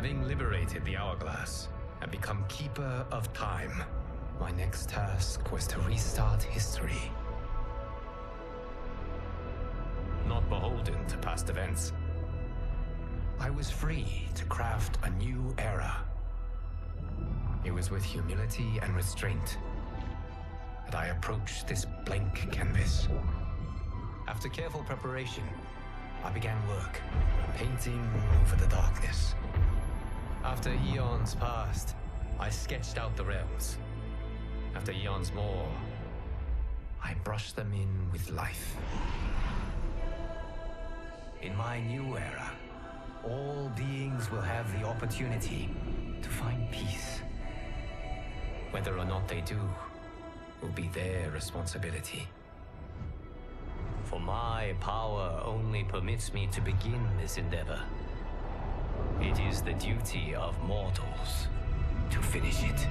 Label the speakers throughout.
Speaker 1: Having liberated the Hourglass and become Keeper of Time, my next task was to restart history. Not beholden to past events. I was free to craft a new era. It was with humility and restraint that I approached this blank canvas. After careful preparation, I began work, painting over the darkness. After eons passed, I sketched out the realms. After eons more, I brushed them in with life. In my new era, all beings will have the opportunity to find peace. Whether or not they do, will be their responsibility. For my power only permits me to begin this endeavor. It is the duty of mortals to finish it.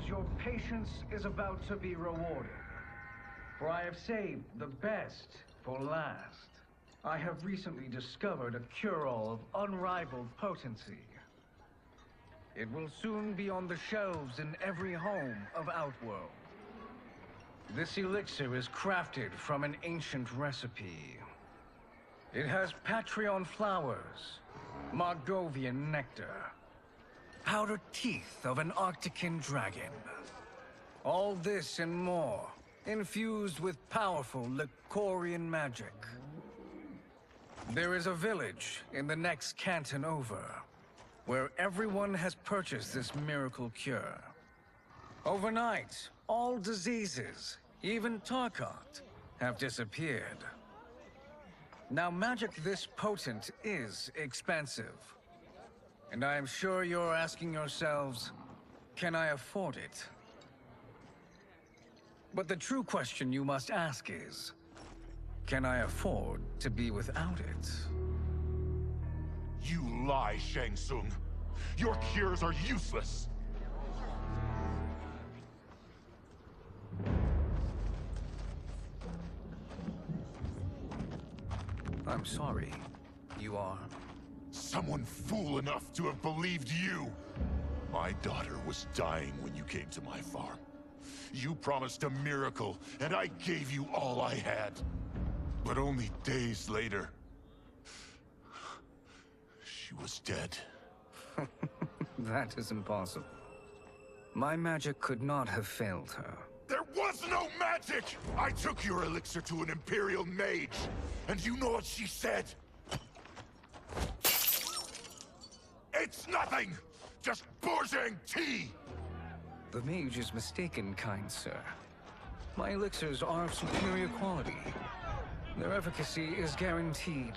Speaker 2: Your patience is about to be rewarded. For I have saved the best for last. I have recently discovered a cure-all of unrivaled potency. It will soon be on the shelves in every home of Outworld. This elixir is crafted from an ancient recipe. It has Patreon flowers, Margovian nectar, powdered teeth of an Arctican dragon. All this and more, infused with powerful Licorian magic. There is a village in the next canton over, where everyone has purchased this miracle cure. Overnight, all diseases, even Tarkot, have disappeared. Now, magic this potent is expensive. And I am sure you're asking yourselves, can I afford it? But the true question you must ask is, can I afford to be without it?
Speaker 3: You lie, Shang Tsung. Your cures are useless.
Speaker 2: I'm sorry. You are?
Speaker 3: Someone fool enough to have believed you. My daughter was dying when you came to my farm. You promised a miracle, and I gave you all I had. But only days later, she was dead.
Speaker 2: That is impossible. My magic could not have failed her.
Speaker 3: There was no magic! I took your elixir to an Imperial mage, and you know what she said? It's nothing! Just bourgeois tea!
Speaker 2: The mage is mistaken, kind sir. My elixirs are of superior quality. Their efficacy is guaranteed.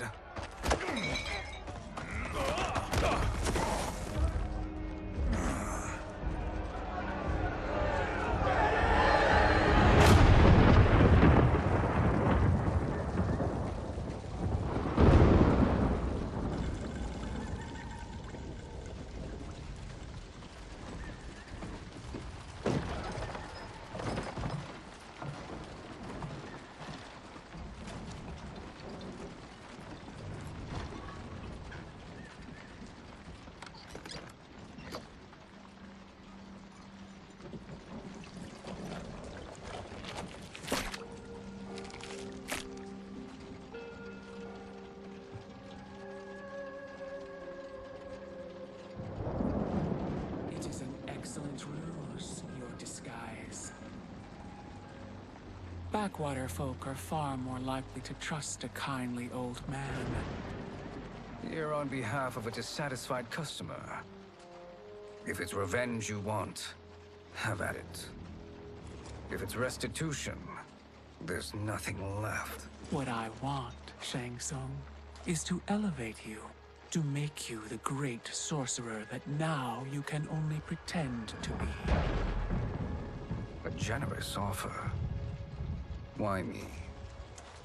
Speaker 4: Backwater folk are far more likely to trust a kindly old man.
Speaker 2: Here on behalf of a dissatisfied customer. If it's revenge you want, have at it. If it's restitution, there's nothing left.
Speaker 4: What I want, Shang Tsung, is to elevate you, to make you the great sorcerer that now you can only pretend to be.
Speaker 5: A generous offer. Why me?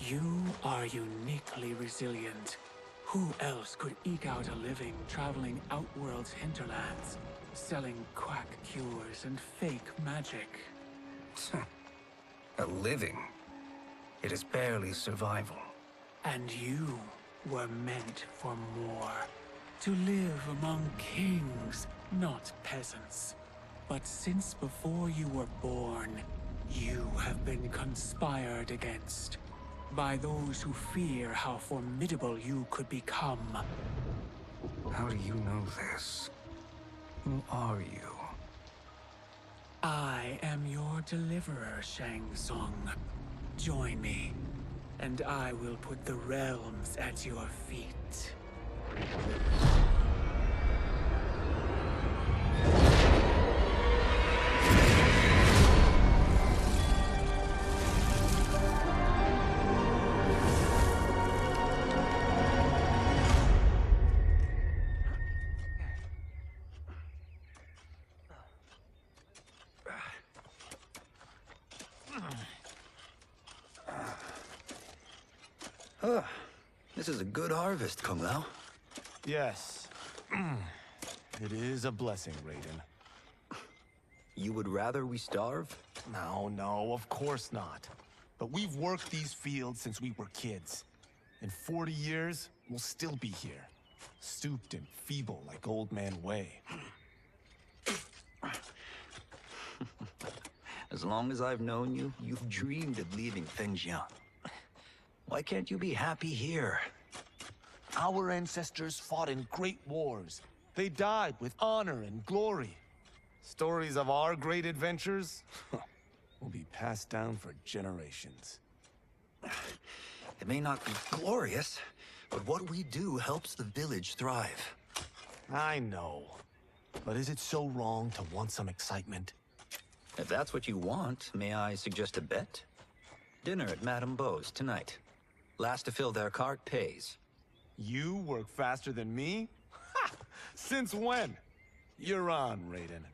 Speaker 4: You are uniquely resilient. Who else could eke out a living traveling Outworld's hinterlands, selling quack cures and fake magic?
Speaker 5: A living? It is barely survival.
Speaker 4: And you were meant for more. To live among kings, not peasants. But since before you were born, you have been conspired against by those who fear how formidable you could become.
Speaker 5: How do you know this? Who are you?
Speaker 4: I am your deliverer, Shang Tsung. Join me, and I will put the realms at your feet.
Speaker 5: This is a good harvest, Kung Lao.
Speaker 6: Yes. It is a blessing, Raiden.
Speaker 5: You would rather we starve?
Speaker 6: No, of course not. But we've worked these fields since we were kids. In 40 years, we'll still be here. Stooped and feeble like Old Man Wei.
Speaker 5: As long as I've known you, you've dreamed of leaving Fengjiang. Why can't you be happy here?
Speaker 6: Our ancestors fought in great wars. They died with honor and glory. Stories of our great adventures will be passed down for generations.
Speaker 5: It may not be glorious, but what we do helps the village thrive.
Speaker 6: I know. But is it so wrong to want some excitement?
Speaker 5: If that's what you want, may I suggest a bet? Dinner at Madame Beau's tonight. Last to fill their cart pays.
Speaker 6: You work faster than me? Ha! Since when? You're on, Raiden.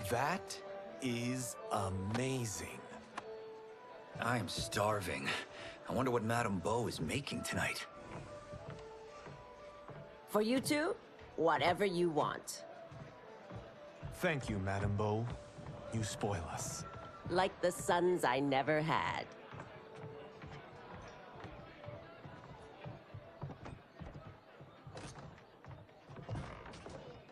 Speaker 6: That is amazing.
Speaker 5: I am starving. I wonder what Madame Beau is making tonight.
Speaker 7: For you two, whatever you want.
Speaker 6: Thank you, Madame Beau. You spoil us.
Speaker 7: Like the sons I never had.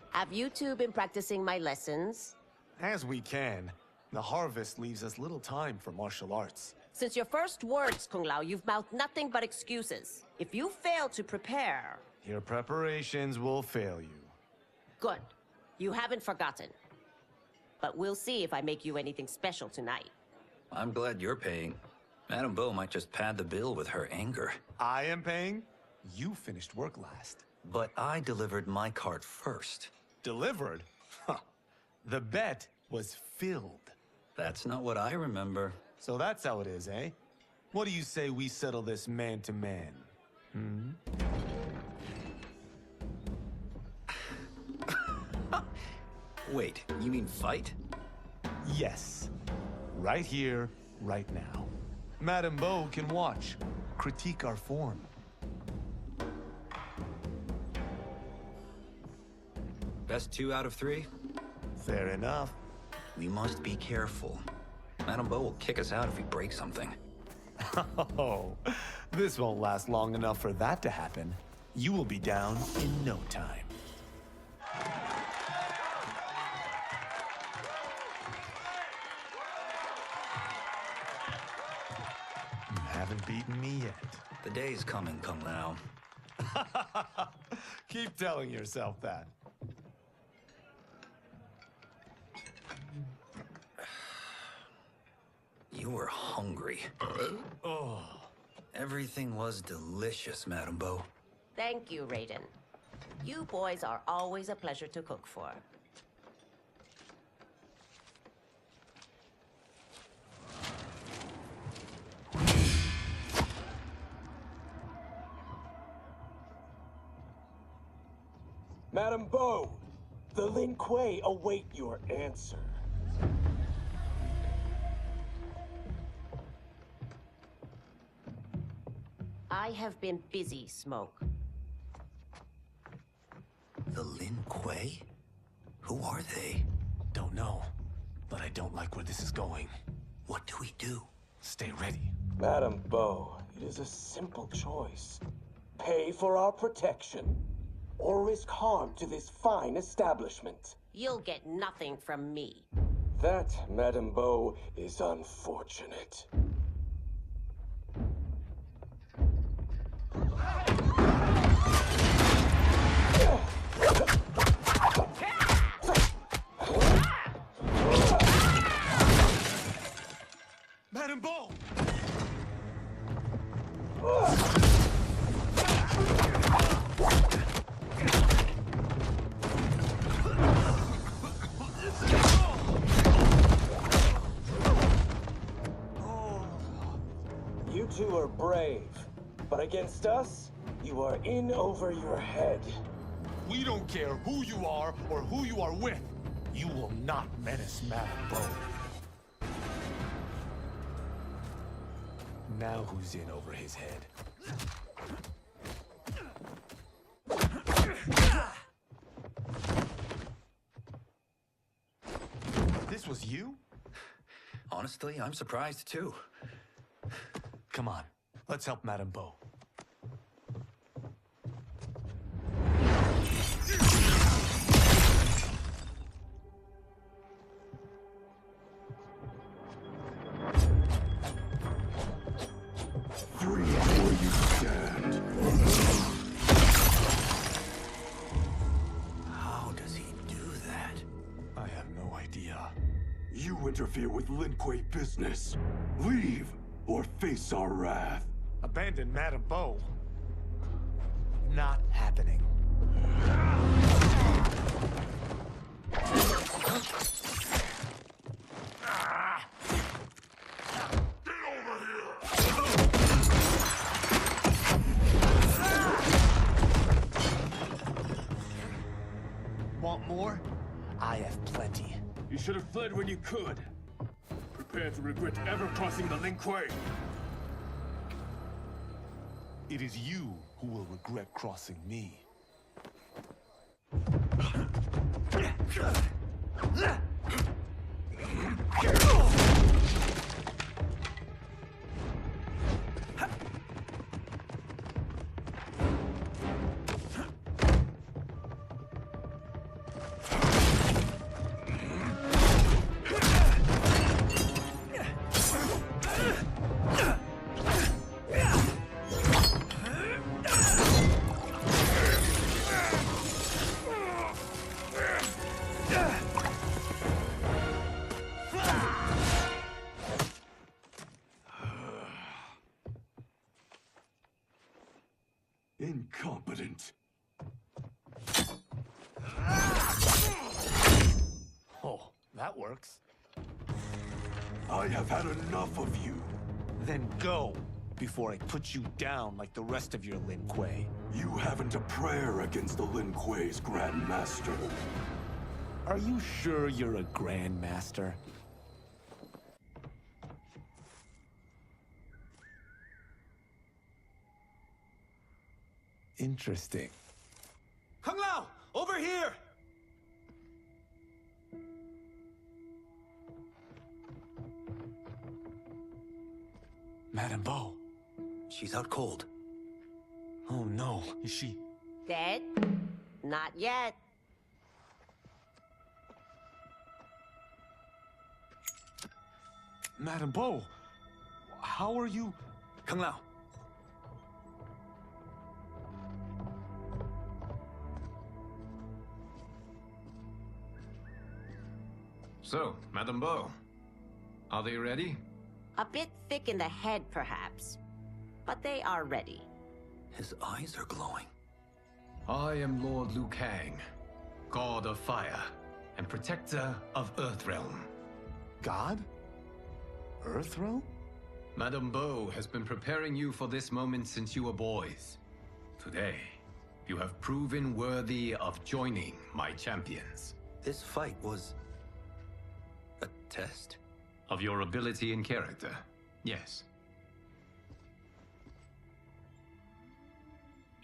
Speaker 7: Have you two been practicing my lessons?
Speaker 6: As we can. The harvest leaves us little time for martial arts.
Speaker 7: Since your first words, Kung Lao, you've mouthed nothing but excuses. If you fail to prepare...
Speaker 6: Your preparations will fail you.
Speaker 7: Good. You haven't forgotten. But we'll see if I make you anything special tonight.
Speaker 5: I'm glad you're paying. Madame Beau might just pad the bill with her anger.
Speaker 6: I am paying? You finished work last.
Speaker 5: But I delivered my cart first.
Speaker 6: Delivered? Huh. The bet was filled.
Speaker 5: That's not what I remember.
Speaker 6: So that's how it is, eh? What do you say we settle this man to man?
Speaker 5: Wait, you mean fight?
Speaker 6: Yes. Right here, right now. Madame Beau can watch, critique our form.
Speaker 5: Best 2 out of 3?
Speaker 6: Fair enough.
Speaker 5: We must be careful. Madame Beau will kick us out if we break something.
Speaker 6: Oh, this won't last long enough for that to happen. You will be down in no time. You haven't beaten me yet.
Speaker 5: The day's coming, Kung Lao.
Speaker 6: Keep telling yourself that.
Speaker 5: You were hungry.
Speaker 6: Oh.
Speaker 5: Everything was delicious, Madame Beau.
Speaker 7: Thank you, Raiden. You boys are always a pleasure to cook for.
Speaker 8: Madame Beau, the Lin Kuei await your answer.
Speaker 7: I have been busy, Smoke.
Speaker 5: The Lin Kuei? Who are they?
Speaker 6: Don't know, but I don't like where this is going.
Speaker 5: What do we do?
Speaker 6: Stay ready.
Speaker 8: Madame Beau, it is a simple choice. Pay for our protection, or risk harm to this fine establishment.
Speaker 7: You'll get nothing from me.
Speaker 8: That, Madame Beau, is unfortunate.
Speaker 6: Madame Beau!
Speaker 8: You two are brave, but against us, you are in over your head.
Speaker 6: We don't care who you are or who you are with. You will not menace Madame Beau. Now who's in over his head? This was you?
Speaker 5: Honestly, I'm surprised too.
Speaker 6: Come on, let's help Madame Beau.
Speaker 3: Free where you stand.
Speaker 5: How does he do that?
Speaker 6: I have no idea.
Speaker 3: You interfere with Lin Kuei business. Leave, or face our wrath.
Speaker 6: Abandon Madame Beau? Not happening. Want more? I have plenty.
Speaker 8: You should have fled when you could. Prepare to regret ever crossing the Lin Kuei.
Speaker 6: It is you who will regret crossing me.
Speaker 3: Incompetent.
Speaker 6: Oh, that works.
Speaker 3: I have had enough of you.
Speaker 6: Then go, before I put you down like the rest of your Lin Kuei.
Speaker 3: You haven't a prayer against the Lin Kuei's Grand Master.
Speaker 6: Are you sure you're a Grand Master? Interesting. Kung Lao! Over here! Madame Beau.
Speaker 5: She's out cold.
Speaker 6: Oh no, is she...
Speaker 7: Dead? Not yet.
Speaker 6: Madame Beau, how are you...
Speaker 5: Kung Lao.
Speaker 1: So, Madame Beau, are they ready?
Speaker 7: A bit thick in the head, perhaps. But they are ready.
Speaker 5: His eyes are glowing.
Speaker 1: I am Lord Liu Kang, God of Fire and Protector of Earthrealm.
Speaker 6: God? Earthrealm?
Speaker 1: Madame Bo has been preparing you for this moment since you were boys. Today, you have proven worthy of joining my champions.
Speaker 5: This fight was... a test?
Speaker 1: Of your ability and character, yes.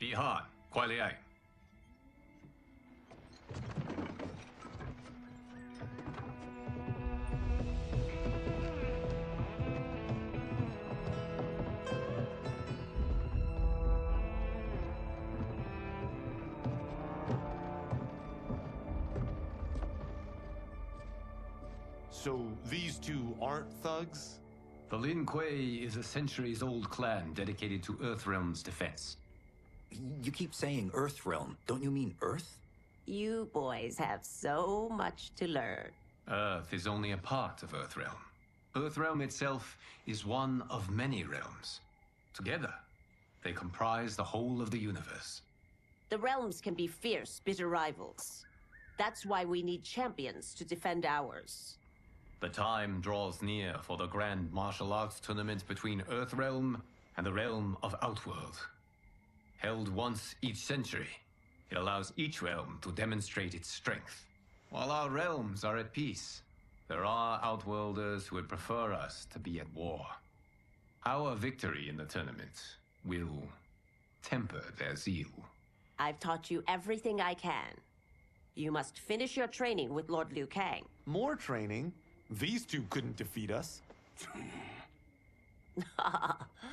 Speaker 1: Ihan, Kuai Liang.
Speaker 6: So these two aren't thugs?
Speaker 1: The Lin Kuei is a centuries-old clan dedicated to Earthrealm's defense.
Speaker 5: You keep saying Earthrealm. Don't you mean Earth?
Speaker 7: You boys have so much to learn.
Speaker 1: Earth is only a part of Earthrealm. Earthrealm itself is one of many realms. Together, they comprise the whole of the universe.
Speaker 7: The realms can be fierce, bitter rivals. That's why we need champions to defend ours.
Speaker 1: The time draws near for the grand martial arts tournament between Earthrealm and the realm of Outworld. Held once each century, it allows each realm to demonstrate its strength. While our realms are at peace, there are Outworlders who would prefer us to be at war. Our victory in the tournament will temper their zeal.
Speaker 7: I've taught you everything I can. You must finish your training with Lord Liu Kang.
Speaker 6: More training? These two couldn't defeat us.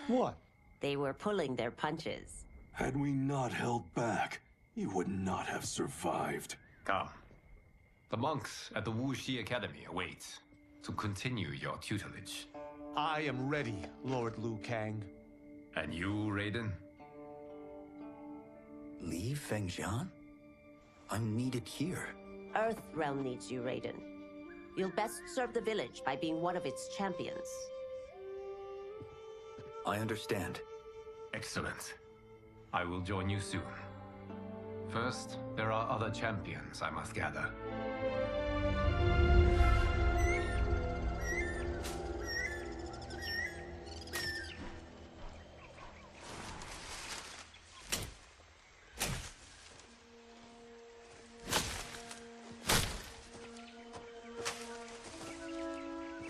Speaker 6: What?
Speaker 7: They were pulling their punches.
Speaker 9: Had we not held back, you would not have survived.
Speaker 1: Come. The monks at the Wuxi Academy await to continue your tutelage.
Speaker 6: I am ready, Lord Liu Kang.
Speaker 1: And you, Raiden?
Speaker 5: Li Fengjian? I'm needed here.
Speaker 7: Earthrealm needs you, Raiden. You'll best serve the village by being one of its champions.
Speaker 5: I understand.
Speaker 1: Excellent. I will join you soon. First, there are other champions I must gather.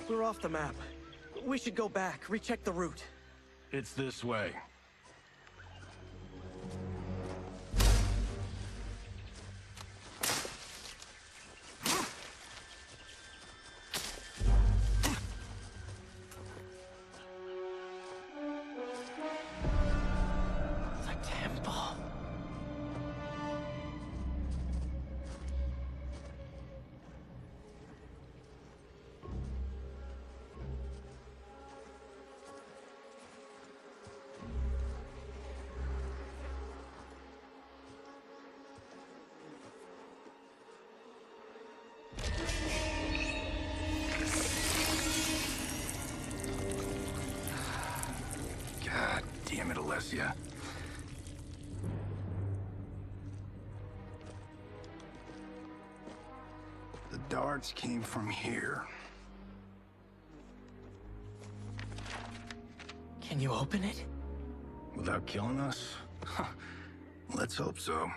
Speaker 10: We're off the map. We should go back, recheck the route.
Speaker 9: It's this way.
Speaker 10: The temple.
Speaker 9: God damn it, Alessia. The darts came from here.
Speaker 10: Can you open it?
Speaker 9: Without killing us? Huh. Let's hope so.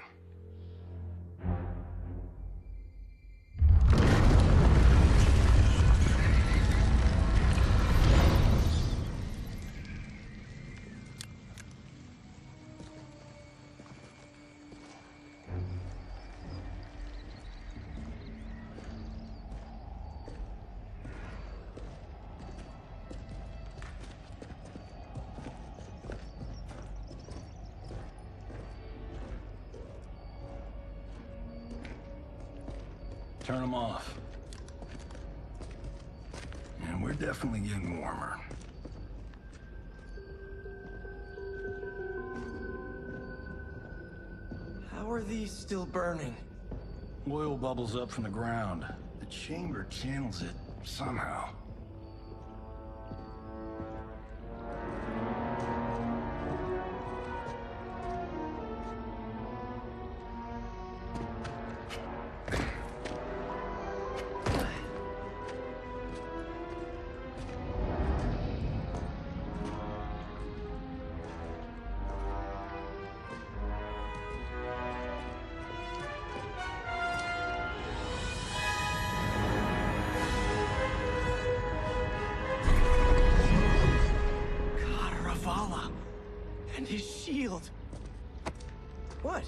Speaker 9: Turn them off. And we're definitely getting warmer.
Speaker 10: How are these still burning?
Speaker 9: Oil bubbles up from the ground. The chamber channels it somehow.
Speaker 10: What?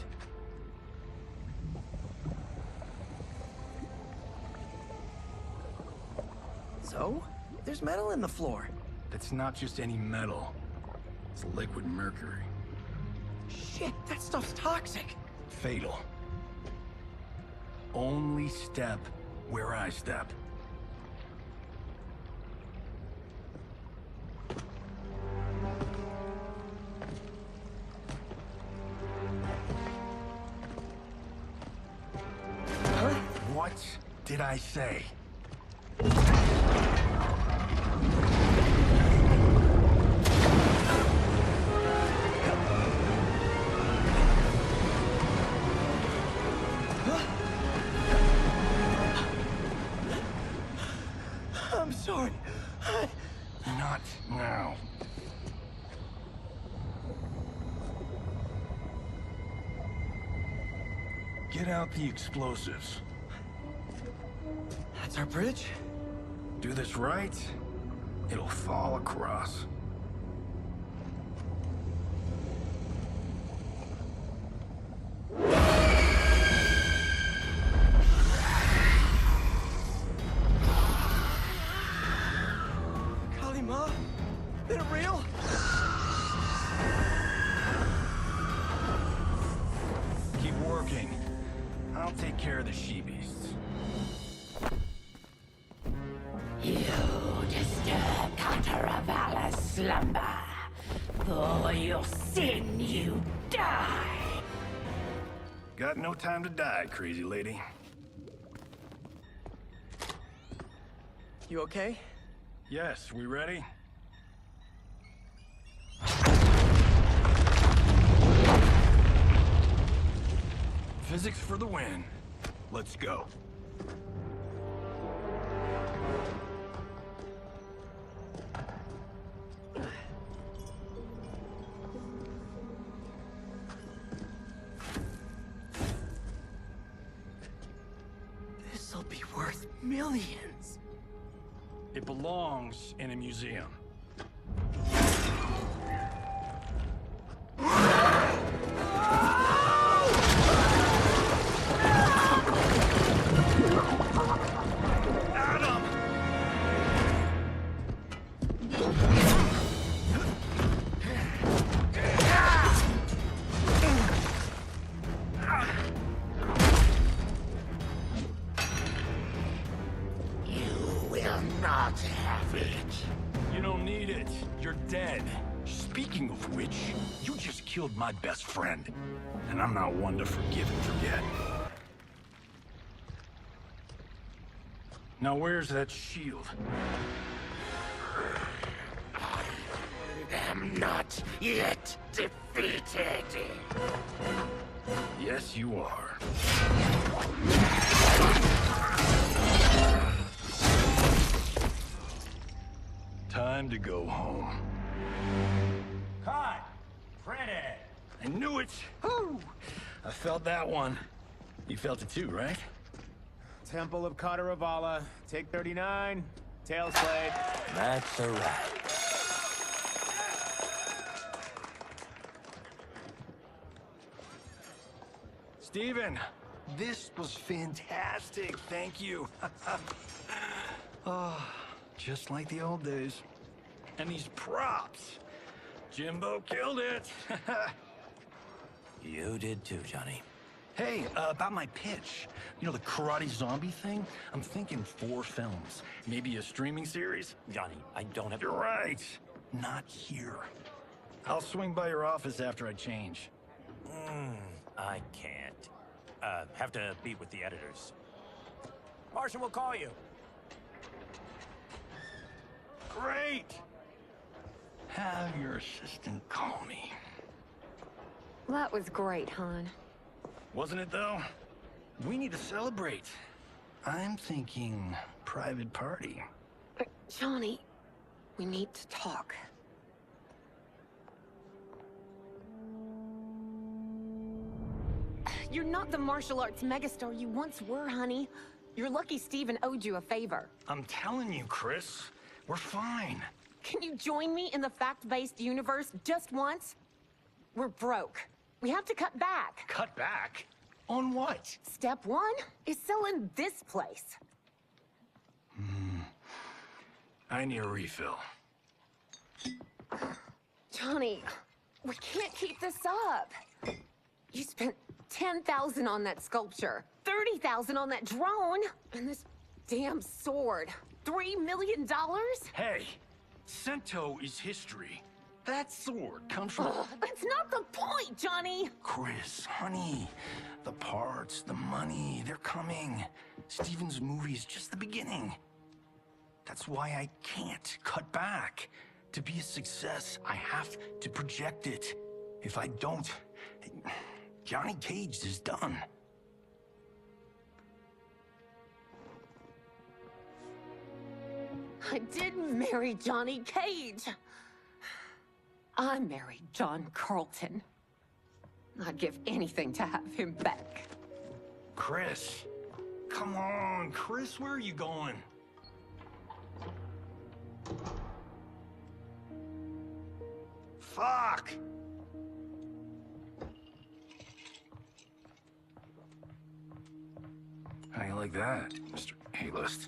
Speaker 10: So? There's metal in the floor.
Speaker 11: That's not just any metal. It's liquid mercury.
Speaker 10: Shit, that stuff's toxic.
Speaker 11: Fatal. Only step where I step.
Speaker 10: Huh?
Speaker 11: What did I say?
Speaker 10: I'm sorry.
Speaker 11: Not now. Get out the explosives.
Speaker 10: That's our bridge?
Speaker 11: Do this right, it'll fall across.
Speaker 10: Kalima? Is it real?
Speaker 11: Keep working. I'll take care of the she-beasts.
Speaker 12: You disturb Cataravalla's slumber. For your sin, you die.
Speaker 11: Got no time to die, crazy lady.
Speaker 10: You okay?
Speaker 11: Yes, we ready? Physics for the win. Let's go.
Speaker 10: This'll be worth millions.
Speaker 11: It belongs in a museum.
Speaker 12: Not have it.
Speaker 11: You don't need it. You're dead. Speaking of which, you just killed my best friend. And I'm not one to forgive and forget. Now where's that shield?
Speaker 12: I am not yet defeated.
Speaker 11: Yes, you are. Time to go home.
Speaker 1: Cut! Pretty!
Speaker 11: I knew it! Woo! I felt that one. You felt it too, right?
Speaker 13: Temple of Kataravala, take 39, tail slate.
Speaker 5: That's a wrap.
Speaker 11: Steven, this was fantastic. Thank you. Oh, just like the old days. And these props. Jimbo killed it.
Speaker 5: You did too, Johnny.
Speaker 11: Hey, about my pitch. You know, the karate zombie thing? I'm thinking 4 films. Maybe a streaming series?
Speaker 5: Johnny, I don't have...
Speaker 11: You're right. Not here. I'll swing by your office after I change.
Speaker 5: I can't. Have to meet with the editors. Marshall will call you.
Speaker 11: Great! Have your assistant call me.
Speaker 14: That was great, hon.
Speaker 11: Wasn't it, though? We need to celebrate. I'm thinking private party.
Speaker 14: Johnny, we need to talk. You're not the martial arts megastar you once were, honey. You're lucky Steven owed you a favor.
Speaker 11: I'm telling you, Chris. We're fine.
Speaker 14: Can you join me in the fact-based universe just once? We're broke. We have to cut back.
Speaker 11: Cut back? On what?
Speaker 14: Step one is selling this place.
Speaker 11: I need a refill.
Speaker 14: Johnny, we can't keep this up. You spent $10,000 on that sculpture, $30,000 on that drone, and this damn sword. $3 million?
Speaker 11: Hey, Sento is history. That sword comes from...
Speaker 14: That's not the point, Johnny!
Speaker 11: Chris, honey, the parts, the money, they're coming. Steven's movie is just the beginning. That's why I can't cut back. To be a success, I have to project it. If I don't, Johnny Cage is done.
Speaker 14: I didn't marry Johnny Cage. I married John Carlton. I'd give anything to have him back.
Speaker 11: Chris, come on, Chris, where are you going? Fuck! How you like that, Mr. A-list?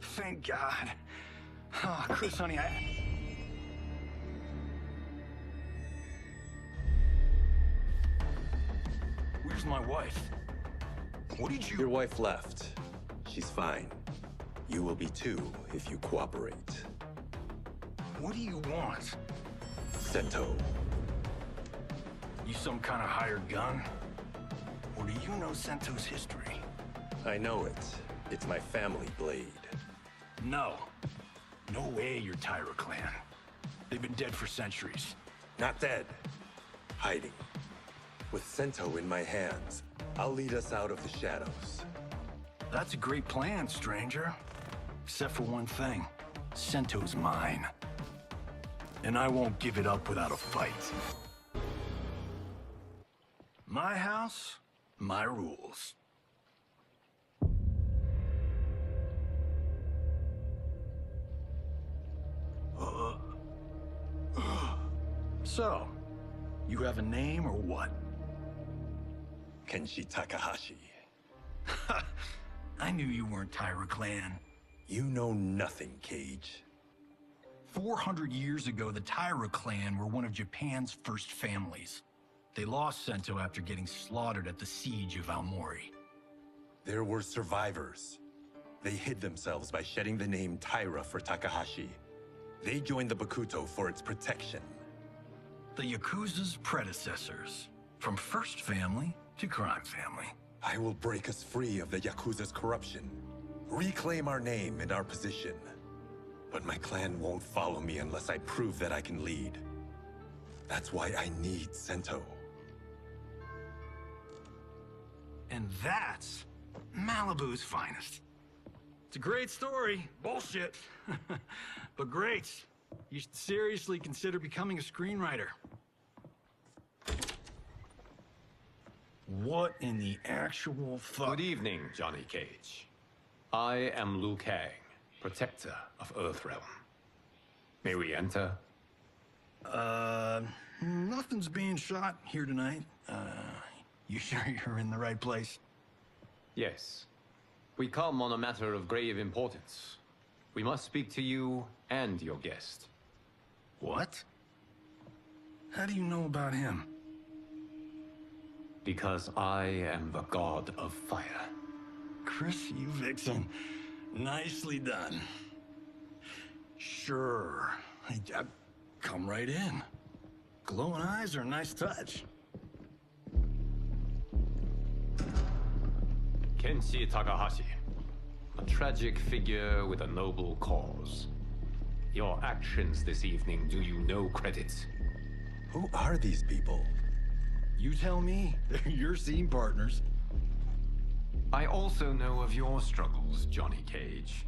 Speaker 11: Thank God. Oh, Chris, honey, Where's my wife? What did you...
Speaker 15: Your wife left. She's fine. You will be too, if you cooperate.
Speaker 11: What do you want?
Speaker 15: Sento.
Speaker 11: You some kind of hired gun? Or do you know Sento's history?
Speaker 15: I know it. It's my family blade.
Speaker 11: No. No way you're Tyra clan. They've been dead for centuries.
Speaker 15: Not dead. Hiding. With Sento in my hands, I'll lead us out of the shadows.
Speaker 11: That's a great plan, stranger. Except for one thing. Sento's mine. And I won't give it up without a fight. My house, my rules. So, you have a name or what?
Speaker 15: Kenshi Takahashi.
Speaker 11: I knew you weren't Tyra clan.
Speaker 15: You know nothing, Cage.
Speaker 11: 400 years ago, the Tyra clan were one of Japan's first families. They lost Sento after getting slaughtered at the siege of Aomori.
Speaker 15: There were survivors. They hid themselves by shedding the name Tyra for Takahashi. They joined the Bakuto for its protection.
Speaker 11: The Yakuza's predecessors. From first family to crime family.
Speaker 15: I will break us free of the Yakuza's corruption. Reclaim our name and our position. But my clan won't follow me unless I prove that I can lead. That's why I need Sento.
Speaker 11: And that's Malibu's finest. It's a great story. Bullshit. But great. You should seriously consider becoming a screenwriter. What in the actual fuck?
Speaker 1: Good evening, Johnny Cage. I am Liu Kang, protector of Earthrealm. May we enter?
Speaker 11: Nothing's being shot here tonight. You sure you're in the right place?
Speaker 1: Yes. We come on a matter of grave importance. We must speak to you and your guest.
Speaker 11: What? How do you know about him?
Speaker 1: Because I am the god of fire.
Speaker 11: Chris, you vixen. Nicely done. Sure. I come right in. Glowing eyes are a nice touch.
Speaker 1: Kenshi Takahashi. A tragic figure with a noble cause. Your actions this evening do you no credit.
Speaker 15: Who are these people?
Speaker 11: You tell me. They're your scene partners.
Speaker 1: I also know of your struggles, Johnny Cage.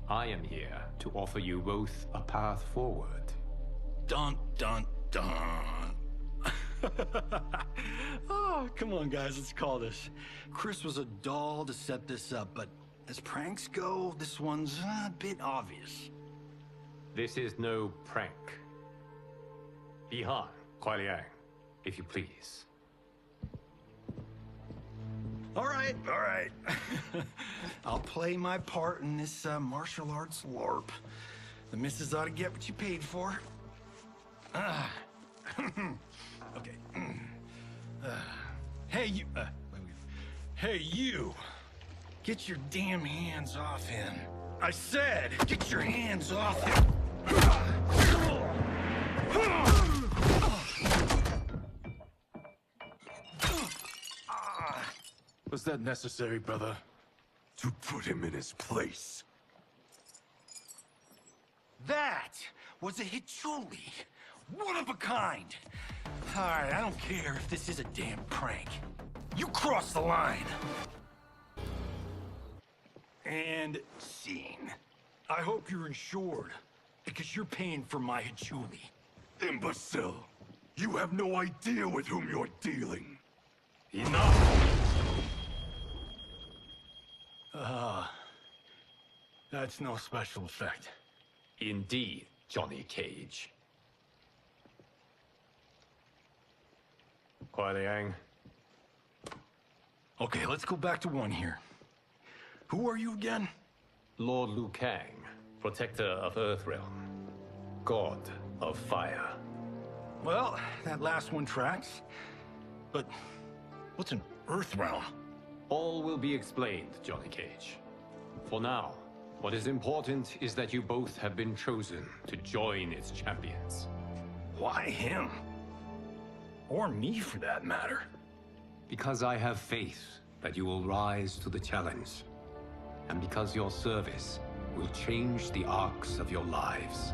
Speaker 1: I am here to offer you both a path forward.
Speaker 11: Dun, dun, dun. Oh, come on, guys, let's call this. Chris was a doll to set this up, but as pranks go, this one's a bit obvious.
Speaker 1: This is no prank. Ihan, Kuai Liang, if you please.
Speaker 11: All right. I'll play my part in this martial arts LARP. The missus ought to get what you paid for. Okay. Hey, you... Hey, you! Get your damn hands off him. I said, get your hands off him!
Speaker 9: Was that necessary, brother? To put him in his place.
Speaker 11: That was a Hichuli. One of a kind. All right, I don't care if this is a damn prank. You crossed the line. And scene. I hope you're insured, because you're paying for my Hichuli.
Speaker 9: Imbecile! You have no idea with whom you're dealing.
Speaker 11: Enough! That's no special effect.
Speaker 1: Indeed, Johnny Cage. Kuai Liang.
Speaker 11: Okay, let's go back to one here. Who are you again?
Speaker 1: Lord Liu Kang, protector of Earthrealm. God of Fire.
Speaker 11: Well, that last one tracks. But what's an Earthrealm?
Speaker 1: All will be explained, Johnny Cage. For now, what is important is that you both have been chosen to join its champions.
Speaker 11: Why him? Or me, for that matter.
Speaker 1: Because I have faith that you will rise to the challenge. And because your service will change the arcs of your lives.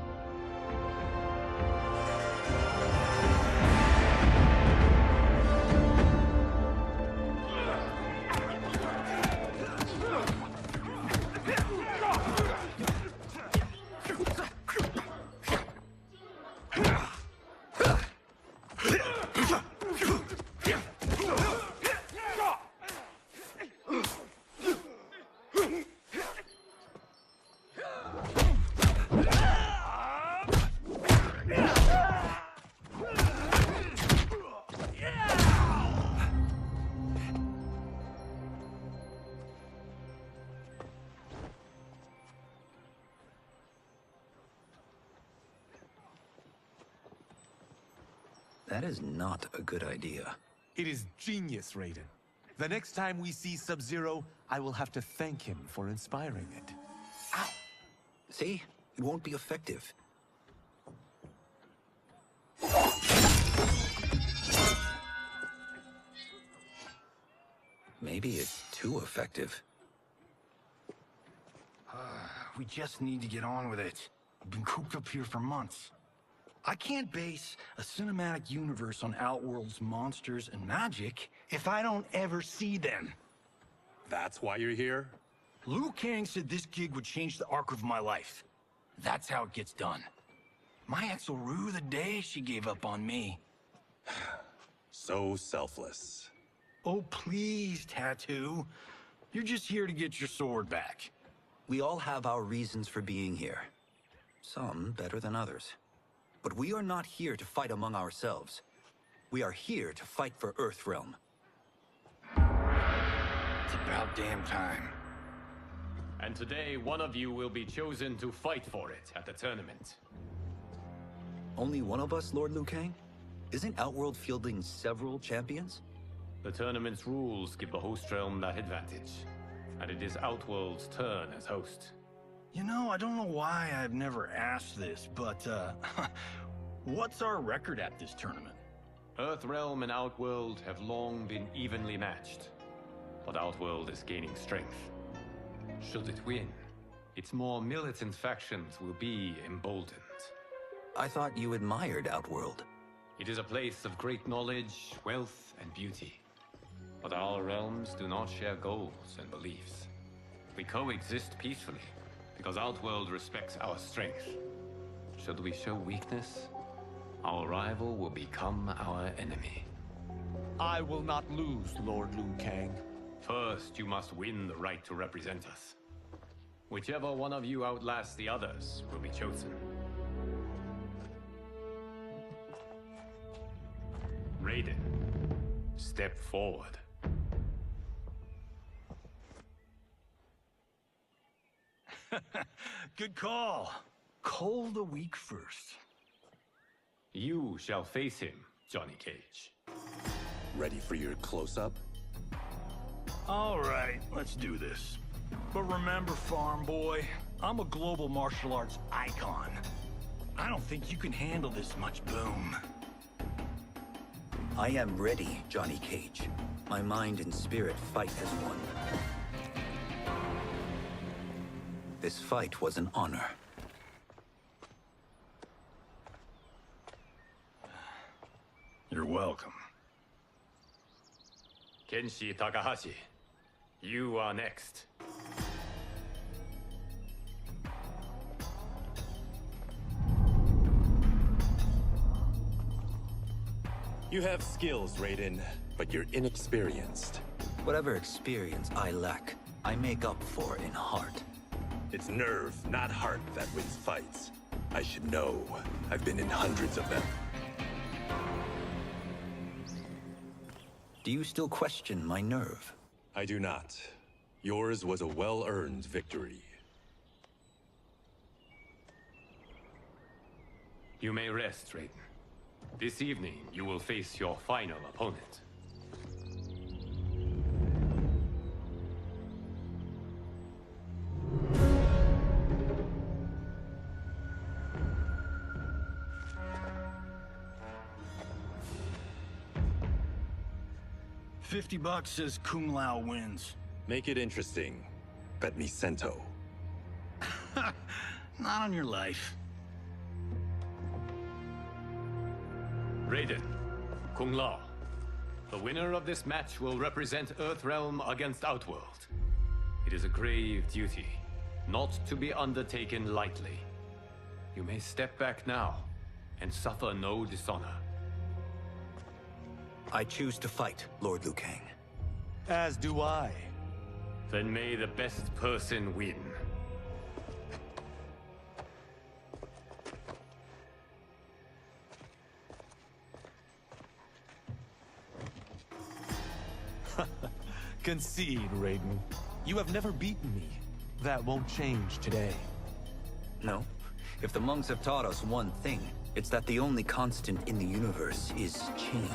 Speaker 5: That is not a good idea.
Speaker 6: It is genius, Raiden. The next time we see Sub-Zero, I will have to thank him for inspiring it.
Speaker 5: Ow! See? It won't be effective. Maybe it's too effective.
Speaker 11: We just need to get on with it. We've been cooped up here for months. I can't base a cinematic universe on Outworld's monsters and magic if I don't ever see them.
Speaker 15: That's why you're here?
Speaker 11: Liu Kang said this gig would change the arc of my life. That's how it gets done. My ex will rue the day she gave up on me.
Speaker 15: So selfless.
Speaker 11: Oh, please, Tattoo. You're just here to get your sword back.
Speaker 5: We all have our reasons for being here. Some better than others. But we are not here to fight among ourselves. We are here to fight for Earthrealm.
Speaker 11: It's about damn time.
Speaker 1: And today, one of you will be chosen to fight for it at the tournament.
Speaker 5: Only one of us, Lord Liu Kang? Isn't Outworld fielding several champions?
Speaker 1: The tournament's rules give the host realm that advantage. And it is Outworld's turn as host.
Speaker 11: You know, I don't know why I've never asked this, but, what's our record at this tournament?
Speaker 1: Earthrealm and Outworld have long been evenly matched. But Outworld is gaining strength. Should it win, its more militant factions will be emboldened.
Speaker 5: I thought you admired Outworld.
Speaker 1: It is a place of great knowledge, wealth, and beauty. But our realms do not share goals and beliefs. We coexist peacefully, because Outworld respects our strength. Should we show weakness, our rival will become our enemy.
Speaker 6: I will not lose, Lord Liu Kang.
Speaker 1: First, you must win the right to represent us. Whichever one of you outlasts the others will be chosen. Raiden, step forward.
Speaker 11: Good call. Cole the weak first.
Speaker 1: You shall face him, Johnny Cage.
Speaker 15: Ready for your close-up?
Speaker 11: All right, let's do this. But remember, farm boy, I'm a global martial arts icon. I don't think you can handle this much boom.
Speaker 5: I am ready, Johnny Cage. My mind and spirit fight as one. This fight was an honor.
Speaker 11: You're welcome.
Speaker 1: Kenshi Takahashi, you are next.
Speaker 15: You have skills, Raiden, but you're inexperienced.
Speaker 5: Whatever experience I lack, I make up for in heart.
Speaker 15: It's nerve, not heart, that wins fights. I should know. I've been in hundreds of them.
Speaker 5: Do you still question my nerve?
Speaker 15: I do not. Yours was a well-earned victory.
Speaker 1: You may rest, Raiden. This evening, you will face your final opponent.
Speaker 11: $50 says Kung Lao wins.
Speaker 15: Make it interesting. Bet me Sento.
Speaker 11: Not on your life.
Speaker 1: Raiden, Kung Lao. The winner of this match will represent Earthrealm against Outworld. It is a grave duty, not to be undertaken lightly. You may step back now and suffer no dishonor.
Speaker 5: I choose to fight, Lord Liu Kang.
Speaker 6: As do I.
Speaker 1: Then may the best person win.
Speaker 6: Concede, Raiden. You have never beaten me. That won't change today.
Speaker 5: No. If the monks have taught us one thing, it's that the only constant in the universe is change.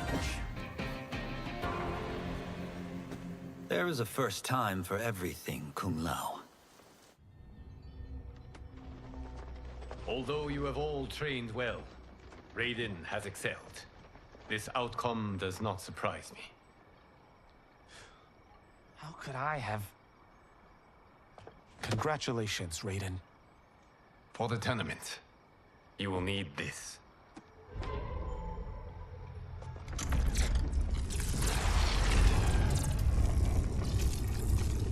Speaker 5: There is a first time for everything, Kung Lao.
Speaker 1: Although you have all trained well, Raiden has excelled. This outcome does not surprise me.
Speaker 6: How could I have... Congratulations, Raiden.
Speaker 1: For the tournament, you will need this.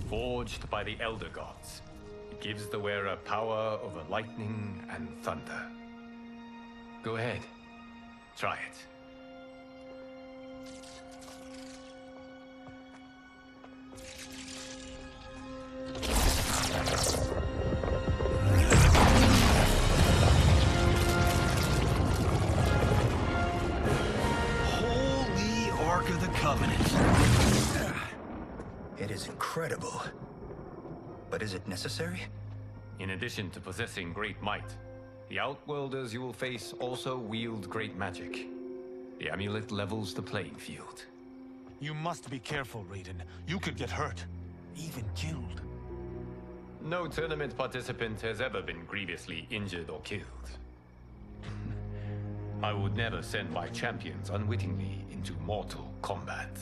Speaker 1: Forged by the Elder Gods, it gives the wearer power over lightning and thunder. Go ahead, try it.
Speaker 11: Holy Ark of the Covenant.
Speaker 5: It is incredible. But is it necessary?
Speaker 1: In addition to possessing great might, the Outworlders you will face also wield great magic. The amulet levels the playing field.
Speaker 6: You must be careful, Raiden. You could get hurt. Even killed.
Speaker 1: No tournament participant has ever been grievously injured or killed. I would never send my champions unwittingly into mortal combat.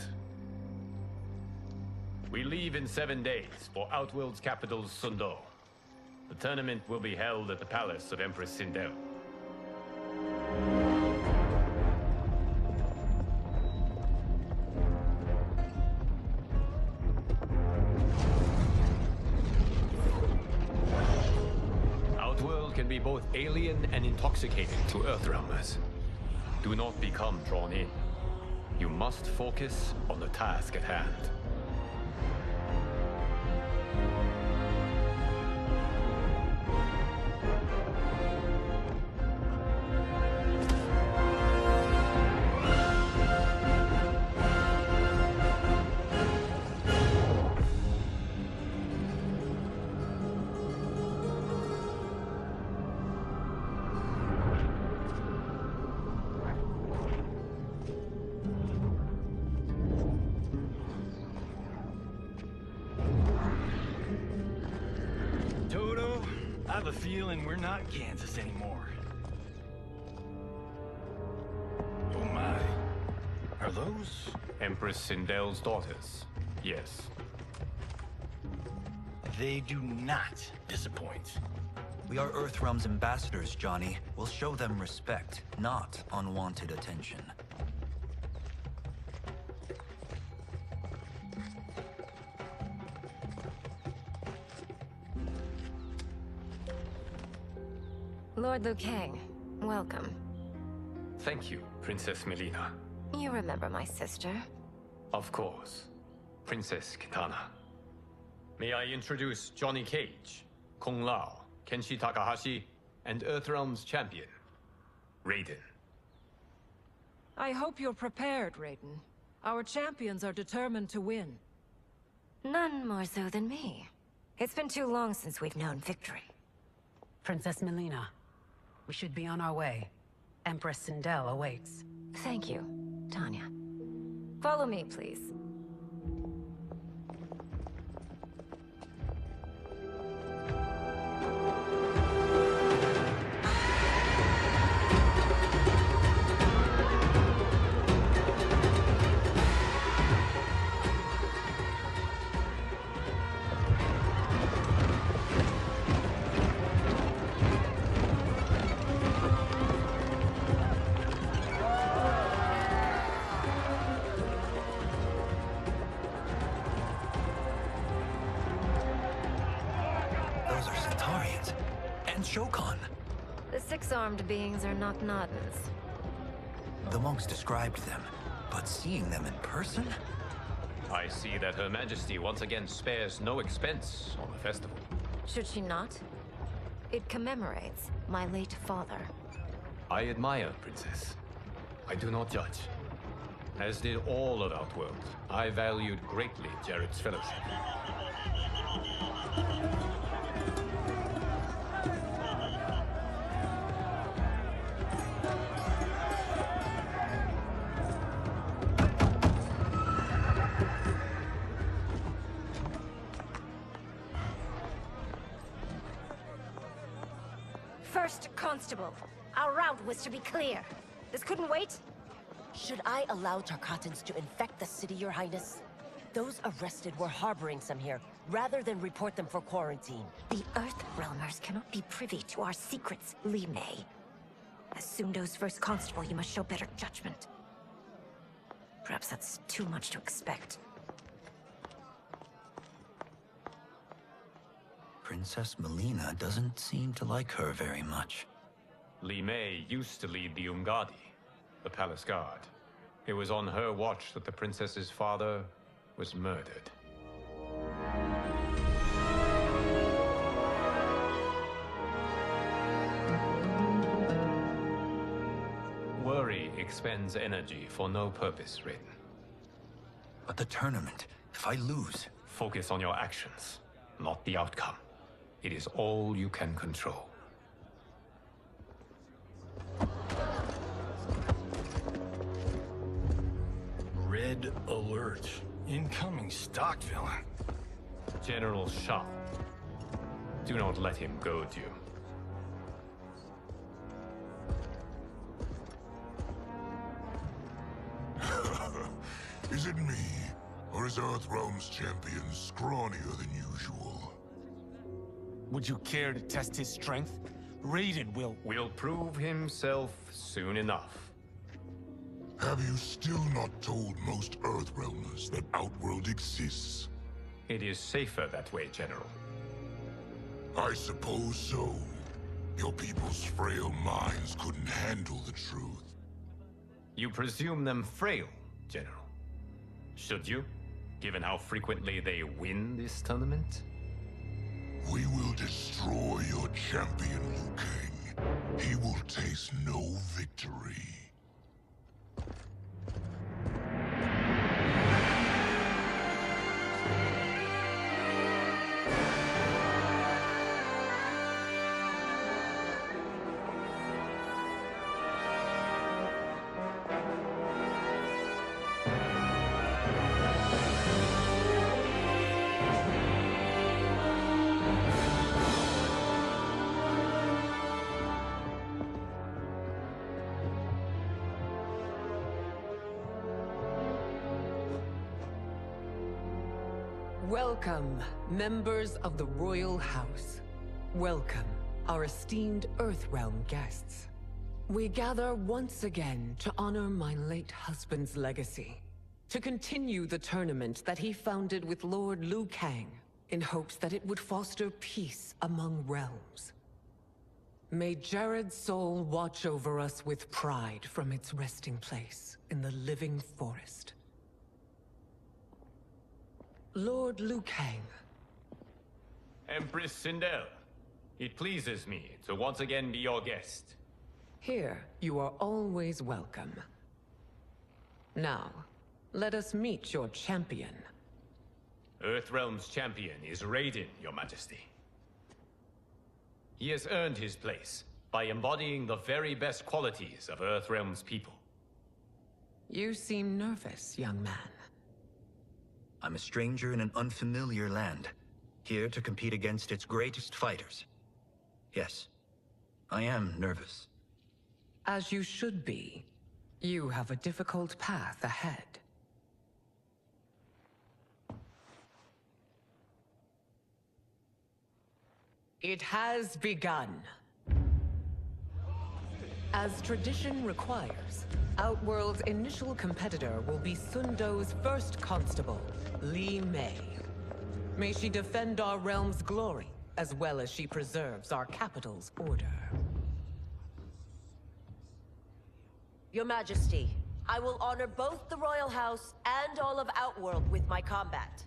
Speaker 1: We leave in 7 days for Outworld's capital, Sundo. The tournament will be held at the palace of Empress Sindel. Outworld can be both alien and intoxicating to Earthrealmers. Do not become drawn in. You must focus on the task at hand.
Speaker 11: feeling we're not Kansas anymore. Oh my. Are those?
Speaker 1: Empress Sindel's daughters. Yes.
Speaker 11: They do not disappoint.
Speaker 5: We are Earthrealm's ambassadors, Johnny. We'll show them respect, not unwanted attention.
Speaker 16: Lord Liu Kang, welcome.
Speaker 1: Thank you, Princess Melina.
Speaker 16: You remember my sister?
Speaker 1: Of course. Princess Kitana. May I introduce Johnny Cage, Kung Lao, Kenshi Takahashi, and Earthrealm's champion, Raiden.
Speaker 17: I hope you're prepared, Raiden. Our champions are determined to win.
Speaker 16: None more so than me. It's been too long since we've known victory.
Speaker 18: Princess Melina, we should be on our way. Empress Sindel awaits.
Speaker 16: Thank you, Tanya. Follow me, please. The six-armed beings are not Nodens.
Speaker 5: The monks described them, but seeing them in person?
Speaker 1: I see that Her Majesty once again spares no expense on the festival.
Speaker 16: Should she not? It commemorates my late father.
Speaker 1: I admire, Princess. I do not judge. As did all of Outworld, I valued greatly Jarrett's fellowship.
Speaker 16: First Constable, our route was to be clear. This couldn't wait?
Speaker 7: Should I allow Tarkatans to infect the city, Your Highness? Those arrested were harboring some here, rather than report them for quarantine.
Speaker 16: The Earthrealmers cannot be privy to our secrets, Li Mei. As Sundo's first constable, you must show better judgment. Perhaps that's too much to expect.
Speaker 5: Princess Melina doesn't seem to like her very much.
Speaker 1: Li Mei used to lead the Umgadi, the palace guard. It was on her watch that the princess's father was murdered. Worry expends energy for no purpose, Raiden.
Speaker 5: But the tournament, if I lose...
Speaker 1: Focus on your actions, not the outcome. It is all you can control.
Speaker 11: Red alert. Incoming stock villain.
Speaker 1: General Shah. Do not let him goad you.
Speaker 3: Is it me? Or is Earthrealm's champion scrawnier than usual?
Speaker 6: Would you care to test his strength? Raiden will
Speaker 1: prove himself soon enough.
Speaker 3: Have you still not told most Earthrealmers that Outworld exists?
Speaker 1: It is safer that way, General.
Speaker 3: I suppose so. Your people's frail minds couldn't handle the truth.
Speaker 1: You presume them frail, General. Should you, given how frequently they win this tournament?
Speaker 3: We will destroy your champion, Liu Kang. He will taste no victory.
Speaker 19: Welcome, members of the Royal House. Welcome, our esteemed Earthrealm guests. We gather once again to honor my late husband's legacy, to continue the tournament that he founded with Lord Liu Kang, in hopes that it would foster peace among realms. May Jared's soul watch over us with pride from its resting place in the living forest. Lord Liu Kang.
Speaker 20: Empress Sindel, it pleases me to once again be your guest.
Speaker 19: Here, you are always welcome. Now, let us meet your champion.
Speaker 20: Earthrealm's champion is Raiden, Your Majesty. He has earned his place by embodying the very best qualities of Earthrealm's people.
Speaker 19: You seem nervous, young man.
Speaker 5: I'm a stranger in an unfamiliar land, here to compete against its greatest fighters. Yes, I am nervous.
Speaker 19: As you should be. You have a difficult path ahead. It has begun. As tradition requires, Outworld's initial competitor will be Sundo's first constable, Li Mei. May she defend our realm's glory, as well as she preserves our capital's order.
Speaker 7: Your Majesty, I will honor both the Royal House and all of Outworld with my combat.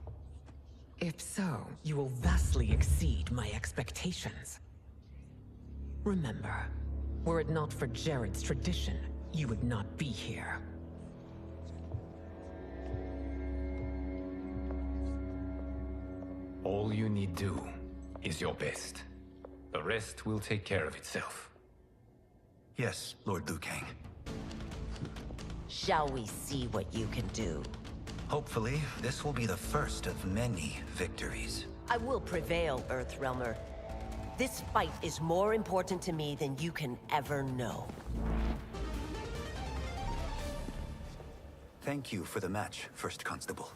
Speaker 19: If so, you will vastly exceed my expectations. Remember, were it not for Jared's tradition, you would not be here.
Speaker 1: All you need do is your best. The rest will take care of itself.
Speaker 5: Yes, Lord Liu Kang.
Speaker 7: Shall we see what you can do?
Speaker 5: Hopefully, this will be the first of many victories.
Speaker 7: I will prevail, Earthrealmer. This fight is more important to me than you can ever know.
Speaker 5: Thank you for the match, First Constable.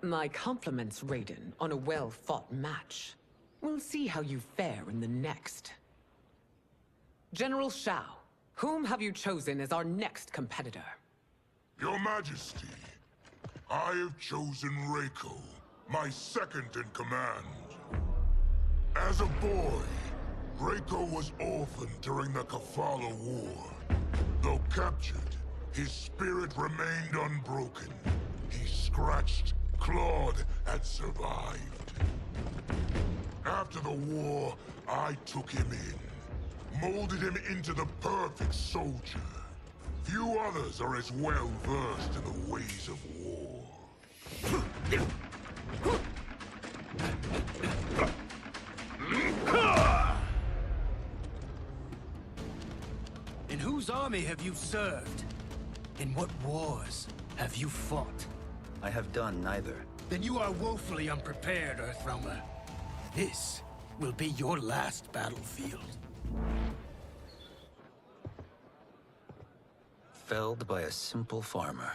Speaker 19: My compliments, Raiden, on a well-fought match. We'll see how you fare in the next. General Shao, whom have you chosen as our next competitor?
Speaker 3: Your Majesty, I have chosen Reiko, my second in command. As a boy, Reiko was orphaned during the Kafala War. Though captured, his spirit remained unbroken. He scratched, clawed, and survived. After the war, I took him in, molded him into the perfect soldier. Few others are as well versed in the ways of war.
Speaker 11: In whose army have you served? In what wars have you fought?
Speaker 5: I have done neither.
Speaker 11: Then you are woefully unprepared, Earthrealmer. This will be your last battlefield.
Speaker 5: Felled by a simple farmer.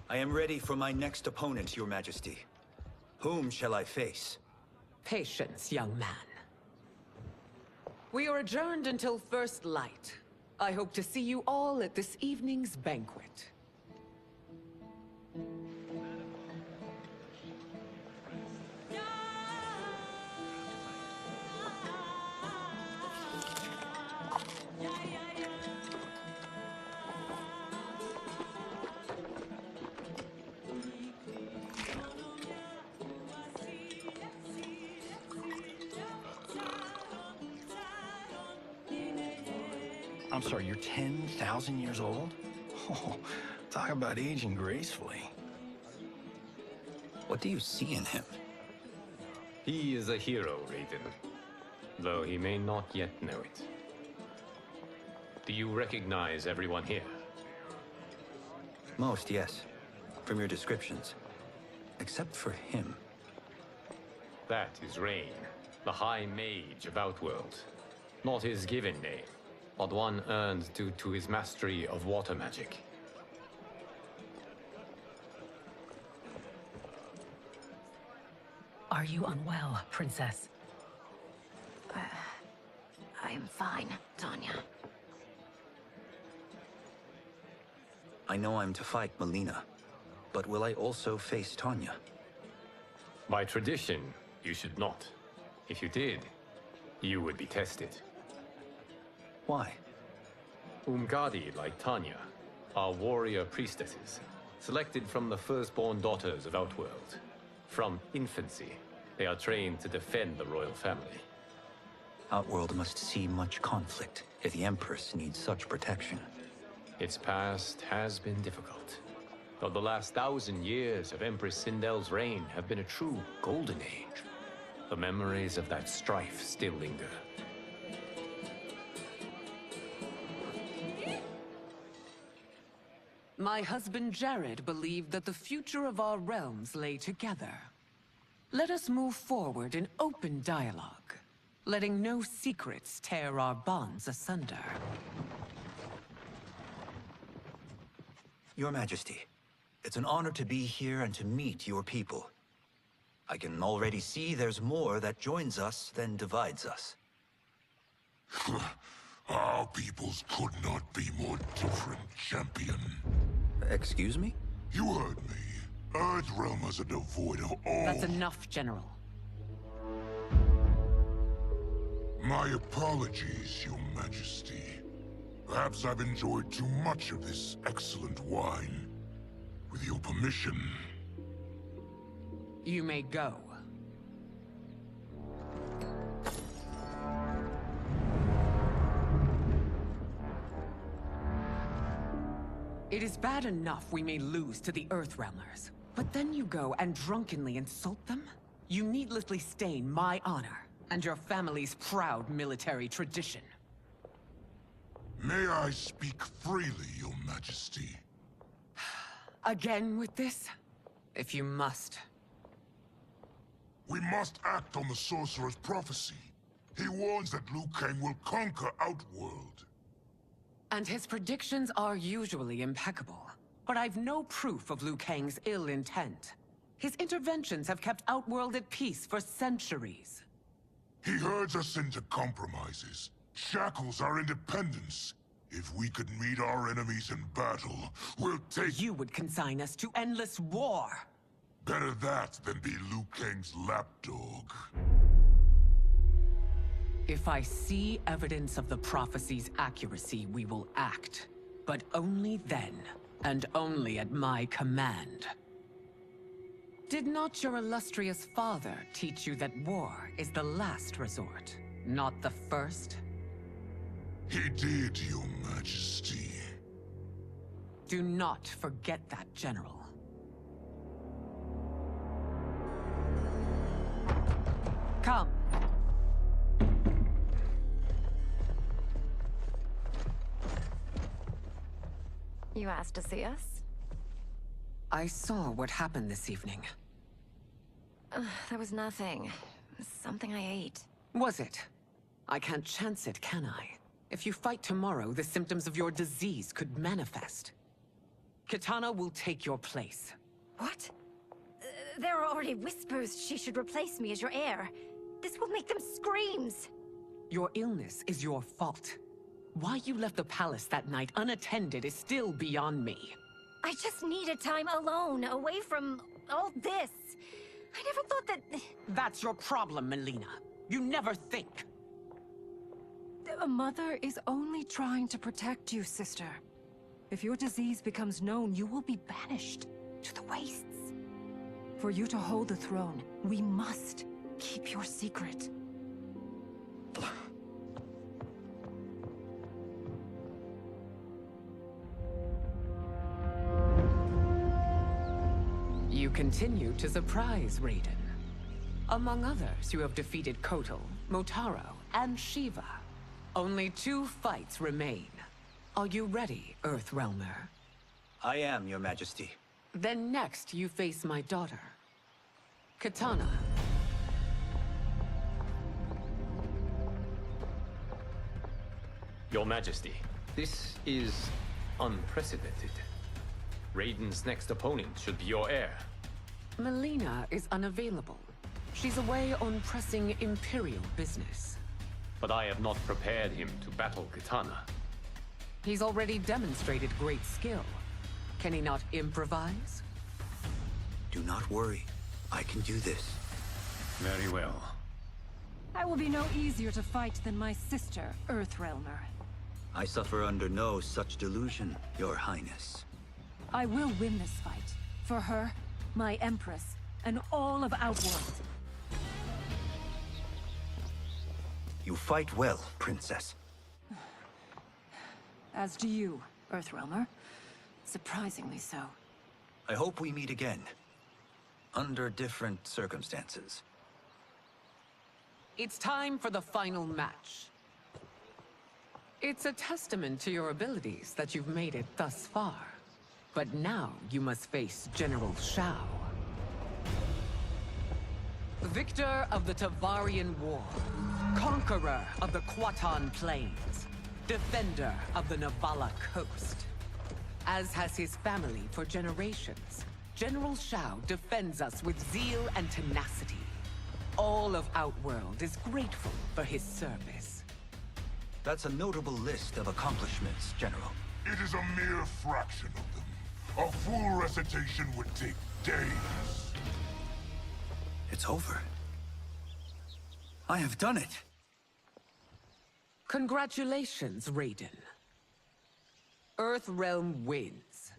Speaker 5: I am ready for my next opponent, Your Majesty. Whom shall I face?
Speaker 19: Patience, young man. We are adjourned until first light. I hope to see you all at this evening's banquet.
Speaker 11: I'm sorry, you're 10,000 years old? Oh, talk about aging gracefully.
Speaker 5: What do you see in him?
Speaker 20: He is a hero, Raiden, though he may not yet know it. Do you recognize everyone here?
Speaker 5: Most, yes. From your descriptions. Except for him.
Speaker 20: That is Rain, the High Mage of Outworld. Not his given name, but one earned due to his mastery of water magic.
Speaker 18: Are you unwell, Princess?
Speaker 16: I am fine, Tanya.
Speaker 5: I know I'm to fight Melina, but will I also face Tanya?
Speaker 20: By tradition, you should not. If you did, you would be tested.
Speaker 5: Why?
Speaker 20: Umgadi, like Tanya, are warrior priestesses, selected from the firstborn daughters of Outworld. From infancy, they are trained to defend the royal family.
Speaker 5: Outworld must see much conflict if the Empress needs such protection.
Speaker 20: Its past has been difficult. Though the last 1,000 years of Empress Sindel's reign have been a true golden age, the memories of that strife still linger.
Speaker 19: My husband Jared believed that the future of our realms lay together. Let us move forward in open dialogue, letting no secrets tear our bonds asunder.
Speaker 5: Your Majesty, it's an honor to be here and to meet your people. I can already see there's more that joins us than divides us.
Speaker 3: Our peoples could not be more different, champion.
Speaker 5: Excuse me?
Speaker 3: You heard me. Earthrealmers are devoid of all...
Speaker 19: That's enough, General.
Speaker 3: My apologies, Your Majesty. Perhaps I've enjoyed too much of this excellent wine. With your permission...
Speaker 19: You may go. It is bad enough we may lose to the Earthrealmers, but then you go and drunkenly insult them? You needlessly stain my honor and your family's proud military tradition.
Speaker 3: May I speak freely, Your Majesty?
Speaker 19: Again with this? If you must.
Speaker 3: We must act on the Sorcerer's prophecy. He warns that Liu Kang will conquer Outworld.
Speaker 19: And his predictions are usually impeccable. But I've no proof of Liu Kang's ill intent. His interventions have kept Outworld at peace for centuries.
Speaker 3: He herds us into compromises, shackles our independence. If we could meet our enemies in battle, we'll take...
Speaker 19: You would consign us to endless war!
Speaker 3: Better that than be Liu Kang's lapdog.
Speaker 19: If I see evidence of the prophecy's accuracy, we will act. But only then, and only at my command. Did not your illustrious father teach you that war is the last resort, not the first?
Speaker 3: He did, Your Majesty.
Speaker 19: Do not forget that, General. Come.
Speaker 16: You asked to see us?
Speaker 19: I saw what happened this evening.
Speaker 16: There was nothing. Something I ate.
Speaker 19: Was it? I can't chance it, can I? If you fight tomorrow, the symptoms of your disease could manifest. Kitana will take your place.
Speaker 16: What? There are already whispers she should replace me as your heir. This will make them screams!
Speaker 19: Your illness is your fault. Why you left the palace that night unattended is still beyond me.
Speaker 16: I just needed time alone, away from all this. I never thought that...
Speaker 19: That's your problem, Melina. You never think.
Speaker 21: A mother is only trying to protect you, sister. If your disease becomes known, you will be banished to the wastes. For you to hold the throne, we must keep your secret.
Speaker 19: You continue to surprise Raiden. Among others, you have defeated Kotal, Motaro, and Shiva. Only 2 fights remain. Are you ready, Earthrealmer?
Speaker 5: I am, Your Majesty.
Speaker 19: Then next, you face my daughter, Katana.
Speaker 20: Your Majesty, this is unprecedented. Raiden's next opponent should be your heir.
Speaker 19: Melina is unavailable. She's away on pressing Imperial business.
Speaker 20: But I have not prepared him to battle Katana.
Speaker 19: He's already demonstrated great skill. Can he not improvise?
Speaker 5: Do not worry. I can do this.
Speaker 20: Very well.
Speaker 21: I will be no easier to fight than my sister, Earthrealmer.
Speaker 5: I suffer under no such delusion, Your Highness.
Speaker 21: I will win this fight. For her, my Empress, and all of Outworld.
Speaker 5: You fight well, Princess.
Speaker 21: As do you, Earthrealmer. Surprisingly so.
Speaker 5: I hope we meet again. Under different circumstances.
Speaker 19: It's time for the final match. It's a testament to your abilities that you've made it thus far. But now you must face General Shao. Victor of the Tavarian War. Conqueror of the Quatan Plains. Defender of the Navala Coast. As has his family for generations, General Shao defends us with zeal and tenacity. All of Outworld is grateful for his service.
Speaker 5: That's a notable list of accomplishments, General.
Speaker 3: It is a mere fraction of them. A full recitation would take days.
Speaker 5: It's over. I have done it.
Speaker 19: Congratulations, Raiden. Earthrealm wins.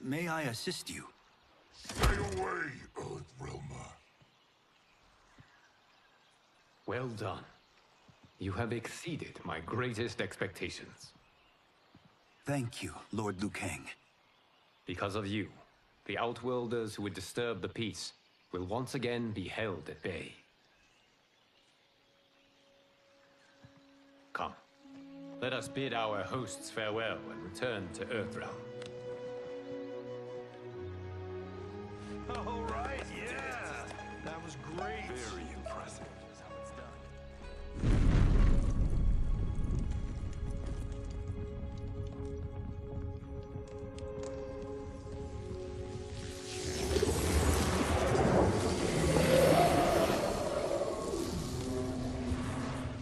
Speaker 5: May I assist you?
Speaker 3: Stay away, Earthrealmer.
Speaker 20: Well done. You have exceeded my greatest expectations.
Speaker 5: Thank you, Lord Liu Kang.
Speaker 20: Because of you, the Outworlders who would disturb the peace will once again be held at bay. Come, let us bid our hosts farewell and return to Earthrealm.
Speaker 9: All right, yeah! That was great! Very impressive. Here's how it's done.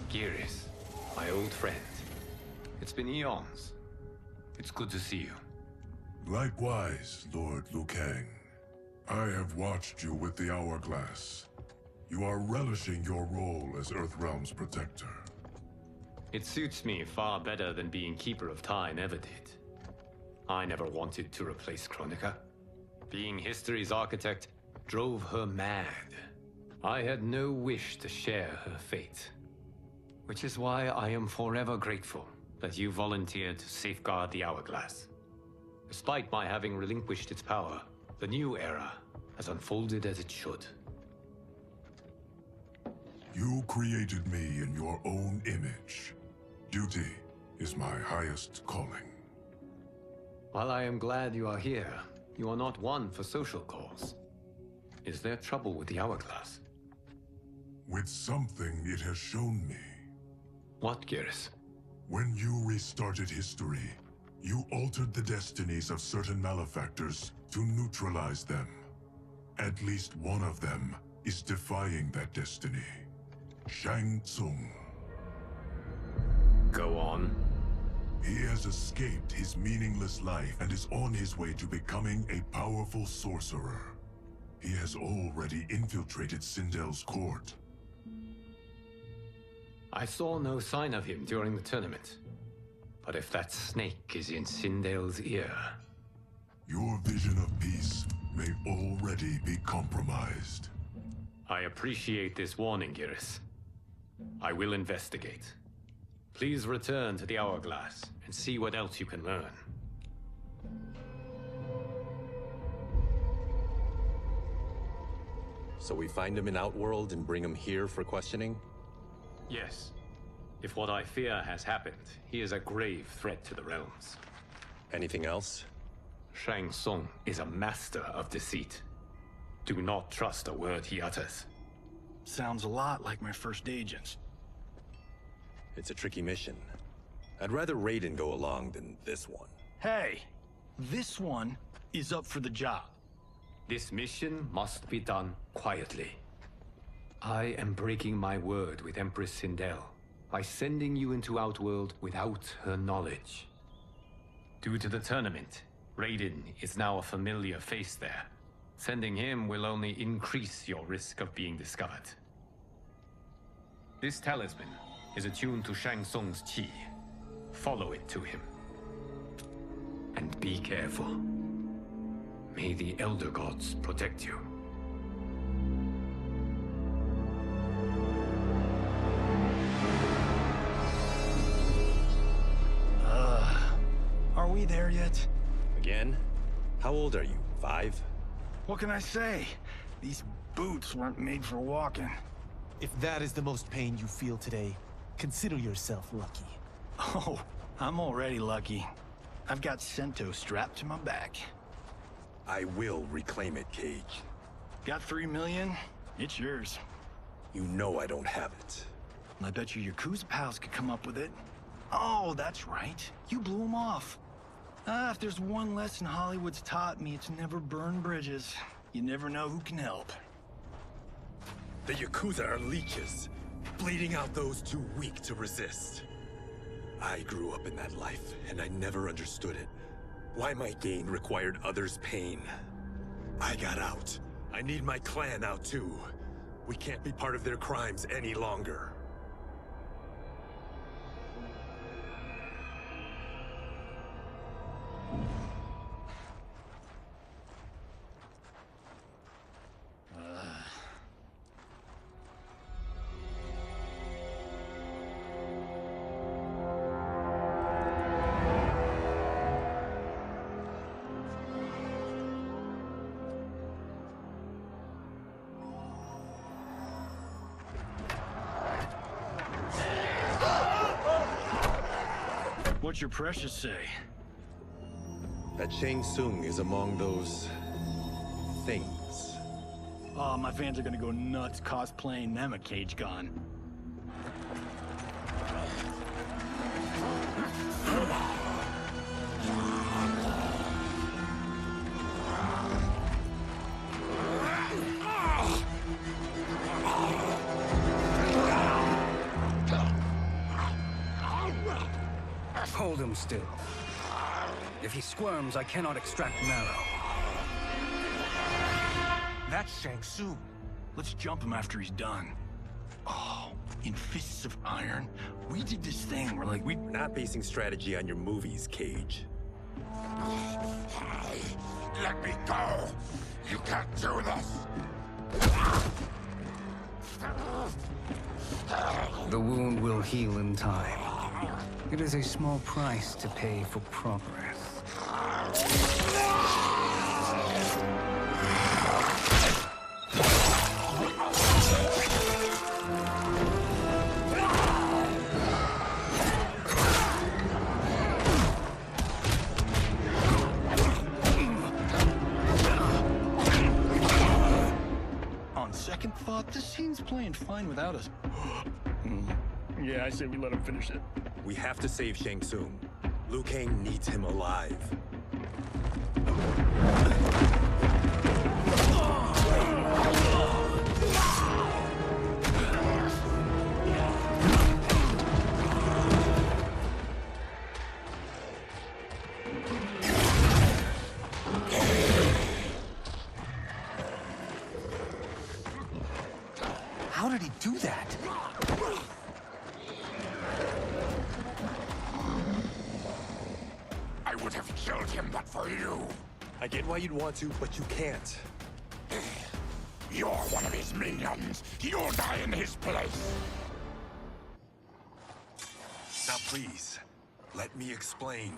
Speaker 20: Geras, my old friend. It's been eons. It's good to see you.
Speaker 2: Likewise, Lord Liu Kang. I have watched you with the Hourglass. You are relishing your role as Earthrealm's protector.
Speaker 20: It suits me far better than being Keeper of Time ever did. I never wanted to replace Chronica. Being history's architect drove her mad. I had no wish to share her fate. Which is why I am forever grateful that you volunteered to safeguard the Hourglass. Despite my having relinquished its power, the new era has unfolded as it should.
Speaker 2: You created me in your own image. Duty is my highest calling.
Speaker 20: While I am glad you are here, you are not one for social calls. Is there trouble with the Hourglass?
Speaker 2: With something it has shown me.
Speaker 20: What, Geras?
Speaker 2: When you restarted history, you altered the destinies of certain malefactors to neutralize them. At least one of them is defying that destiny. Shang Tsung.
Speaker 20: Go on.
Speaker 2: He has escaped his meaningless life and is on his way to becoming a powerful sorcerer. He has already infiltrated Sindel's court.
Speaker 20: I saw no sign of him during the tournament. But if that snake is in Sindel's ear...
Speaker 2: Your vision of peace may already be compromised.
Speaker 20: I appreciate this warning, Geras. I will investigate. Please return to the Hourglass and see what else you can learn.
Speaker 15: So we find him in Outworld and bring him here for questioning?
Speaker 20: Yes. If what I fear has happened, he is a grave threat to the realms.
Speaker 15: Anything else?
Speaker 20: Shang Tsung is a master of deceit. Do not trust a word he utters.
Speaker 11: Sounds a lot like my first agents.
Speaker 15: It's a tricky mission. I'd rather Raiden go along than this one.
Speaker 11: Hey, this one is up for the job.
Speaker 20: This mission must be done quietly. I am breaking my word with Empress Sindel by sending you into Outworld without her knowledge. Due to the tournament, Raiden is now a familiar face there. Sending him will only increase your risk of being discovered. This talisman is attuned to Shang Tsung's chi. Follow it to him. And be careful. May the Elder Gods protect you.
Speaker 11: Are we there yet?
Speaker 15: Again? How old are you? 5?
Speaker 11: What can I say? These boots weren't made for walking.
Speaker 6: If that is the most pain you feel today, consider yourself lucky.
Speaker 11: Oh, I'm already lucky. I've got Sento strapped to my back.
Speaker 15: I will reclaim it, Cage.
Speaker 11: Got 3 million? It's yours.
Speaker 15: You know I don't have it.
Speaker 11: I bet your Yakuza pals could come up with it. Oh, that's right. You blew them off. If there's one lesson Hollywood's taught me, it's never burn bridges. You never know who can help.
Speaker 15: The Yakuza are leeches, bleeding out those too weak to resist. I grew up in that life, and I never understood it. Why my gain required others' pain. I got out. I need my clan out too. We can't be part of their crimes any longer.
Speaker 11: What's your precious say?
Speaker 15: That Shang Tsung is among those... things.
Speaker 11: Oh, my fans are gonna go nuts cosplaying them a Cage Gun.
Speaker 4: Hold him still. If he squirms, I cannot extract marrow.
Speaker 11: That's Shang Tsung. Let's jump him after he's done. Oh, in Fists of Iron, we did this thing where we're
Speaker 15: not basing strategy on your movies, Cage.
Speaker 12: Let me go! You can't do this!
Speaker 4: The wound will heal in time. It is a small price to pay for progress.
Speaker 11: On second thought, this scene's playing fine without us. Yeah, I say we let him finish it.
Speaker 15: We have to save Shang Tsung. Liu Kang needs him alive.
Speaker 6: How did he do that?
Speaker 12: I would have killed him but for you.
Speaker 15: I get why you'd want to, but you can't.
Speaker 12: You're one of his minions. You'll die in his place.
Speaker 15: Now please, let me explain.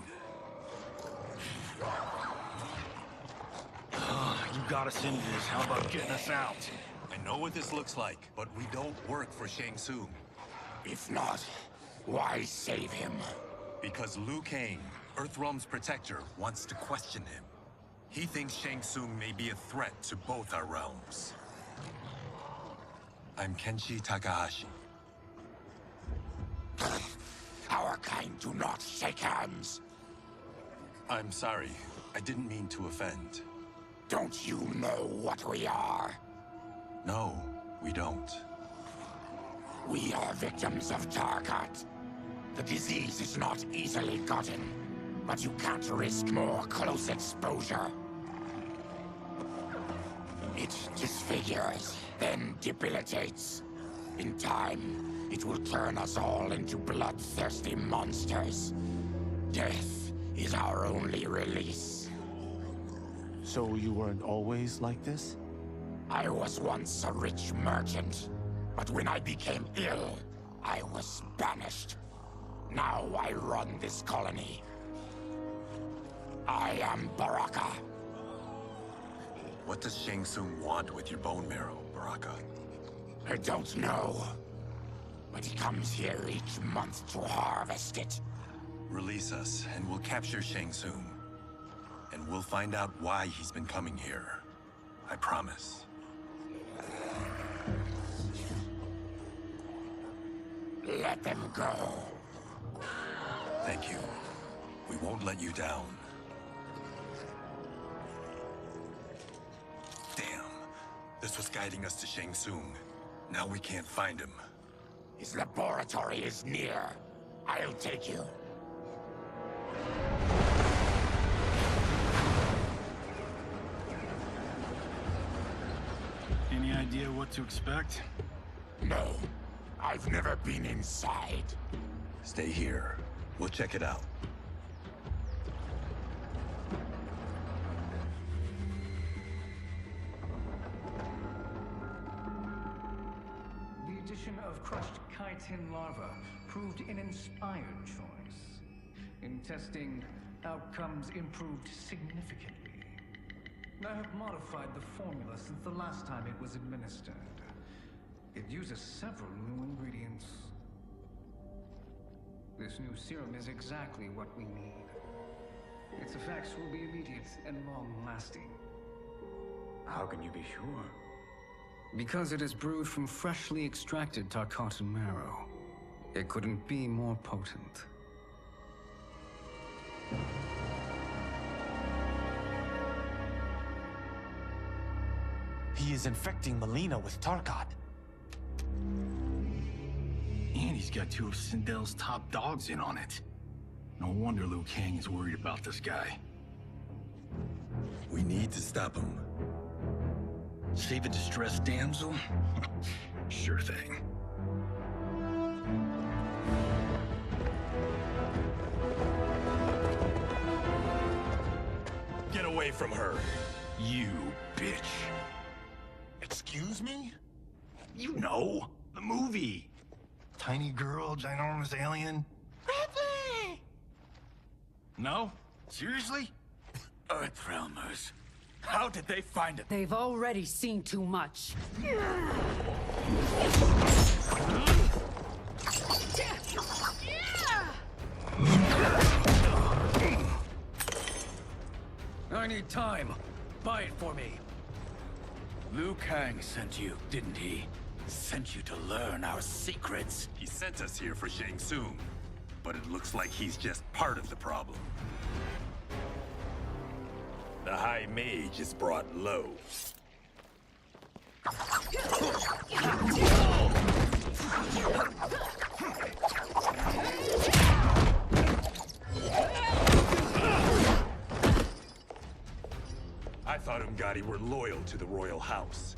Speaker 11: You got us into this. How about getting us out?
Speaker 15: I know what this looks like, but we don't work for Shang Tsung.
Speaker 12: If not, why save him?
Speaker 15: Because Liu Kang, Earthrealm's protector, wants to question him. He thinks Shang Tsung may be a threat to both our realms. I'm Kenshi Takahashi.
Speaker 12: Our kind do not shake hands.
Speaker 15: I'm sorry. I didn't mean to offend.
Speaker 12: Don't you know what we are?
Speaker 15: No, we don't.
Speaker 12: We are victims of Tarkat. The disease is not easily gotten, but you can't risk more close exposure. It disfigures, then debilitates. In time, it will turn us all into bloodthirsty monsters. Death is our only release.
Speaker 6: So you weren't always like this?
Speaker 12: I was once a rich merchant, but when I became ill, I was banished. Now I run this colony. I am Baraka.
Speaker 15: What does Shang Tsung want with your bone marrow, Baraka?
Speaker 12: I don't know, but he comes here each month to harvest it.
Speaker 15: Release us, and we'll capture Shang Tsung. And we'll find out why he's been coming here. I promise.
Speaker 12: Let them go.
Speaker 15: Thank you. We won't let you down. Damn. This was guiding us to Shang Tsung. Now we can't find him.
Speaker 12: His laboratory is near. I'll take you.
Speaker 9: Any idea what to expect?
Speaker 12: No. I've never been inside.
Speaker 15: Stay here. We'll check it out.
Speaker 11: The addition of crushed chitin larva proved an inspired choice. In testing, outcomes improved significantly. I have modified the formula since the last time it was administered. It uses several new ingredients. This new serum is exactly what we need. Its effects will be immediate and long-lasting.
Speaker 4: How can you be sure? Because it is brewed from freshly extracted Tarkatan marrow. It couldn't be more potent.
Speaker 6: He is infecting Melina with Tarkat.
Speaker 9: And he's got two of Sindel's top dogs in on it. No wonder Liu Kang is worried about this guy.
Speaker 15: We need to stop him.
Speaker 9: Save a distressed damsel? Sure thing.
Speaker 15: Get away from her!
Speaker 9: You bitch.
Speaker 3: Excuse me?
Speaker 9: You know, the movie.
Speaker 3: Tiny girl, ginormous alien?
Speaker 9: Ripley! No? Seriously?
Speaker 12: Earthrealmers. How did they find it?
Speaker 18: They've already seen too much.
Speaker 12: I need time. Buy it for me. Liu Kang sent you, didn't he? Sent you to learn our secrets.
Speaker 15: He sent us here for Shang Tsung, but it looks like he's just part of the problem. The High Mage is brought low. I thought Umgadi were loyal to the royal house.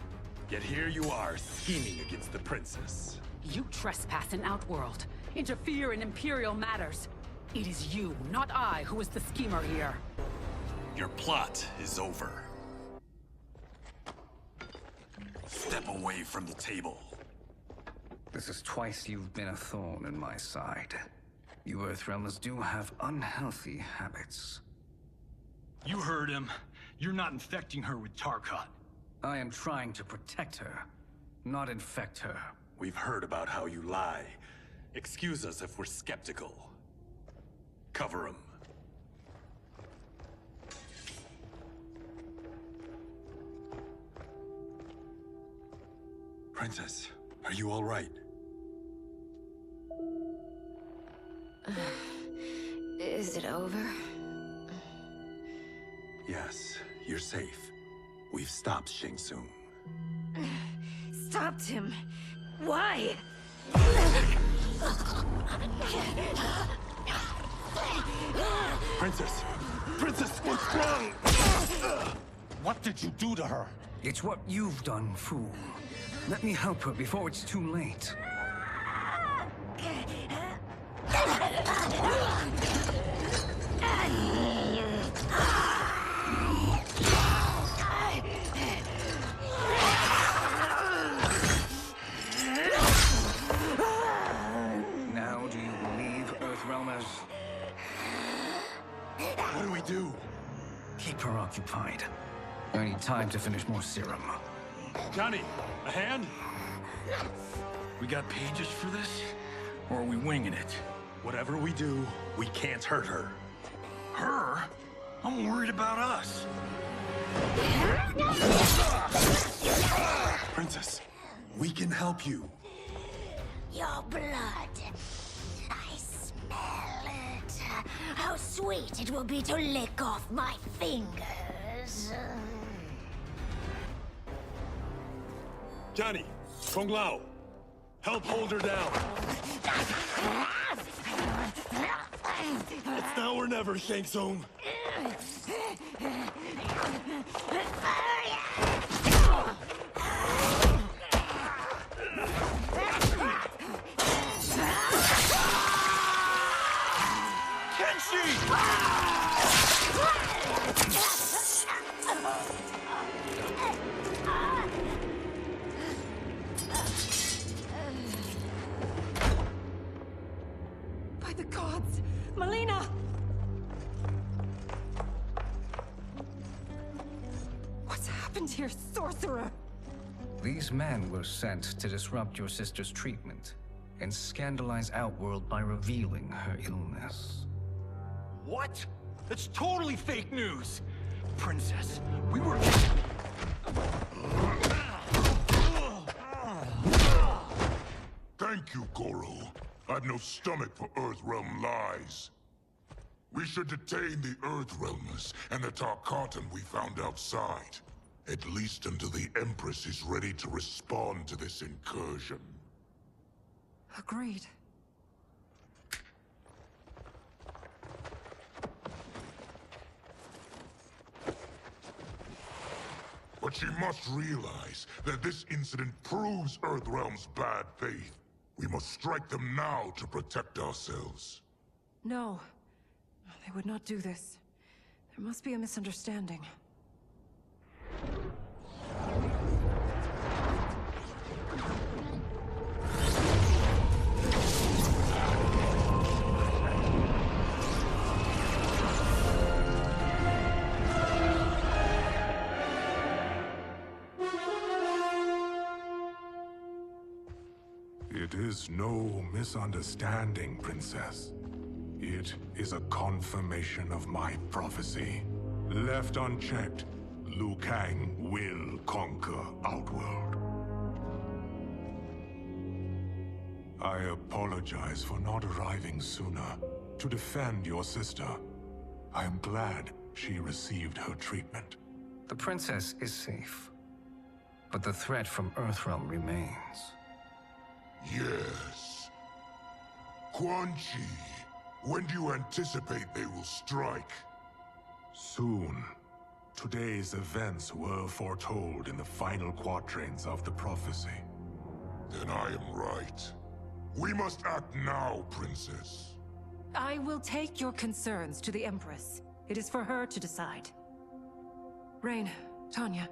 Speaker 15: Yet here you are, scheming against the princess.
Speaker 18: You trespass in Outworld, interfere in Imperial matters. It is you, not I, who is the schemer here.
Speaker 15: Your plot is over. Step away from the table.
Speaker 4: This is twice you've been a thorn in my side. You Earthrealmers do have unhealthy habits.
Speaker 9: You heard him. You're not infecting her with Tarkat.
Speaker 4: I am trying to protect her. not infect her.
Speaker 15: We've heard about how you lie. Excuse us if we're skeptical. Cover him. Princess, are you all right?
Speaker 16: Is it over?
Speaker 15: Yes, you're safe. We've stopped Shang Tsung.
Speaker 16: Stopped him? Why?
Speaker 15: Princess! Princess, what's wrong?
Speaker 6: What did you do to her?
Speaker 4: It's what you've done, fool. Let me help her before it's too late. Now do you believe, Earthrealmers?
Speaker 15: What do we do?
Speaker 4: Keep her occupied. I need time to finish more serum.
Speaker 9: Johnny, a hand? We got pages for this? Or are we winging it?
Speaker 15: Whatever we do, we can't hurt her.
Speaker 9: Her? I'm worried about us.
Speaker 15: Princess, we can help you.
Speaker 16: Your blood. I smell it. How sweet it will be to lick off my fingers.
Speaker 15: Johnny, Kung Lao, help hold her down. It's now or never, Shang Tsung.
Speaker 21: By the gods! Melina! What's happened here, sorcerer?
Speaker 4: These men were sent to disrupt your sister's treatment and scandalize Outworld by revealing her illness.
Speaker 9: What? That's totally fake news! Princess, we were...
Speaker 2: Thank you, Goro. I've no stomach for Earthrealm lies. We should detain the Earthrealmers and the Tarkatan we found outside. At least until the Empress is ready to respond to this incursion.
Speaker 21: Agreed.
Speaker 2: But she must realize that this incident proves Earthrealm's bad faith. We must strike them now to protect ourselves.
Speaker 21: No. They would not do this. There must be a misunderstanding.
Speaker 2: It is no misunderstanding, Princess. It is a confirmation of my prophecy. Left unchecked, Liu Kang will conquer Outworld. I apologize for not arriving sooner to defend your sister. I am glad she received her treatment.
Speaker 4: The princess is safe, but the threat from Earthrealm remains.
Speaker 2: Yes. Quan Chi, when do you anticipate they will strike? Soon. Today's events were foretold in the final quatrains of the prophecy. Then I am right. We must act now, Princess.
Speaker 21: I will take your concerns to the Empress. It is for her to decide. Rain, Tanya,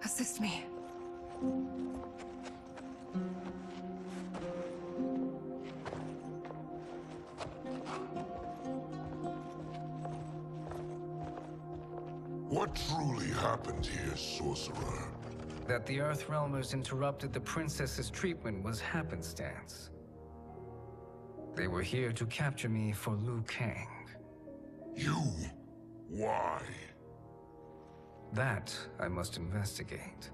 Speaker 21: assist me.
Speaker 2: What truly happened here, Sorcerer?
Speaker 4: That the Earthrealmers interrupted the princess's treatment was happenstance. They were here to capture me for Liu Kang.
Speaker 2: You? Why?
Speaker 4: That I must investigate.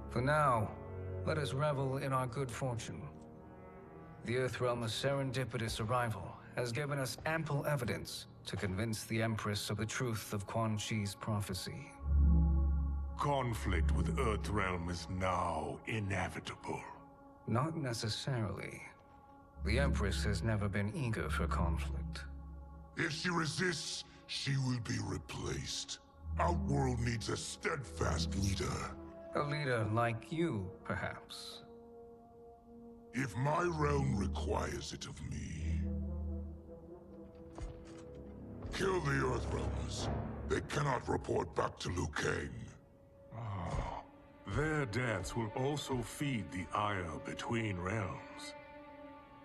Speaker 4: For now, let us revel in our good fortune. The Earthrealm's serendipitous arrival has given us ample evidence to convince the Empress of the truth of Quan Chi's prophecy.
Speaker 2: Conflict with Earthrealm is now inevitable.
Speaker 4: Not necessarily. The Empress has never been eager for conflict.
Speaker 2: If she resists, she will be replaced. Outworld needs a steadfast leader.
Speaker 4: A leader like you, perhaps.
Speaker 2: If my realm requires it of me. Kill the Earthrealmers. They cannot report back to Liu Kang.
Speaker 8: Their deaths will also feed the ire between realms.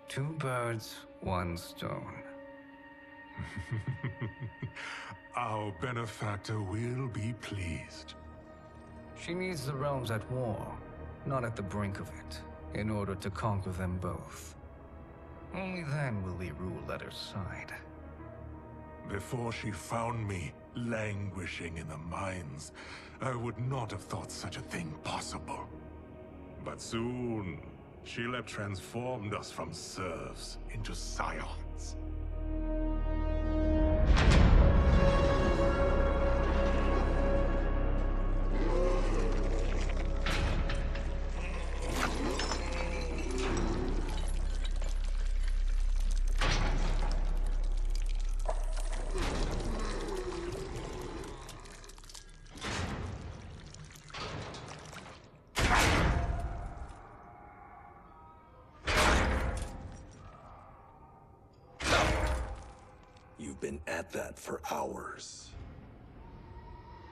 Speaker 4: Two birds, one stone.
Speaker 8: Our benefactor will be pleased.
Speaker 4: She needs the realms at war, not at the brink of it, in order to conquer them both. Only then will we rule at her side.
Speaker 8: Before she found me languishing in the mines, I would not have thought such a thing possible. But soon, she'll have transformed us from serfs into scions.
Speaker 15: You've been at that for hours.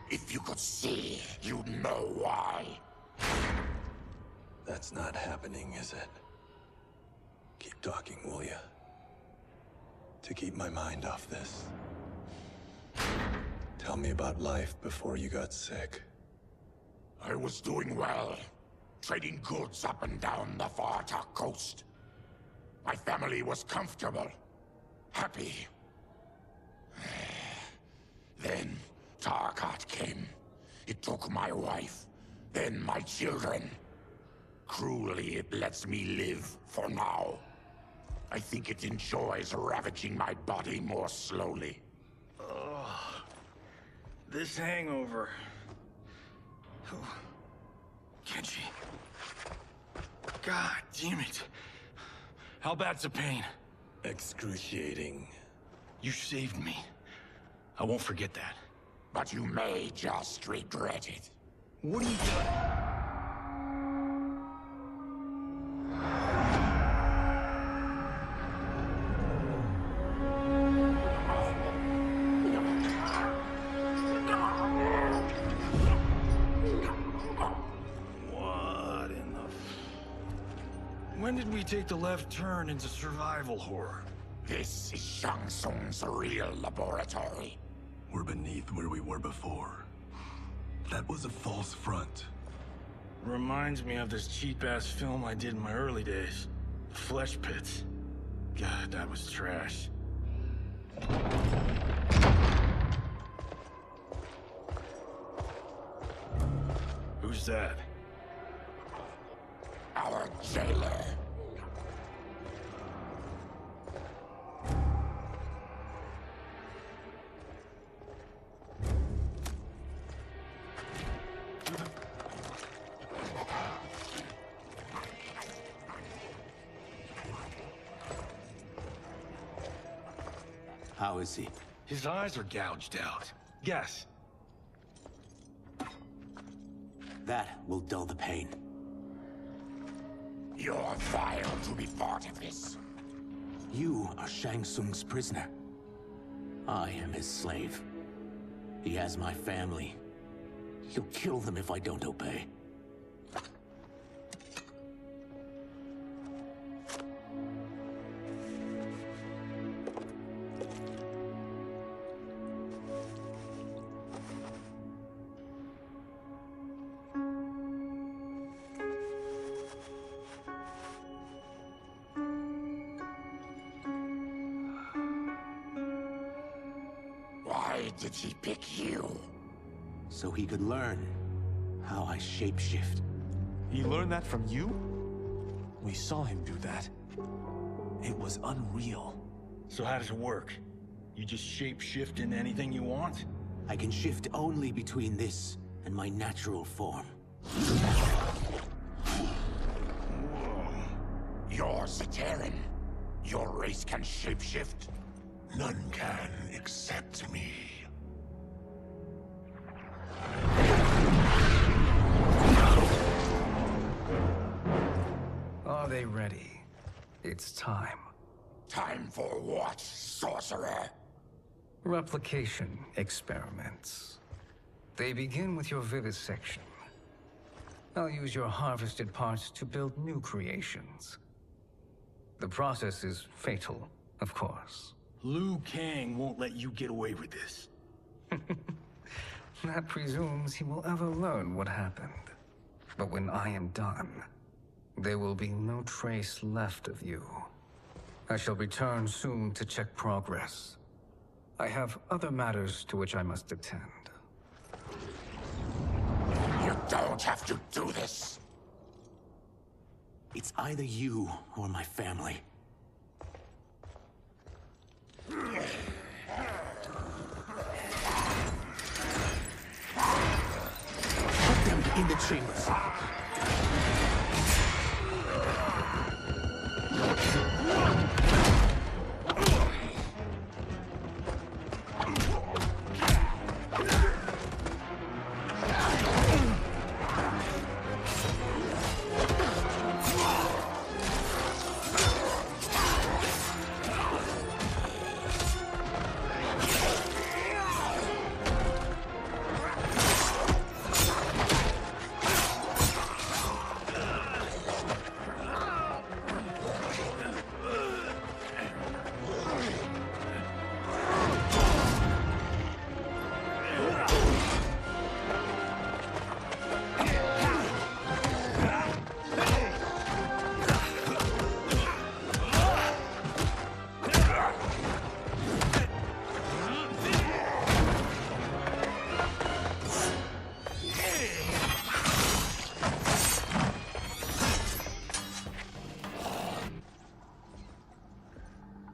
Speaker 12: If you could see, you'd know why.
Speaker 15: That's not happening, is it? Keep talking, will ya? To keep my mind off this. Tell me about life before you got sick.
Speaker 12: I was doing well, trading goods up and down the Varta coast. My family was comfortable, happy. Then Tarkat came. It took my wife, then my children. Cruelly, it lets me live for now. I think it enjoys ravaging my body more slowly.
Speaker 11: Ugh. This hangover. Kenji. God damn it. How bad's the pain?
Speaker 15: Excruciating.
Speaker 11: You saved me. I won't forget that.
Speaker 12: But you may just regret it.
Speaker 11: What are you What in the... When did we take the left turn into survival horror?
Speaker 12: This is Shang Tsung's real laboratory.
Speaker 15: We're beneath where we were before. That was a false front.
Speaker 11: Reminds me of this cheap-ass film I did in my early days. The Flesh Pits. God, that was trash. Who's that?
Speaker 12: Our jailer.
Speaker 11: How is he? His eyes are gouged out. Guess.
Speaker 22: That will dull the pain.
Speaker 12: You're vile to be part of this.
Speaker 22: You are Shang Tsung's prisoner. I am his slave. He has my family. He'll kill them if I don't obey.
Speaker 12: did he pick you?
Speaker 22: So he could learn how I shapeshift.
Speaker 6: He learned that from you? We saw him do that. It was unreal.
Speaker 9: So how does it work? You just shapeshift into anything you want?
Speaker 22: I can shift only between this and my natural form.
Speaker 12: You're Zaterran. Your race can shapeshift.
Speaker 3: None can except me.
Speaker 4: Are they ready? It's time.
Speaker 12: Time for what, sorcerer?
Speaker 4: Replication experiments. They begin with your vivisection. I'll use your harvested parts to build new creations. The process is fatal, of course.
Speaker 9: Liu Kang won't let you get away with this.
Speaker 4: That presumes he will ever learn what happened. But when I am done, there will be no trace left of you. I shall return soon to check progress. I have other matters to which I must attend.
Speaker 12: You don't have to do this.
Speaker 22: It's either you or my family. Put them in the chambers.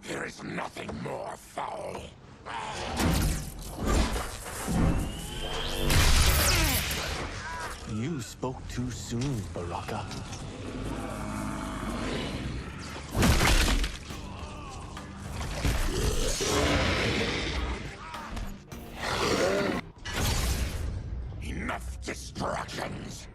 Speaker 12: There is nothing more foul.
Speaker 6: You spoke too soon, Baraka.
Speaker 12: Enough distractions.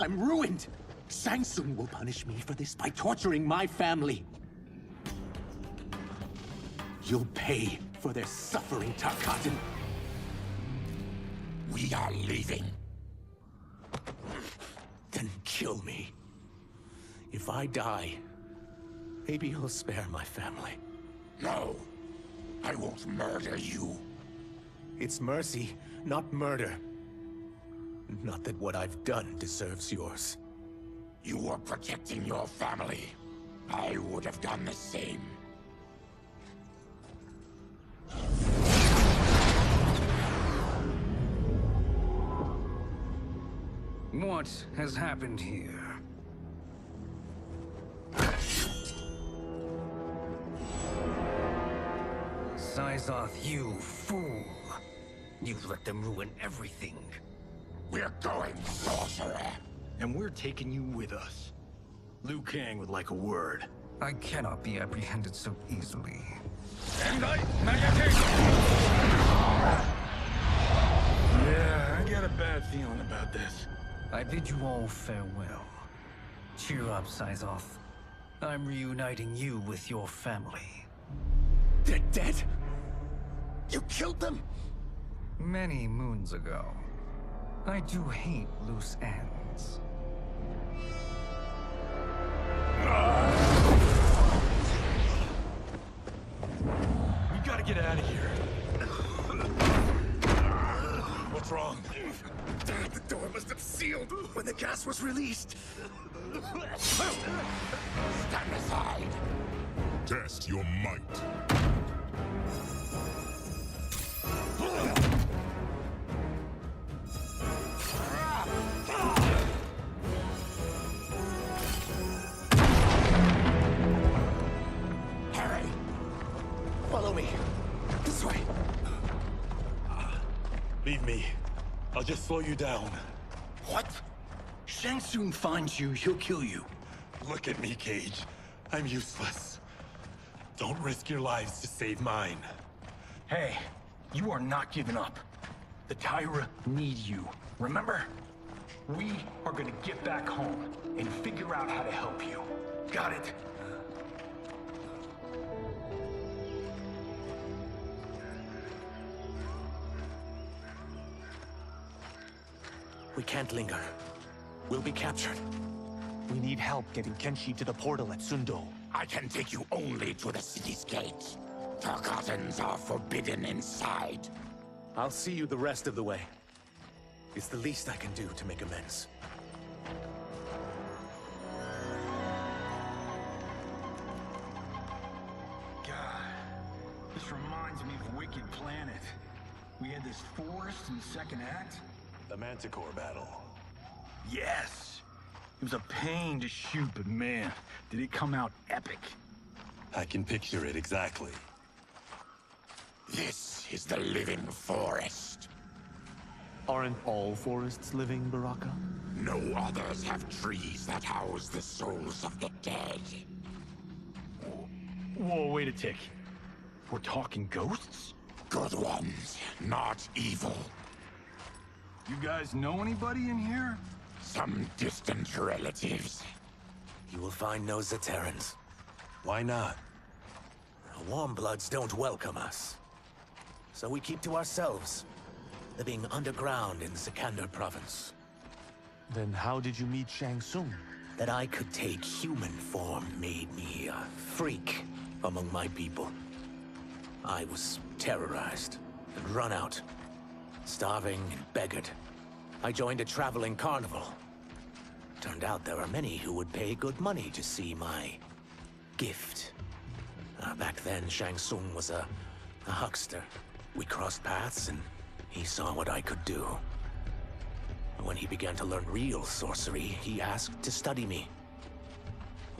Speaker 22: I'm ruined! Shang Tsung will punish me for this by torturing my family. You'll pay for their suffering, Tarkatan.
Speaker 12: We are leaving.
Speaker 22: Then kill me. If I die, maybe you'll spare my family.
Speaker 12: No, I won't murder you.
Speaker 22: It's mercy, not murder. Not that what I've done deserves yours.
Speaker 12: You were protecting your family. I would have done the same.
Speaker 4: What has happened here? Syzoth, you fool! You've let them ruin everything.
Speaker 12: We're going, sorcerer.
Speaker 9: And we're taking you with us. Liu Kang would like a word.
Speaker 4: I cannot be apprehended so easily.
Speaker 9: Yeah, I got a bad feeling about this.
Speaker 4: I bid you all farewell. Cheer up, Syzoth. I'm reuniting you with your family.
Speaker 22: They're dead? You killed them?
Speaker 4: Many moons ago. I do hate loose ends.
Speaker 11: We gotta get out of here.
Speaker 15: What's wrong?
Speaker 11: The door must have sealed when the gas was released.
Speaker 12: Stand aside.
Speaker 2: Test your might.
Speaker 11: Harry! Follow me. This way.
Speaker 15: Leave me. I'll just slow you down.
Speaker 11: What? Shang Tsung finds you, he'll kill you.
Speaker 15: Look at me, Cage. I'm useless. Don't risk your lives to save mine.
Speaker 11: Hey, you are not giving up. The Tyra need you, remember? We are gonna get back home and figure out how to help you. Got it?
Speaker 22: We can't linger. We'll be captured.
Speaker 6: We need help getting Kenshi to the portal at Sundo.
Speaker 12: I can take you only to the city's gate. Tarkatans are forbidden inside.
Speaker 22: I'll see you the rest of the way. It's the least I can do to make amends.
Speaker 11: God, this reminds me of Wicked Planet. We had this forest in the second act.
Speaker 15: The Manticore battle.
Speaker 11: Yes! It was a pain to shoot, but man, did it come out epic.
Speaker 15: I can picture it exactly.
Speaker 12: This is the living forest.
Speaker 6: Aren't all forests living, Baraka?
Speaker 12: No others have trees that house the souls of the dead.
Speaker 11: Whoa, wait a tick. We're talking ghosts?
Speaker 12: Good ones, not evil.
Speaker 11: You guys know anybody in here?
Speaker 12: Some distant relatives.
Speaker 22: You will find no Zaterrans.
Speaker 15: Why not?
Speaker 22: The Warmbloods don't welcome us. So we keep to ourselves, living underground in Sikander province.
Speaker 6: Then how did you meet Shang Tsung?
Speaker 22: That I could take human form made me a freak among my people. I was terrorized and run out, starving and beggared. I joined a traveling carnival. Turned out there are many who would pay good money to see my gift. Back then, Shang Tsung was a huckster. We crossed paths and he saw what I could do. When he began to learn real sorcery, he asked to study me.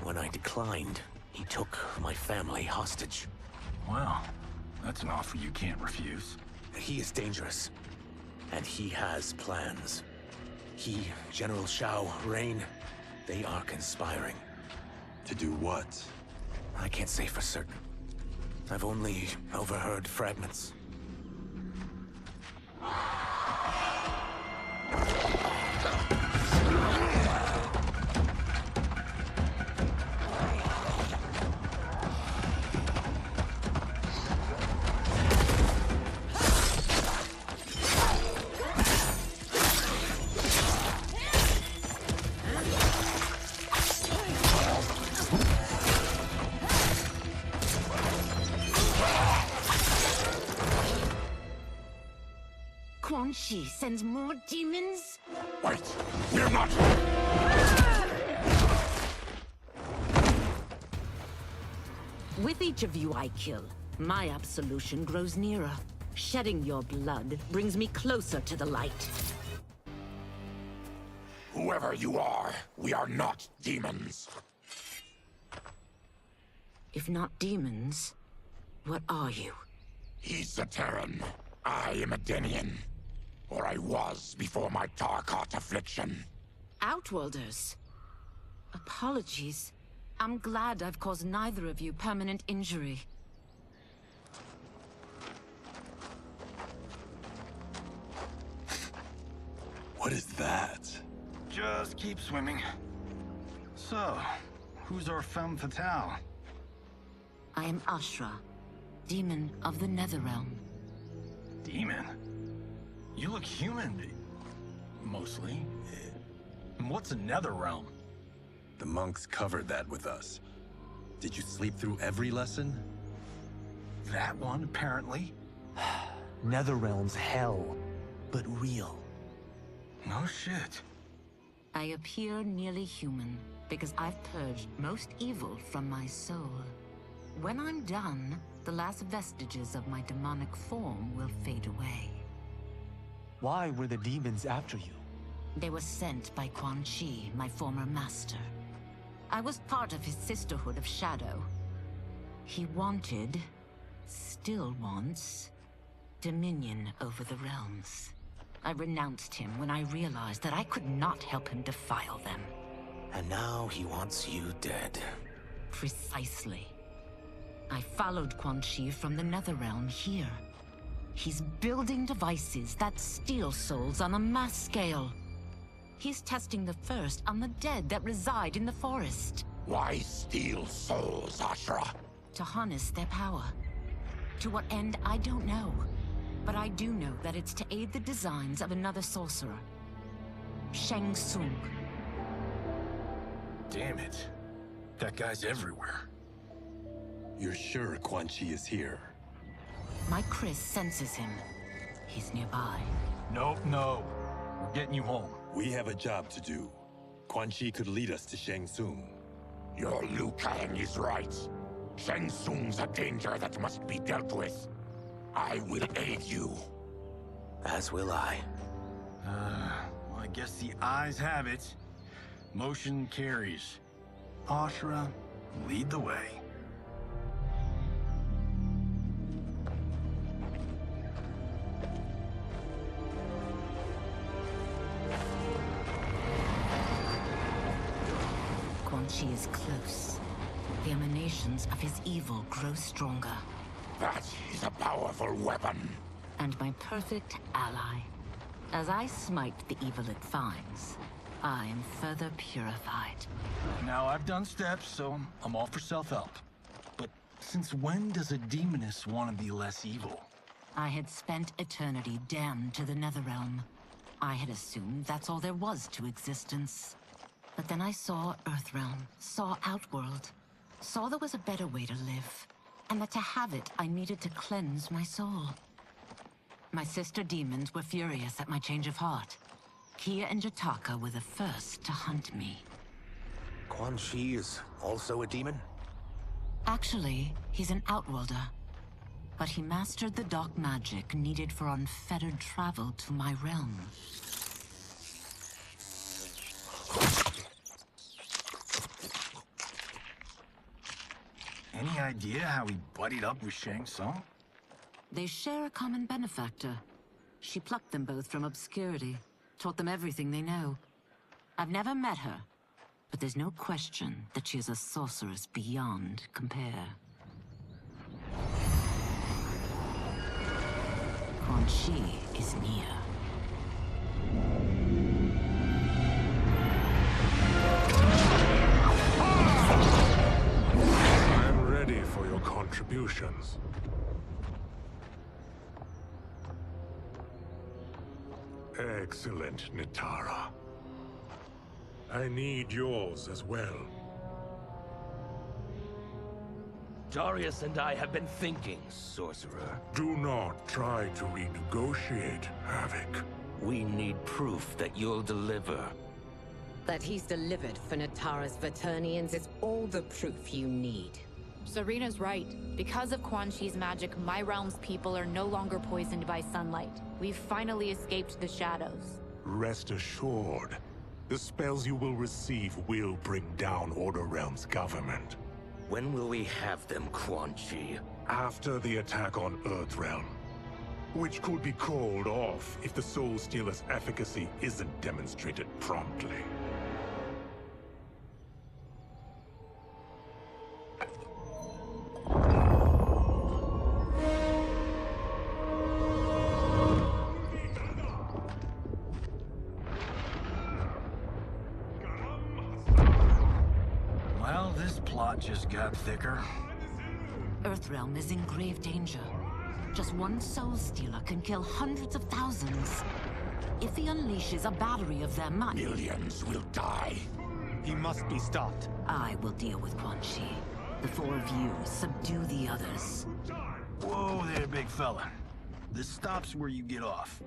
Speaker 22: When I declined, he took my family hostage.
Speaker 11: Wow, that's an offer you can't refuse.
Speaker 22: He is dangerous, and he has plans. He, General Shao, Rain, they are conspiring.
Speaker 15: To do what?
Speaker 22: I can't say for certain. I've only overheard fragments.
Speaker 10: Quan Chi sends more demons?
Speaker 12: Wait, we're not...
Speaker 10: With each of you I kill, my absolution grows nearer. Shedding your blood brings me closer to the light.
Speaker 12: Whoever you are, we are not demons.
Speaker 10: If not demons, what are you?
Speaker 12: He's a Terran. I am a Denian. Or I was before my Tarkat affliction.
Speaker 10: Outworlders. Apologies. I'm glad I've caused neither of you permanent injury.
Speaker 15: What is that?
Speaker 11: Just keep swimming. So, who's our femme fatale?
Speaker 10: I am Ashra, demon of the Netherrealm.
Speaker 11: Demon? You look human, mostly. And what's a Netherrealm?
Speaker 15: The monks covered that with us. Did you sleep through every lesson?
Speaker 11: That one, apparently.
Speaker 6: Netherrealm's hell, but real.
Speaker 11: No shit.
Speaker 10: I appear nearly human because I've purged most evil from my soul. When I'm done, the last vestiges of my demonic form will fade away.
Speaker 6: Why were the demons after you?
Speaker 10: They were sent by Quan Chi, my former master. I was part of his Sisterhood of Shadow. He wanted, still wants, dominion over the realms. I renounced him when I realized that I could not help him defile them.
Speaker 22: And now he wants you dead.
Speaker 10: Precisely. I followed Quan Chi from the Netherrealm here. He's building devices that steal souls on a mass scale. He's testing the first on the dead that reside in the forest.
Speaker 12: Why steal souls, Ashra?
Speaker 10: To harness their power. To what end, I don't know. But I do know that it's to aid the designs of another sorcerer. Shang Tsung.
Speaker 11: Damn it. That guy's everywhere.
Speaker 15: You're sure Quan Chi is here?
Speaker 10: My Chris senses him. He's nearby.
Speaker 11: Nope, no. We're getting you home.
Speaker 15: We have a job to do. Quan Chi could lead us to Shang Tsung.
Speaker 12: Your Liu Kang is right. Shang Tsung's a danger that must be dealt with. I will aid you.
Speaker 22: As will I.
Speaker 11: Well, I guess the eyes have it. Motion carries. Ashra, lead the way.
Speaker 10: Quan Chi is close. The emanations of his evil grow stronger.
Speaker 12: That is a powerful weapon.
Speaker 10: And my perfect ally. As I smite the evil it finds, I am further purified.
Speaker 11: Now, I've done steps, so I'm all for self-help. But since when does a demoness want to be less evil?
Speaker 10: I had spent eternity damned to the Netherrealm. I had assumed that's all there was to existence. But then I saw Earthrealm, saw Outworld, saw there was a better way to live, and that to have it, I needed to cleanse my soul. My sister demons were furious at my change of heart. Kia and Jataka were the first to hunt me.
Speaker 22: Quan Chi is also a demon?
Speaker 10: Actually, he's an Outworlder. But he mastered the dark magic needed for unfettered travel to my realm.
Speaker 11: Any idea how he buddied up with Shang Tsung?
Speaker 10: They share a common benefactor. She plucked them both from obscurity, taught them everything they know. I've never met her, but there's no question that she is a sorceress beyond compare. Quan Chi is near.
Speaker 8: I'm ready for your contributions. Excellent, Nitara. I need yours as well.
Speaker 13: Darius and I have been thinking, Sorcerer.
Speaker 8: Do not try to renegotiate, Havoc.
Speaker 13: We need proof that you'll deliver.
Speaker 14: That he's delivered for Natara's Vaternians is all the proof you need.
Speaker 23: Serena's right. Because of Quan Chi's magic, my realm's people are no longer poisoned by sunlight. We've finally escaped the shadows.
Speaker 8: Rest assured, the spells you will receive will bring down Order Realm's government.
Speaker 13: When will we have them, Quan Chi?
Speaker 8: After the attack on Earthrealm, which could be called off if the Soul Stealer's efficacy isn't demonstrated promptly.
Speaker 11: Well, this plot just got thicker.
Speaker 10: Earthrealm is in grave danger. Just one Soul Stealer can kill hundreds of thousands. If he unleashes a battery of them,
Speaker 12: Millions will die.
Speaker 6: He must be stopped.
Speaker 10: I will deal with Quan Chi. The four of you subdue the others.
Speaker 9: Whoa there, big fella. This stops where you get off.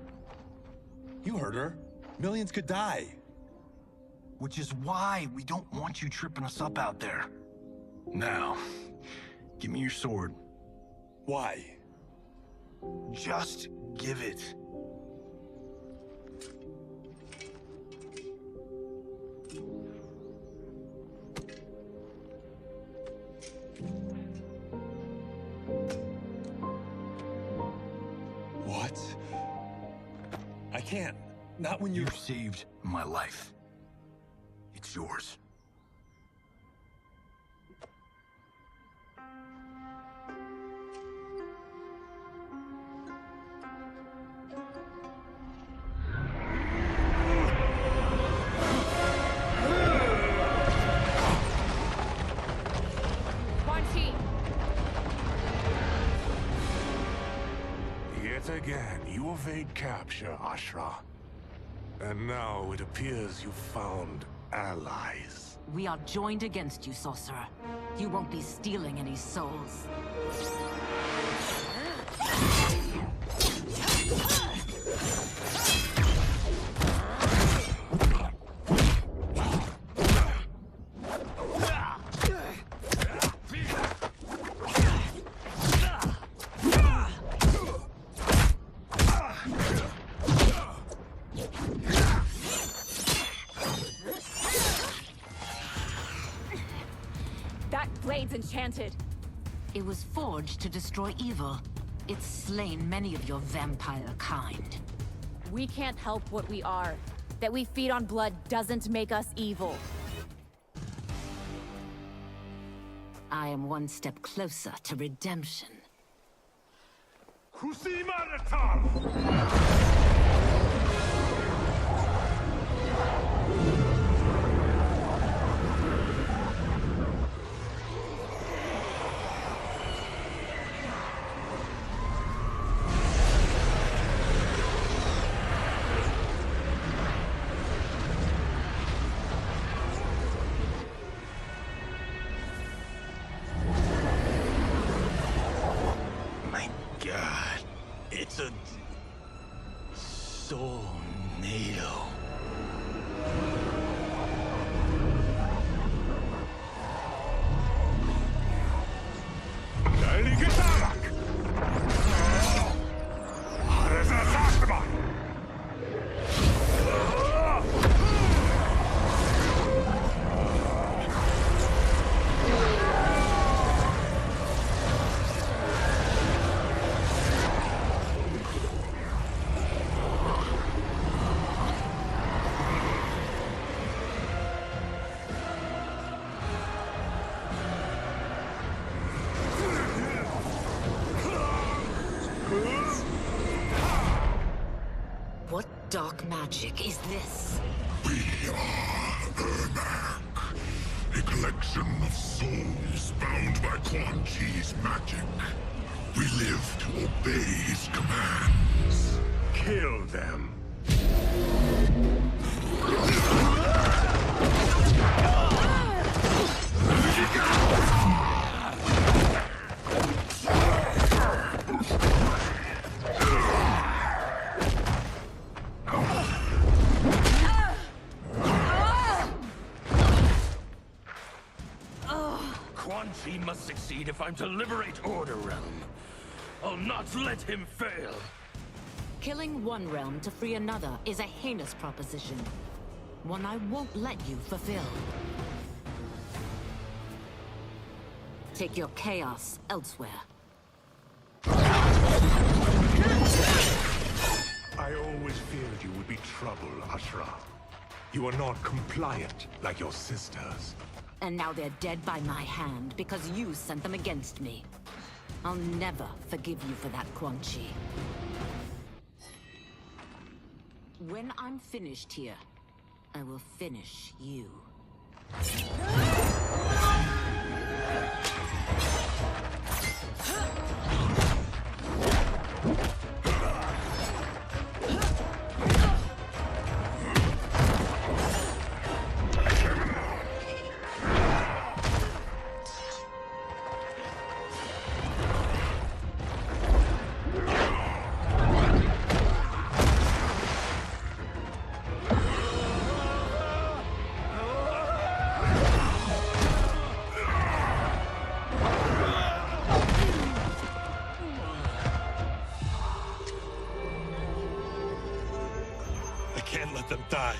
Speaker 15: You heard her. Millions could die.
Speaker 9: Which is why we don't want you tripping us up out there. Now, give me your sword.
Speaker 15: Why?
Speaker 9: Just give it.
Speaker 15: What? I can't. Not when
Speaker 9: You've saved my life. It's yours.
Speaker 23: Quan Chi!
Speaker 8: Yet again, you evade capture, Ashra. And now it appears you've found allies.
Speaker 10: We are joined against you, sorcerer. You won't be stealing any souls.
Speaker 23: That blade's enchanted.
Speaker 10: It was forged to destroy evil. It's slain many of your vampire kind.
Speaker 23: We can't help what we are. That we feed on blood doesn't make us evil.
Speaker 10: I am one step closer to redemption.
Speaker 9: My God. It's a... soul-nado.
Speaker 10: What dark magic is this?
Speaker 2: We are Ermac, a collection of souls bound by Quan Chi's magic. We live to obey his commands.
Speaker 8: Kill them.
Speaker 13: Quan Chi must succeed if I'm to liberate Order Realm. I'll not let him fail.
Speaker 10: Killing one realm to free another is a heinous proposition. One I won't let you fulfill. Take your chaos elsewhere.
Speaker 8: I always feared you would be trouble, Ashra. You are not compliant like your sisters.
Speaker 10: And now they're dead by my hand because you sent them against me. I'll never forgive you for that, Quan Chi. When I'm finished here, I will finish you.
Speaker 15: I can't let them die.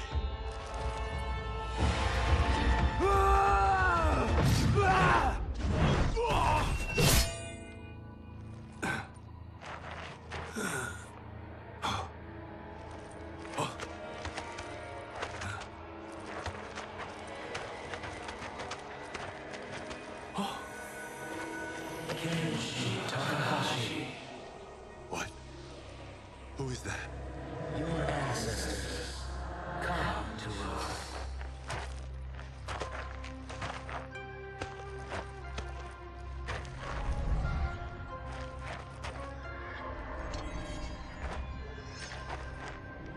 Speaker 15: What? Who is that?
Speaker 1: Your ancestors come to Earth.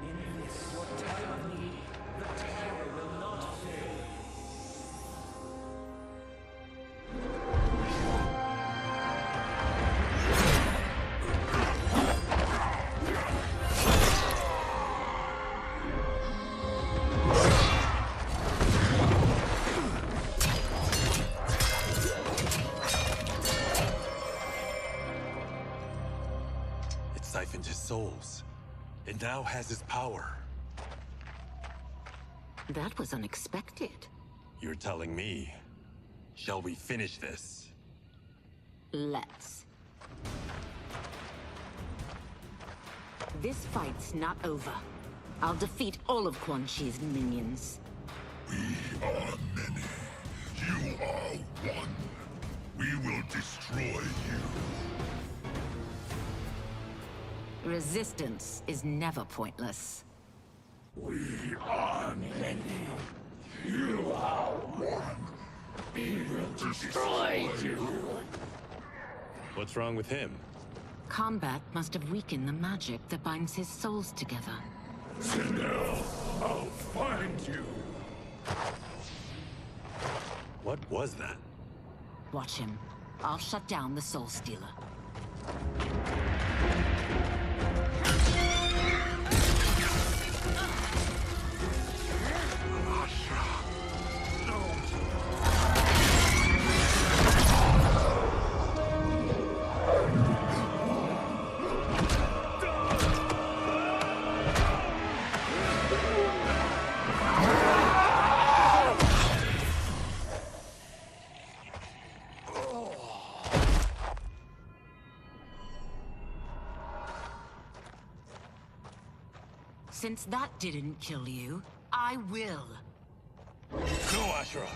Speaker 1: In this your time of need, the terror will not fail.
Speaker 15: It siphoned his souls. It now has his power.
Speaker 10: That was unexpected.
Speaker 15: You're telling me. Shall we finish this?
Speaker 10: Let's. This fight's not over. I'll defeat all of Quan Chi's minions.
Speaker 3: We are many. You are one. We will destroy you.
Speaker 10: Resistance is never pointless.
Speaker 3: We are many. You are one. We will destroy you.
Speaker 15: What's wrong with him?
Speaker 10: Kombat must have weakened the magic that binds his souls together.
Speaker 3: Now, I'll find you.
Speaker 15: What was that?
Speaker 10: Watch him. I'll shut down the Soul Stealer. Since that didn't kill you, I will.
Speaker 15: Go, Ashura!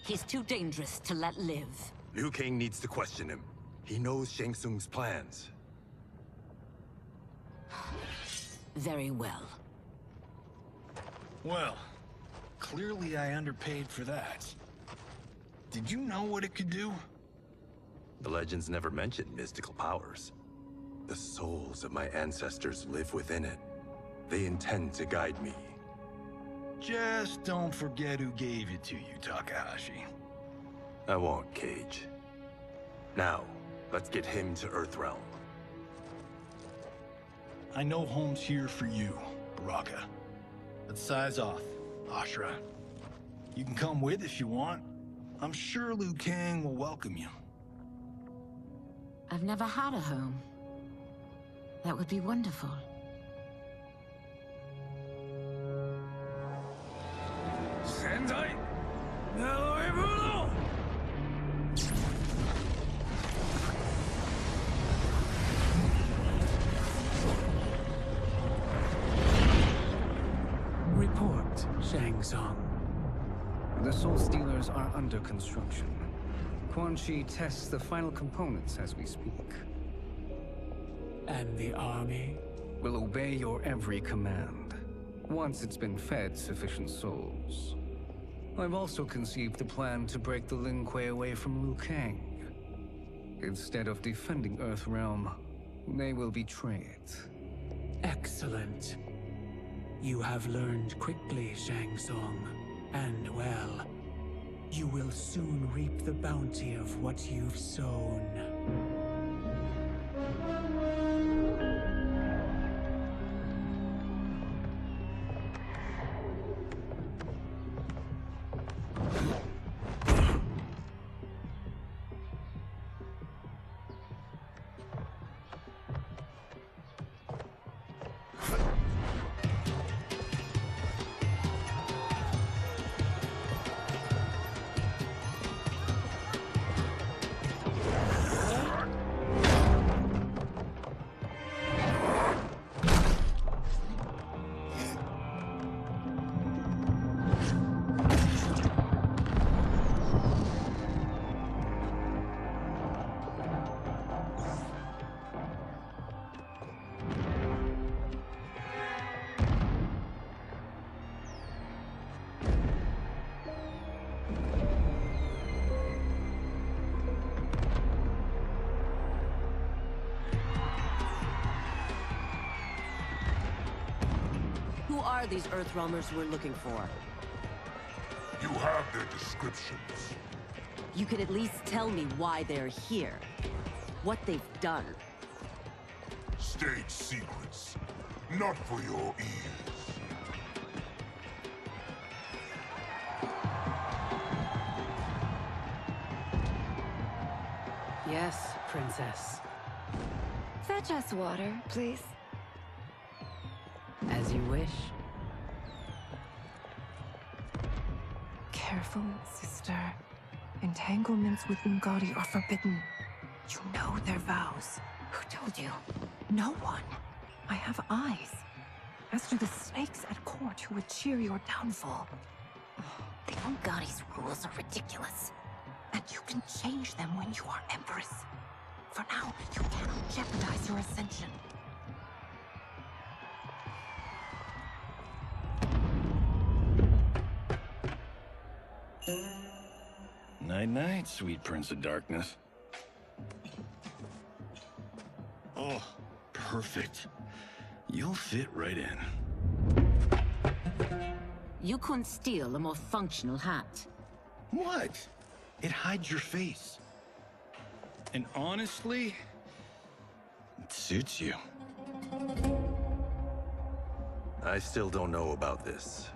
Speaker 10: He's too dangerous to let live.
Speaker 15: Liu Kang needs to question him. He knows Shang Tsung's plans.
Speaker 10: Very well.
Speaker 11: Well, clearly I underpaid for that. Did you know what it could do?
Speaker 15: The legends never mentioned mystical powers. The souls of my ancestors live within it. They intend to guide me.
Speaker 11: Just don't forget who gave it to you, Takahashi.
Speaker 15: I won't, Cage. Now, let's get him to Earthrealm.
Speaker 11: I know home's here for you, Baraka. Let's size off, Ashura. You can come with if you want. I'm sure Liu Kang will welcome you.
Speaker 10: I've never had a home. That would be wonderful.
Speaker 13: Sendai! Neloibuno!
Speaker 4: Report, Shang Tsung. The Soul Stealers are under construction. Quan Chi tests the final components as we speak.
Speaker 7: And the army?
Speaker 4: Will obey your every command, once it's been fed sufficient souls. I've also conceived a plan to break the Lin Kuei away from Liu Kang. Instead of defending Earthrealm, they will betray it.
Speaker 7: Excellent. You have learned quickly, Shang Tsung. And well, you will soon reap the bounty of what you've sown.
Speaker 5: are these Earthrealmers we're looking for?
Speaker 3: You have their descriptions.
Speaker 5: You could at least tell me why they're here. What they've done.
Speaker 3: State secrets. Not for your ears.
Speaker 18: Yes, Princess.
Speaker 21: Fetch us water, please.
Speaker 18: As you wish.
Speaker 21: Careful, sister. Entanglements with Umgadi are forbidden. You know their vows. Who told you? No one. I have eyes. As do the snakes at court who would cheer your downfall.
Speaker 16: The Umgadi's rules are ridiculous.
Speaker 21: And you can change them when you are Empress. For now, you cannot jeopardize your ascension.
Speaker 11: Night-night, sweet Prince of Darkness. Oh, perfect. You'll fit right in.
Speaker 10: You couldn't steal a more functional hat.
Speaker 11: What? It hides your face. And honestly, it suits you.
Speaker 15: I still don't know about this.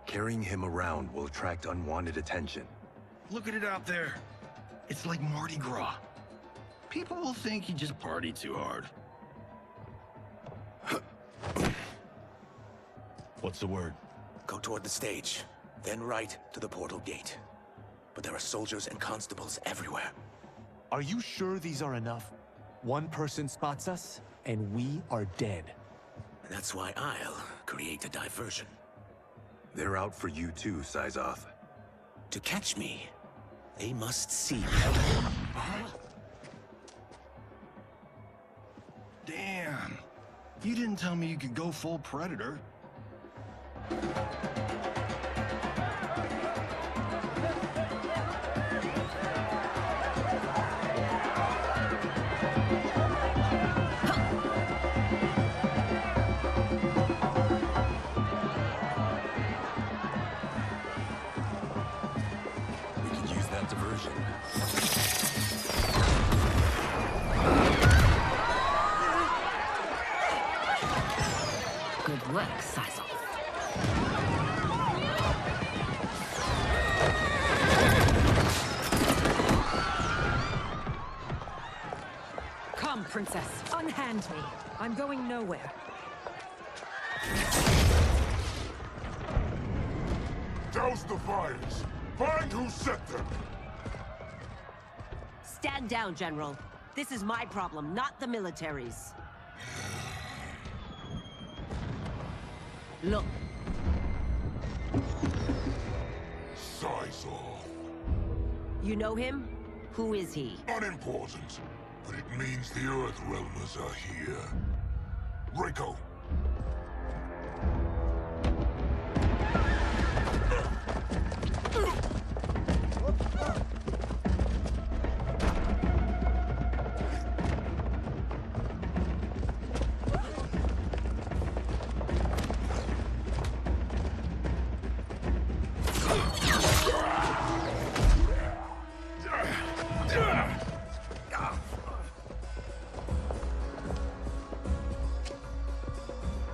Speaker 15: Carrying him around will attract unwanted attention.
Speaker 11: Look at it out there. It's like Mardi Gras. People will think you just party too hard. What's the word?
Speaker 22: Go toward the stage, then right to the portal gate. But there are soldiers and constables everywhere.
Speaker 6: Are you sure these are enough? One person spots us, and we are dead.
Speaker 22: That's why I'll create a diversion.
Speaker 15: They're out for you too, Syzoth.
Speaker 22: To catch me, they must see me.
Speaker 11: Damn. You didn't tell me you could go full Predator.
Speaker 15: We can use that diversion.
Speaker 10: Good work, Syzoth.
Speaker 18: Come, Princess.
Speaker 21: Unhand me. I'm going nowhere.
Speaker 3: Douse the fires. Find who set them.
Speaker 5: Stand down, General. This is my problem, not the military's. Look.
Speaker 3: Syzoth.
Speaker 5: You know him? Who is he?
Speaker 3: Unimportant, but it means the Earthrealmers are here. Reiko.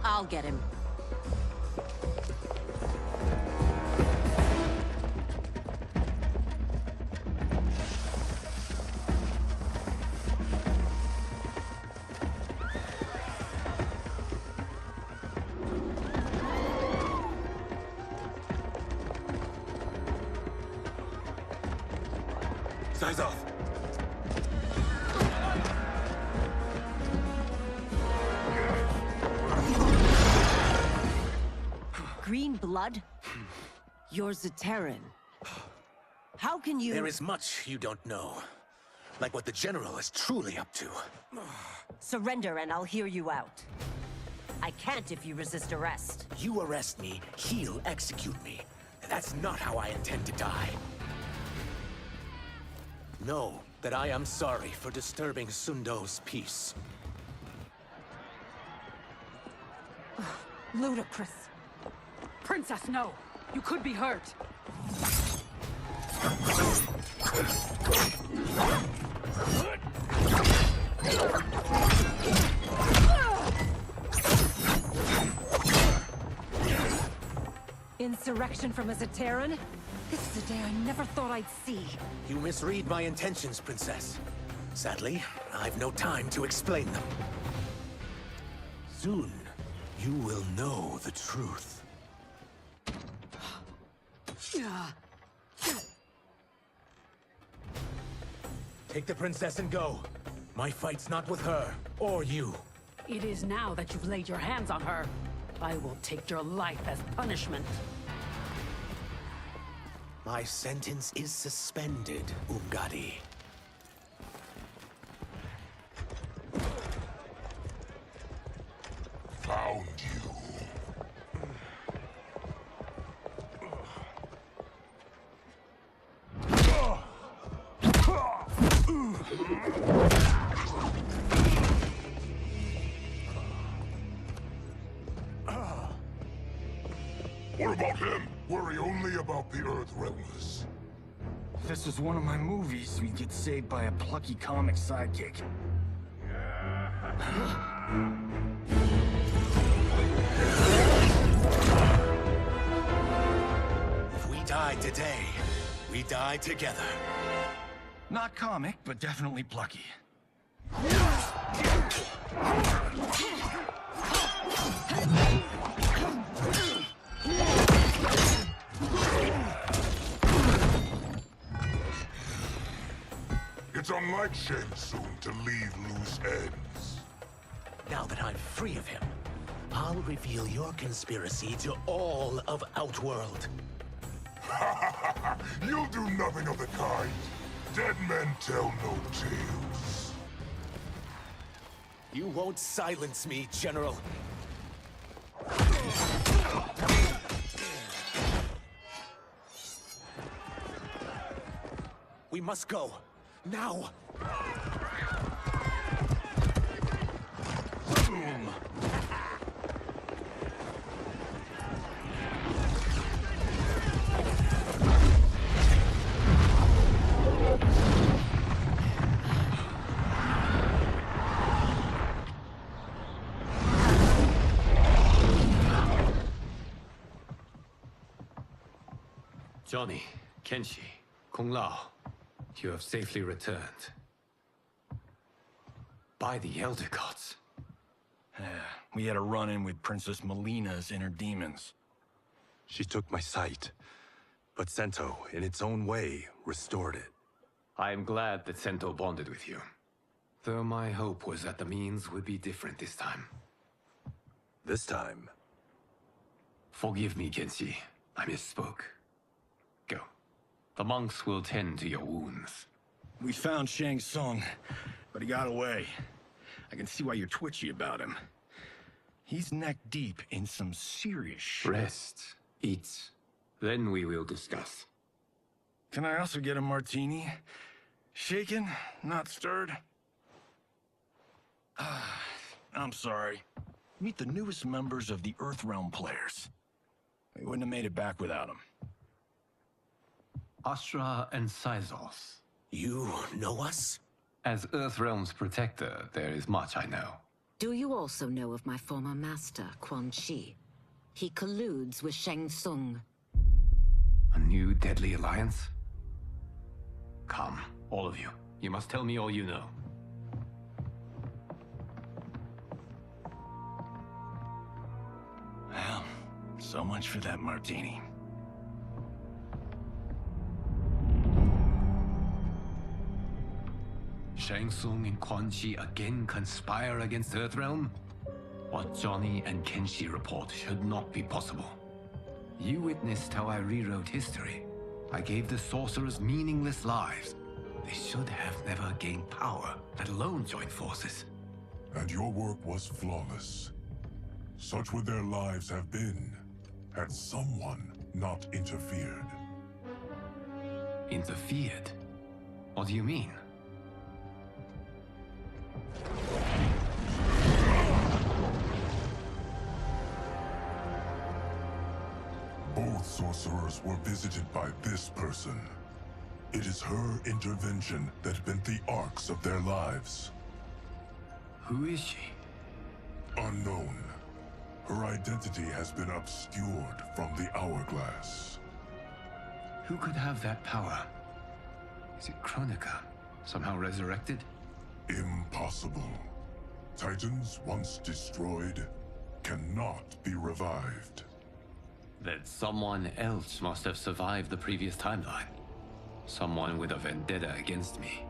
Speaker 5: I'll get him.
Speaker 15: Syzoth!
Speaker 5: Green blood? You're Zaterran. How can you—
Speaker 22: There is much you don't know. Like what the General is truly up to.
Speaker 5: Surrender and I'll hear you out. I can't if you resist arrest.
Speaker 22: You arrest me, he'll execute me. And that's not how I intend to die. Know that I am sorry for disturbing Sundo's peace.
Speaker 21: Ludicrous.
Speaker 18: Princess, no! You could be hurt.
Speaker 21: Insurrection from a Zaterran? This is a day I never thought I'd see.
Speaker 22: You misread my intentions, Princess. Sadly, I've no time to explain them. Soon, you will know the truth. Take the princess and go. My fight's not with her, or you.
Speaker 18: It is now that you've laid your hands on her. I will take your life as punishment.
Speaker 22: My sentence is suspended, Ungadi.
Speaker 3: Found you. What about him? Worry only about the Earthrealmers.
Speaker 11: If this was one of my movies, we'd get saved by a plucky comic sidekick.
Speaker 22: If we die today, we die together.
Speaker 11: Not comic, but definitely plucky.
Speaker 3: It's unlike Shang Tsung to leave loose ends.
Speaker 22: Now that I'm free of him, I'll reveal your conspiracy to all of Outworld.
Speaker 3: You'll do nothing of the kind. Dead men tell no tales.
Speaker 22: You won't silence me, General. We must go. Now!
Speaker 17: Johnny, Kenshi, Kung Lao, you have safely returned. By the Elder Gods.
Speaker 11: We had a run-in with Princess Melina's inner demons.
Speaker 15: She took my sight, but Sento, in its own way, restored it.
Speaker 17: I am glad that Sento bonded with you. Though my hope was that the means would be different this time.
Speaker 15: This time?
Speaker 17: Forgive me, Kenshi. I misspoke. Go. The monks will tend to your wounds.
Speaker 11: We found Shang Tsung, but he got away. I can see why you're twitchy about him. He's neck-deep in some serious shit.
Speaker 17: Rest. Eat. Then we will discuss.
Speaker 11: Can I also get a martini? Shaken, not stirred? I'm sorry. Meet the newest members of the Earthrealm players. We wouldn't have made it back without them.
Speaker 17: Astra and Syzos.
Speaker 22: You know us?
Speaker 17: As Earthrealm's protector, there is much I know.
Speaker 10: Do you also know of my former master, Quan Chi? He colludes with Shang Tsung.
Speaker 17: A new deadly alliance? Come, all of you. You must tell me all you know.
Speaker 11: Well, so much for that martini.
Speaker 17: Shang Tsung and Quan Chi again conspire against Earthrealm? What Johnny and Kenshi report should not be possible. You witnessed how I rewrote history. I gave the sorcerers meaningless lives. They should have never gained power, let alone joined forces.
Speaker 2: And your work was flawless. Such would their lives have been, had someone not interfered.
Speaker 17: Interfered? What do you mean?
Speaker 2: Both sorcerers were visited by this person. It is her intervention that bent the arcs of their lives.
Speaker 17: Who is she?
Speaker 2: Unknown. Her identity has been obscured from the hourglass.
Speaker 17: Who could have that power? Is it Kronika? Somehow resurrected?
Speaker 2: Impossible. Titans once destroyed cannot be revived.
Speaker 17: Then someone else must have survived the previous timeline. Someone with a vendetta against me.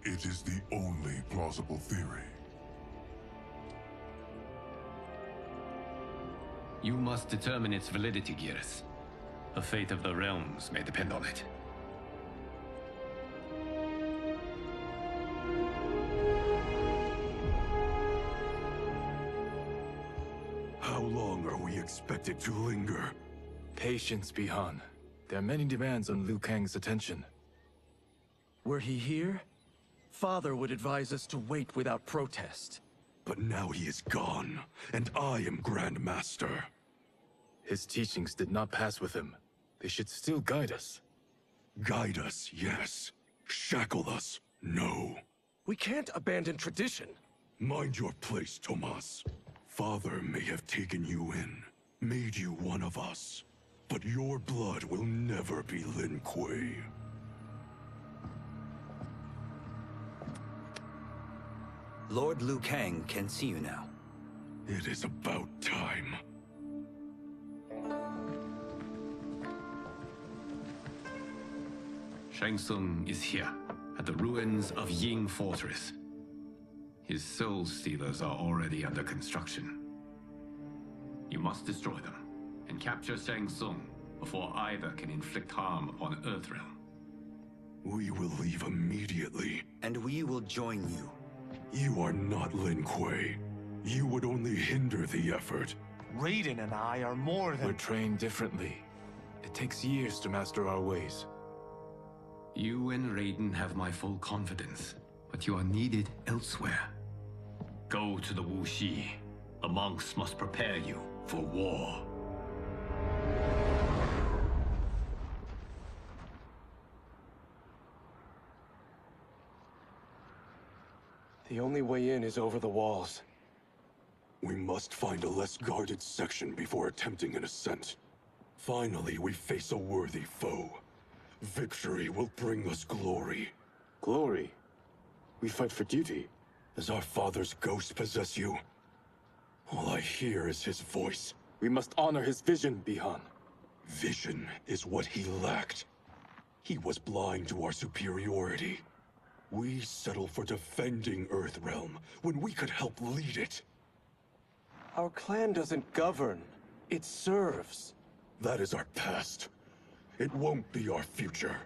Speaker 2: It is the only plausible theory.
Speaker 17: You must determine its validity, Geras. The fate of the realms may depend on it.
Speaker 14: How long are we expected to linger?
Speaker 6: Patience, Bihan. There are many demands on Liu Kang's attention. Were he here, Father would advise us to wait without protest.
Speaker 14: But now he is gone, and I am Grand Master.
Speaker 6: His teachings did not pass with him. They should still guide us.
Speaker 14: Guide us, yes. Shackle us, no.
Speaker 6: We can't abandon tradition.
Speaker 14: Mind your place, Tomas. Father may have taken you in, made you one of us. But your blood will never be Lin Kuei.
Speaker 19: Lord Liu Kang can see you now.
Speaker 14: It is about time.
Speaker 17: Shang Tsung is here, at the ruins of Ying Fortress. His Soul Stealers are already under construction. You must destroy them, and capture Shang Tsung before either can inflict harm upon Earthrealm.
Speaker 14: We will leave immediately.
Speaker 19: And we will join you.
Speaker 14: You are not Lin Kuei. You would only hinder the effort.
Speaker 6: Raiden and I are more than— We're trained differently. It takes years to master our ways.
Speaker 17: You and Raiden have my full confidence, but you are needed elsewhere. Go to the Wuxi. The monks must prepare you for war.
Speaker 6: The only way in is over the walls.
Speaker 14: We must find a less guarded section before attempting an ascent. Finally, we face a worthy foe. Victory will bring us glory.
Speaker 6: Glory? We fight for duty.
Speaker 14: Does our father's ghost possess you? All I hear is his voice.
Speaker 6: We must honor his vision, Bihan.
Speaker 14: Vision is what he lacked. He was blind to our superiority. We settle for defending Earthrealm when we could help lead it.
Speaker 6: Our clan doesn't govern. It serves.
Speaker 14: That is our past. It won't be our future.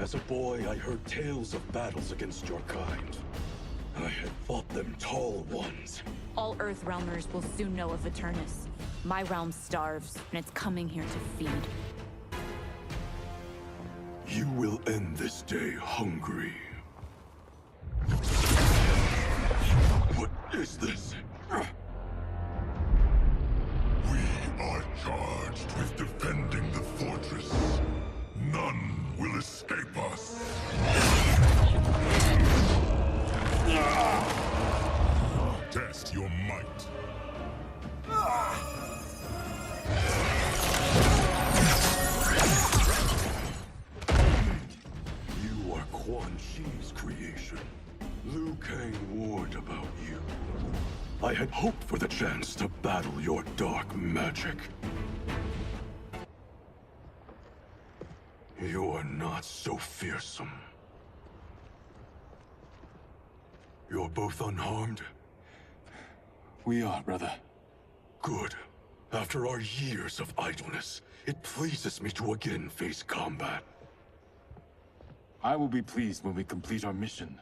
Speaker 14: As a boy, I heard tales of battles against your kind. I had fought them tall ones.
Speaker 23: All Earthrealmers will soon know of Eternus. My realm starves, and it's coming here to feed.
Speaker 14: You will end this day hungry. What is this?
Speaker 2: We are charged with defending the fortress. None will escape us. Test your might.
Speaker 14: You are Quan Chi's creation. Liu Kang warned about you. I had hoped for the chance to battle your dark magic. You're not so fearsome. You're both unharmed?
Speaker 9: We are, brother.
Speaker 14: Good. After our years of idleness, it pleases me to again face combat.
Speaker 9: I will be pleased when we complete our mission.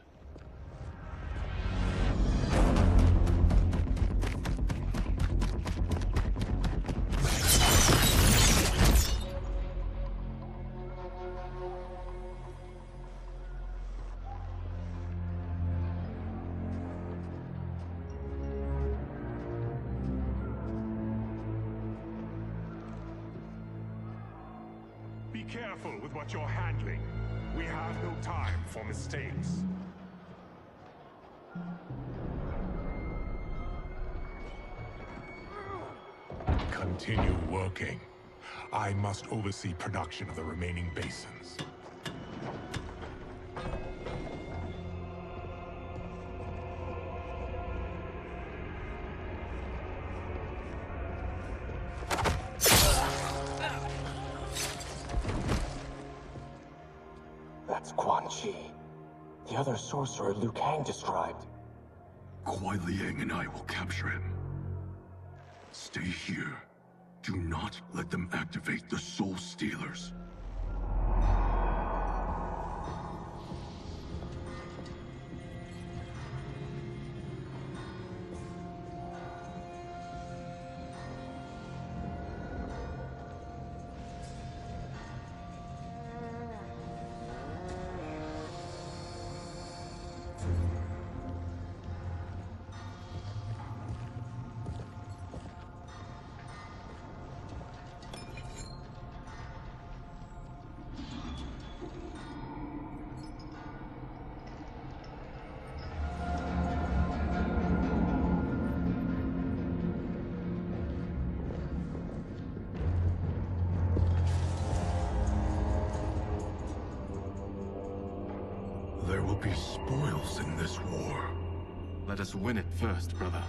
Speaker 8: Be careful with what you're handling. We have no time for mistakes. Continue working. I must oversee production of the remaining basins.
Speaker 9: That's Quan Chi. The other sorcerer Liu Kang described.
Speaker 14: Kuai Liang and I will capture him. Stay here. Do not let them activate the Soul Stealers. There will be spoils in this war.
Speaker 9: Let us win it first, brother.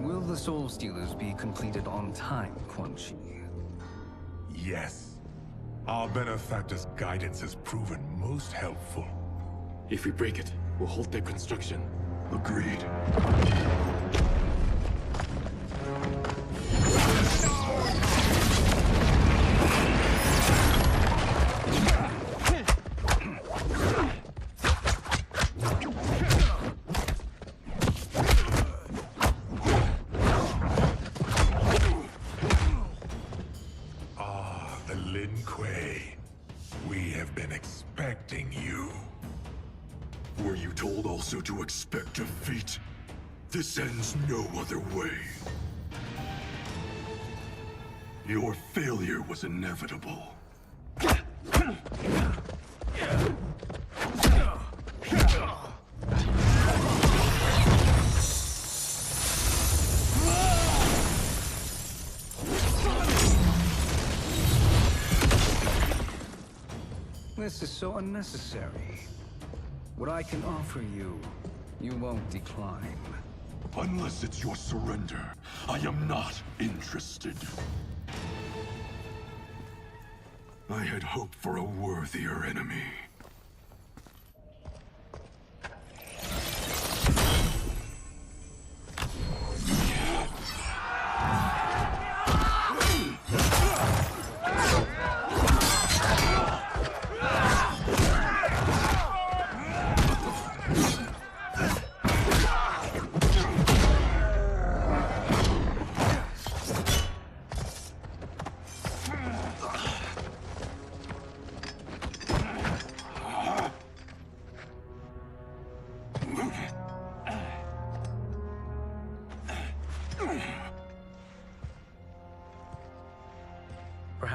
Speaker 4: Will the Soul Stealers be completed on time, Quan Chi?
Speaker 8: Yes. Our benefactor's guidance has proven most helpful.
Speaker 9: If we break it, we'll halt their construction.
Speaker 14: Agreed.
Speaker 8: We have been expecting you.
Speaker 14: Were you told also to expect defeat? This ends no other way. Your failure was inevitable.
Speaker 4: This is so unnecessary. What I can offer you, you won't decline.
Speaker 14: Unless it's your surrender, I am not interested. I had hoped for a worthier enemy.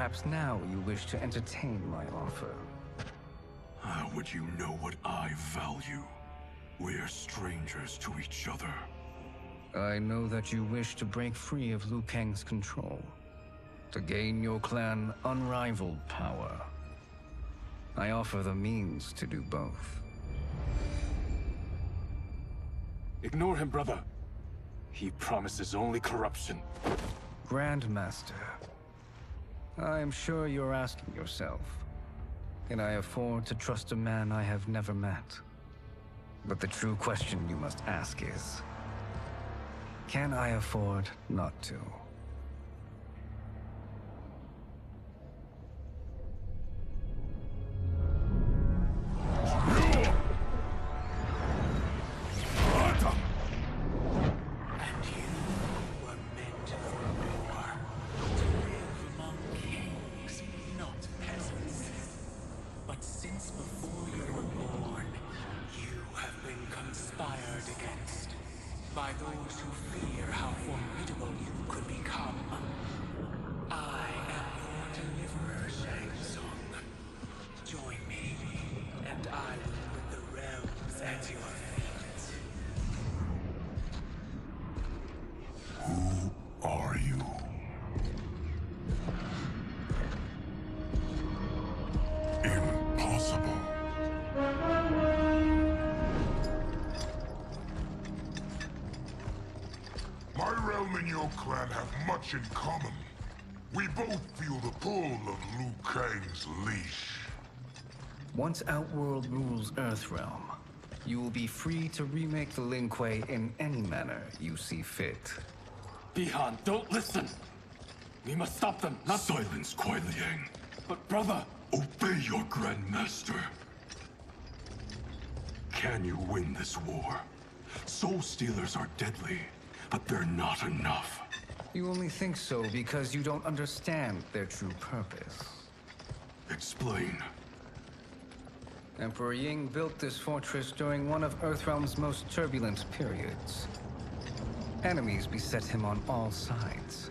Speaker 4: perhaps now you wish to entertain my offer.
Speaker 14: How would you know what I value? We're strangers to each other.
Speaker 4: I know that you wish to break free of Liu Kang's control, to gain your clan unrivaled power. I offer the means to do both.
Speaker 14: Ignore him, brother. He promises only corruption.
Speaker 4: Grandmaster, I am sure you're asking yourself, can I afford to trust a man I have never met? But the true question you must ask is, can I afford not to?
Speaker 7: By those who fear how formidable you could become. I am your deliverer, Shang Tsung. Join me, and I will put the realms at your feet.
Speaker 2: Who are you? Impossible. My realm and your clan have much in common. We both feel the pull of Liu Kang's leash.
Speaker 4: Once Outworld rules Earthrealm, you will be free to remake the Lin Kuei in any manner you see fit.
Speaker 14: Bihan, don't listen! We must stop them, not— Silence, Kuai Liang. But brother— Obey your Grandmaster. Can you win this war? Soul Stealers are deadly, but they're not enough.
Speaker 4: You only think so because you don't understand their true purpose.
Speaker 14: Explain.
Speaker 4: Emperor Ying built this fortress during one of Earthrealm's most turbulent periods. Enemies beset him on all sides.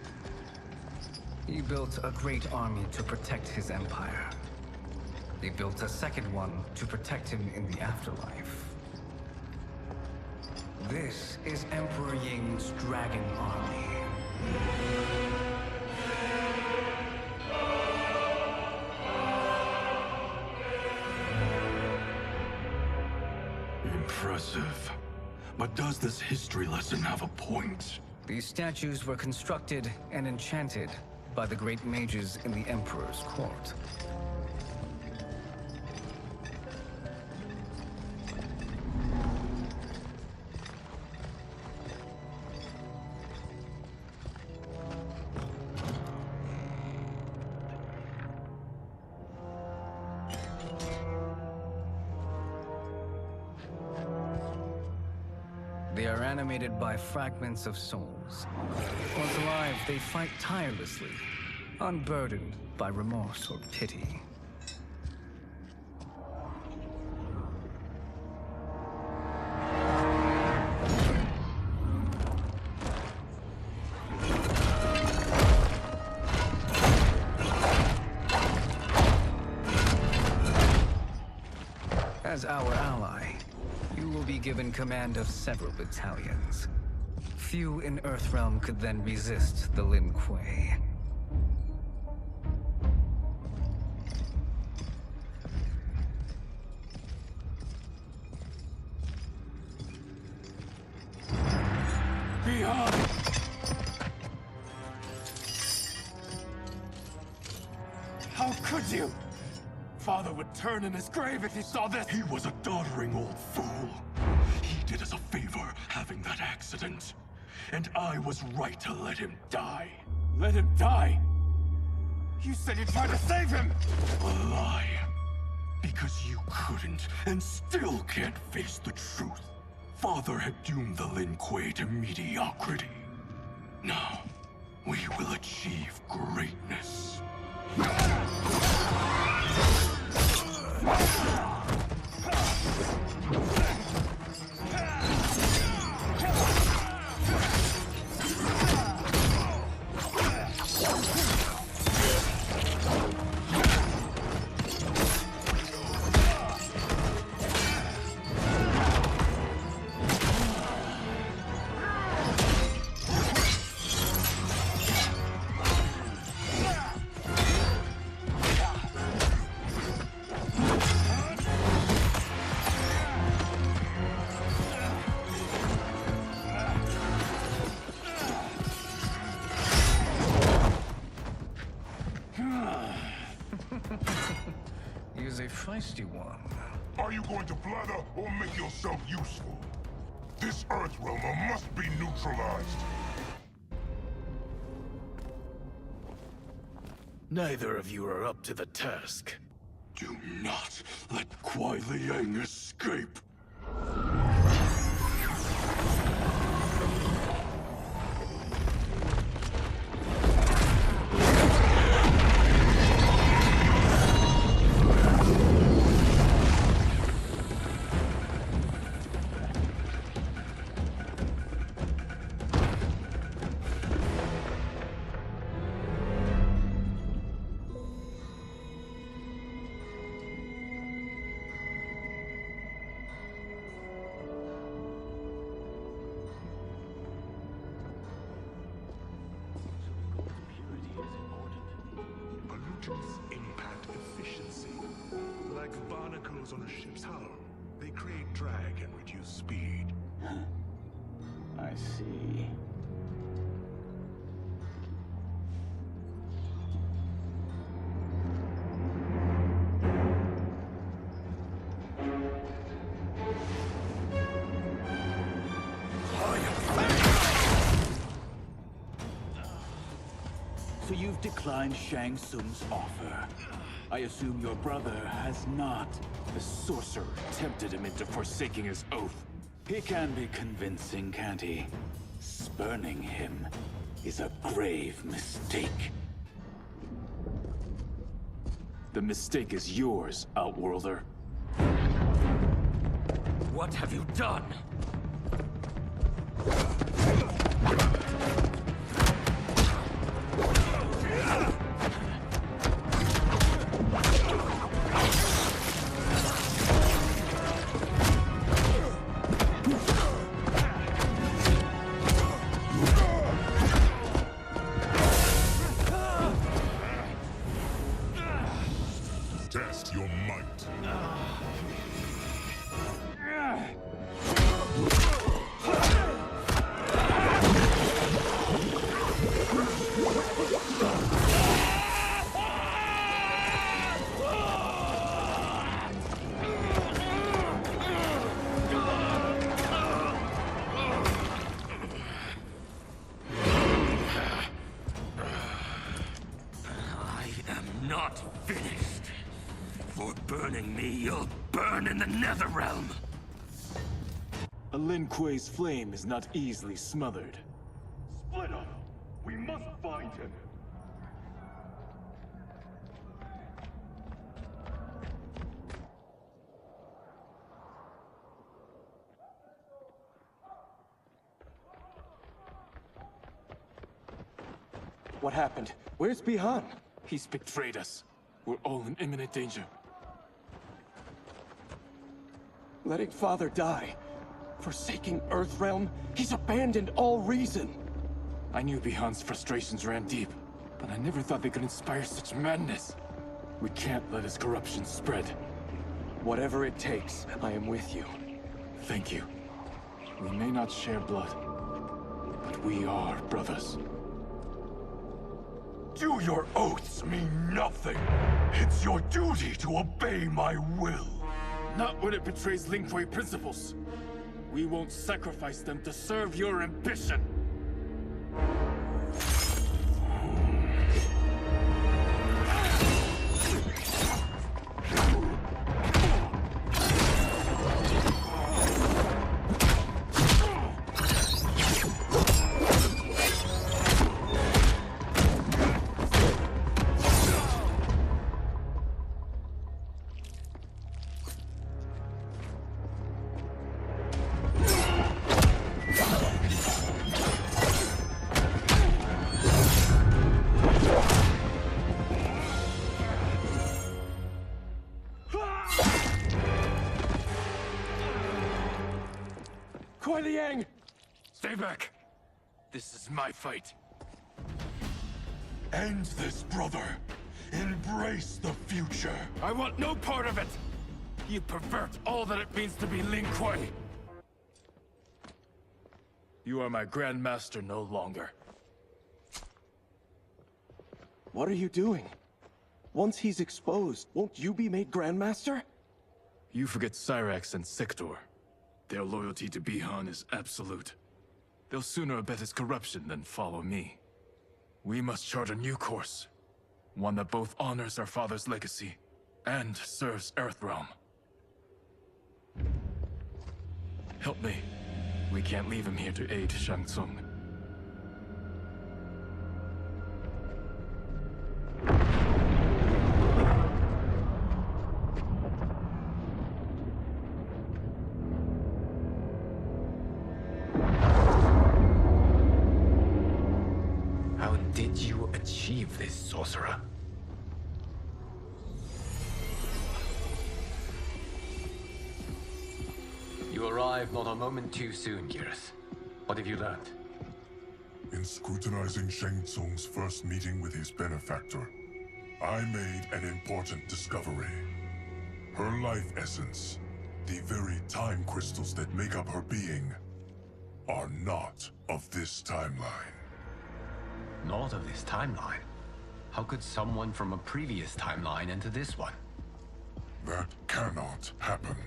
Speaker 4: He built a great army to protect his empire. He built a second one to protect him in the afterlife. This is Emperor Ying's Dragon Army.
Speaker 14: Impressive. But does this history lesson have a point?
Speaker 4: These statues were constructed and enchanted by the great mages in the Emperor's court. They are animated by fragments of souls. Once alive, they fight tirelessly, unburdened by remorse or pity. As our ally, you will be given command of several battalions. Few in Earthrealm could then resist the Lin Kuei.
Speaker 14: Beyond! How could you? Father would turn in his grave if he saw this! He was a doddering old fool. He did us a favor having that accident. And I was right to let him die. Let him die? You said you tried to save him! A lie. Because you couldn't, and still can't face the truth. Father had doomed the Lin Kuei to mediocrity. Now, we will achieve greatness.
Speaker 4: feisty one.
Speaker 3: Are you going to blather or make yourself useful? This Earthrealmer must be neutralized.
Speaker 14: Neither of you are up to the task. Do not let Kuai Liang escape.
Speaker 8: Pollutants impact efficiency. Like barnacles on a ship's hull. They create drag and reduce speed.
Speaker 1: I see. So you've declined Shang Tsung's offer. I assume your brother has not. The sorcerer tempted him into forsaking his oath. He can be convincing, can't he? Spurning him is a grave mistake. The mistake is yours, Outworlder.
Speaker 13: What have you done?
Speaker 3: Test your might.
Speaker 13: I am not finished. For burning me, you'll burn in the Netherrealm.
Speaker 14: A Lin Kuei's flame is not easily smothered.
Speaker 12: Split up! We must find him!
Speaker 14: What happened? Where's Bihan? He's betrayed us. We're all in imminent danger. Letting Father die. Forsaking Earthrealm. He's abandoned all reason. I knew Bihan's frustrations ran deep, but I never thought they could inspire such madness. We can't let his corruption spread. Whatever it takes, I am with you. Thank you. We may not share blood, but we are brothers.
Speaker 12: Do your oaths mean nothing? It's your duty to obey my will.
Speaker 14: Not when it betrays Lin Kuei principles. We won't sacrifice them to serve your ambition. Kuai Liang! Stay back! This is my fight.
Speaker 12: End this, brother. Embrace the future.
Speaker 14: I want no part of it! You pervert all that it means to be Lin Kuei! You are my Grand Master no longer. What are you doing?
Speaker 6: Once he's exposed, won't you be made Grandmaster?
Speaker 1: You forget Cyrax and Sector. Their loyalty to Bihan is absolute. They'll sooner abet his corruption than follow me. We must chart a new course. One that both honors our father's legacy and serves Earthrealm. Help me. We can't leave him here to aid Shang Tsung.
Speaker 17: How did you achieve this, sorcerer? You arrived not a moment too soon, Geras. What have you learned?
Speaker 2: In scrutinizing Shang Tsung's first meeting with his benefactor, I made an important discovery. Her life essence, the very time crystals that make up her being, are not of this timeline.
Speaker 17: Not of this timeline? How could someone from a previous timeline enter this one?
Speaker 2: That cannot happen.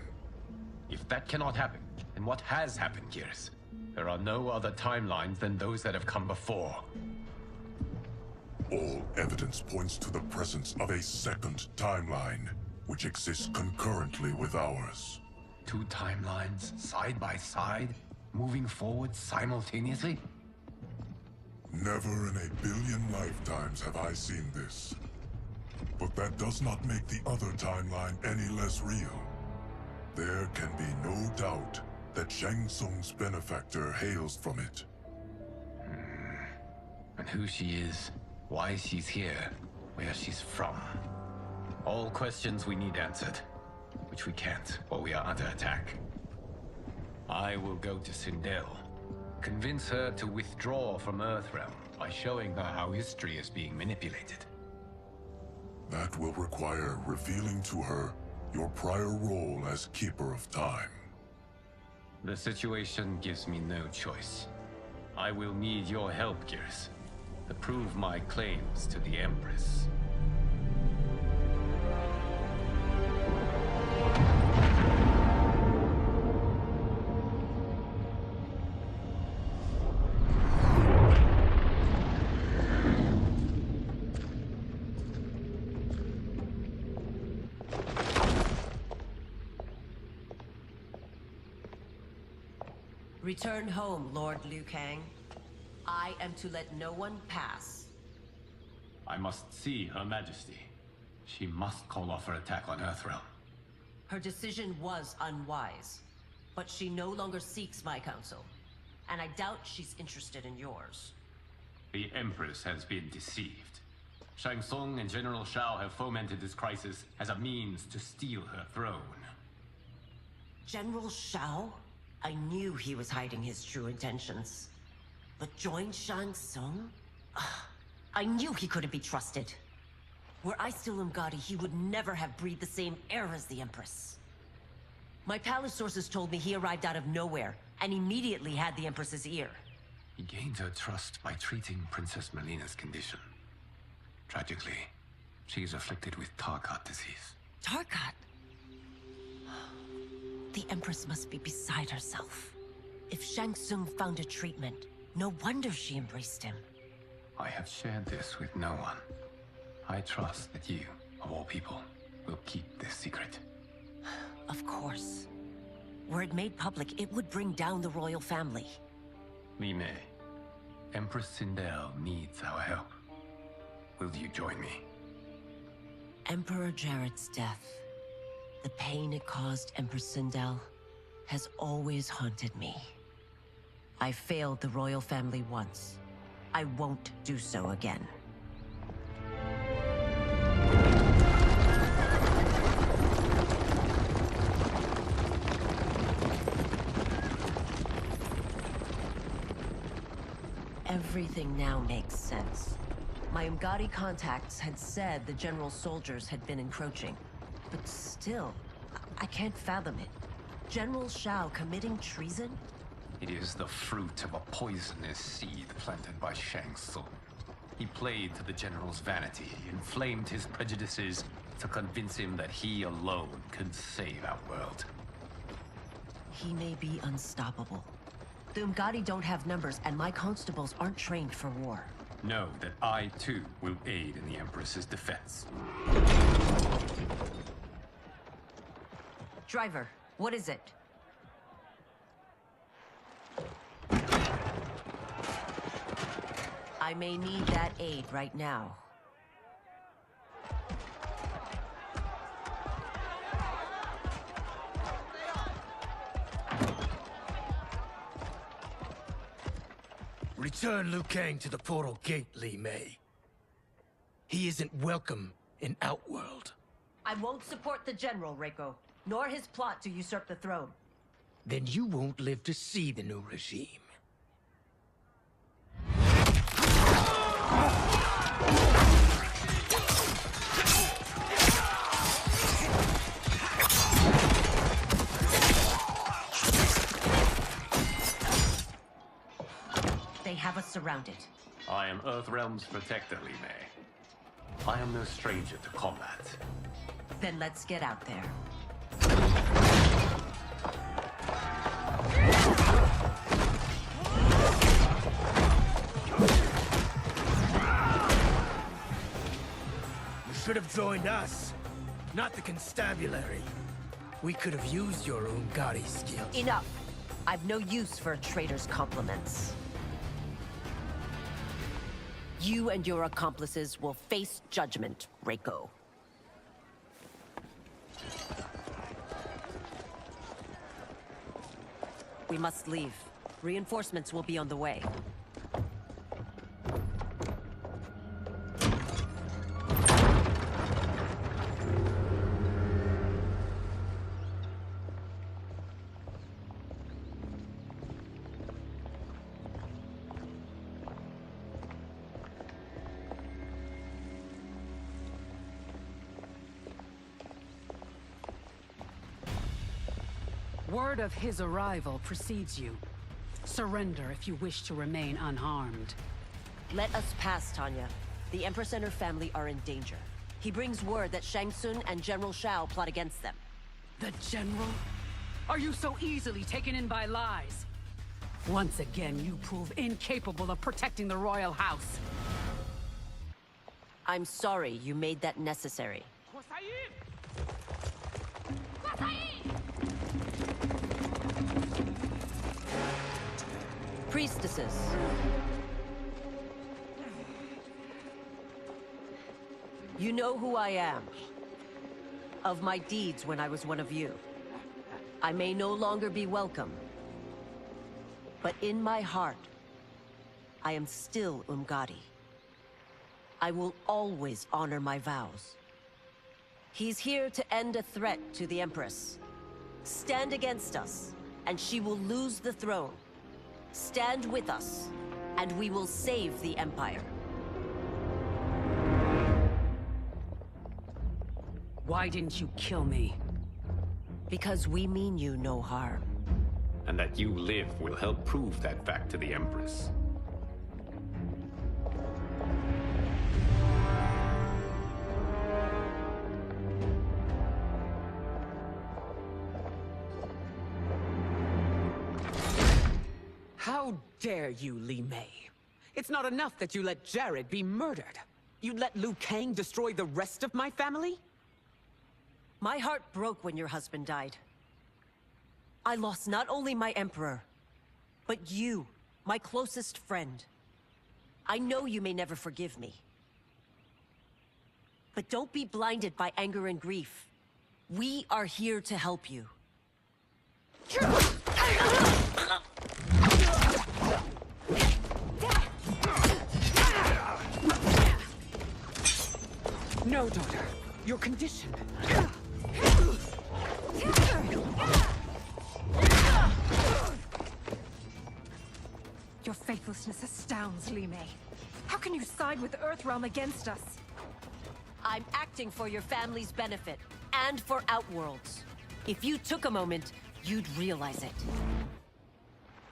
Speaker 17: If that cannot happen, then what has happened, Geras? There are no other timelines than those that have come before.
Speaker 2: All evidence points to the presence of a second timeline, which exists concurrently with ours.
Speaker 17: Two timelines, side by side, moving forward simultaneously?
Speaker 2: Never in a billion lifetimes have I seen this. But that does not make the other timeline any less real. There can be no doubt that Shang Tsung's benefactor hails from it.
Speaker 17: And who she is, why she's here, where she's from. All questions we need answered, which we can't, or we are under attack. I will go to Sindel, convince her to withdraw from Earthrealm by showing her how history is being manipulated.
Speaker 2: That will require revealing to her your prior role as Keeper of Time.
Speaker 17: The situation gives me no choice. I will need your help, Geras, to prove my claims to the Empress.
Speaker 5: Return home, Lord Liu Kang. I am to let no one pass.
Speaker 17: I must see Her Majesty. She must call off her attack on Earthrealm.
Speaker 5: Her decision was unwise, but she no longer seeks my counsel, and I doubt she's interested in yours.
Speaker 17: The Empress has been deceived. Shang Tsung and General Shao have fomented this crisis as a means to steal her throne.
Speaker 5: General Shao? I knew he was hiding his true intentions. But join Shang Tsung? I knew he couldn't be trusted. Were I still Umgadi, he would never have breathed the same air as the Empress. My palace sources told me he arrived out of nowhere, and immediately had the Empress's ear.
Speaker 17: He gained her trust by treating Princess Melina's condition. Tragically, she is afflicted with Tarkat disease.
Speaker 5: Tarkat? The Empress must be beside herself. If Shang Tsung found a treatment, no wonder she embraced him.
Speaker 17: I have shared this with no one. I trust that you, of all people, will keep this secret.
Speaker 5: Of course. Were it made public, it would bring down the royal family.
Speaker 17: Li Mei, Empress Sindel needs our help. Will you join me?
Speaker 5: Emperor Jarrett's death, the pain it caused Empress Sindel, has always haunted me. I failed the royal family once. I won't do so again. Everything now makes sense. My Umgadi contacts had said the general soldiers had been encroaching. But still, I can't fathom it. General Shao committing treason?
Speaker 17: It is the fruit of a poisonous seed planted by Shang Tsung. He played to the General's vanity, inflamed his prejudices to convince him that he alone could save our world.
Speaker 5: He may be unstoppable. The Umgadi don't have numbers, and my constables aren't trained for war.
Speaker 17: Know that I, too, will aid in the Empress's defense.
Speaker 5: Driver, what is it? I may need that aid right now.
Speaker 16: Return Liu Kang to the portal gate, Li Mei. He isn't welcome in Outworld.
Speaker 5: I won't support the General, Reiko, nor his plot to usurp the throne.
Speaker 16: Then you won't live to see the new regime.
Speaker 5: They have us surrounded.
Speaker 17: I am Earthrealm's protector, Li Mei. I am no stranger to combat.
Speaker 5: Then let's get out there.
Speaker 16: You should have joined us, not the constabulary. We could have used your Umgadi skills.
Speaker 5: Enough! I've no use for a traitor's compliments. You and your accomplices will face judgment, Reiko. We must leave. Reinforcements will be on the way.
Speaker 18: Word of his arrival precedes you. Surrender if you wish to remain unharmed.
Speaker 5: Let us pass, Tanya. The Empress and her family are in danger. He brings word that Shang Tsung and General Shao plot against them.
Speaker 18: The General? Are you so easily taken in by lies? Once again, you prove incapable of protecting the royal house.
Speaker 5: I'm sorry you made that necessary. Priestesses. You know who I am. Of my deeds when I was one of you. I may no longer be welcome. But in my heart, I am still Umgadi. I will always honor my vows. He's here to end a threat to the Empress. Stand against us, and she will lose the throne. Stand with us, and we will save the Empire.
Speaker 18: Why didn't you kill me?
Speaker 5: Because we mean you no harm.
Speaker 17: And that you live will help prove that fact to the Empress.
Speaker 20: How dare you, Li Mei? It's not enough that you let Jared be murdered. You'd let Liu Kang destroy the rest of my family?
Speaker 5: My heart broke when your husband died. I lost not only my Emperor, but you, my closest friend. I know you may never forgive me. But don't be blinded by anger and grief. We are here to help you.
Speaker 20: No, daughter. Your condition.
Speaker 21: Your faithlessness astounds, Li Mei. How can you side with Earthrealm against us?
Speaker 5: I'm acting for your family's benefit, and for Outworld's. If you took a moment, you'd realize it.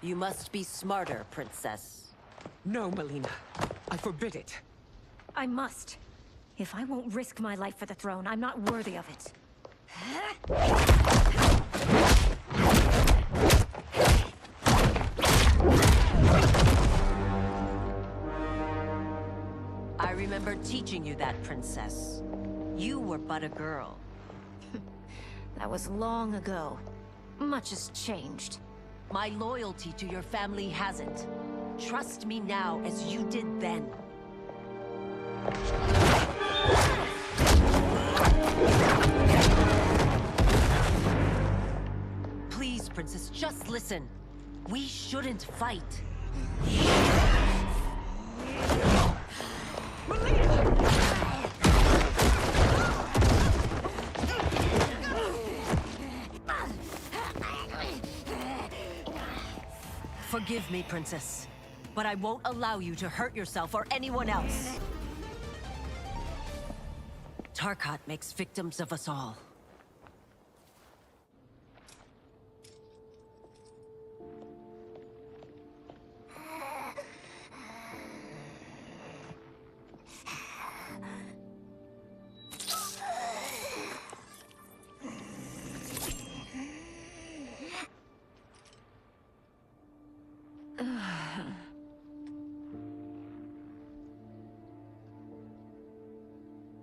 Speaker 5: You must be smarter, Princess.
Speaker 20: No, Melina. I forbid it.
Speaker 21: I must. If I won't risk my life for the throne, I'm not worthy of it.
Speaker 5: I remember teaching you that, princess. You were but a girl.
Speaker 21: That was long ago. Much has changed.
Speaker 5: My loyalty to your family hasn't. Trust me now as you did then. Please, princess, just listen. We shouldn't fight. Forgive me, princess, but I won't allow you to hurt yourself or anyone else. Tarkat makes victims of us all.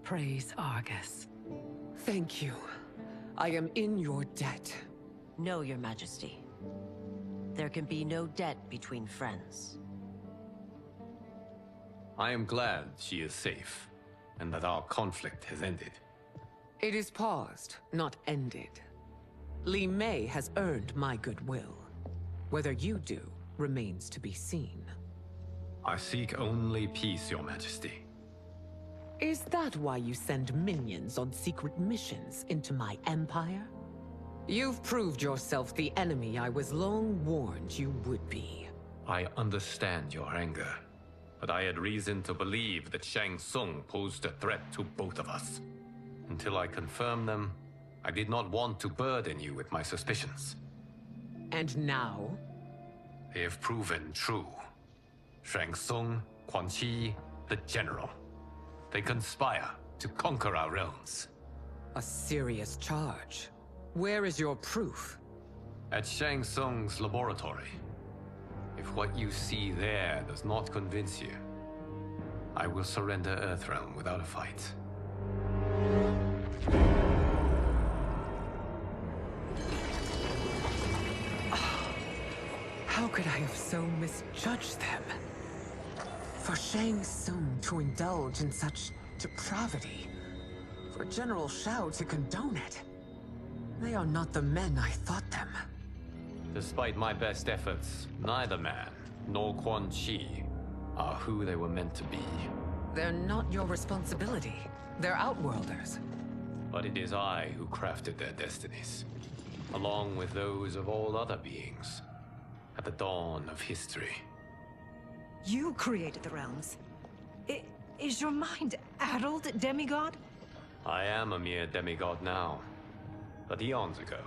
Speaker 20: Praise Argus. Thank you. I am in your debt.
Speaker 5: No, Your Majesty. There can be no debt between friends.
Speaker 17: I am glad she is safe, and that our conflict has ended.
Speaker 20: It is paused, not ended. Li Mei has earned my goodwill. Whether you do remains to be seen.
Speaker 17: I seek only peace, Your Majesty.
Speaker 20: Is that why you send minions on secret missions into my empire? You've proved yourself the enemy I was long warned you would be.
Speaker 17: I understand your anger, but I had reason to believe that Shang Tsung posed a threat to both of us. Until I confirmed them, I did not want to burden you with my suspicions.
Speaker 20: And now?
Speaker 17: They have proven true. Shang Tsung, Quan Chi, the General. They conspire to conquer our realms.
Speaker 20: A serious charge. Where is your proof?
Speaker 17: At Shang Tsung's laboratory. If what you see there does not convince you, I will surrender Earthrealm without a fight.
Speaker 20: How could I have so misjudged them? For Shang Tsung to indulge in such depravity, for General Shao to condone it, they are not the men I thought them.
Speaker 17: Despite my best efforts, neither man nor Quan Chi are who they were meant to be.
Speaker 20: They're not your responsibility. They're Outworlders.
Speaker 17: But it is I who crafted their destinies, along with those of all other beings, at the dawn of history.
Speaker 21: You created the realms. Is your mind addled, demigod?
Speaker 17: I am a mere demigod now. But eons ago,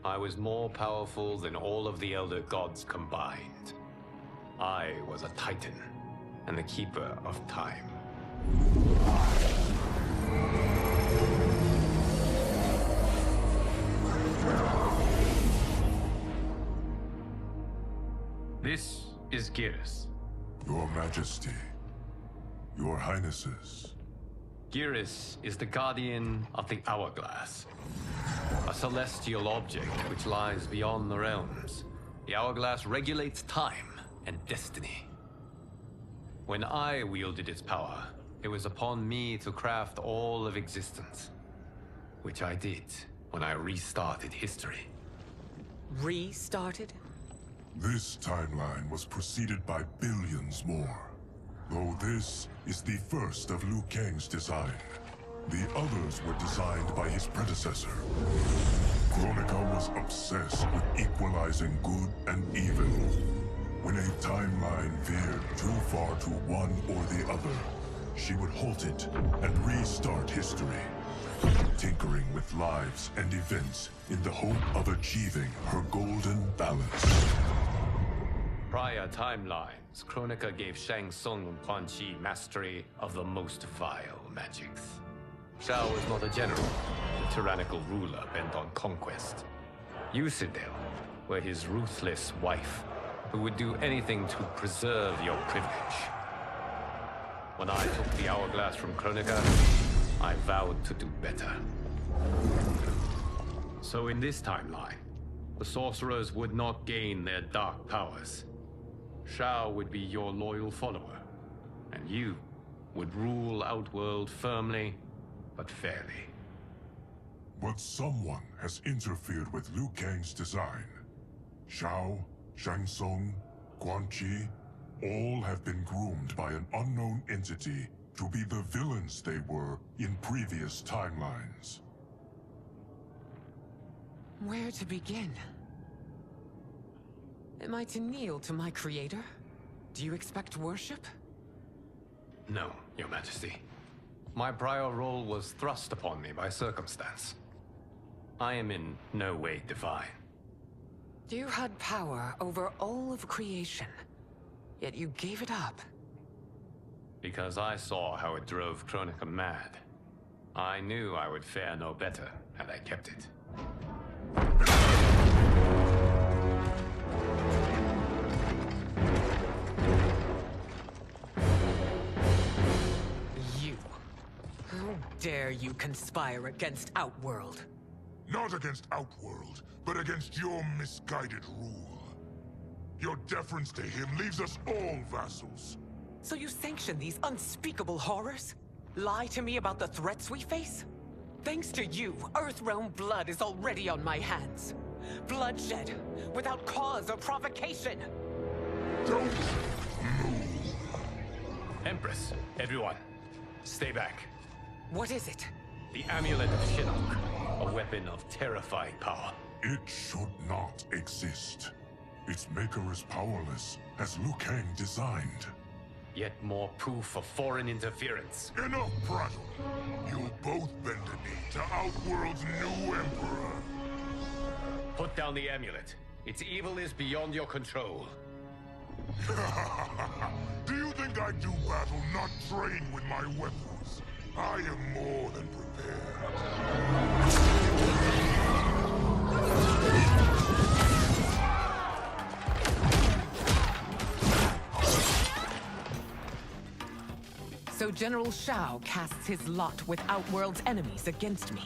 Speaker 17: I was more powerful than all of the Elder Gods combined. I was a Titan, and the Keeper of Time. This is Geras.
Speaker 2: Your Majesty. Your Highnesses.
Speaker 17: Geras is the guardian of the Hourglass. A celestial object which lies beyond the realms. The Hourglass regulates time and destiny. When I wielded its power, it was upon me to craft all of existence. Which I did when I restarted history.
Speaker 20: Restarted?
Speaker 2: This timeline was preceded by billions more. Though this is the first of Liu Kang's design. The others were designed by his predecessor. Kronika was obsessed with equalizing good and evil. When a timeline veered too far to one or the other, she would halt it and restart history, tinkering with lives and events in the hope of achieving her golden balance.
Speaker 17: prior timelines, Kronika gave Shang Tsung and Quan Chi mastery of the most vile magics. Shao was not a general, a tyrannical ruler bent on conquest. You, Sindel, were his ruthless wife, who would do anything to preserve your privilege. When I took the hourglass from Kronika, I vowed to do better. So in this timeline, the sorcerers would not gain their dark powers. Shao would be your loyal follower, and you would rule Outworld firmly, but fairly.
Speaker 2: But someone has interfered with Liu Kang's design. Shao, Shang Tsung, Quan Chi, all have been groomed by an unknown entity to be the villains they were in previous timelines.
Speaker 20: Where to begin? Am I to kneel to my creator? Do you expect worship?
Speaker 17: No, Your Majesty. My prior role was thrust upon me by circumstance. I am in no way divine.
Speaker 20: You had power over all of creation, yet you gave it up.
Speaker 17: Because I saw how it drove Kronika mad. I knew I would fare no better had I kept it.
Speaker 20: You. How dare you conspire against Outworld?
Speaker 3: Not against Outworld, but against your misguided rule. Your deference to him leaves us all vassals.
Speaker 20: So you sanction these unspeakable horrors? Lie to me about the threats we face? Thanks to you, Earthrealm blood is already on my hands. Bloodshed, without cause or provocation.
Speaker 3: Don't move.
Speaker 17: Empress, everyone, stay back.
Speaker 20: What is it?
Speaker 17: The Amulet of Shinnok, a weapon of terrifying power.
Speaker 2: It should not exist. Its maker is powerless, as Liu Kang designed.
Speaker 17: Yet more proof of foreign interference.
Speaker 3: Enough prattle. You'll both bend a knee to Outworld's new emperor.
Speaker 17: Put down the amulet. Its evil is beyond your control.
Speaker 3: Do you think I do battle not trained with my weapons? I am more than prepared.
Speaker 20: So General Shao casts his lot with Outworld's enemies against me.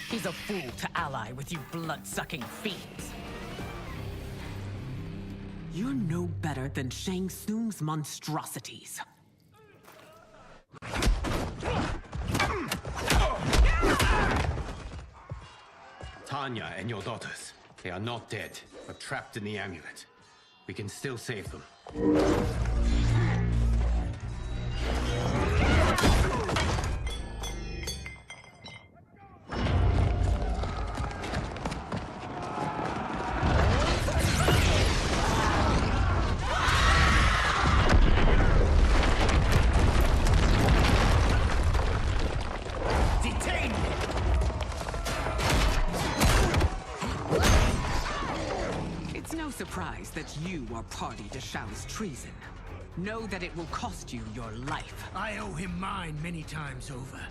Speaker 20: He's a fool to ally with you blood-sucking fiends. You're no better than Shang Tsung's monstrosities.
Speaker 17: Tanya and your daughters, they are not dead, but trapped in the amulet. We can still save them.
Speaker 20: Surprise that you are party to Shao's treason. Know that it will cost you your life.
Speaker 16: I owe him mine many times over.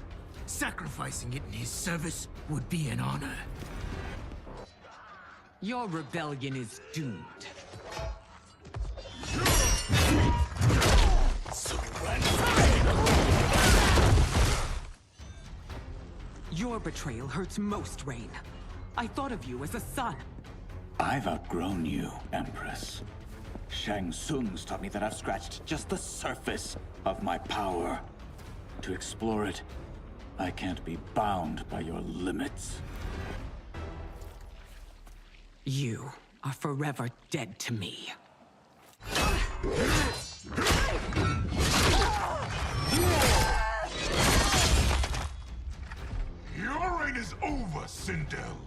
Speaker 16: Sacrificing it in his service would be an honor.
Speaker 20: Your rebellion is doomed. Your betrayal hurts most, Rain. I thought of you as a son.
Speaker 1: I've outgrown you, Empress. Shang Tsung's taught me that I've scratched just the surface of my power. To explore it, I can't be bound by your limits.
Speaker 20: You are forever dead to me.
Speaker 3: Your reign is over, Sindel.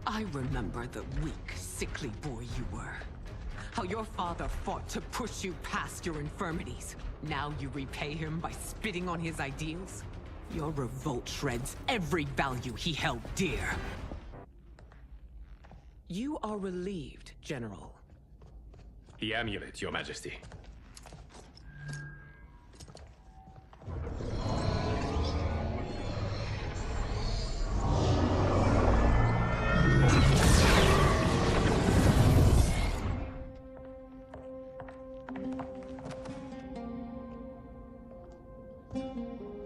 Speaker 20: I remember the weak, sickly boy you were. How your father fought to push you past your infirmities. Now you repay him by spitting on his ideals? Your revolt shreds every value he held dear. You are relieved, General.
Speaker 10: The amulet, Your Majesty.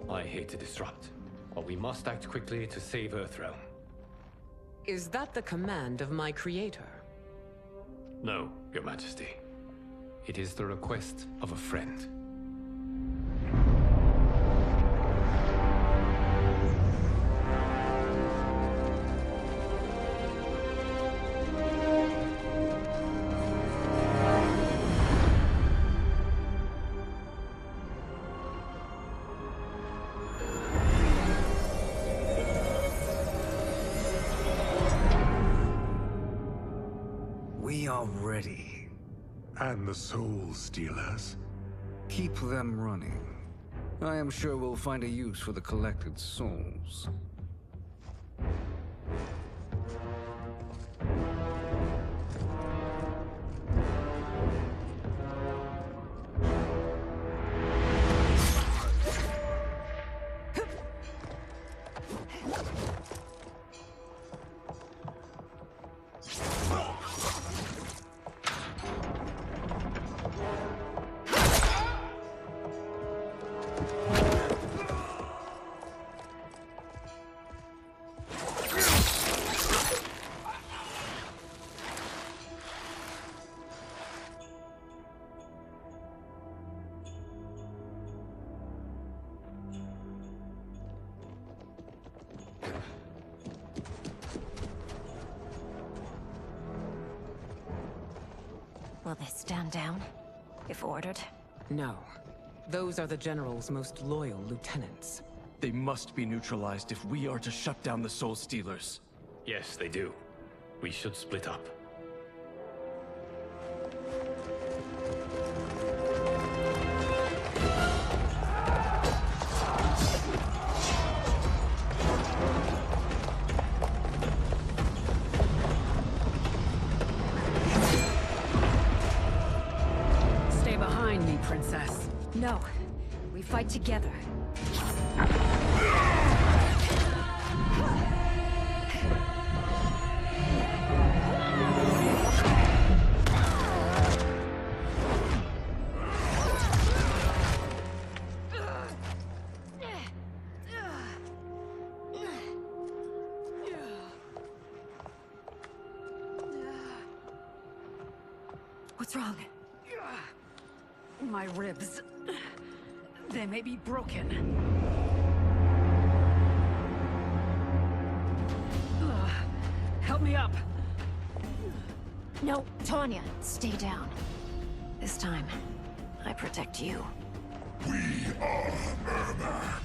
Speaker 10: I hate to disrupt, but we must act quickly to save Earthrealm.
Speaker 20: Is that the command of my creator?
Speaker 10: No, Your Majesty. It is the request of a friend.
Speaker 4: We are ready.
Speaker 8: And the Soul Stealers?
Speaker 4: Keep them running. I am sure we'll find a use for the collected souls.
Speaker 5: Will they stand down, if ordered?
Speaker 20: No. Those are the General's most loyal lieutenants.
Speaker 15: They must be neutralized if we are to shut down the Soul Stealers.
Speaker 10: Yes, they do. We should split up.
Speaker 18: Stay behind me, Princess.
Speaker 21: No. We fight together. What's wrong?
Speaker 18: My ribs. They may be broken. Help me up.
Speaker 5: No, Tanya, stay down. This time, I protect you.
Speaker 2: We are Ermac.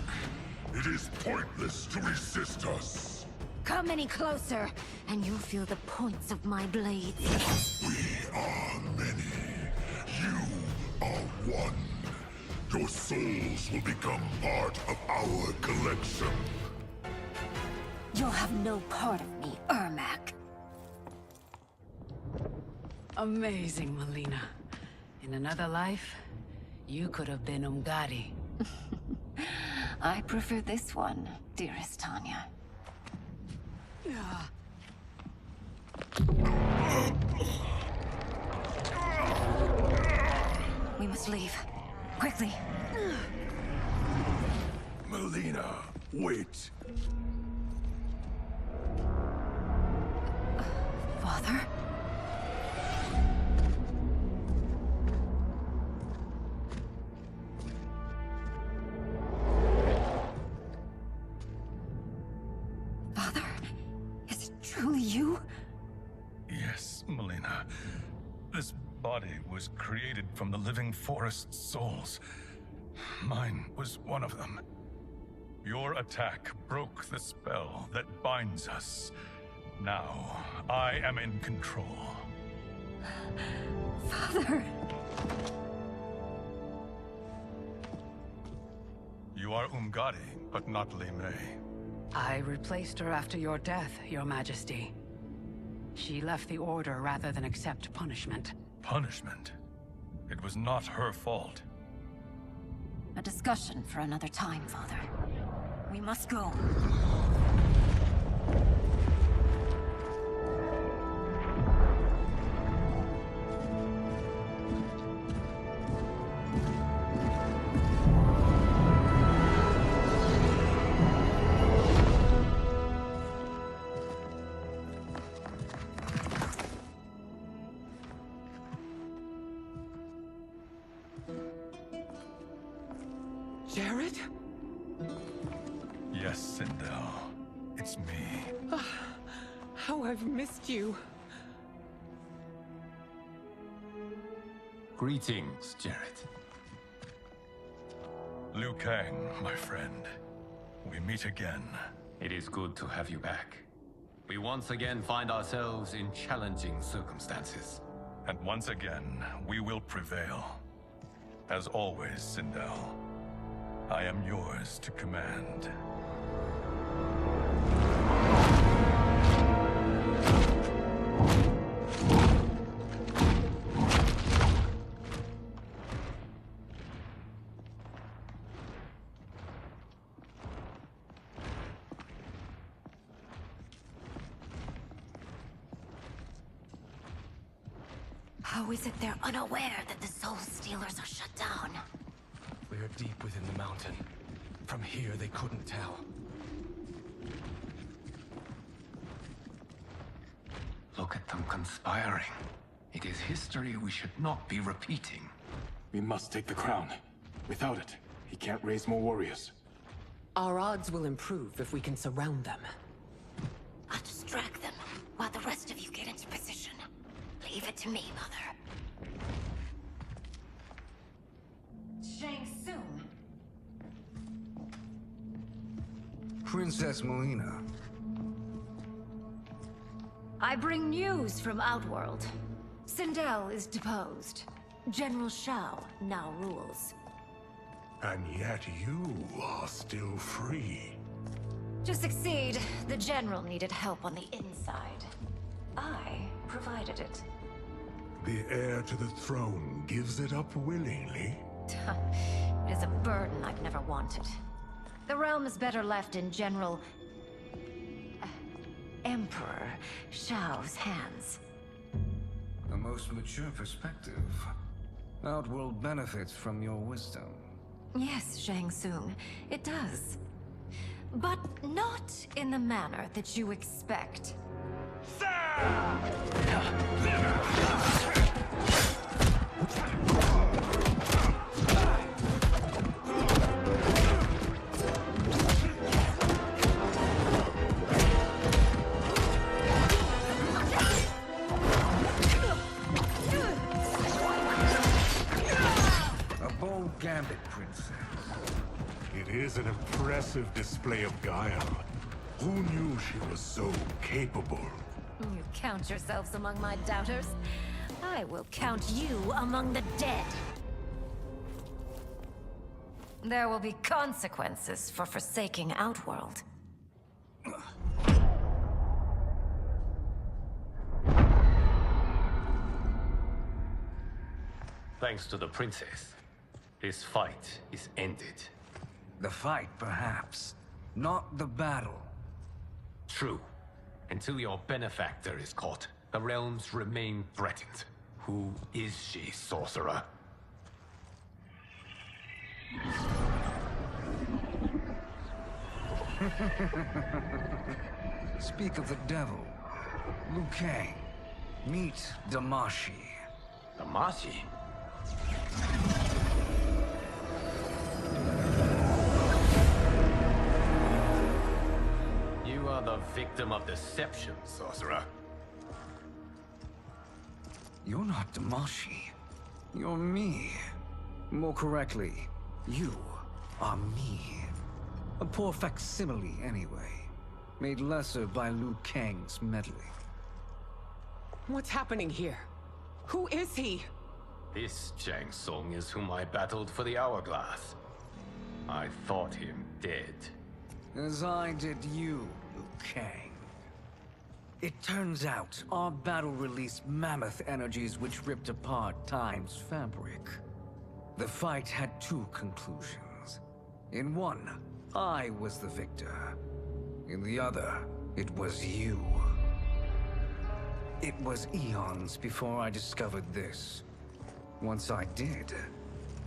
Speaker 2: It is pointless to resist us.
Speaker 5: Come any closer, and you'll feel the points of my blades.
Speaker 2: We are many. You are one. Your souls will become part of our collection.
Speaker 5: You'll have no part of me, Ermac.
Speaker 18: Amazing, Melina. In another life, you could have been Umgadi.
Speaker 5: I prefer this one, dearest Tanya. We must leave. Quickly.
Speaker 12: Melina, wait.
Speaker 5: Father? Father? Is it truly you?
Speaker 22: Yes, Melina. This body was created from the living forest's souls. Mine was one of them. Your attack broke the spell that binds us. Now, I am in control.
Speaker 21: Father!
Speaker 22: You are Umgadi, but not Li Mei.
Speaker 18: I replaced her after your death, Your Majesty. She left the Order rather than accept punishment.
Speaker 22: Punishment? It was not her fault.
Speaker 21: A discussion for another time, Father. We must go.
Speaker 20: Jared?
Speaker 22: Yes, Sindel. It's me.
Speaker 20: How I've missed you.
Speaker 17: Greetings, Jared.
Speaker 22: Liu Kang, my friend. We meet again.
Speaker 17: It is good to have you back. We once again find ourselves in challenging circumstances.
Speaker 22: And once again, we will prevail. As always, Sindel, I am yours to command.
Speaker 21: How is it they're unaware that the Soul Stealers are shut down?
Speaker 15: We are deep within the mountain. From here, they couldn't tell.
Speaker 17: Look at them conspiring. It is history we should not be repeating.
Speaker 12: We must take the crown. Without it, he can't raise more warriors.
Speaker 20: Our odds will improve if we can surround them.
Speaker 21: I'll distract them while the rest of you get into position. Leave it to me, Mother. Shang Tsung.
Speaker 4: Princess Melina.
Speaker 21: I bring news from Outworld. Sindel is deposed. General Shao now rules.
Speaker 8: And yet you are still free.
Speaker 21: To succeed, the General needed help on the inside. I provided it.
Speaker 8: The heir to the throne gives it up willingly.
Speaker 21: It is a burden I've never wanted. The realm is better left in General... Emperor Shao's hands.
Speaker 4: A most mature perspective. Outworld benefits from your wisdom.
Speaker 21: Yes, Shang Tsung, it does. But not in the manner that you expect.
Speaker 4: A bold gambit, Princess.
Speaker 8: It is an impressive display of guile. Who knew she was so capable?
Speaker 21: You count yourselves among my doubters. I will count you among the dead. There will be consequences for forsaking Outworld.
Speaker 10: Thanks to the princess, this fight is ended.
Speaker 4: The fight, perhaps. Not the battle.
Speaker 10: True. Until your benefactor is caught, the realms remain threatened. Who is she, sorcerer?
Speaker 4: Speak of the devil. Liu Kang. Meet Damashi.
Speaker 10: Damashi? You are the victim of deception, sorcerer.
Speaker 4: You're not Damashi. You're me. More correctly, you are me. A poor facsimile, anyway. Made lesser by Liu Kang's meddling.
Speaker 20: What's happening here? Who is he?
Speaker 10: This Shang Tsung is whom I battled for the Hourglass. I thought him dead.
Speaker 4: As I did you, Liu Kang. It turns out our battle released mammoth energies which ripped apart time's fabric. The fight had two conclusions. In one, I was the victor. In the other, it was you. It was eons before I discovered this. Once I did,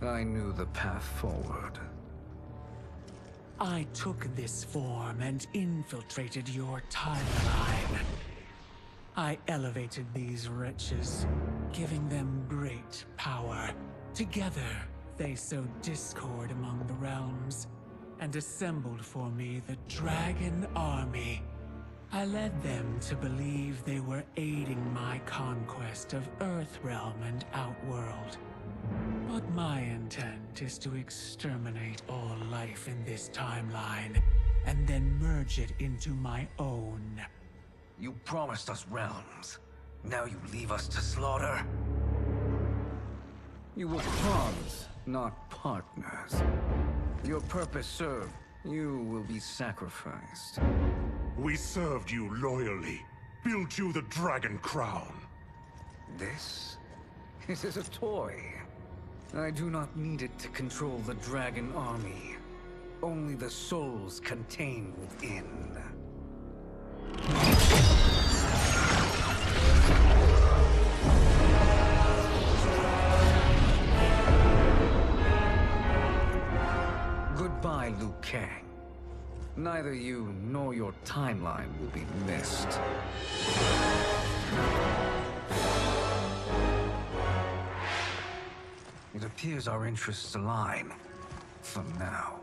Speaker 4: I knew the path forward.
Speaker 7: I took this form and infiltrated your timeline. I elevated these wretches, giving them great power. Together, they sowed discord among the realms, and assembled for me the Dragon Army. I led them to believe they were aiding my conquest of Earthrealm and Outworld. But my intent is to exterminate all life in this timeline, and then merge it into my own.
Speaker 4: You promised us realms. Now you leave us to slaughter? You were pawns, not partners. Your purpose served. You will be sacrificed.
Speaker 8: We served you loyally, built you the Dragon Crown.
Speaker 4: This? It is a toy. I do not need it to control the Dragon Army. Only the souls contained within. Goodbye, Liu Kang. Neither you nor your timeline will be missed. It appears our interests align. For now.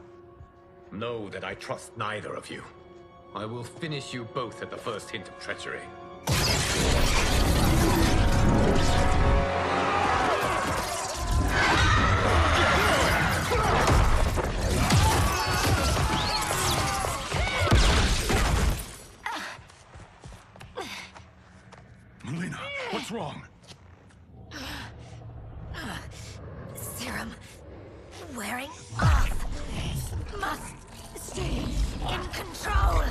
Speaker 10: Know that I trust neither of you. I will finish you both at the first hint of treachery.
Speaker 22: Melina, what's wrong?
Speaker 21: Serum wearing off. Must stay in control.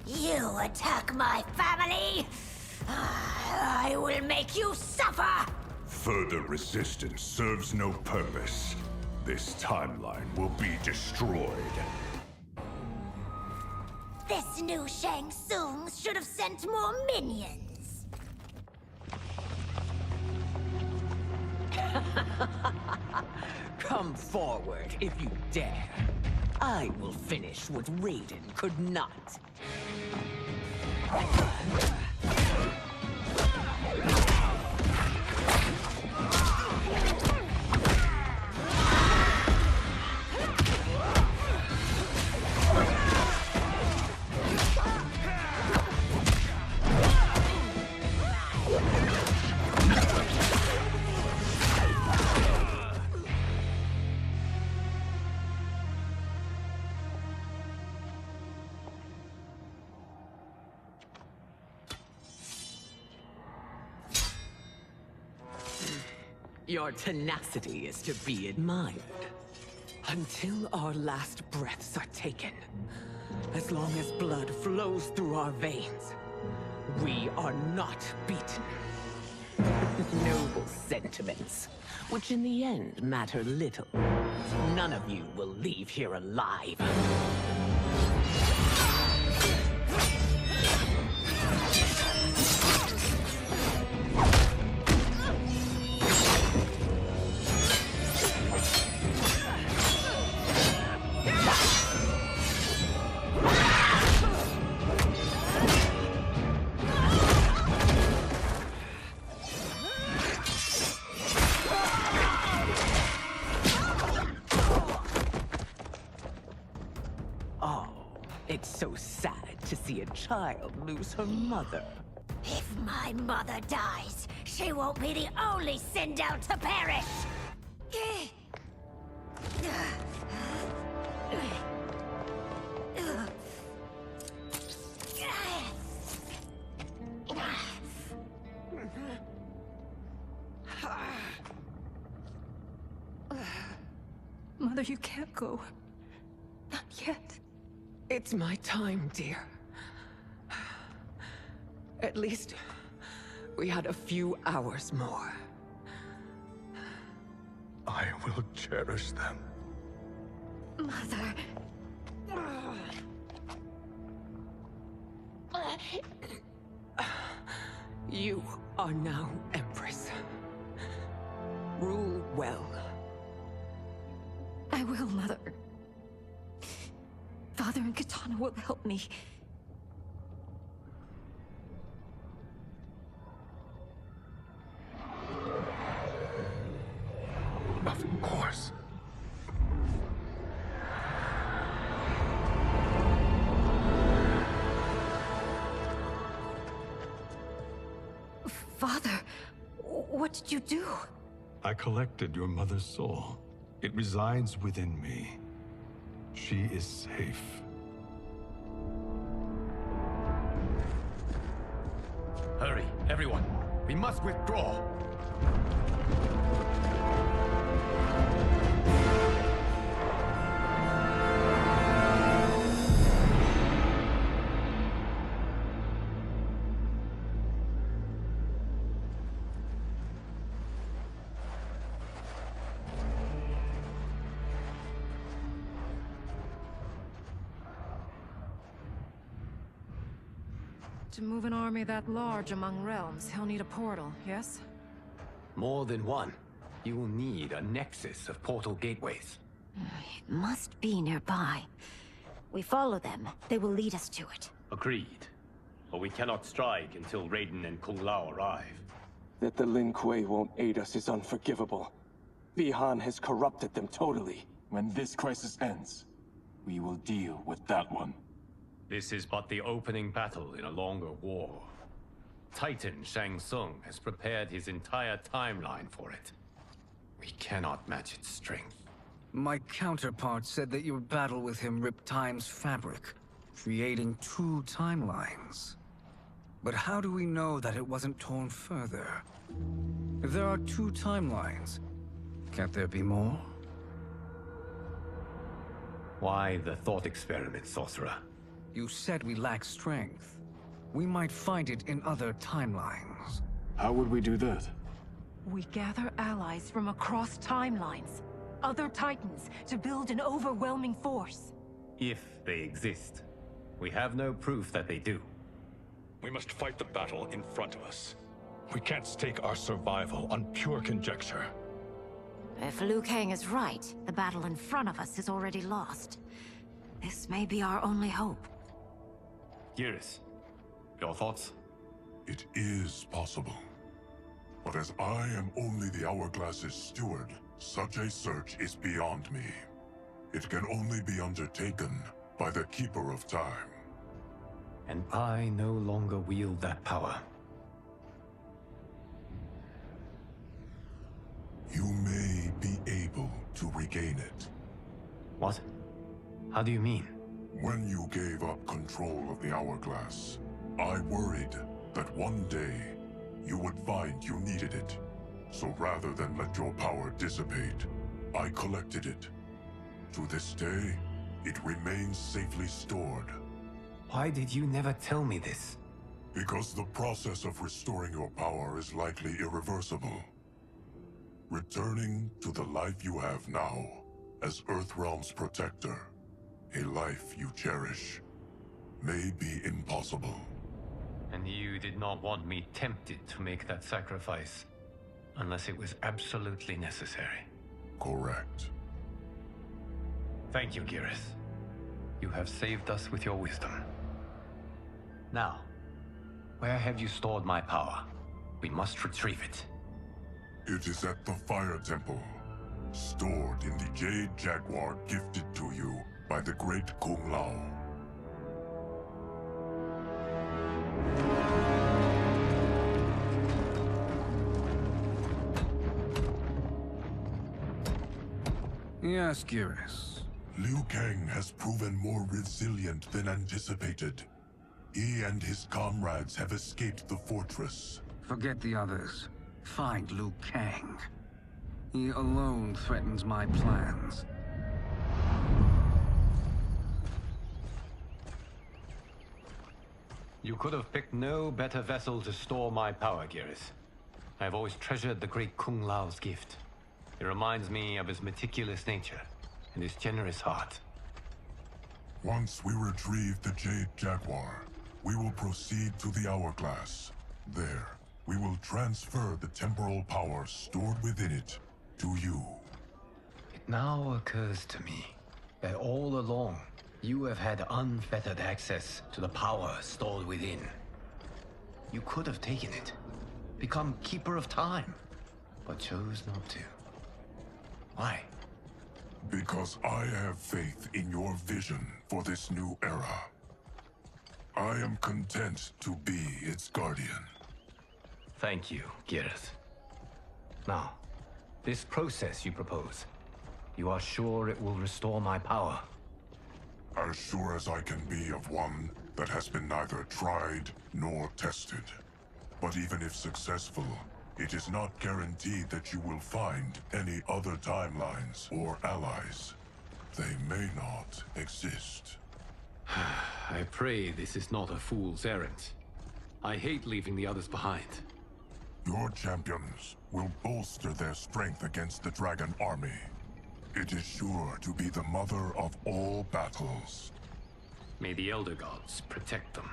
Speaker 21: You attack my family. I will make you suffer.
Speaker 3: Further resistance serves no purpose. This timeline will be destroyed.
Speaker 21: This new Shang Tsung should have sent more minions.
Speaker 11: Come forward if you dare. I will finish what Raiden could not. Your tenacity is to be admired. Until our last breaths are taken, as long as blood flows through our veins, we are not beaten. Noble sentiments, which in the end matter little. None of you will leave here alive. It's so sad to see a child lose her mother.
Speaker 21: If my mother dies, she won't be the only Sindel to perish!
Speaker 19: Mother, you can't go. Not yet.
Speaker 20: It's my time, dear. At least we had a few hours more.
Speaker 22: I will cherish them.
Speaker 21: Mother.
Speaker 20: You are now Empress. Rule well.
Speaker 21: I will, Mother. Father and Katana will help me.
Speaker 22: Of course.
Speaker 21: Father, what did you do?
Speaker 12: I collected your mother's soul. It resides within me. She is safe.
Speaker 10: Hurry, everyone. We must withdraw.
Speaker 9: To move an army that large among realms, he'll need a portal, yes?
Speaker 10: More than one. You will need a nexus of portal gateways.
Speaker 21: It must be nearby. We follow them, they will lead us to it.
Speaker 19: Agreed. But we cannot strike until Raiden and Kung Lao arrive.
Speaker 23: That the Lin Kuei won't aid us is unforgivable. Bihan has corrupted them totally.
Speaker 14: When this crisis ends, we will deal with that one.
Speaker 19: This is but the opening battle in a longer war. Titan Shang Tsung has prepared his entire timeline for it.
Speaker 10: We cannot match its strength.
Speaker 4: My counterpart said that your battle with him ripped time's fabric, creating two timelines. But how do we know that it wasn't torn further? If there are two timelines, can't there be more?
Speaker 19: Why the thought experiment, Sorcerer?
Speaker 4: You said we lack strength. We might find it in other timelines.
Speaker 1: How would we do that?
Speaker 9: We gather allies from across timelines, other titans, to build an overwhelming force.
Speaker 19: If they exist. We have no proof that they do.
Speaker 22: We must fight the battle in front of us. We can't stake our survival on pure conjecture.
Speaker 21: If Liu Kang is right, the battle in front of us is already lost. This may be our only hope.
Speaker 19: Geras, your thoughts?
Speaker 2: It is possible. But as I am only the Hourglass's steward, such a search is beyond me. It can only be undertaken by the Keeper of Time.
Speaker 10: And I no longer wield that power.
Speaker 2: You may be able to regain it.
Speaker 10: What? How do you mean?
Speaker 2: When you gave up control of the Hourglass, I worried that one day you would find you needed it. So rather than let your power dissipate, I collected it. To this day, it remains safely stored.
Speaker 10: Why did you never tell me this?
Speaker 2: Because the process of restoring your power is likely irreversible. Returning to the life you have now, as Earthrealm's protector, a life you cherish, may be impossible.
Speaker 10: And you did not want me tempted to make that sacrifice, unless it was absolutely necessary.
Speaker 2: Correct.
Speaker 10: Thank you, Geras. You have saved us with your wisdom. Now, where have you stored my power? We must retrieve it.
Speaker 2: It is at the Fire Temple, stored in the Jade Jaguar gifted to you by the great Kung Lao.
Speaker 4: Yes, Geras.
Speaker 2: Liu Kang has proven more resilient than anticipated. He and his comrades have escaped the fortress.
Speaker 4: Forget the others. Find Liu Kang. He alone threatens my plans.
Speaker 10: You could have picked no better vessel to store my power, Geras. I have always treasured the great Kung Lao's gift. It reminds me of his meticulous nature and his generous heart.
Speaker 2: Once we retrieve the Jade Jaguar, we will proceed to the Hourglass. There, we will transfer the temporal power stored within it to you.
Speaker 17: It now occurs to me that all along, you have had unfettered access to the power stored within. You could have taken it, become Keeper of Time, but chose not to. Why?
Speaker 2: Because I have faith in your vision for this new era. I am content to be its guardian.
Speaker 10: Thank you, Geras. Now, this process you propose, you are sure it will restore my power?
Speaker 2: As sure as I can be of one that has been neither tried nor tested. But even if successful, it is not guaranteed that you will find any other timelines or allies. They may not exist.
Speaker 10: I pray this is not a fool's errand. I hate leaving the others behind.
Speaker 2: Your champions will bolster their strength against the Dragon Army. It is sure to be the mother of all battles.
Speaker 10: May the Elder Gods protect them.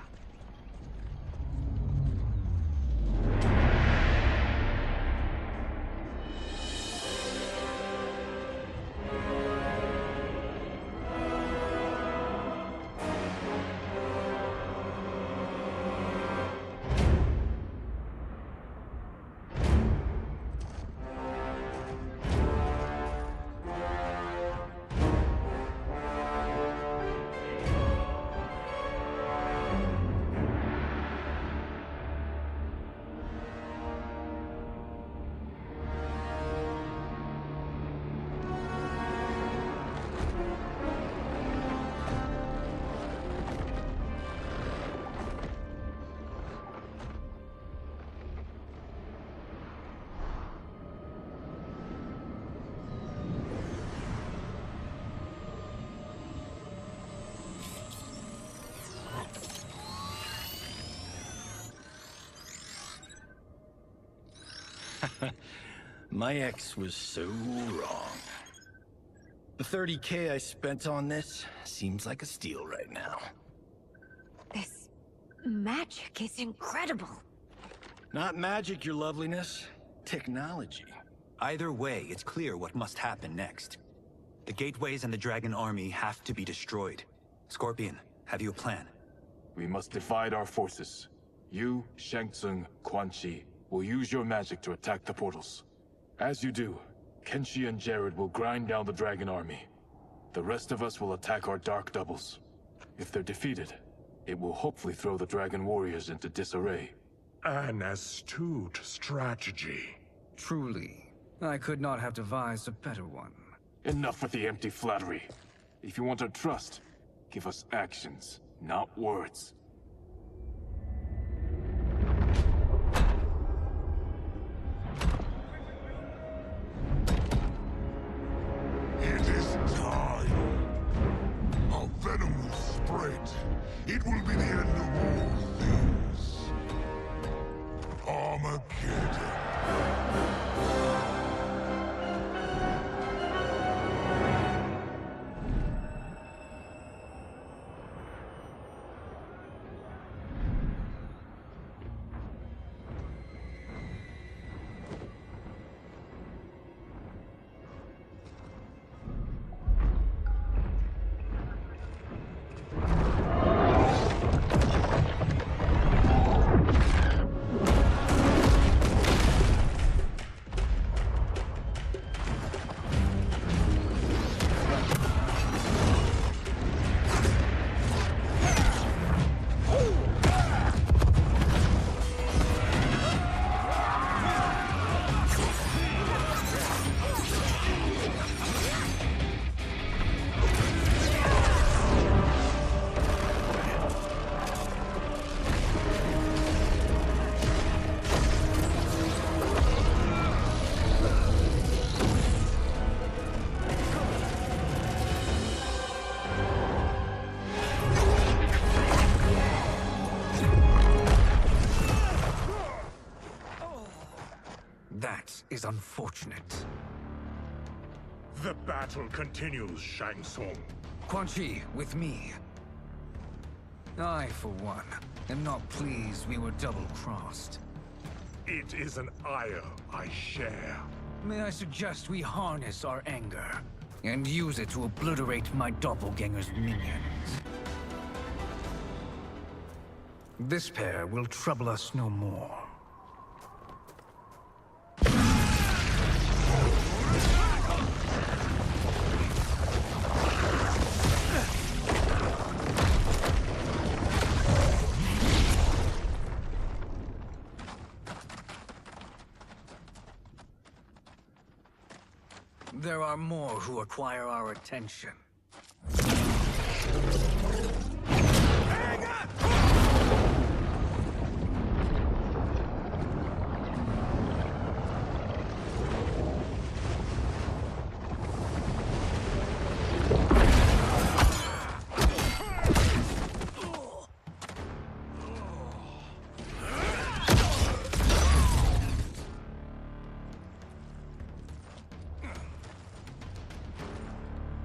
Speaker 6: My ex was so wrong. The 30K I spent on this seems like a steal right now.
Speaker 21: This magic is incredible.
Speaker 6: Not magic, your loveliness. Technology.
Speaker 13: Either way, it's clear what must happen next. The gateways and the Dragon Army have to be destroyed. Scorpion, have you a plan?
Speaker 14: We must divide our forces. You, Shang Tsung, Quan Chi, will use your magic to attack the portals. As you do, Kenshi and Jared will grind down the Dragon Army. The rest of us will attack our Dark Doubles. If they're defeated, it will hopefully throw the Dragon Warriors into disarray.
Speaker 8: An astute strategy.
Speaker 4: Truly, I could not have devised a better one.
Speaker 14: Enough with the empty flattery. If you want our trust, give us actions, not words.
Speaker 2: It is time. Our venom will spread. It will be the end of all things. Armageddon.
Speaker 4: That is unfortunate.
Speaker 8: The battle continues, Shang Tsung.
Speaker 4: Quan Chi, with me. I, for one, am not pleased we were double-crossed.
Speaker 8: It is an ire I share.
Speaker 4: May I suggest we harness our anger and use it to obliterate my doppelganger's minions? This pair will trouble us no more. There are more who require our attention.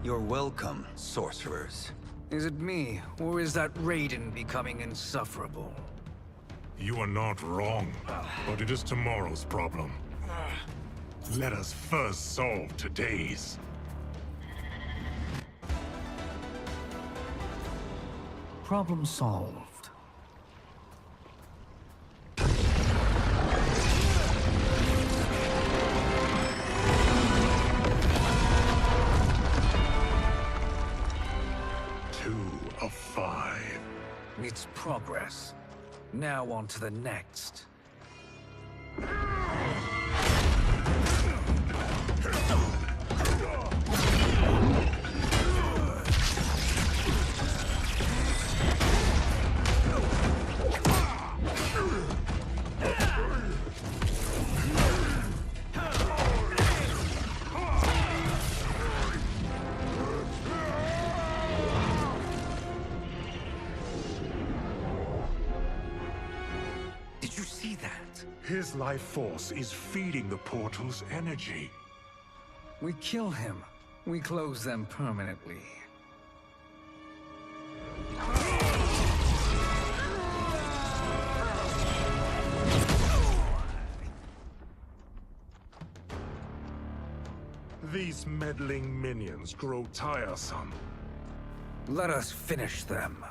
Speaker 13: You're welcome, sorcerers.
Speaker 4: Is it me, or is that Raiden becoming insufferable?
Speaker 8: You are not wrong, but it is tomorrow's problem. Let us first solve today's.
Speaker 4: Problem solved.
Speaker 8: Of 5.
Speaker 4: It's progress. Now on to the next.
Speaker 8: His life force is feeding the portal's energy.
Speaker 4: We kill him. We close them permanently.
Speaker 8: These meddling minions grow tiresome.
Speaker 4: Let us finish them.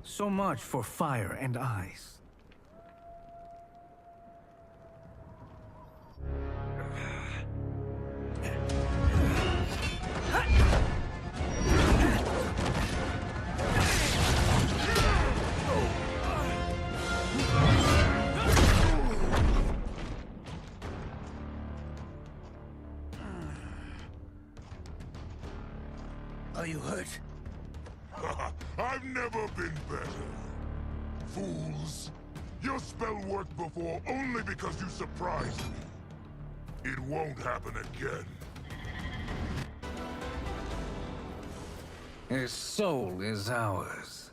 Speaker 4: So much for fire and ice.
Speaker 3: Are you hurt? I've never been better. Fools! Your spell worked before only because you surprised me. It won't happen again.
Speaker 4: His soul is ours.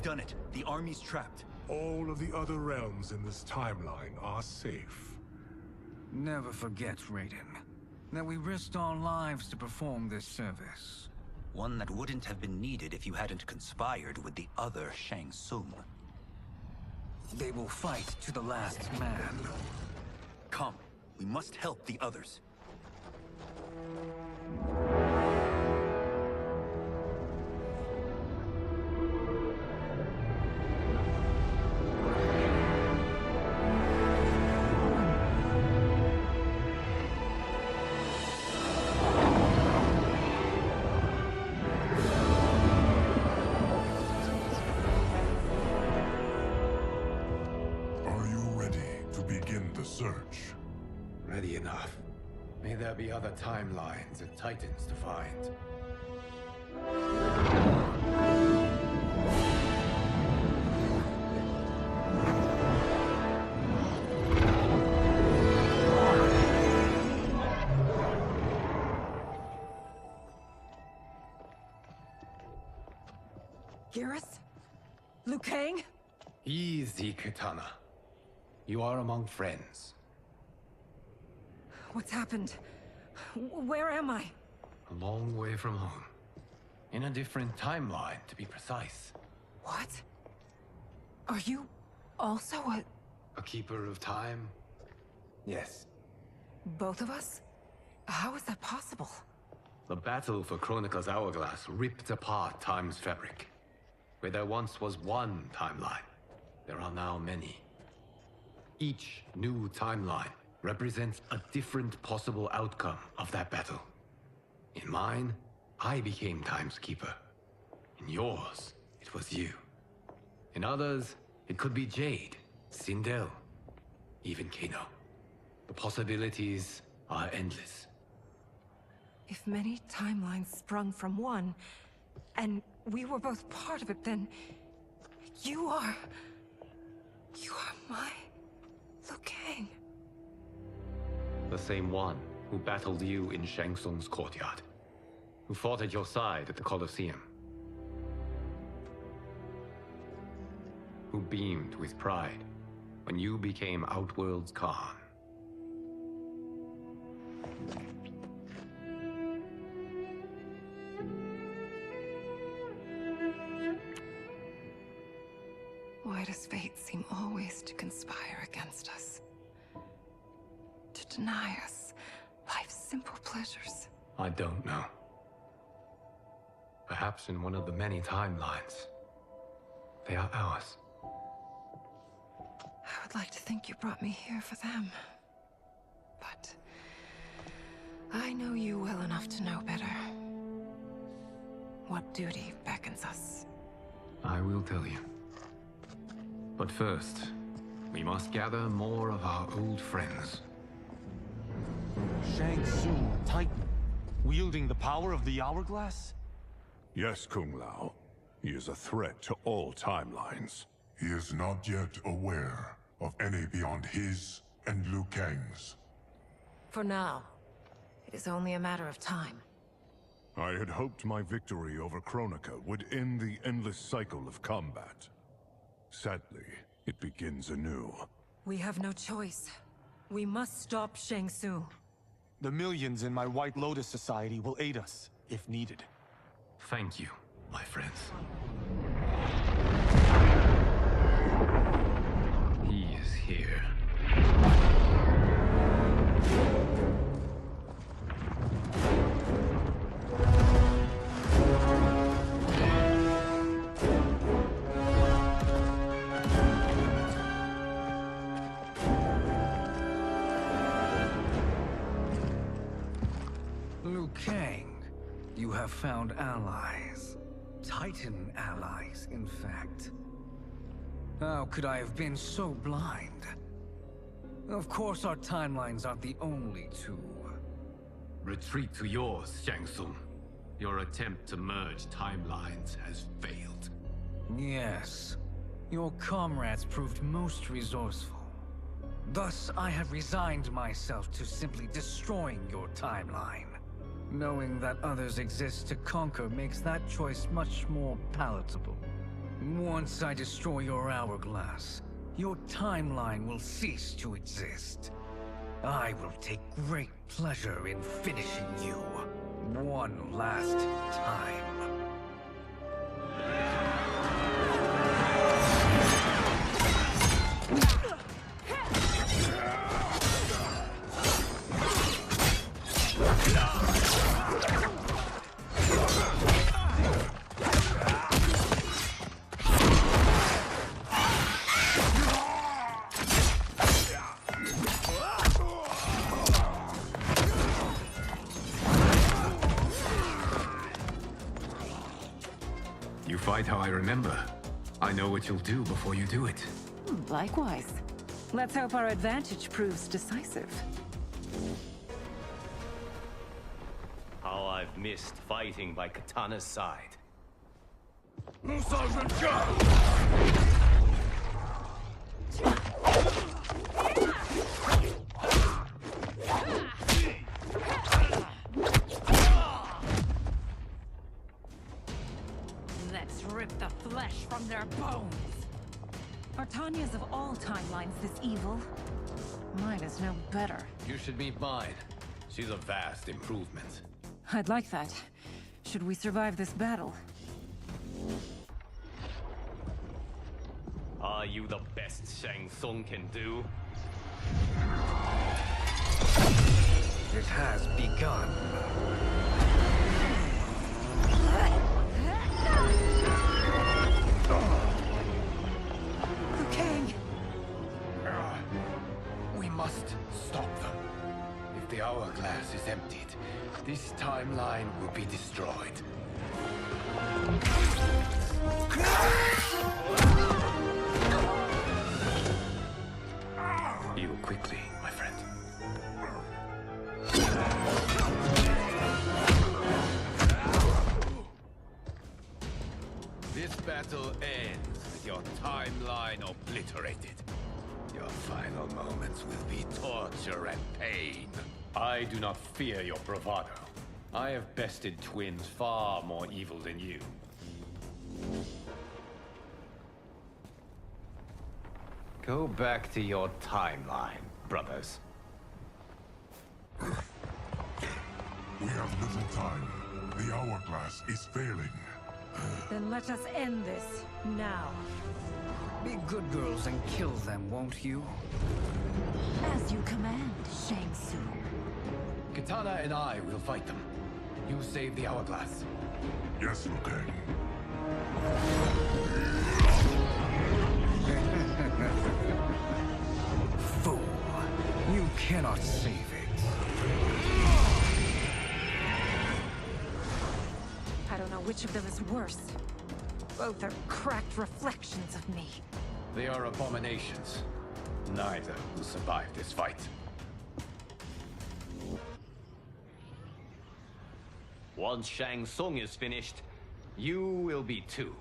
Speaker 13: Done it. The army's trapped.
Speaker 8: All of the other realms in this timeline are safe.
Speaker 4: Never forget, Raiden, that we risked our lives to perform this service.
Speaker 13: One that wouldn't have been needed if you hadn't conspired with the other Shang Tsung.
Speaker 4: They will fight to the last man.
Speaker 13: Come, we must help the others.
Speaker 10: Ready enough. May there be other timelines and Titans to find.
Speaker 20: Garrus? Liu Kang?
Speaker 10: Easy, Katana. You are among friends.
Speaker 20: What's happened? Where am I?
Speaker 10: A long way from home. In a different timeline, to be precise.
Speaker 20: What? Are you also
Speaker 10: a keeper of time? Yes.
Speaker 20: both of us? How is that possible?
Speaker 10: The battle for Chronica's Hourglass ripped apart time's fabric. Where there once was one timeline, there are now many. Each new timeline represents a different possible outcome of that battle. In mine, I became Time's Keeper. In yours, it was you. In others, it could be Jade, Sindel, even Kano. The possibilities are endless.
Speaker 20: If many timelines sprung from one, and we were both part of it, then you are my Liu Kang.
Speaker 10: The same one who battled you in Shang Tsung's courtyard. Who fought at your side at the Colosseum. Who beamed with pride when you became Outworld's Khan.
Speaker 20: Why does fate seem always to conspire against us? To deny us life's simple pleasures?
Speaker 10: I don't know. Perhaps in one of the many timelines, they are ours.
Speaker 20: I would like to think you brought me here for them. But I know you well enough to know better. What duty beckons us?
Speaker 10: I will tell you. But first, we must gather more of our old friends.
Speaker 5: Shang Tsung, Titan, wielding the power of the Hourglass?
Speaker 2: Yes, Kung Lao. He is a threat to all timelines. He is not yet aware of any beyond his and Liu Kang's.
Speaker 20: For now, it is only a matter of time.
Speaker 2: I had hoped my victory over Kronika would end the endless cycle of combat. Sadly, it begins anew.
Speaker 20: We have no choice. We must stop Shang Tsung.
Speaker 5: The millions in my White Lotus Society will aid us, if needed.
Speaker 10: Thank you, my friends. He is here.
Speaker 4: Liu Kang, you have found allies. Titan allies, in fact. How could I have been so blind? Of course our timelines aren't the only two.
Speaker 10: Retreat to yours, Shang Tsung. Your attempt to merge timelines has failed.
Speaker 4: Yes. Your comrades proved most resourceful. Thus, I have resigned myself to simply destroying your timeline. Knowing that others exist to conquer makes that choice much more palatable. Once I destroy your hourglass, your timeline will cease to exist. I will take great pleasure in finishing you one last time.
Speaker 10: You fight how I remember. I know what you'll do before you do it.
Speaker 21: Likewise. Let's hope our advantage proves decisive.
Speaker 19: How I've missed fighting by Katana's side.
Speaker 9: Let's rip the flesh from their bones. Are Tanya's of all timelines this evil? Mine is no better.
Speaker 19: You should meet mine. She's a vast improvement.
Speaker 9: I'd like that. Should we survive this battle?
Speaker 19: Are you the best Shang Tsung can do?
Speaker 4: It has begun.
Speaker 9: Liu Kang!
Speaker 10: We must stop them. If the hourglass is emptied, this timeline will be destroyed. Heal quickly, my friend. This battle ends with your timeline obliterated. Your final moments will be torture and pain.
Speaker 19: I do not fear your bravado. I have bested twins far more evil than you. Go back to your timeline, brothers.
Speaker 2: We have little time. The hourglass is failing.
Speaker 9: Then let us end this, now.
Speaker 4: Be good girls and kill them, won't you?
Speaker 9: As you command, Shang Tsung.
Speaker 10: Katana and I will fight them. You save the hourglass.
Speaker 2: Yes, Liu Kang.
Speaker 4: Fool. You cannot save it.
Speaker 9: I don't know which of them is worse. Both are cracked reflections of me.
Speaker 19: They are abominations. Neither will survive this fight. Once Shang Tsung is finished, you will be too.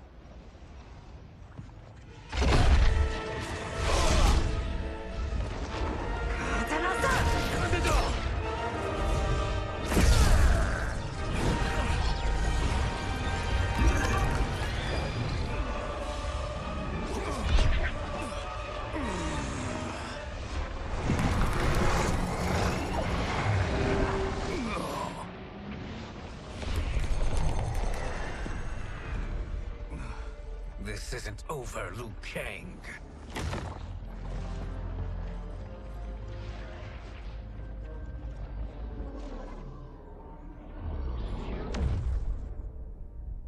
Speaker 4: This isn't over, Liu Kang.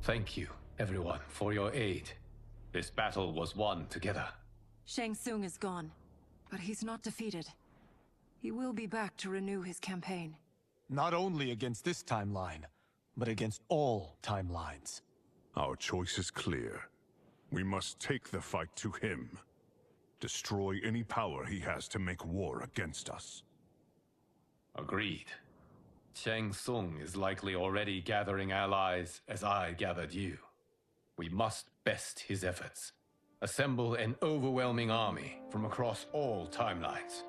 Speaker 19: Thank you, everyone, for your aid. This battle was won together.
Speaker 9: Shang Tsung is gone, but he's not defeated. He will be back to renew his campaign.
Speaker 5: Not only against this timeline, but against all timelines.
Speaker 8: Our choice is clear. We must take the fight to him. Destroy any power he has to make war against us.
Speaker 19: Agreed. Shang Tsung is likely already gathering allies as I gathered you. We must best his efforts. Assemble an overwhelming army from across all timelines.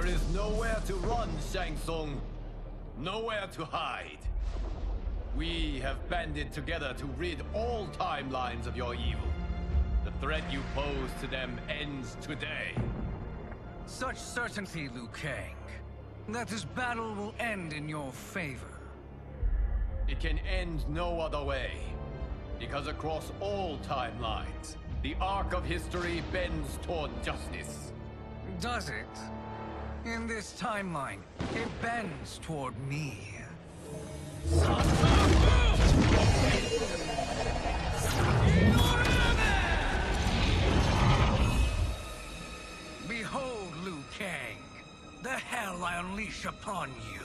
Speaker 19: There is nowhere to run, Shang Tsung. Nowhere to hide. We have banded together to rid all timelines of your evil. The threat you pose to them ends today.
Speaker 4: Such certainty, Liu Kang, that this battle will end in your favor.
Speaker 19: It can end no other way. Because across all timelines, the arc of history bends toward justice.
Speaker 4: Does it? In this timeline, it bends toward me. Behold, Liu Kang, the hell I unleash upon you.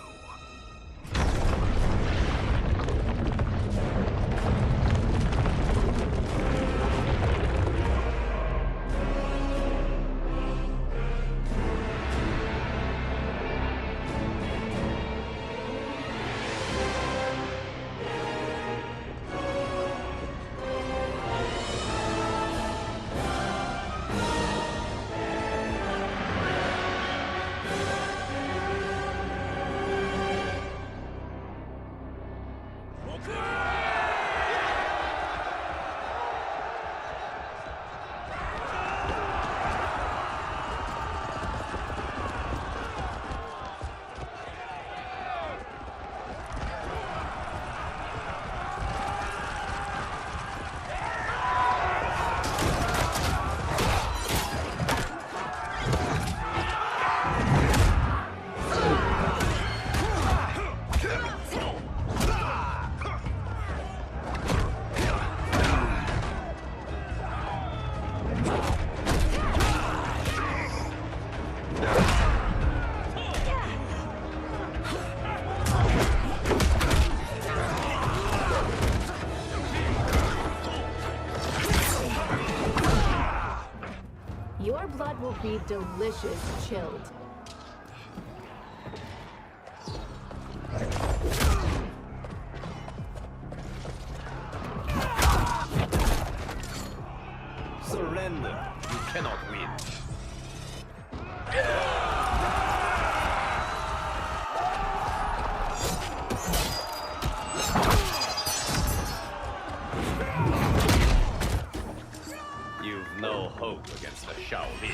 Speaker 15: Your blood will be delicious chilled.
Speaker 19: Surrender. You cannot win. You've no hope against the Shaolin.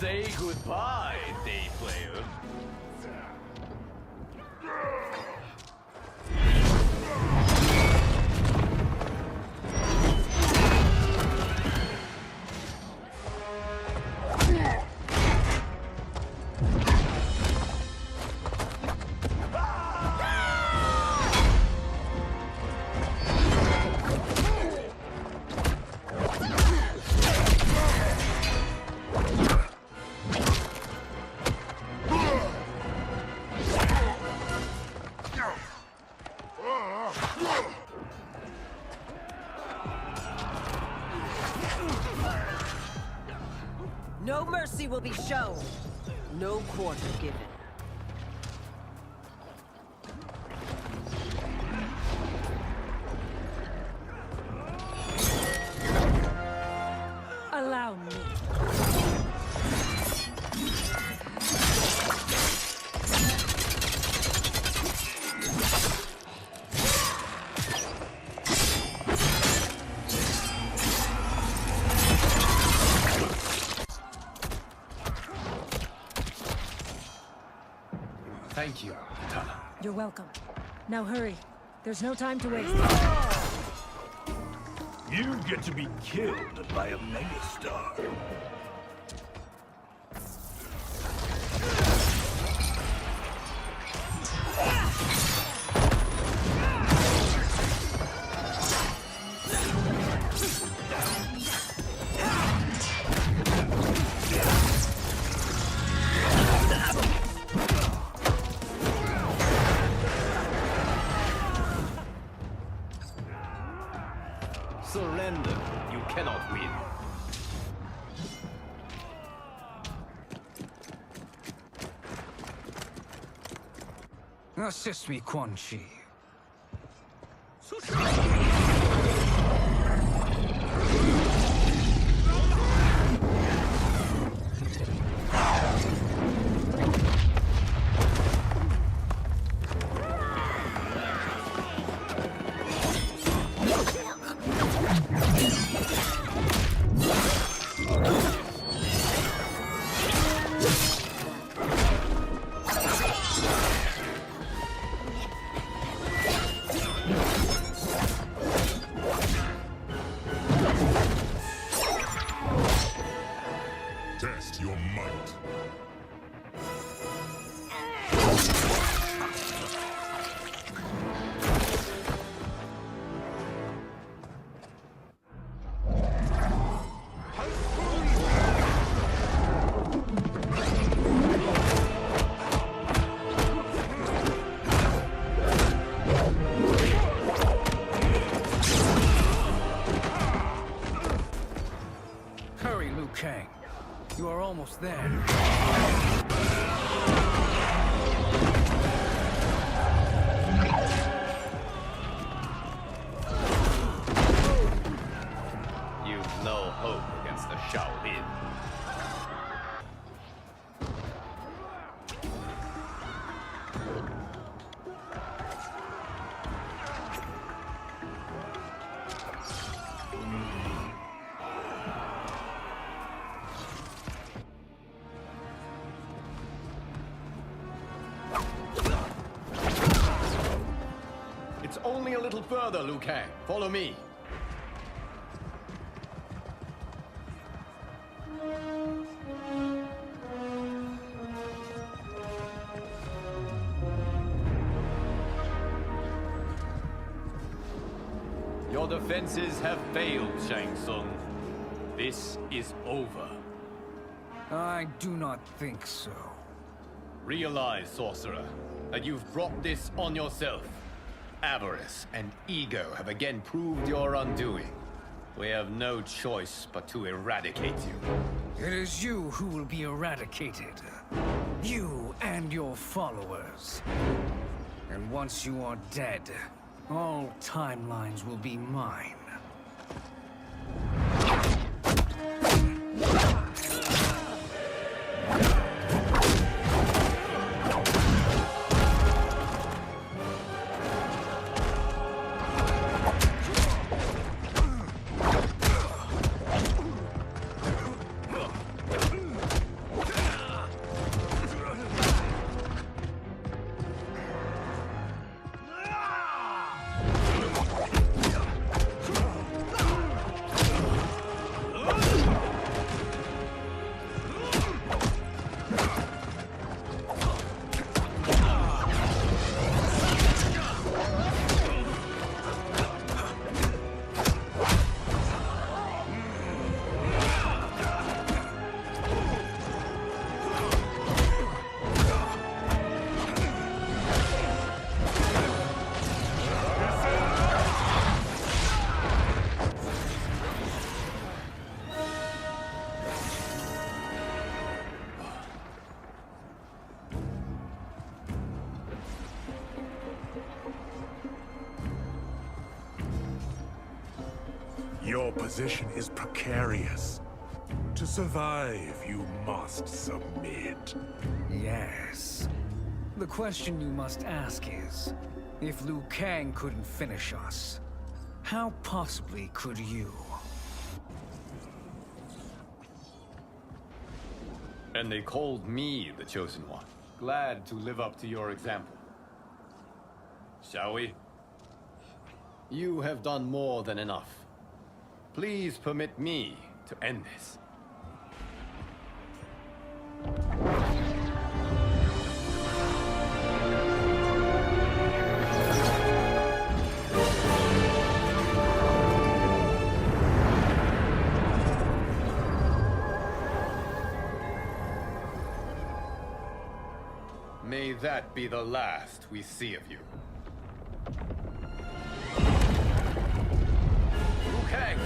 Speaker 19: Say goodbye, day player.
Speaker 16: No mercy will be shown. No quarter given.
Speaker 9: Allow me.
Speaker 19: Thank you, Katana.
Speaker 9: You're welcome. Now hurry. There's no time to waste.
Speaker 14: You get to be killed by a megastar.
Speaker 19: Surrender. You cannot win.
Speaker 4: Assist me, Quan Chi.
Speaker 2: Test your might.
Speaker 4: Hurry, Liu Kang. You are almost there.
Speaker 19: You've no hope against the Shaolin. It's only a little further, Liu Kang. Follow me. Your defenses have failed, Shang Tsung. This is over.
Speaker 4: I do not think so.
Speaker 19: Realize, sorcerer, that you've brought this on yourself. Avarice and ego have again proved your undoing. We have no choice but to eradicate you.
Speaker 4: It is you who will be eradicated. You and your followers. And once you are dead, all timelines will be mine.
Speaker 8: Your position is precarious. To survive, you must submit.
Speaker 4: Yes. The question you must ask is, if Liu Kang couldn't finish us, how possibly could you?
Speaker 19: And they called me the Chosen One. Glad to live up to your example. Shall we? You have done more than enough. Please permit me to end this. May that be the last we see of you. Liu Kang,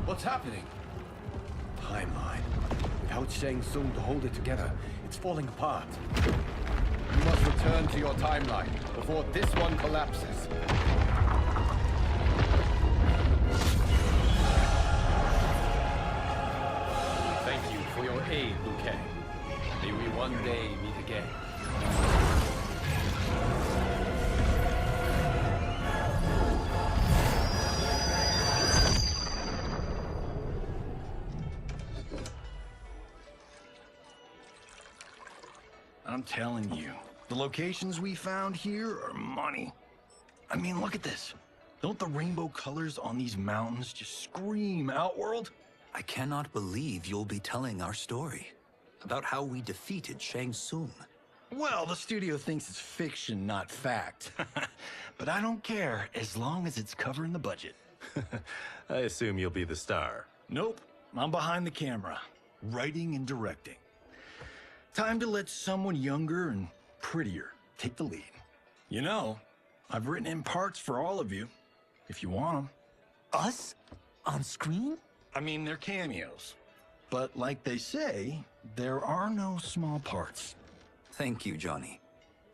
Speaker 19: what's happening?
Speaker 6: Timeline. Without Shang Tsung to hold it together, it's falling apart.
Speaker 19: You must return to your timeline before this one collapses. Thank you for your aid, Liu Kang. May we one day meet again.
Speaker 6: I'm telling you, the locations we found here are money. I mean, look at this. Don't the rainbow colors on these mountains just scream Outworld?
Speaker 13: I cannot believe you'll be telling our story about how we defeated Shang Tsung.
Speaker 6: Well, the studio thinks it's fiction, not fact. But I don't care, as long as it's covering the budget.
Speaker 7: I assume you'll be the star.
Speaker 6: Nope, I'm behind the camera, writing and directing. Time to let someone younger and prettier take the lead. You know, I've written in parts for all of you, if you want them.
Speaker 13: Us? On screen?
Speaker 6: I mean, they're cameos. But like they say, there are no small parts.
Speaker 13: Thank you, Johnny.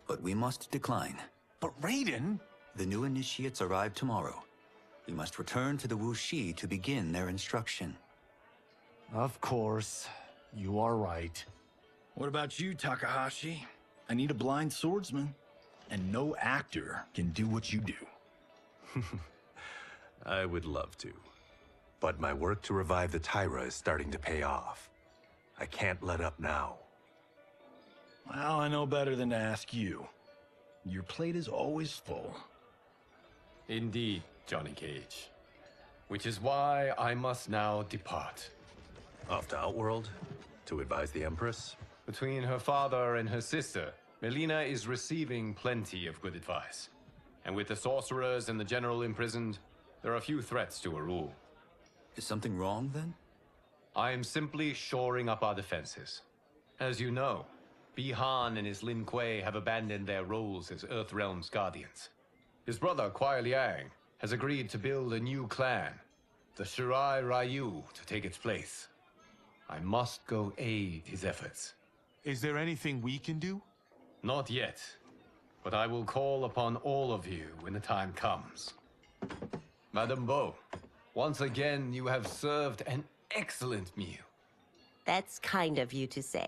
Speaker 13: But we must decline.
Speaker 6: But Raiden?
Speaker 13: The new initiates arrive tomorrow. We must return to the Wuxi to begin their instruction.
Speaker 5: Of course. You are right.
Speaker 6: What about you, Takahashi? I need a blind swordsman. And no actor can do what you do.
Speaker 7: I would love to. But my work to revive the Tyra is starting to pay off. I can't let up now.
Speaker 6: Well, I know better than to ask you. Your plate is always full.
Speaker 19: Indeed, Johnny Cage. Which is why I must now depart.
Speaker 7: Off to Outworld? To advise the Empress?
Speaker 19: Between her father and her sister, Melina is receiving plenty of good advice. And with the sorcerers and the general imprisoned, there are few threats to her rule.
Speaker 13: Is something wrong, then?
Speaker 19: I am simply shoring up our defenses. As you know, Bi-Han and his Lin Kuei have abandoned their roles as Earthrealm's guardians. His brother, Kuai Liang, has agreed to build a new clan, the Shirai Ryu, to take its place. I must go aid his efforts.
Speaker 5: Is there anything we can do?
Speaker 19: Not yet, but I will call upon all of you when the time comes. Madame Bo, once again you have served an excellent meal.
Speaker 11: That's kind of you to say.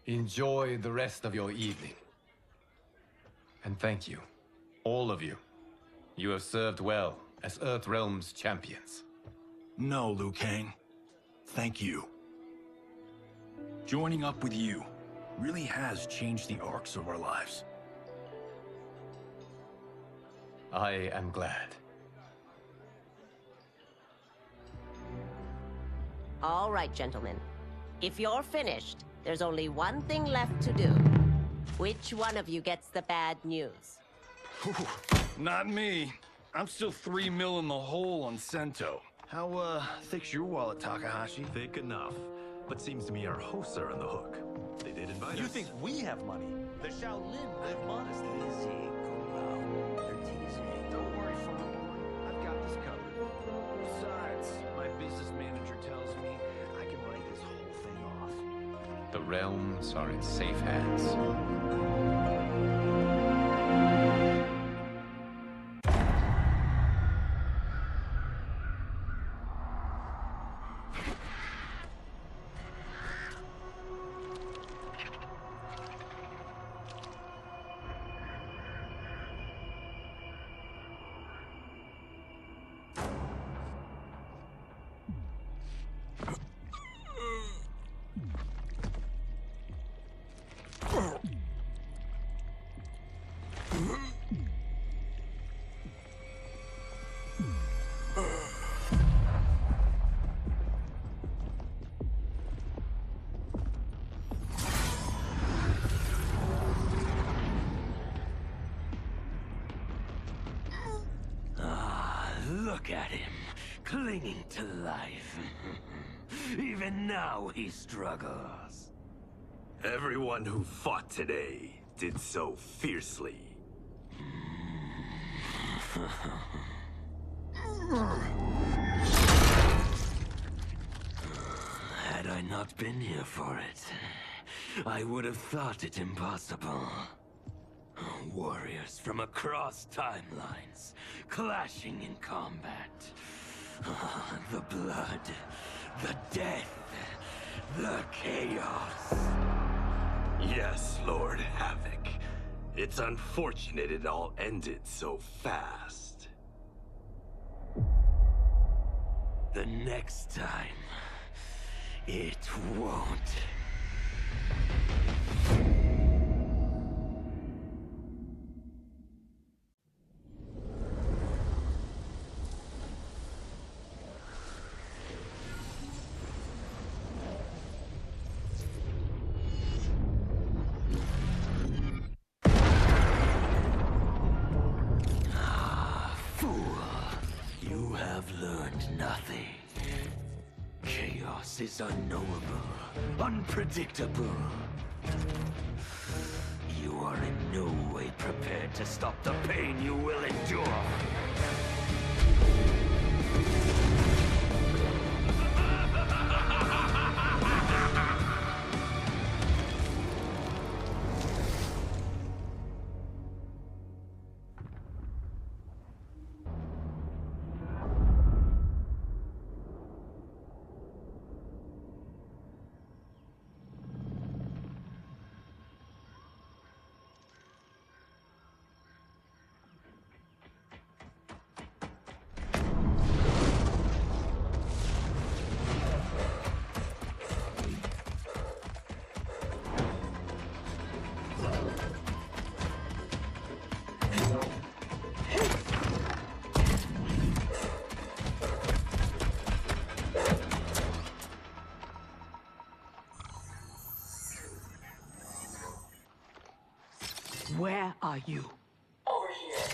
Speaker 19: Enjoy the rest of your evening. And thank you, all of you. You have served well as Earthrealm's champions.
Speaker 6: No, Liu Kang. Thank you. Joining up with you really has changed the arcs of our lives.
Speaker 19: I am glad.
Speaker 11: All right, gentlemen. If you're finished, there's only one thing left to do. Which one of you gets the bad news?
Speaker 6: Not me. I'm still 3 mil in the hole on Sento. How, thick's your wallet, Takahashi?
Speaker 7: Thick enough. But seems to me our hosts are on the hook. They did invite us.
Speaker 5: You think we have money? The Shaolin live modestly.
Speaker 6: Easy, Kung They're teasing. Don't worry, farm boy. I've got this covered. Besides, my business manager tells me I can write this whole thing off.
Speaker 19: The realms are in safe hands.
Speaker 14: Look at him, clinging to life. Even now he struggles.
Speaker 7: Everyone who fought today did so fiercely.
Speaker 14: Had I not been here for it, I would have thought it impossible. Warriors from across timelines, clashing in combat. The blood, the death, the chaos.
Speaker 7: Yes, Lord Havoc. It's unfortunate it all ended so fast.
Speaker 14: The next time, it won't. Nothing. Chaos is unknowable, unpredictable. You are in no way prepared to stop the pain you will endure.
Speaker 16: Where are you?
Speaker 12: Over here.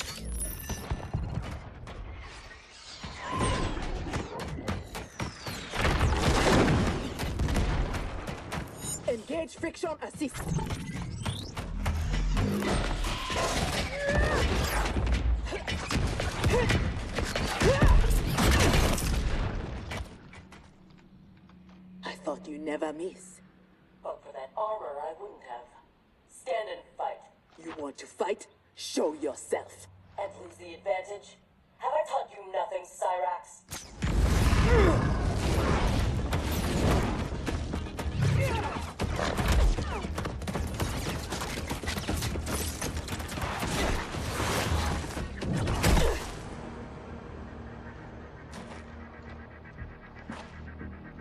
Speaker 16: Engage friction assist. I thought you never miss.
Speaker 12: But for that armor, I wouldn't have. Stand and fight.
Speaker 16: You want to fight? Show yourself.
Speaker 12: And lose the advantage? Have I taught you nothing, Cyrax?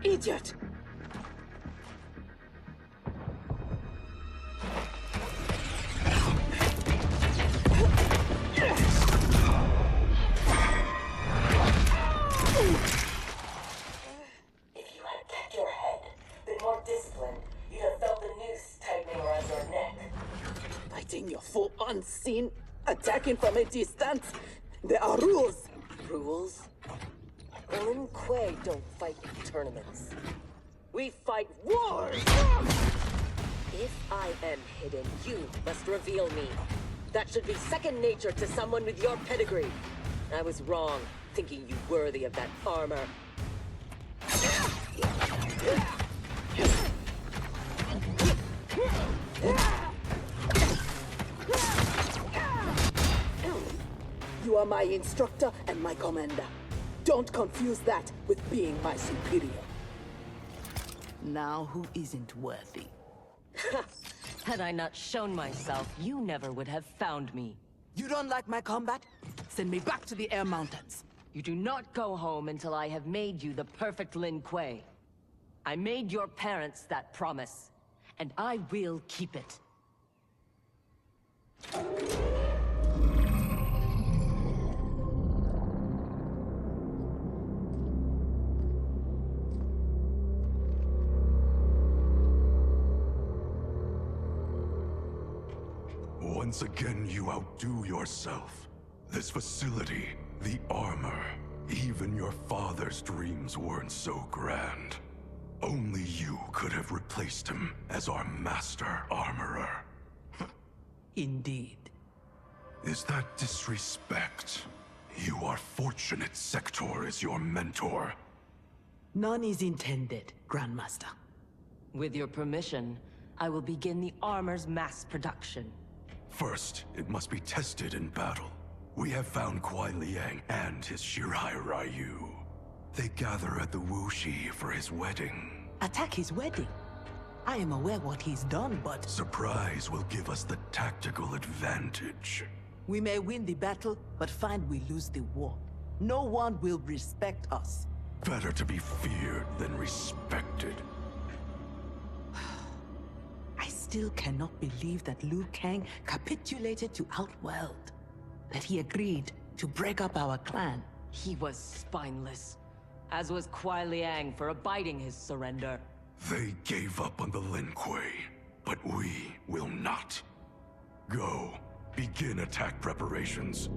Speaker 16: Idiot! Unseen, attacking from a distance. There are rules.
Speaker 12: Rules? Lin Kuei don't fight in tournaments. We fight wars! If I am hidden, you must reveal me. That should be second nature to someone with your pedigree. I was wrong, thinking you worthy of that armor.
Speaker 16: You are my instructor and my commander. Don't confuse that with being my superior. Now who isn't worthy?
Speaker 21: Had I not shown myself, you never would have found me.
Speaker 16: You don't like my combat? Send me back to the Air Mountains.
Speaker 21: You do not go home until I have made you the perfect Lin Kuei. I made your parents that promise, and I will keep it.
Speaker 2: Once again, you outdo yourself. This facility, the armor, even your father's dreams weren't so grand. Only you could have replaced him as our master armorer.
Speaker 16: Indeed.
Speaker 2: Is that disrespect? You are fortunate Sector is your mentor.
Speaker 16: None is intended, Grandmaster.
Speaker 21: With your permission, I will begin the armor's mass production.
Speaker 14: First, it must be tested in battle. We have found Kuai Liang and his Shirai Ryu. They gather at the Wuxi for his wedding.
Speaker 1: Attack his wedding? I am aware what he's done, but...
Speaker 14: Surprise will give us the tactical advantage.
Speaker 1: We may win the battle, but find we lose the war. No one will respect us.
Speaker 14: Better to be feared than respected.
Speaker 1: I still cannot believe that Liu Kang capitulated to Outworld. That he agreed to break up our clan.
Speaker 21: He was spineless, as was Kuai Liang for abiding his surrender.
Speaker 14: They gave up on the Lin Kuei, but we will not. Go, begin attack preparations.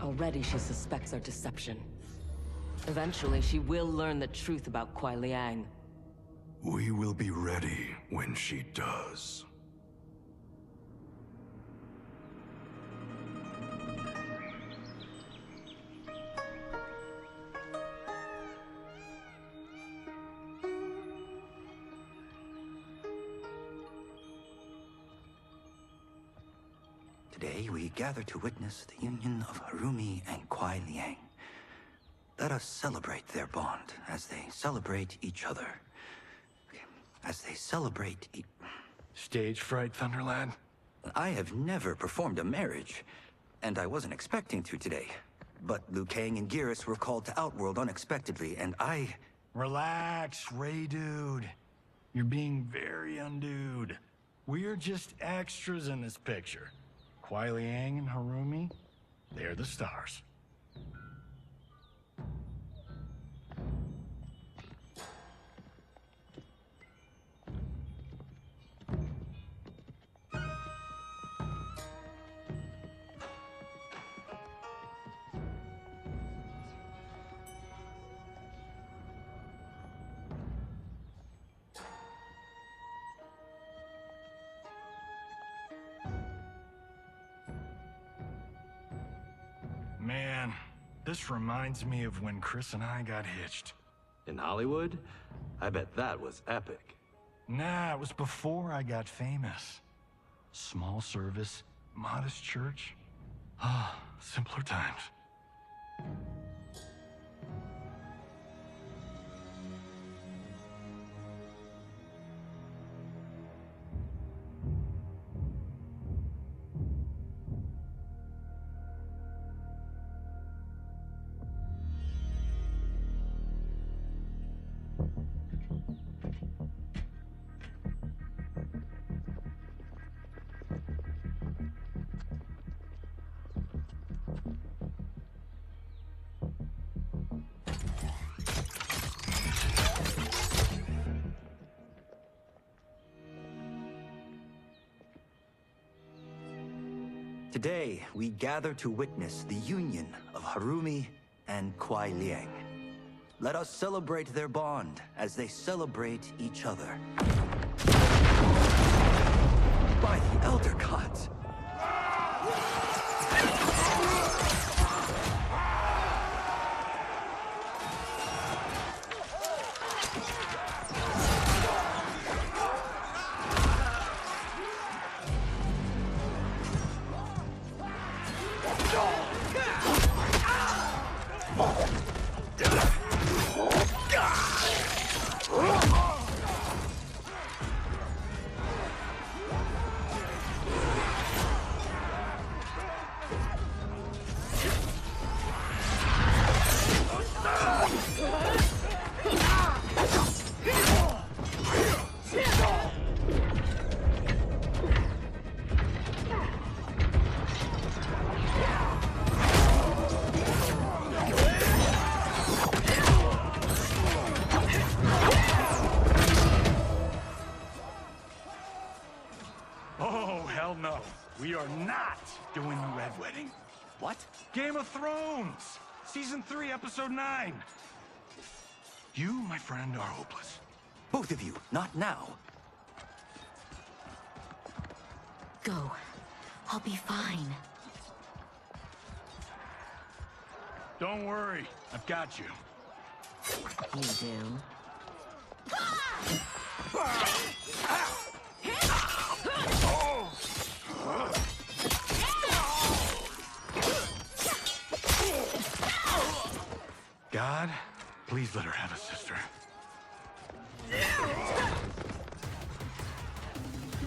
Speaker 21: Already she suspects our deception. Eventually she will learn the truth about Kuai Liang.
Speaker 14: We will be ready when she does.
Speaker 13: Today we gather to witness the union of Harumi and Kuai Liang. Let us celebrate their bond as they celebrate each other. As they celebrate
Speaker 6: Stage fright, Thunderlad?
Speaker 13: I have never performed a marriage, and I wasn't expecting to today. But Liu Kang and Geras were called to Outworld unexpectedly, and I...
Speaker 6: Relax, Ray dude. You're being very undude. We're just extras in this picture. Kuai Liang and Harumi, they're the stars. Man, this reminds me of when Chris and I got hitched.
Speaker 7: In Hollywood? I bet that was epic.
Speaker 6: Nah, it was before I got famous. Small service, modest church. Ah, simpler times.
Speaker 13: Today, we gather to witness the union of Harumi and Kuai Liang. Let us celebrate their bond as they celebrate each other. By the Elder Gods! No, we are not doing the Red Wedding. What?
Speaker 6: Game of Thrones! Season 3, Episode 9. You, my friend, are hopeless.
Speaker 13: Both of you, not now.
Speaker 18: Go. I'll be fine.
Speaker 6: Don't worry, I've got you.
Speaker 21: You do?
Speaker 6: God, please let her have a sister.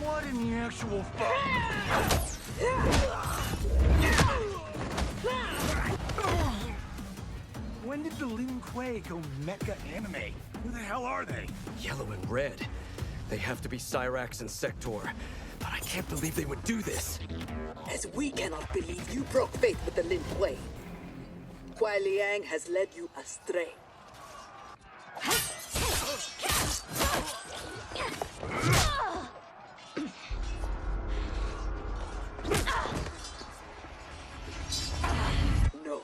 Speaker 6: What in the actual fuck? When did the Lin Kuei go mecha anime? Who the hell are they?
Speaker 18: Yellow and red. They have to be Cyrax and Sector. But I can't believe they would do this.
Speaker 16: As we cannot believe you broke faith with the Lin Kuei. Kuai Liang has led you astray. No,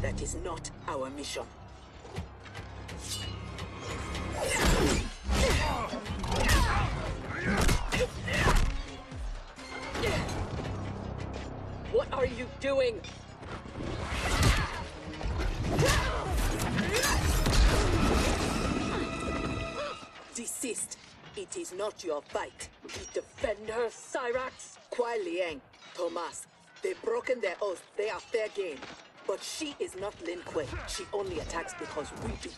Speaker 16: that is not our mission. What are you doing? Desist. It is not your fight. You defend her, Cyrax. Kuai Liang, Thomas. They've broken their oath. They are fair game. But she is not Lin Kuei. She only attacks because we do.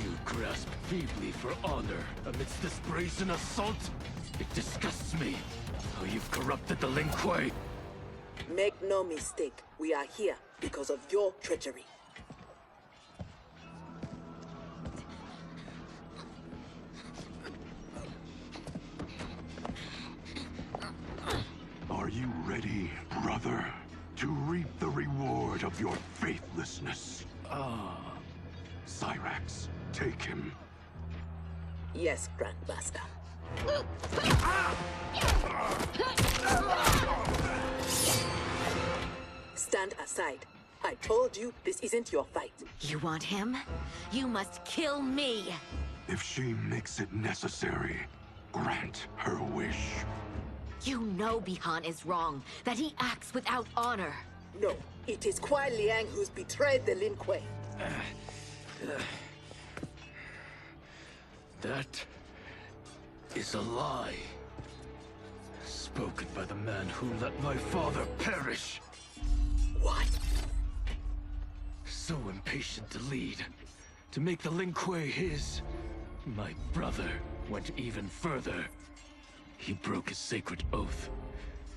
Speaker 14: You grasp feebly for honor amidst this brazen assault? It disgusts me how you've corrupted the Lin Kuei.
Speaker 16: Make no mistake. We are here because of your treachery.
Speaker 14: Are you ready, brother, to reap the reward of your faithlessness? Cyrax, take him.
Speaker 16: Yes, Grandmaster. Stand aside. I told you this isn't your fight.
Speaker 11: You want him? You must kill me.
Speaker 14: If she makes it necessary, grant her wish.
Speaker 11: You know Bihan is wrong, that he acts without honor.
Speaker 16: No, it is Kuai Liang who's betrayed the Lin Kuei.
Speaker 14: That is a lie. Spoken by the man who let my father perish.
Speaker 16: What?
Speaker 14: So impatient to lead, to make the Lin Kuei his. My brother went even further. He broke his sacred oath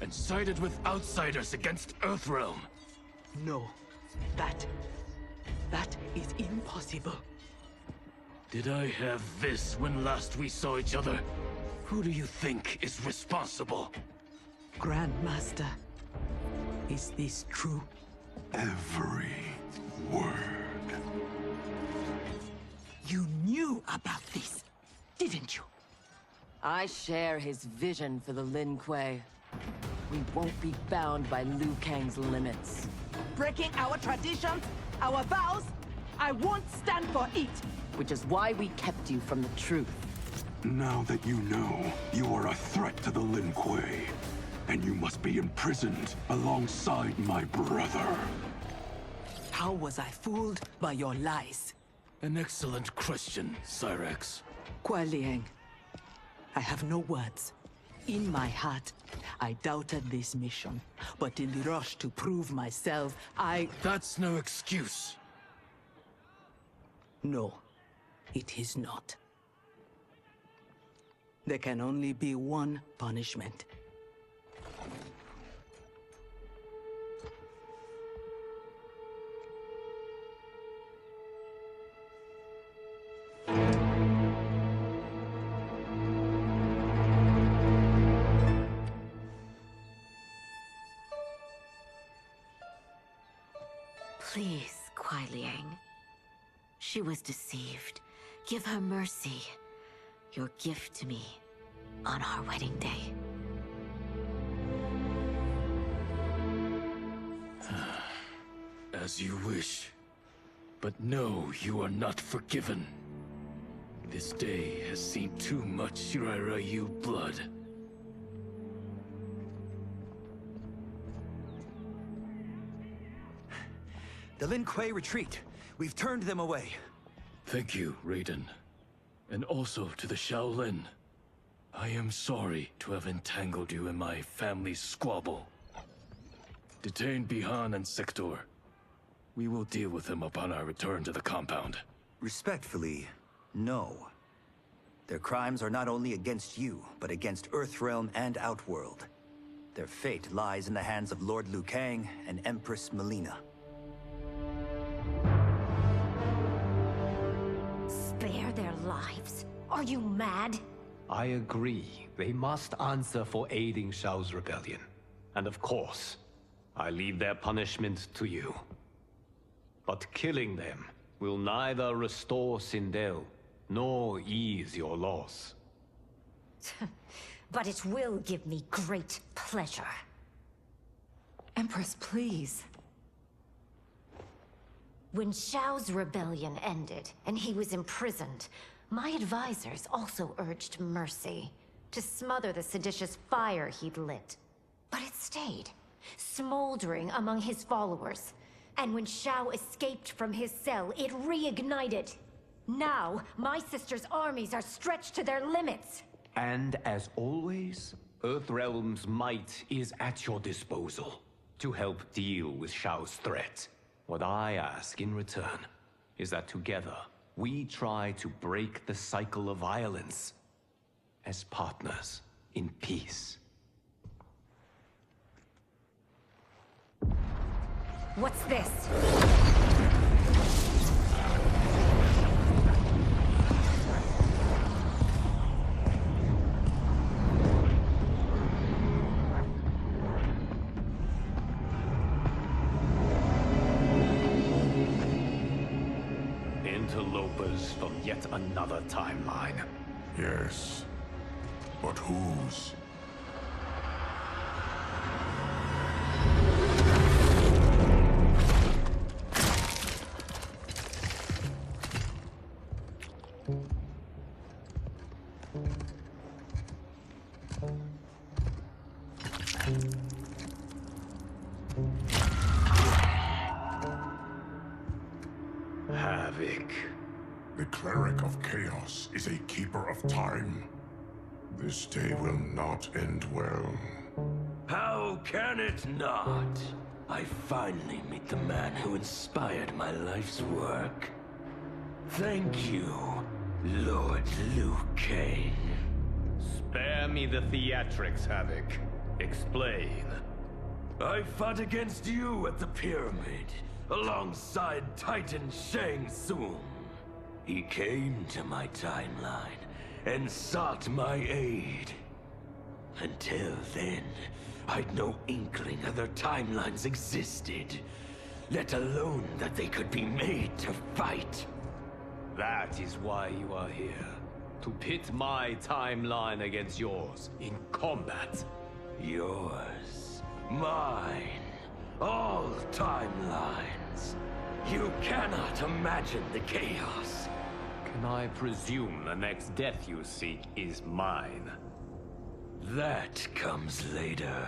Speaker 14: and sided with outsiders against Earthrealm.
Speaker 1: No, that is impossible.
Speaker 14: Did I have this when last we saw each other? Who do you think is responsible?
Speaker 1: Grandmaster, is this true?
Speaker 14: Every word.
Speaker 1: You knew about this, didn't you?
Speaker 21: I share his vision for the Lin Kuei. We won't be bound by Liu Kang's limits.
Speaker 16: Breaking our traditions, our vows, I won't stand for it.
Speaker 21: Which is why we kept you from the truth.
Speaker 14: Now that you know, you are a threat to the Lin Kuei, and you must be imprisoned alongside my brother.
Speaker 1: How was I fooled by your lies?
Speaker 14: An excellent question, Cyrax.
Speaker 1: Kuai Liang, I have no words. In my heart, I doubted this mission, but in the rush to prove myself,
Speaker 14: That's no excuse.
Speaker 1: No, it is not. There can only be one punishment.
Speaker 11: Please, Kuai Liang. She was deceived. Give her mercy. Your gift to me on our wedding day.
Speaker 14: As you wish. But no, you are not forgiven. This day has seen too much Shirairyu blood.
Speaker 13: The Lin Kuei retreat. We've turned them away.
Speaker 14: Thank you, Raiden. And also to the Shaolin. I am sorry to have entangled you in my family's squabble. Detain Bihan and Sector. We will deal with them upon our return to the compound.
Speaker 13: Respectfully, no. Their crimes are not only against you, but against Earthrealm and Outworld. Their fate lies in the hands of Lord Liu Kang and Empress Melina.
Speaker 11: Spare their lives? Are you mad?
Speaker 10: I agree. They must answer for aiding Shao's rebellion. And of course, I leave their punishment to you. But killing them will neither restore Sindel, nor ease your loss.
Speaker 11: But it will give me great pleasure.
Speaker 20: Empress, please.
Speaker 11: When Shao's rebellion ended, and he was imprisoned, my advisors also urged mercy, to smother the seditious fire he'd lit. But it stayed, smoldering among his followers. And when Shao escaped from his cell, it reignited. Now, my sister's armies are stretched to their limits.
Speaker 10: And as always, Earthrealm's might is at your disposal to help deal with Shao's threat. What I ask in return is that together, we try to break the cycle of violence as partners in peace.
Speaker 11: What's this?
Speaker 10: Interlopers from yet another timeline.
Speaker 2: Yes. But whose?
Speaker 10: Havoc.
Speaker 2: The cleric of chaos is a keeper of time. This day will not end well.
Speaker 14: How can it not? I finally meet the man who inspired my life's work. Thank you, Lord Liu Kang.
Speaker 10: Spare me the theatrics, Havoc. Explain.
Speaker 14: I fought against you at the pyramid, alongside Titan Shang Tsung. He came to my timeline and sought my aid. Until then, I'd no inkling other timelines existed, let alone that they could be made to fight.
Speaker 10: That is why you are here. To pit my timeline against yours in combat.
Speaker 14: Yours, mine, all timelines. You cannot imagine the chaos.
Speaker 10: Can I presume the next death you seek is mine?
Speaker 14: That comes later.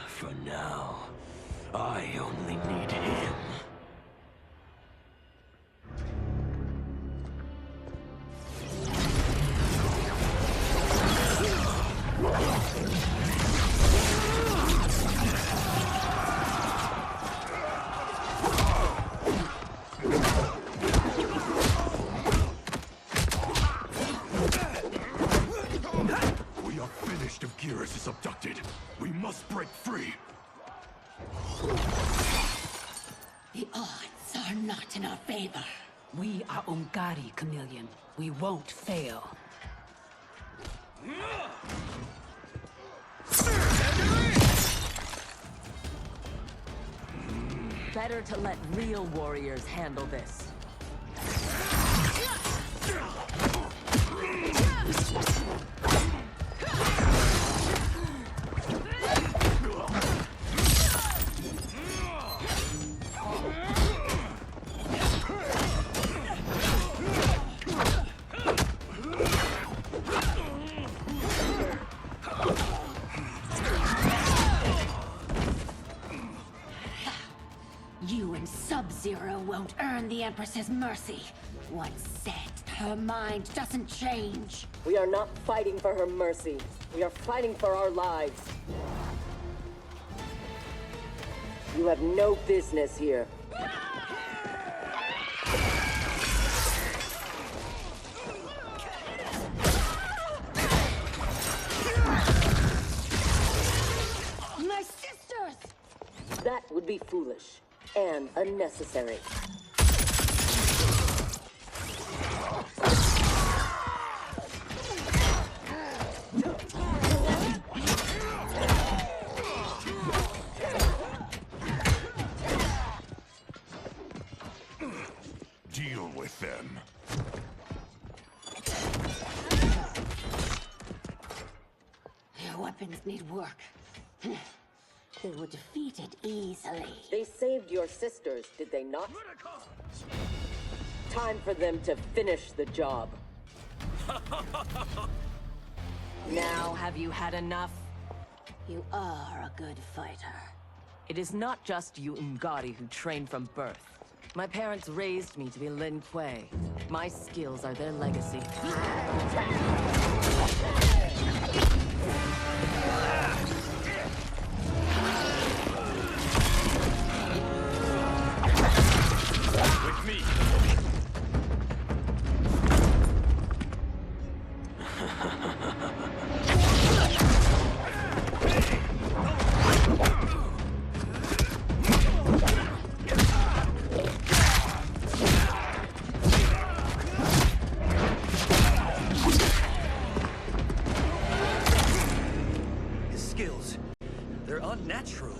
Speaker 14: For now, I only need him.
Speaker 2: Is abducted. We must break free.
Speaker 17: The odds are not in our favor.
Speaker 1: We are Ungari, Chameleon. We won't fail.
Speaker 21: Better to let real warriors handle this.
Speaker 17: You and Zero won't earn the Empress's mercy. Once set, her mind doesn't change.
Speaker 12: We are not fighting for her mercy. We are fighting for our lives. You have no business here.
Speaker 17: My sisters!
Speaker 12: That would be foolish and unnecessary.
Speaker 8: Deal with them.
Speaker 17: Your weapons need work. They were defeated easily.
Speaker 12: They saved your sisters, did they not? Time for them to finish the job.
Speaker 21: Now have you had enough?
Speaker 17: You are a good fighter.
Speaker 21: It is not just you Ungari who train from birth. My parents raised me to be Lin Kuei. My skills are their legacy.
Speaker 19: With me!
Speaker 13: His skills, they're unnatural.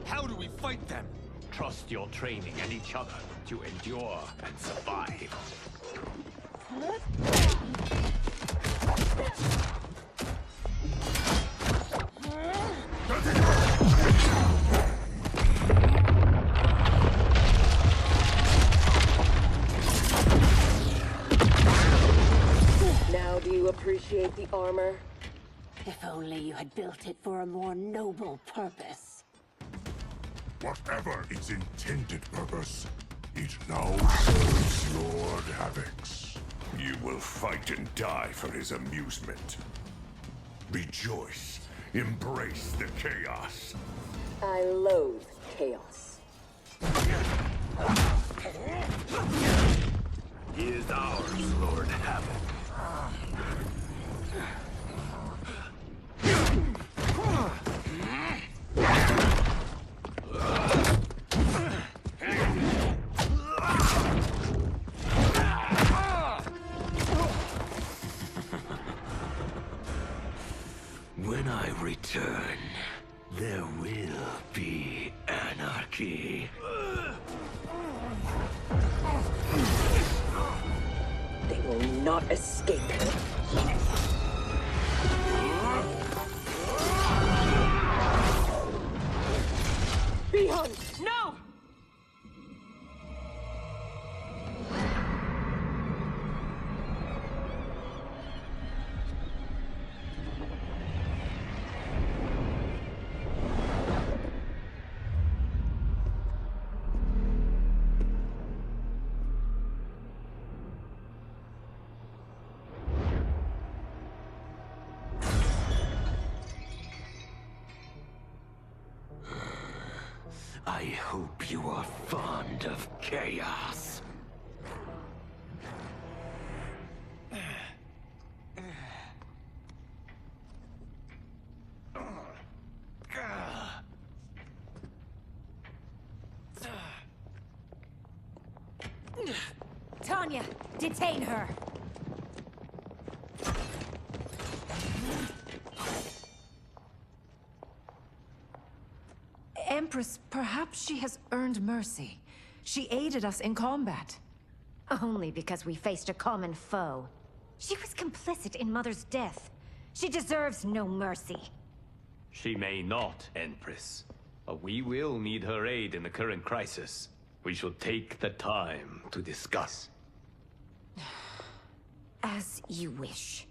Speaker 18: How do we fight them?
Speaker 19: Trust your training and each other to endure and survive.
Speaker 12: Now do you appreciate the armor?
Speaker 17: If only you had built it for a more noble purpose.
Speaker 2: Whatever its intended purpose, it now serves Lord Havoc's.
Speaker 8: You will fight and die for his amusement. Rejoice. Embrace the chaos.
Speaker 12: I loathe chaos.
Speaker 8: He is ours, Lord Havoc.
Speaker 14: When I return, there will be anarchy.
Speaker 12: They will not escape. Bihun!
Speaker 21: No!
Speaker 14: I hope you are fond of chaos.
Speaker 17: Tanya, detain her!
Speaker 9: Empress, perhaps she has earned mercy. She aided us in combat.
Speaker 11: Only because we faced a common foe. She was complicit in Mother's death. She deserves no mercy.
Speaker 19: She may not, Empress. But we will need her aid in the current crisis. We should take the time to discuss.
Speaker 11: As you wish.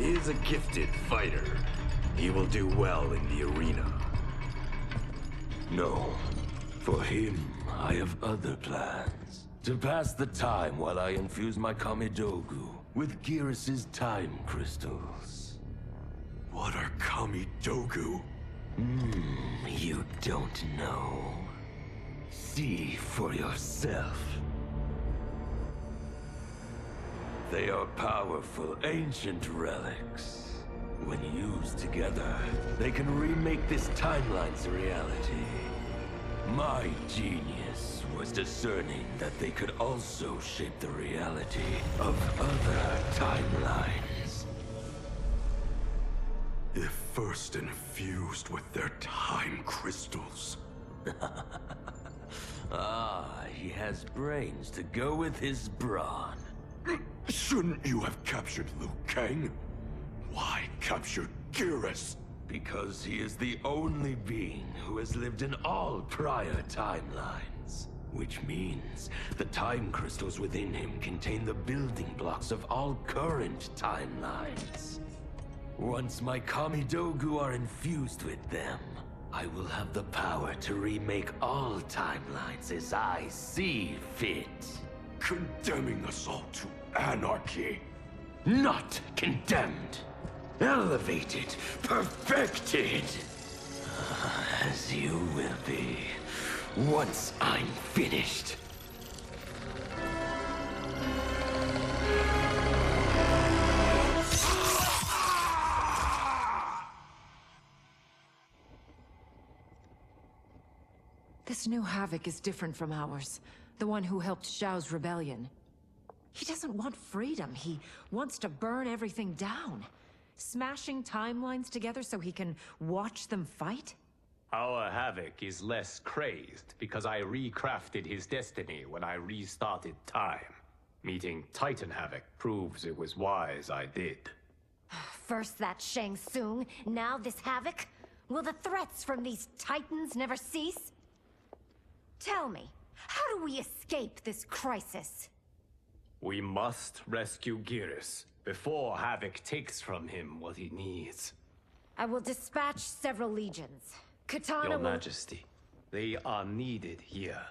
Speaker 3: He is a gifted fighter. He will do well in the arena.
Speaker 22: No. For him, I have other plans. To pass the time while I infuse my Kamidogu with Gearus' time crystals.
Speaker 3: What are Kamidogu?
Speaker 22: You don't know. See for yourself. They are powerful, ancient relics. When used together, they can remake this timeline's reality. My genius was discerning that they could also shape the reality of other timelines.
Speaker 3: If first infused with their time crystals.
Speaker 22: He has brains to go with his brawn.
Speaker 3: Shouldn't you have captured Liu Kang? Why capture Gearus?
Speaker 22: Because he is the only being who has lived in all prior timelines. Which means the time crystals within him contain the building blocks of all current timelines. Once my Kamidogu are infused with them, I will have the power to remake all timelines as I see fit.
Speaker 3: Condemning us all to anarchy.
Speaker 22: Not condemned. Elevated, perfected. As you will be, once I'm finished.
Speaker 23: This new Havoc is different from ours. The one who helped Xiao's rebellion. He doesn't want freedom. He wants to burn everything down. Smashing timelines together so he can watch them fight?
Speaker 19: Our Havoc is less crazed because I recrafted his destiny when I restarted time. Meeting Titan Havoc proves it was wise I did.
Speaker 11: First that Shang Tsung, now this Havoc? Will the threats from these Titans never cease? Tell me, how do we escape this crisis?
Speaker 19: We must rescue Gearus before Havoc takes from him what he needs.
Speaker 11: I will dispatch several legions. Katana
Speaker 19: Your
Speaker 11: will...
Speaker 19: Majesty, they are needed here.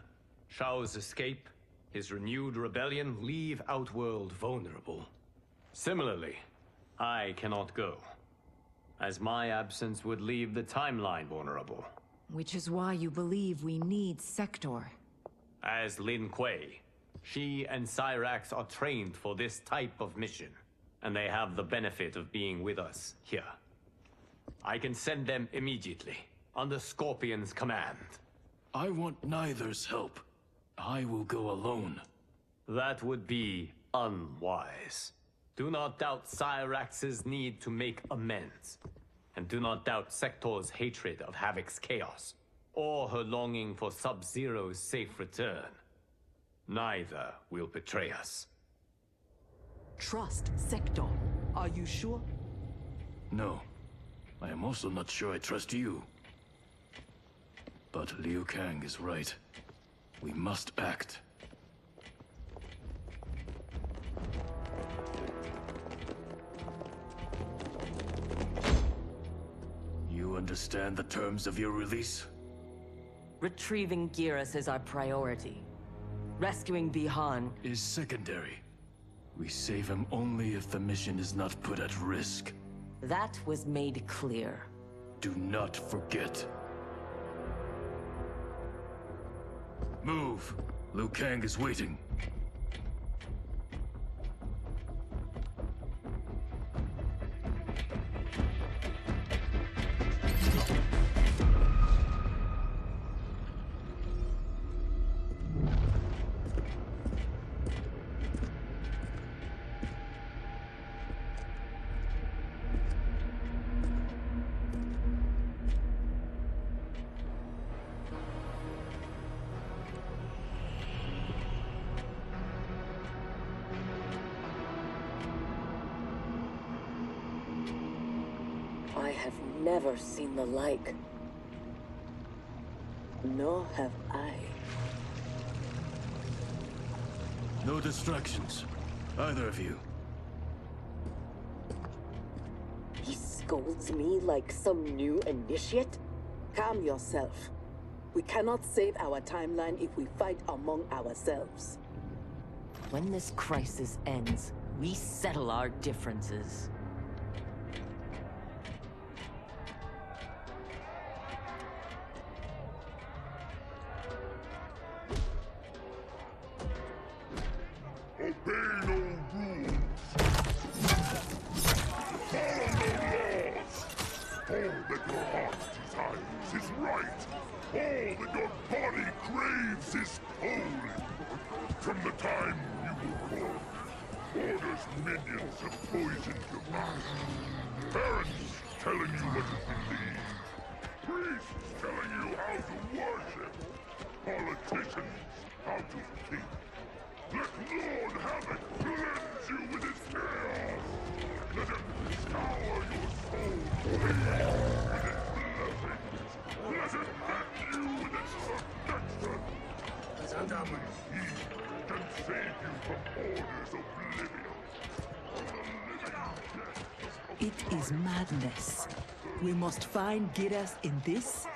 Speaker 19: Shao's escape, his renewed rebellion leave Outworld vulnerable. Similarly, I cannot go, as my absence would leave the timeline vulnerable.
Speaker 23: Which is why you believe we need Sector.
Speaker 19: As Lin Kuei, she and Cyrax are trained for this type of mission, and they have the benefit of being with us here. I can send them immediately, under Scorpion's command.
Speaker 22: I want neither's help. I will go alone.
Speaker 19: That would be unwise. Do not doubt Cyrax's need to make amends. And do not doubt Sector's hatred of Havoc's chaos, or her longing for Sub-Zero's safe return. Neither will betray us.
Speaker 1: Trust Sector. Are you sure?
Speaker 22: No. I am also not sure I trust you. But Liu Kang is right. We must act. You understand the terms of your release?
Speaker 21: Retrieving Gearus is our priority. Rescuing Bihan
Speaker 22: is secondary. We save him only if the mission is not put at risk.
Speaker 21: That was made clear.
Speaker 22: Do not forget. Move! Liu Kang is waiting.
Speaker 12: I have never seen the like. Nor have I.
Speaker 22: No distractions. Either of you.
Speaker 16: scolds me like some new initiate? Calm yourself. We cannot save our timeline if we fight among ourselves.
Speaker 21: When this crisis ends, we settle our differences.
Speaker 2: Obey no rules. Follow no laws. All that your heart desires is right. All that your body craves is holy. From the time you were born, orders minions have poisoned your mind. Parents telling you what to believe. Priests telling you how to worship. Politicians how to think. Let Lord Havoc cleanse you with his chaos! Let him scour your soul with his blessings! Let him hand you with his protection! Only he can save you from orders oblivion!
Speaker 1: It is madness. We must find Giras in this.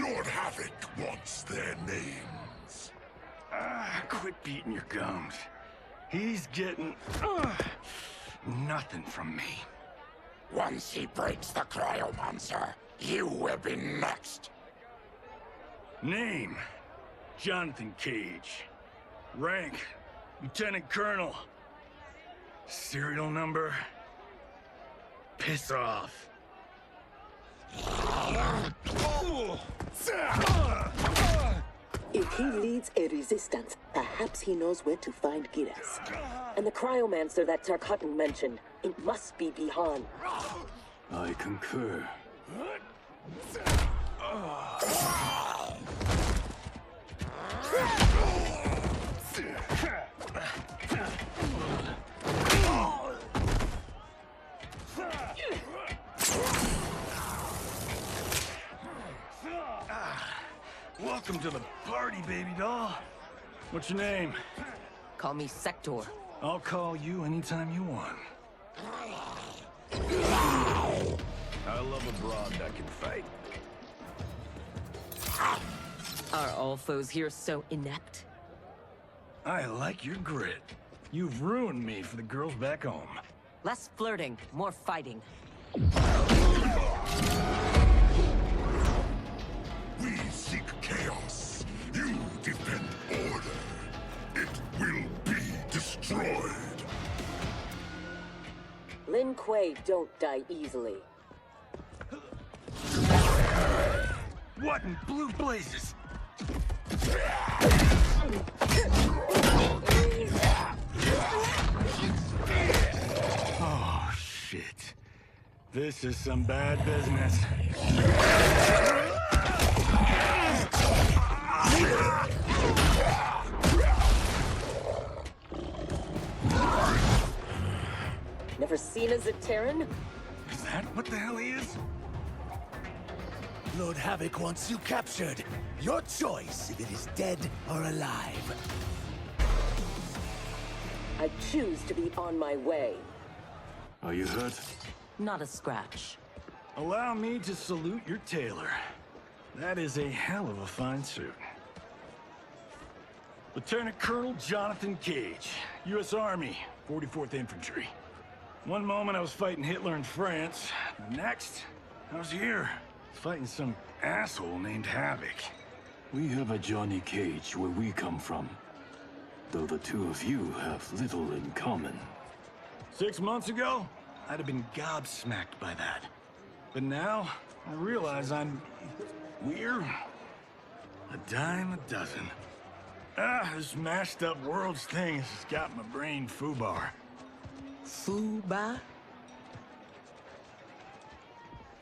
Speaker 2: Lord Havoc wants their names.
Speaker 6: Quit beating your gums. He's getting nothing from me.
Speaker 4: Once he breaks the cryomancer, you will be next.
Speaker 6: Name: Jonathan Cage. Rank: Lieutenant Colonel. Serial number: piss off.
Speaker 12: If he leads a resistance, perhaps he knows where to find Giras. And the cryomancer that Tarkatan mentioned, it must be Bihan.
Speaker 6: I concur. Welcome to the party, baby doll. What's your name?
Speaker 21: Call me Sector.
Speaker 6: I'll call you anytime you want.
Speaker 14: I love a broad that can fight.
Speaker 21: Are all foes here so inept?
Speaker 6: I like your grit. You've ruined me for the girls back home.
Speaker 21: Less flirting, more fighting.
Speaker 2: We seek chaos. You defend order. It will be destroyed.
Speaker 12: Lin Kuei don't die easily.
Speaker 6: What in blue blazes? Oh, shit. This is some bad business.
Speaker 12: Never seen a Zaterran?
Speaker 6: Is that what the hell he is?
Speaker 4: Lord Havoc wants you captured. Your choice if it is dead or alive.
Speaker 12: I choose to be on my way.
Speaker 6: Are you hurt?
Speaker 21: Not a scratch.
Speaker 6: Allow me to salute your tailor. That is a hell of a fine suit. Lieutenant Colonel Jonathan Cage, U.S. Army, 44th Infantry. One moment I was fighting Hitler in France. The next, I was here, fighting some asshole named Havoc. We have a Johnny Cage where we come from.
Speaker 14: though the two of you have little in common.
Speaker 6: 6 months ago, I'd have been gobsmacked by that. But now, I realize I'm weird. A dime a dozen. This mashed up worlds thing has got my brain foobar.
Speaker 1: Foobar?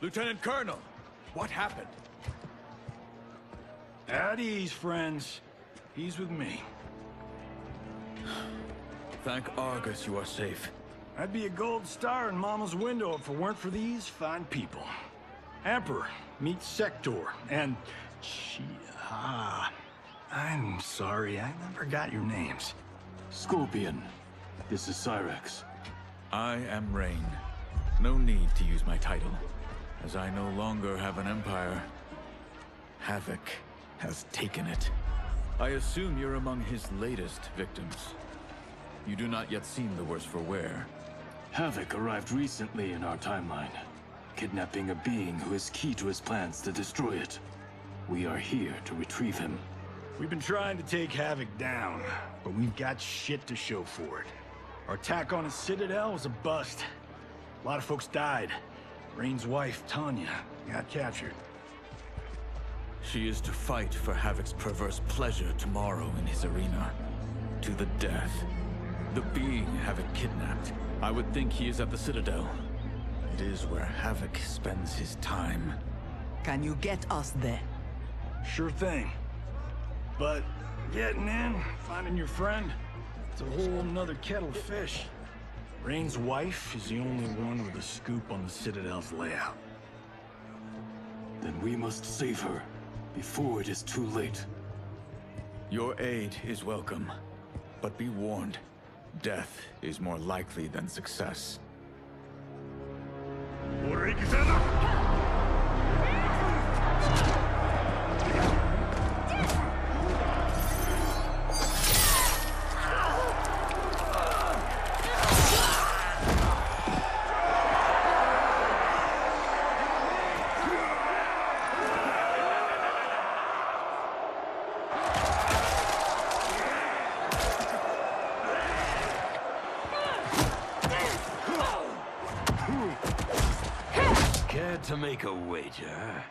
Speaker 18: Lieutenant Colonel, what happened?
Speaker 6: At ease, friends. He's with me.
Speaker 18: Thank Argus you are safe.
Speaker 6: I'd be a gold star in Mama's window if it weren't for these fine people. Emperor, meet Sector, and... I'm sorry, I never got your names.
Speaker 14: Scorpion, this is Cyrax.
Speaker 5: I am Rain. No need to use my title, as I no longer have an empire. Havoc has taken it. I assume you're among his latest victims. You do not yet seem the worse for wear.
Speaker 14: Havoc arrived recently in our timeline, kidnapping a being who is key to his plans to destroy it. We are here to retrieve him.
Speaker 6: We've been trying to take Havoc down, but we've got shit to show for it. Our attack on his citadel was a bust. A lot of folks died. Rain's wife, Tanya, got captured.
Speaker 5: She is to fight for Havoc's perverse pleasure tomorrow in his arena. To the death. The being Havoc kidnapped. I would think he is at the Citadel. It is where Havoc spends his time.
Speaker 1: Can you get us there?
Speaker 6: Sure thing. But getting in, finding your friend, it's a whole nother kettle of fish. Rain's wife is the only one with a scoop on the Citadel's layout.
Speaker 14: Then we must save her, before it is too late.
Speaker 5: Your aid is welcome, but be warned. Death is more likely than success.
Speaker 22: Care to make a wager?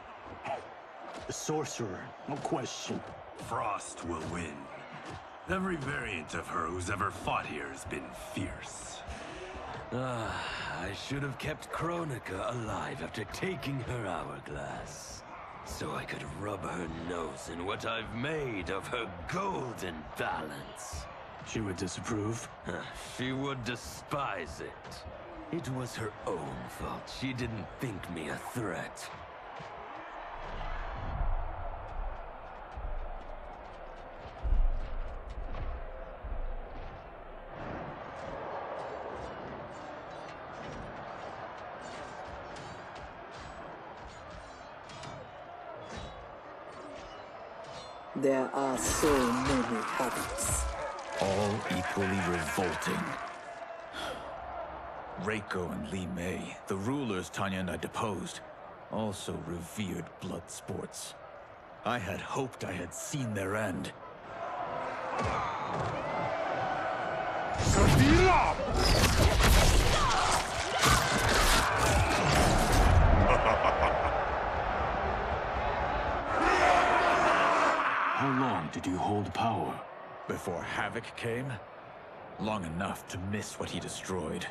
Speaker 14: The sorcerer, no question.
Speaker 8: Frost will win. Every variant of her who's ever fought here has been fierce.
Speaker 22: I should have kept Kronika alive after taking her hourglass. So I could rub her nose in what I've made of her golden balance.
Speaker 14: She would disapprove?
Speaker 22: She would despise it. It was her own fault. She didn't think me a threat.
Speaker 16: There are so many Havocs.
Speaker 5: All equally revolting. Reiko and Li Mei, the rulers Tanya and I deposed, also revered blood sports. I had hoped I had seen their end.
Speaker 14: How long did you hold power?
Speaker 5: Before Havoc came? Long enough to miss what he destroyed.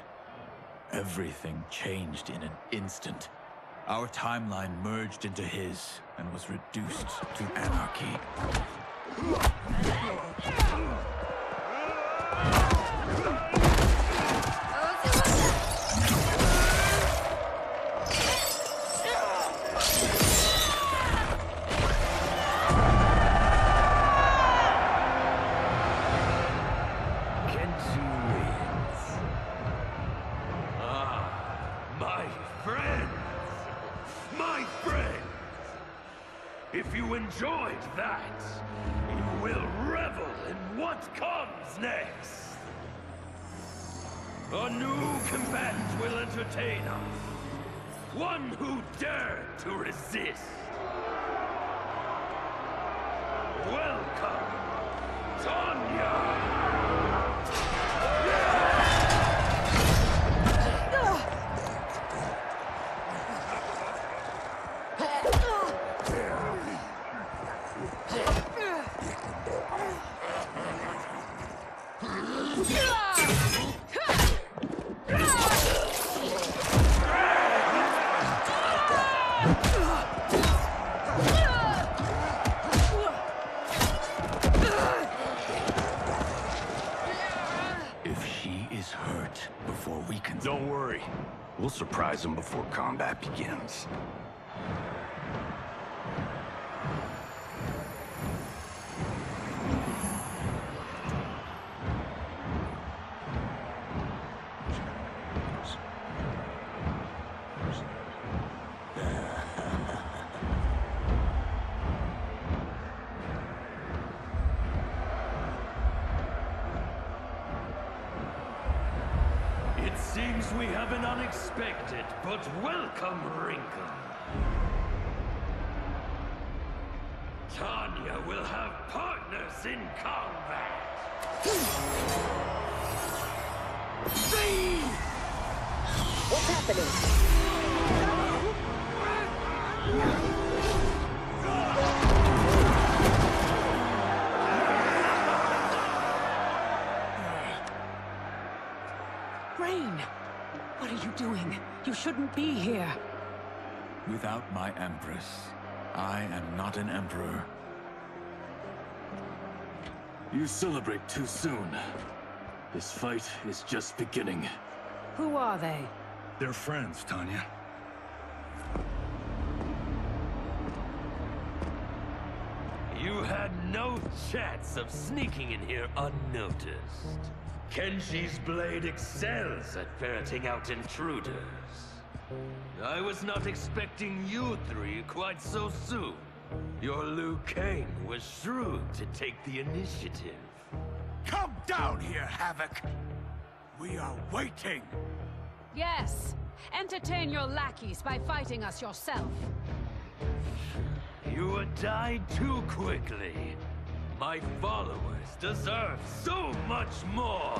Speaker 5: Everything changed in an instant. Our timeline merged into his and was reduced to anarchy.
Speaker 22: If you enjoyed that, you will revel in what comes next. A new combatant will entertain us. One who dared to resist. Welcome, Tanya!
Speaker 14: We'll surprise them before combat begins.
Speaker 22: It seems we have an unexpected but welcome wrinkle. Tanya will have partners in combat.
Speaker 16: What's happening?
Speaker 9: Rain! What are you doing? You shouldn't be here.
Speaker 5: Without my Empress, I am not an Emperor.
Speaker 14: You celebrate too soon. This fight is just beginning.
Speaker 9: Who are they?
Speaker 6: They're friends, Tanya.
Speaker 22: You had no chance of sneaking in here unnoticed. Kenshi's blade excels at ferreting out intruders. I was not expecting you three quite so soon. Your Liu Kang was shrewd to take the initiative.
Speaker 14: Come down here, Havoc! We are waiting!
Speaker 9: Yes! Entertain your lackeys by fighting us yourself.
Speaker 22: You would die too quickly. My followers deserve so much more!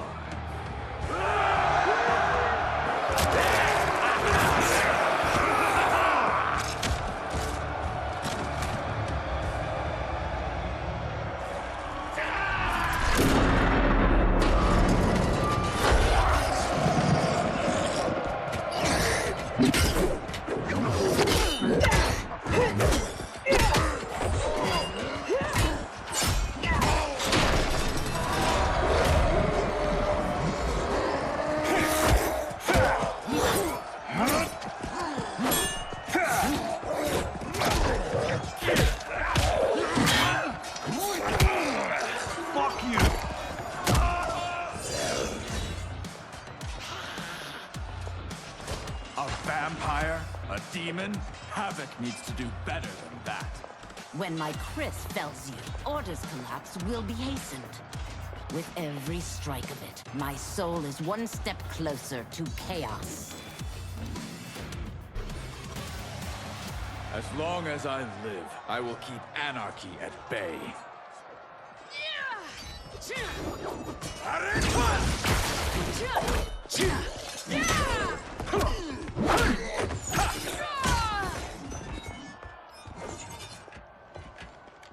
Speaker 5: A vampire? A demon? Havoc needs to do better than that.
Speaker 17: When my Chris fells you, Order's collapse will be hastened. With every strike of it, my soul is one step closer to chaos.
Speaker 5: As long as I live, I will keep anarchy at bay.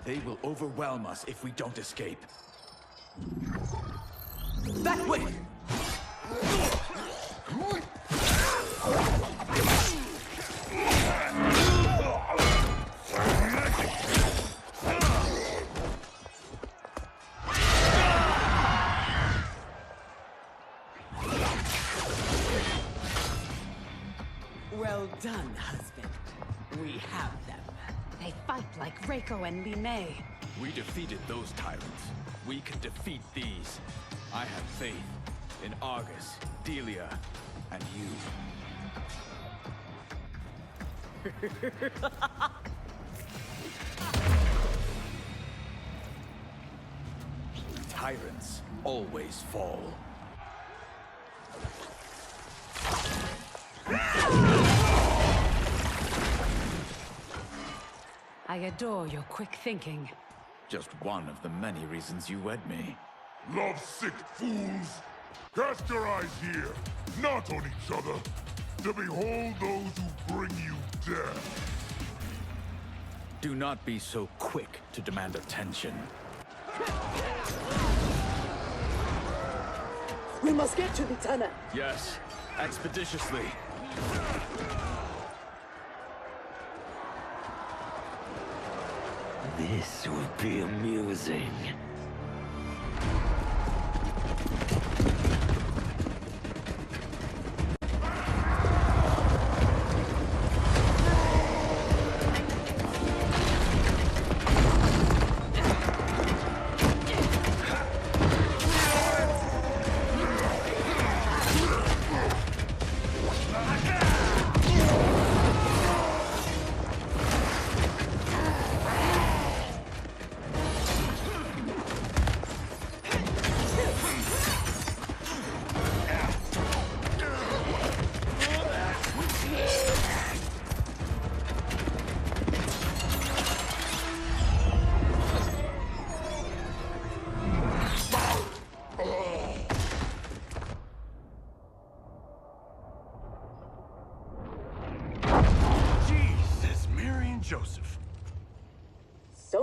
Speaker 5: They will overwhelm us if we don't escape.
Speaker 14: That way!
Speaker 1: Well done, husband. We have them.
Speaker 9: They fight like Reiko and Li Mei.
Speaker 5: We defeated those tyrants. We can defeat these. I have faith in Argus, Delia, and you. Tyrants always fall.
Speaker 9: I adore your quick thinking.
Speaker 5: Just one of the many reasons you wed me.
Speaker 2: Love-sick fools! Cast your eyes here, not on each other, to behold those who bring you death.
Speaker 5: Do not be so quick to demand attention.
Speaker 16: We must get to the tunnel.
Speaker 5: Yes, expeditiously.
Speaker 22: This will be amusing.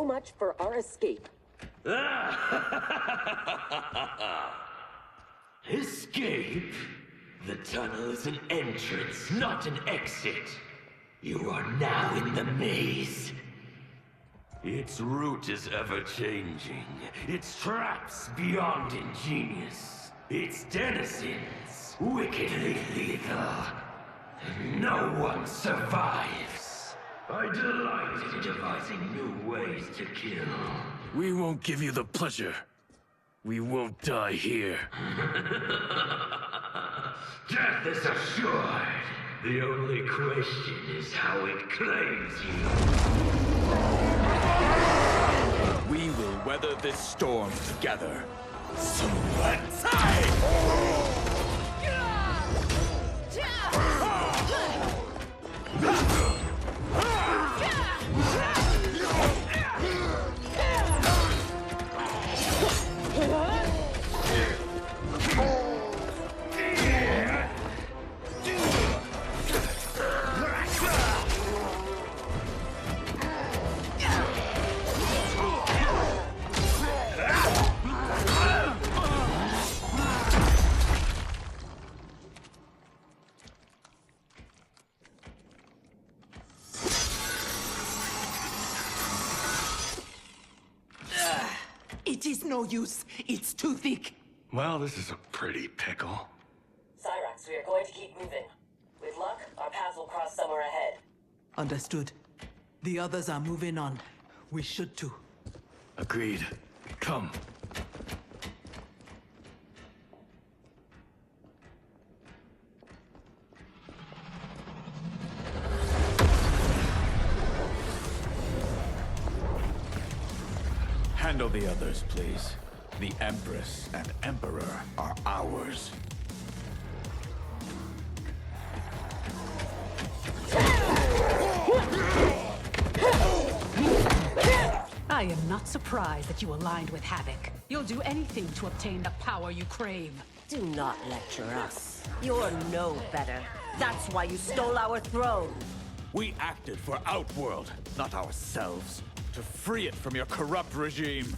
Speaker 12: much for our escape.
Speaker 22: Escape? The tunnel is an entrance, not an exit. You are now in the maze. Its route is ever-changing. Its traps beyond ingenious. Its denizens wickedly lethal. No one survives. I delight in devising new ways to kill.
Speaker 3: We won't give you the pleasure. We won't die here.
Speaker 22: Death is assured. The only question is how it claims you.
Speaker 5: We will weather this storm together.
Speaker 3: So let's
Speaker 1: It is no use. It's too thick.
Speaker 8: Well, this is a pretty pickle.
Speaker 12: Cyrax, we are going to keep moving. With luck, our paths will cross somewhere ahead.
Speaker 1: Understood. The others are moving on. We should too.
Speaker 3: Agreed. Come.
Speaker 5: Handle the others, please. The Empress and Emperor are ours.
Speaker 7: I am not surprised that you aligned with Havoc. You'll do anything to obtain the power you crave.
Speaker 21: Do not lecture us. You're no better. That's why you stole our throne.
Speaker 5: We acted for Outworld, not ourselves. To free it from your corrupt regime.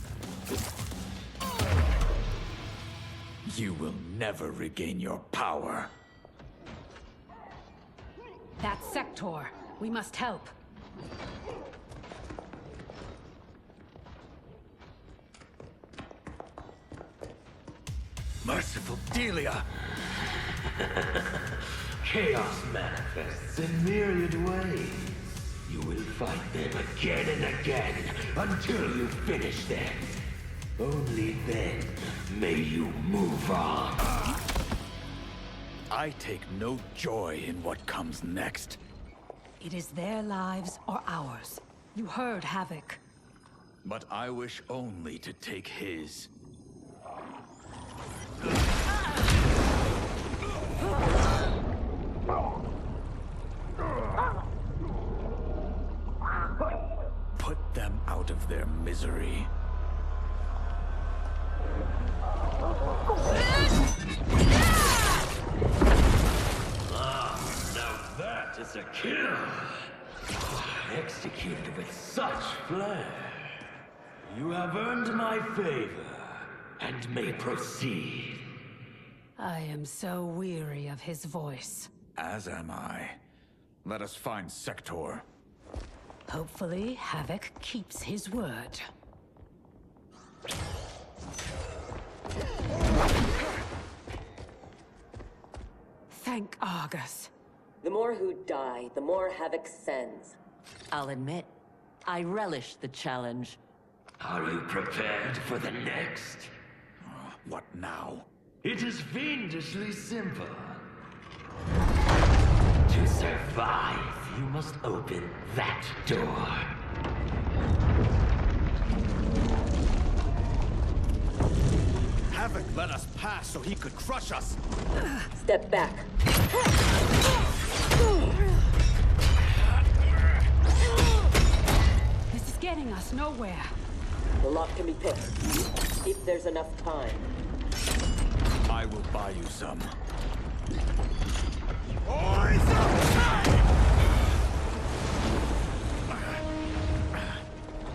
Speaker 5: You will never regain your power.
Speaker 7: That Sector. We must help.
Speaker 3: Merciful Delia!
Speaker 22: Chaos manifests in myriad ways. You will fight them again and again until you finish them. Only then may you move on.
Speaker 5: I take no joy in what comes next.
Speaker 7: It is their lives or ours. You heard Havoc.
Speaker 5: But I wish only to take his. Put them out of their misery.
Speaker 22: Now that is a kill. Executed with such flair. You have earned my favor, and may proceed.
Speaker 7: I am so weary of his voice.
Speaker 5: As am I. Let us find Sector.
Speaker 7: Hopefully, Havoc keeps his word. Thank Argus.
Speaker 12: The more who die, the more Havoc sends.
Speaker 21: I'll admit, I relish the challenge.
Speaker 22: Are you prepared for the next?
Speaker 5: What now?
Speaker 22: It is fiendishly simple. To survive, you must open that door.
Speaker 5: Havoc let us pass so he could crush us.
Speaker 12: Step back.
Speaker 7: This is getting us nowhere.
Speaker 12: The lock can be picked, if there's enough time.
Speaker 5: I will buy you some.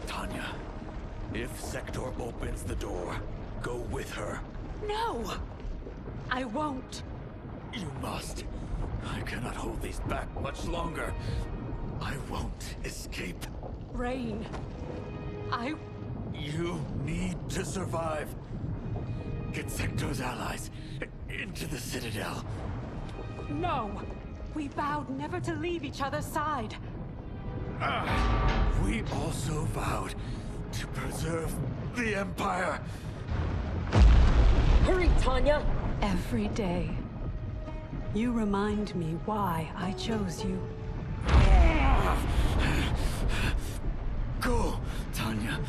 Speaker 5: Tanya,
Speaker 18: If Sector opens the door, go with her.
Speaker 7: No! I won't.
Speaker 18: You must. I cannot hold these back much longer. I won't escape.
Speaker 7: Rain.
Speaker 18: You need to survive. Get Sector's allies into the Citadel.
Speaker 7: No! We vowed never to leave each other's side.
Speaker 18: We also vowed to preserve the Empire.
Speaker 12: Hurry, Tanya!
Speaker 7: Every day, you remind me why I chose you.
Speaker 18: Go, Tanya.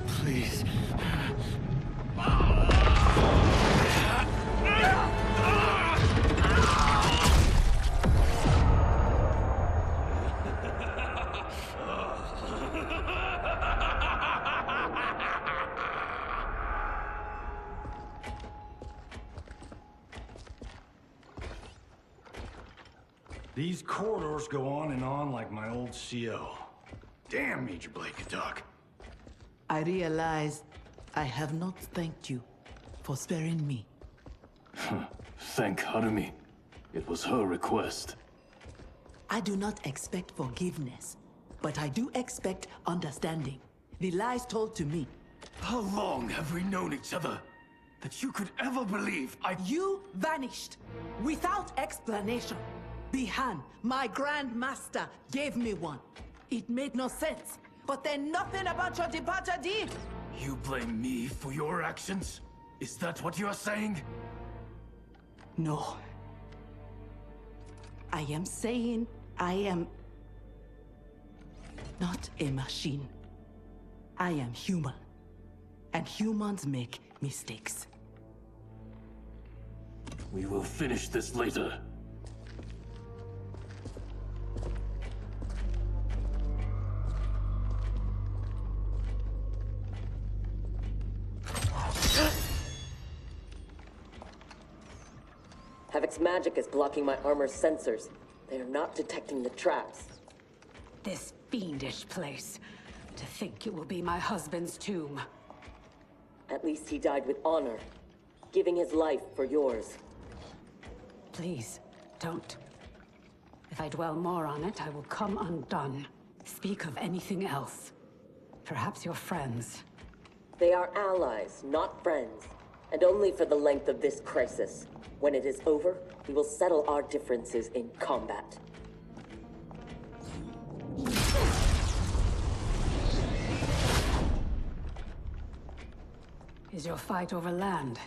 Speaker 18: Please.
Speaker 6: These corridors go on and on like my old CO. Damn, Major Blade could talk.
Speaker 1: I realize I have not thanked you for sparing me.
Speaker 10: Thank Harumi. It was her request.
Speaker 1: I do not expect forgiveness, but I do expect understanding. The lies told to me.
Speaker 10: How long have we known each other? That you could ever believe
Speaker 1: You vanished without explanation. Bihan, my Grand Master, gave me one. It made no sense, but then nothing about your departure did.
Speaker 10: You blame me for your actions? Is that what you are saying?
Speaker 1: No. I am saying I am not a machine. I am human. And humans make mistakes.
Speaker 10: We will finish this later.
Speaker 12: Havoc's magic is blocking my armor's sensors. They are not detecting the traps.
Speaker 7: This fiendish place. To think it will be my husband's tomb.
Speaker 12: At least he died with honor, giving his life for yours.
Speaker 7: Please, don't. If I dwell more on it, I will come undone. Speak of anything else. Perhaps your friends.
Speaker 12: They are allies, not friends. And only for the length of this crisis. When it is over, we will settle our differences in combat.
Speaker 7: Is your fight over land,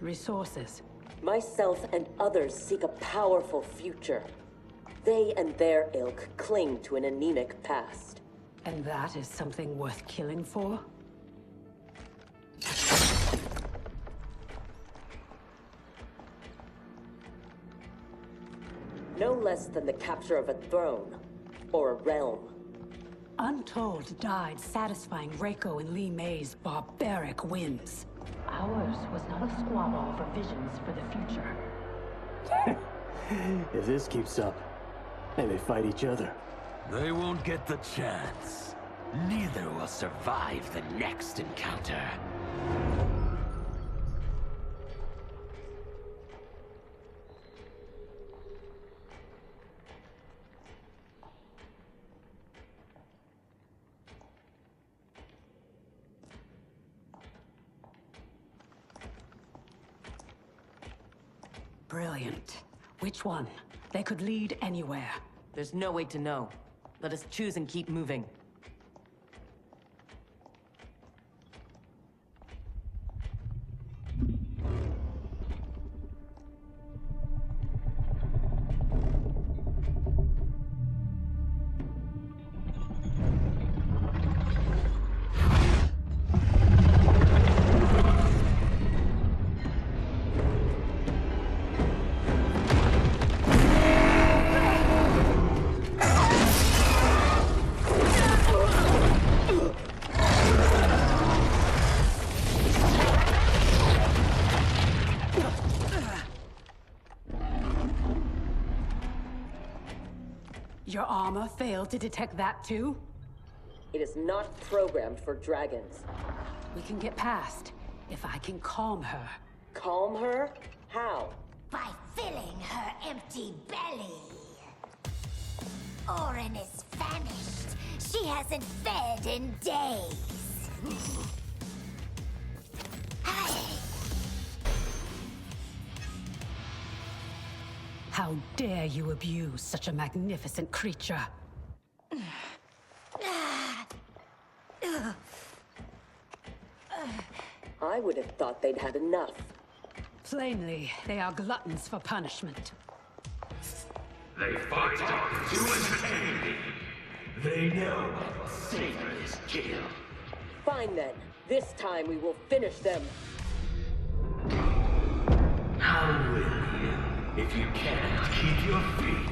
Speaker 7: resources?
Speaker 12: Myself and others seek a powerful future. They and their ilk cling to an anemic past.
Speaker 7: And that is something worth killing for?
Speaker 12: No less than the capture of a throne, or a realm.
Speaker 7: Untold died satisfying Reiko and Li Mei's barbaric whims. Ours was not a squabble over visions for the future.
Speaker 10: If this keeps up, they may fight each other.
Speaker 22: They won't get the chance. Neither will survive the next encounter.
Speaker 7: Brilliant. Which one? They could lead anywhere.
Speaker 21: There's no way to know. Let us choose and keep moving.
Speaker 7: Your armor failed to detect that too?
Speaker 12: It is not programmed for dragons.
Speaker 7: We can get past, if I can calm her.
Speaker 12: Calm her? How?
Speaker 11: By filling her empty belly. Orin is famished. She hasn't fed in days.
Speaker 7: How dare you abuse such a magnificent creature?
Speaker 12: I would have thought they'd had enough.
Speaker 7: Plainly, they are gluttons for punishment.
Speaker 22: They fight to entertain. They know Satan is kill.
Speaker 12: Fine then. This time we will finish them.
Speaker 22: How will you if you cannot keep your feet?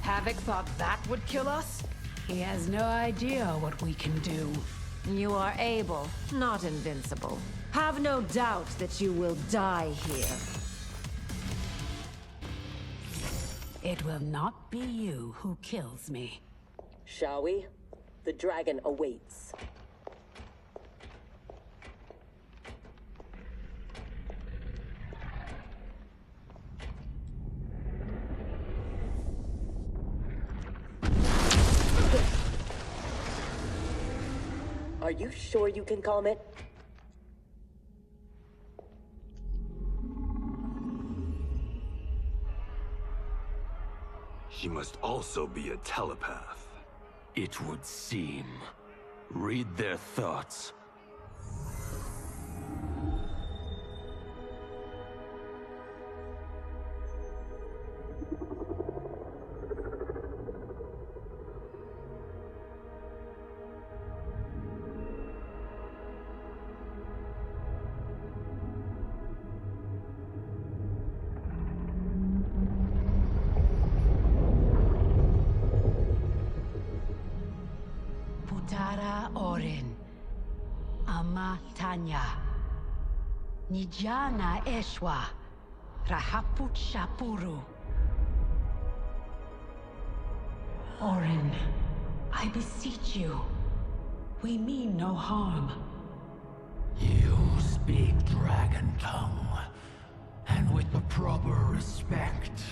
Speaker 7: Havoc thought that would kill us? He has no idea what we can do.
Speaker 23: You are able, not invincible. Have no doubt that you will die here.
Speaker 7: It will not be you who kills me.
Speaker 12: Shall we? The dragon awaits. Are you sure you can calm it?
Speaker 3: She must also be a telepath.
Speaker 22: It would seem. Read their thoughts.
Speaker 7: Putara Orin, Ama Tanya, Nijana Eshwa, Rahaput Shapuru. Orin, I beseech you, we mean no harm.
Speaker 22: You speak dragon tongue, and with the proper respect.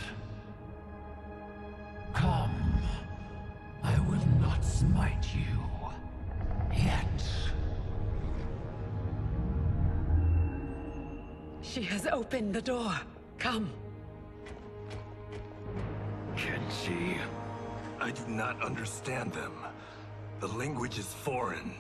Speaker 22: Come, I will not smite you. Yet.
Speaker 7: She has opened the door. Come.
Speaker 14: Can she? I do not understand them. The language is foreign.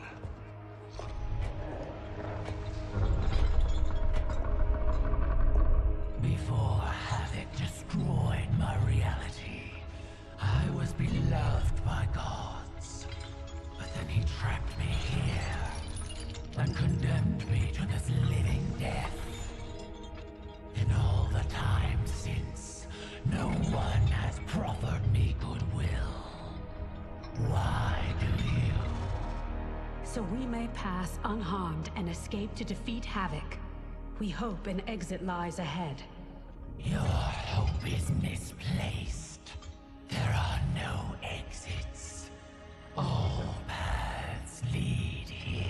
Speaker 22: Before Havoc destroyed my reality, I was beloved by gods. But then he trapped me here and condemned me to this living death. In all the time since, no one has proffered me goodwill. Why do you?
Speaker 7: So we may pass unharmed and escape to defeat Havoc. We hope an exit lies ahead.
Speaker 22: Your hope is misplaced. There are no exits. All paths lead here.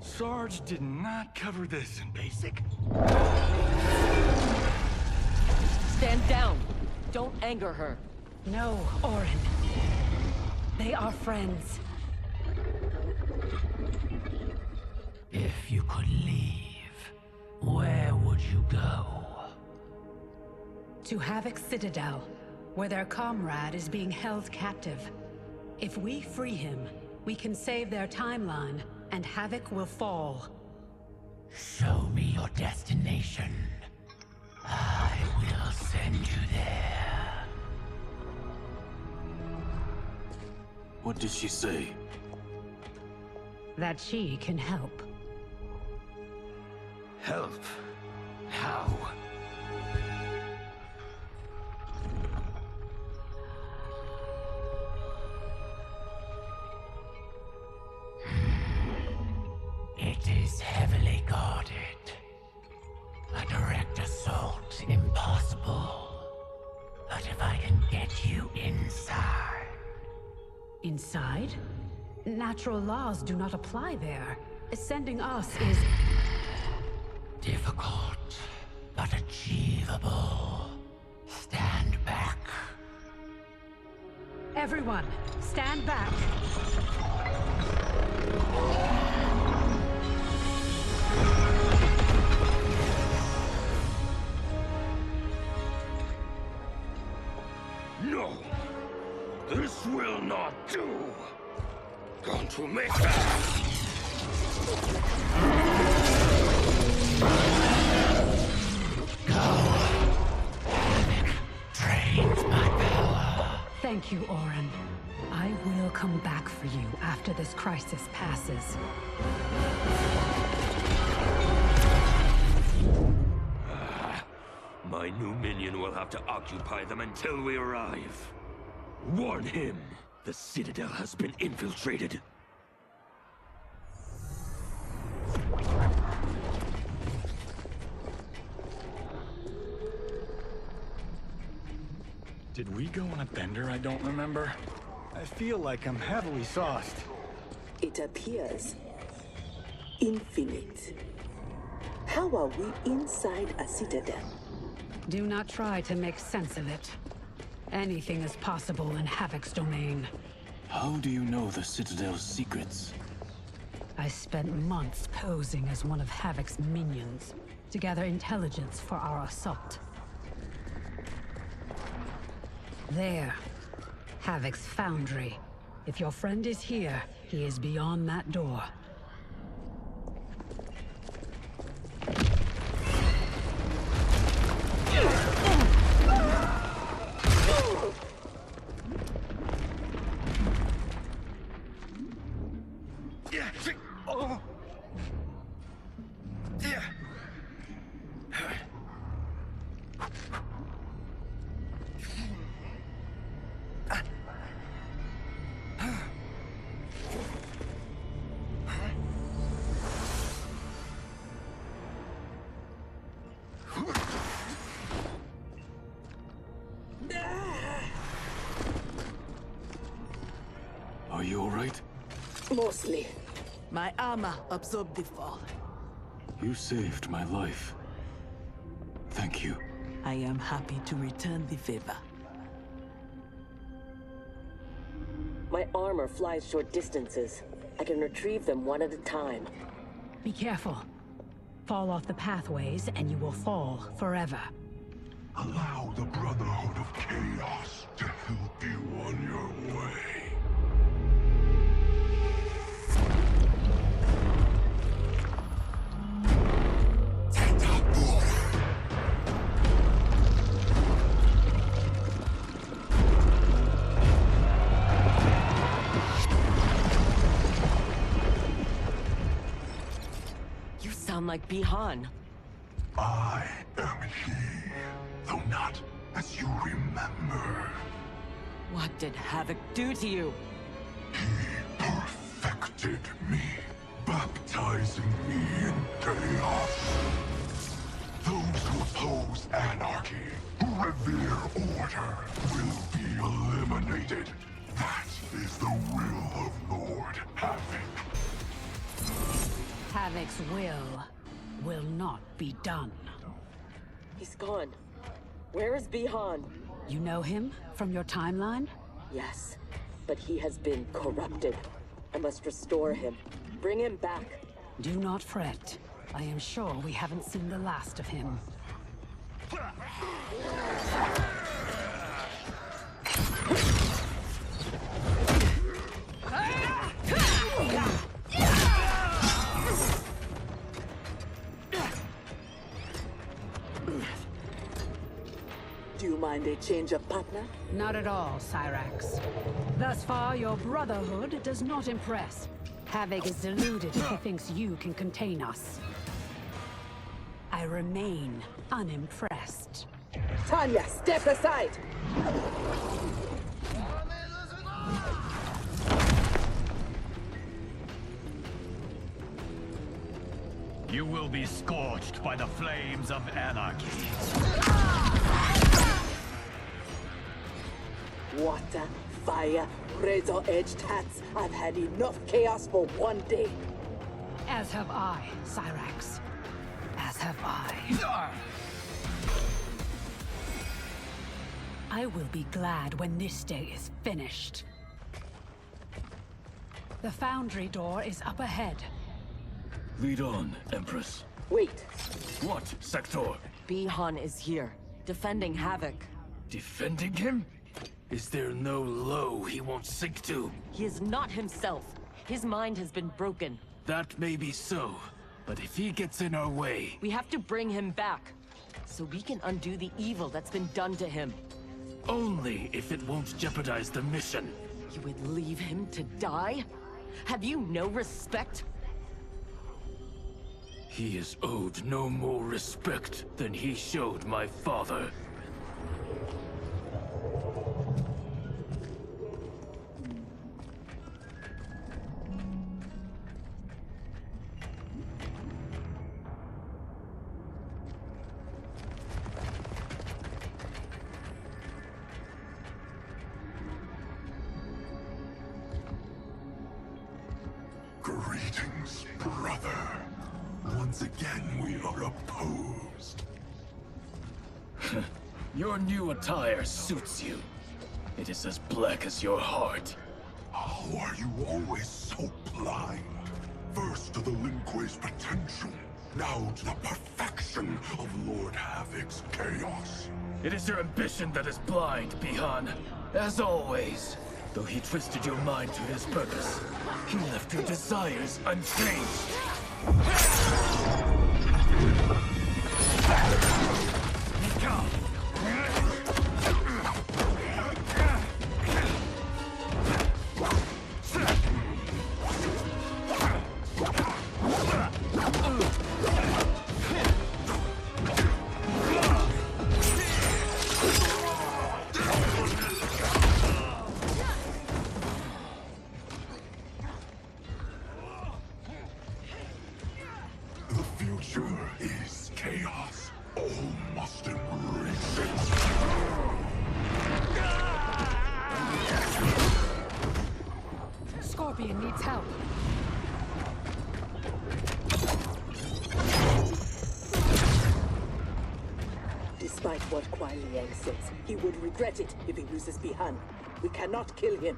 Speaker 14: Sarge did not cover this in basic.
Speaker 21: Stand down. Don't anger her.
Speaker 7: No, Orin. are friends.
Speaker 10: If you could leave, where would you go?
Speaker 7: To Havoc Citadel, where their comrade is being held captive. If we free him, we can save their timeline, and Havoc will fall.
Speaker 10: Show me your destination. I will send you there.
Speaker 18: What did she say?
Speaker 7: That she can help.
Speaker 10: Help? How? It is heavily guarded. A direct assault, impossible. But if I can get you inside...
Speaker 7: Inside? Natural laws do not apply there. Sending us is...
Speaker 10: difficult, but achievable. Stand back.
Speaker 7: Everyone, stand back.
Speaker 14: No! This will not do! Going to make that!
Speaker 10: Drains my power.
Speaker 7: Thank you, Orin. I will come back for you after this crisis passes.
Speaker 22: My new minion will have to occupy them until we arrive. Warn him! The Citadel has been infiltrated.
Speaker 6: Did we go on a bender I don't remember? I feel like I'm heavily sauced.
Speaker 16: It appears infinite. How are we inside a citadel?
Speaker 7: Do not try to make sense of it. Anything is possible in Havoc's domain.
Speaker 18: How do you know the Citadel's secrets?
Speaker 7: I spent months posing as one of Havoc's minions to gather intelligence for our assault. There. Havoc's foundry. If your friend is here, he is beyond that door.
Speaker 18: Are you alright?
Speaker 1: Mostly. My armor absorbed the fall.
Speaker 18: You saved my life. Thank you.
Speaker 1: I am happy to return the favor.
Speaker 12: My armor flies short distances. I can retrieve them one at a time.
Speaker 7: Be careful. Fall off the pathways and you will fall forever.
Speaker 2: Allow the Brotherhood of Chaos to help you on your way.
Speaker 21: You sound like Bihan.
Speaker 2: I am he, though not as you remember.
Speaker 21: What did Havoc do to you?
Speaker 2: He perfected me, baptizing me in chaos. Those who oppose anarchy, who revere order, will be eliminated. That is the will of Lord Havoc.
Speaker 7: Havoc's will not be done.
Speaker 12: He's gone. Where is Bihan?
Speaker 7: You know him from your timeline?
Speaker 12: Yes. But he has been corrupted. I must restore him. Bring him back.
Speaker 7: Do not fret. I am sure we haven't seen the last of him.
Speaker 16: Do you mind a change of partner?
Speaker 7: Not at all, Cyrax. Thus far, your brotherhood does not impress. Havoc is deluded if he thinks you can contain us. I remain unimpressed.
Speaker 16: Tanya, step aside!
Speaker 18: You will be scorched by the flames of anarchy.
Speaker 16: Water, fire, razor-edged hats. I've had enough chaos for one day.
Speaker 7: As have I, Cyrax. As have I. I will be glad when this day is finished. The foundry door is up ahead.
Speaker 6: Lead on, Empress.
Speaker 12: Wait.
Speaker 6: What, Sector?
Speaker 21: Bihan is here, defending Havoc.
Speaker 6: Defending him? Is there no low he won't sink to?
Speaker 21: He is not himself. His mind has been broken.
Speaker 6: That may be so, but if he gets in our way...
Speaker 21: We have to bring him back, so we can undo the evil that's been done to him.
Speaker 6: Only if it won't jeopardize the mission.
Speaker 21: You would leave him to die? Have you no respect?
Speaker 6: He is owed no more respect than he showed my father.
Speaker 2: Greetings, brother. Once again, we are opposed.
Speaker 6: Your new attire suits you. It is as black as your heart.
Speaker 2: How are you always so blind? First to the Lin Kuei's potential, now to the perfection of Lord Havoc's chaos.
Speaker 6: It is your ambition that is blind, Bihan. As always. Though he twisted your mind to his purpose, he left your desires unchanged.
Speaker 2: Is chaos. All must embrace it.
Speaker 7: Scorpion needs help.
Speaker 16: Despite what Kuai Liang says, he would regret it if he loses Bihan. We cannot kill him.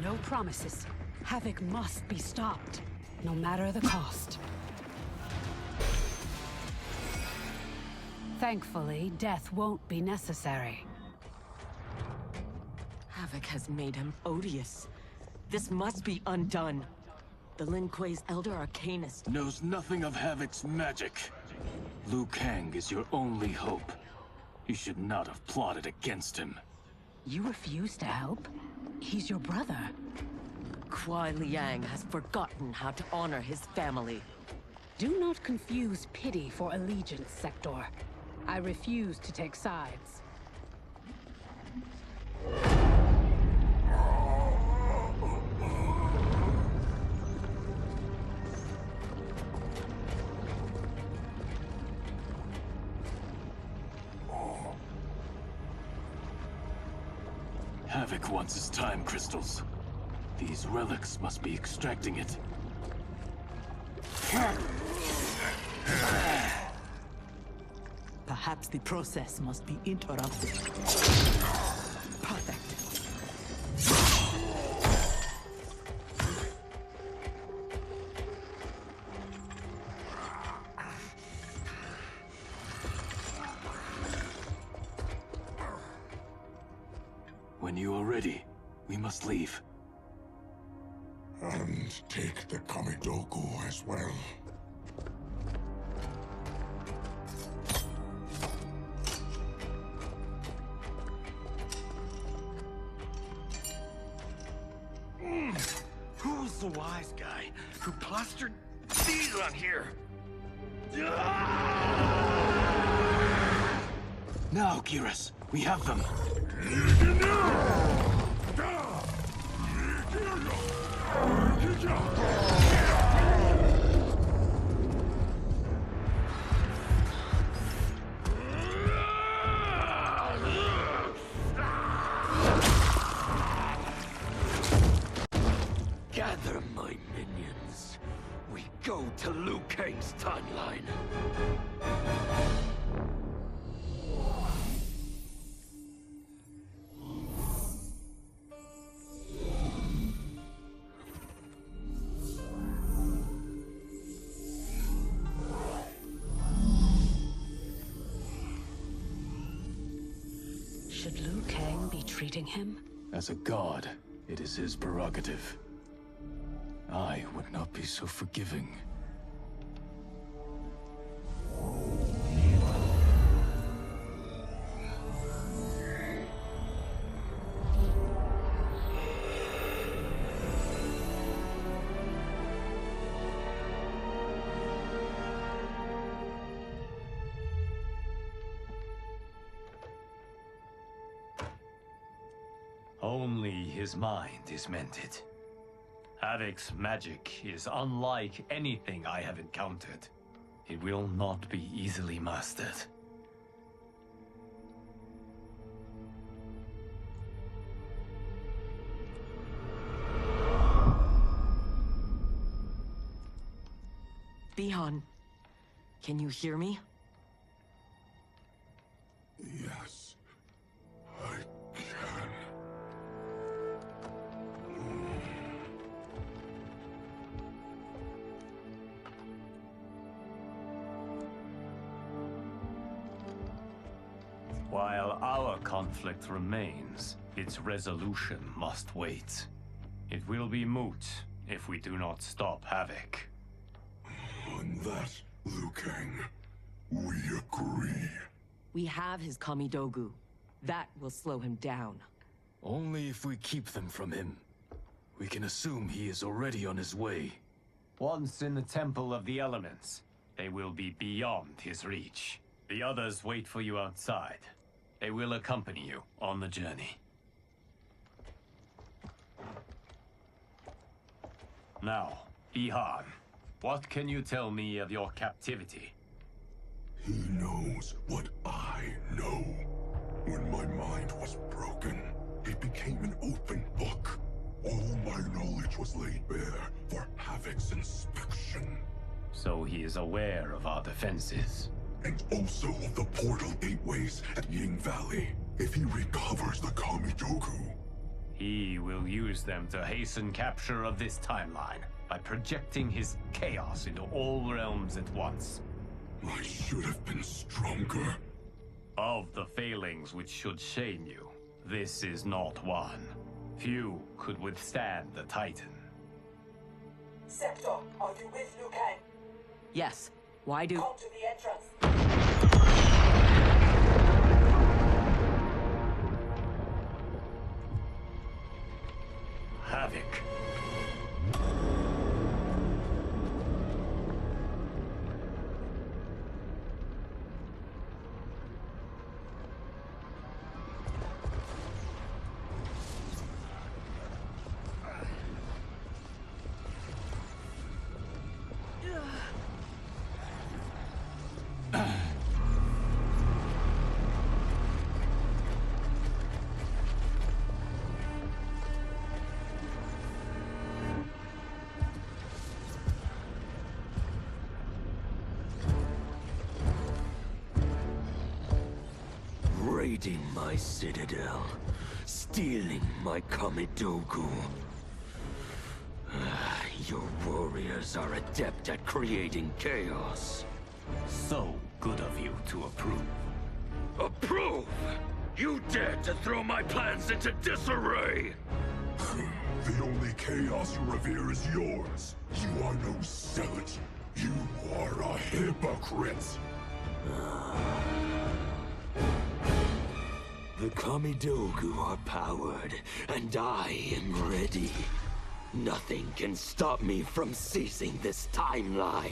Speaker 7: No promises. Havoc must be stopped, no matter the cost. Thankfully, death won't be necessary.
Speaker 21: Havoc has made him odious. This must be undone. The Lin Kuei's Elder Arcanist
Speaker 6: knows nothing of Havoc's magic. Liu Kang is your only hope. You should not have plotted against him.
Speaker 7: You refuse to help? He's your brother.
Speaker 21: Kuai Liang has forgotten how to honor his family.
Speaker 7: Do not confuse pity for allegiance, Sector. I refuse to take sides.
Speaker 6: Havoc wants his time crystals. These relics must be extracting it.
Speaker 1: Perhaps the process must be interrupted. Perfect.
Speaker 14: must leave.
Speaker 2: And take the Kamidogu as well.
Speaker 14: Who's the wise guy who plastered these on here? Now, Geras, we have them.
Speaker 22: Gather my minions. We go to Liu Kang's timeline.
Speaker 7: Should Liu Kang be treating him?
Speaker 6: As a god, it is his prerogative. I would not be so forgiving.
Speaker 19: Only his mind is mended. Havoc's magic is unlike anything I have encountered. It will not be easily mastered.
Speaker 21: Bihan, can you hear me?
Speaker 2: Yes, I can.
Speaker 19: While our conflict remains, its resolution must wait. It will be moot if we do not stop Havoc.
Speaker 2: On that, Liu Kang, we agree.
Speaker 21: We have his Kamidogu. That will slow him down.
Speaker 6: Only if we keep them from him. We can assume he is already on his way.
Speaker 19: Once in the Temple of the Elements, they will be beyond his reach. The others wait for you outside. They will accompany you on the journey. Now, Bihan, what can you tell me of your captivity?
Speaker 2: He knows what I know. When my mind was broken, it became an open book. All my knowledge was laid bare for Havoc's inspection.
Speaker 19: So he is aware of our defenses.
Speaker 2: And also of the portal gateways at Ying Valley. If he recovers the Kamidogu,
Speaker 19: he will use them to hasten capture of this timeline by projecting his chaos into all realms at once.
Speaker 2: I should have been stronger.
Speaker 19: Of the failings which should shame you, this is not one. Few could withstand the Titan.
Speaker 16: Sector, are you with Liu Kang?
Speaker 21: Yes. Why do...
Speaker 16: Come to the entrance.
Speaker 19: Havoc.
Speaker 22: Raiding my citadel, stealing my Kamidogu. Your warriors are adept at creating chaos.
Speaker 19: So good of you to approve.
Speaker 22: Approve? You dared to throw my plans into disarray!
Speaker 2: The only chaos you revere is yours. You are no zealot. You are a hypocrite.
Speaker 22: The Kamidogu are powered, and I am ready. Nothing can stop me from seizing this timeline.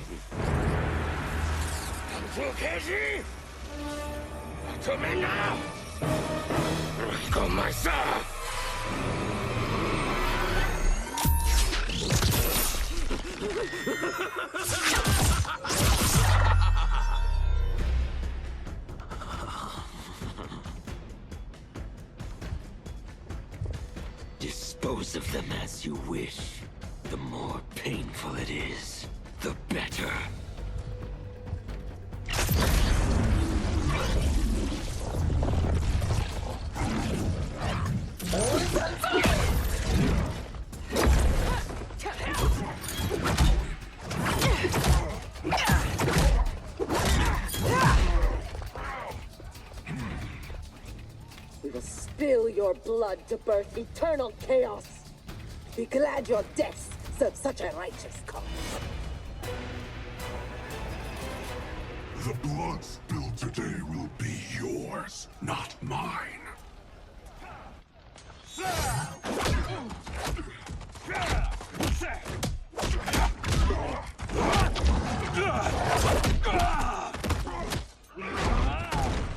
Speaker 22: Dispose of them as you wish. The more painful it is, the better.
Speaker 16: We will spill your blood to birth eternal chaos. Be glad your deaths serve such a righteous cause.
Speaker 2: The blood spilled today will be yours, not mine.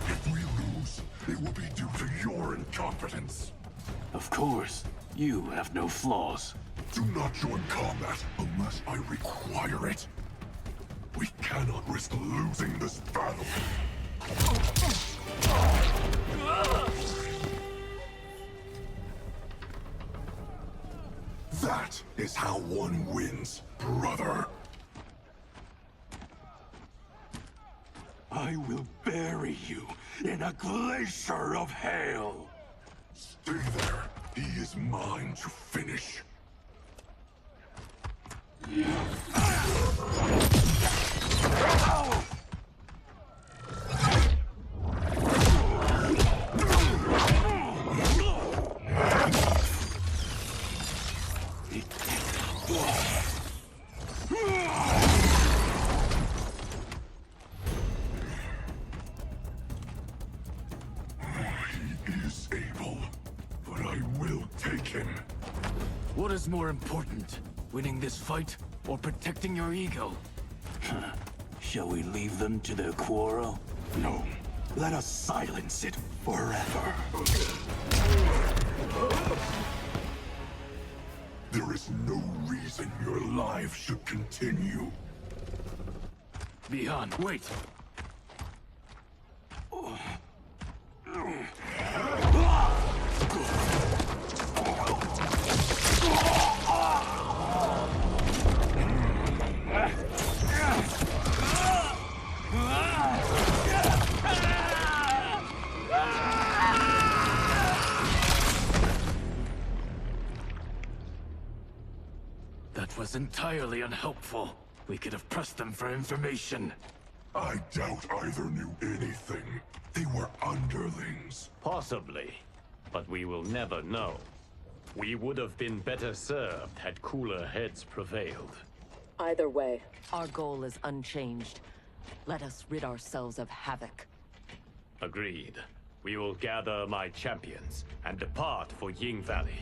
Speaker 2: If we lose, it will be due to your incompetence.
Speaker 14: Of course. You have no flaws.
Speaker 2: Do not join combat unless I require it. We cannot risk losing this battle. That is how one wins, brother.
Speaker 14: I will bury you in a glacier of hail.
Speaker 2: Stay there. He is mine to finish. He is able, but I will take him.
Speaker 14: What is more important, winning this fight or protecting your ego? Shall we leave them to their quarrel? No. Let us silence it forever.
Speaker 2: There is no reason your life should continue.
Speaker 14: Bihan, wait! That was entirely unhelpful. We could have pressed them for information.
Speaker 2: I doubt either knew anything. They were underlings.
Speaker 19: Possibly, but we will never know. We would have been better served had cooler heads prevailed.
Speaker 12: Either way,
Speaker 21: Our goal is unchanged. Let us rid ourselves of Havoc.
Speaker 19: Agreed. We will gather my champions and depart for Ying Valley.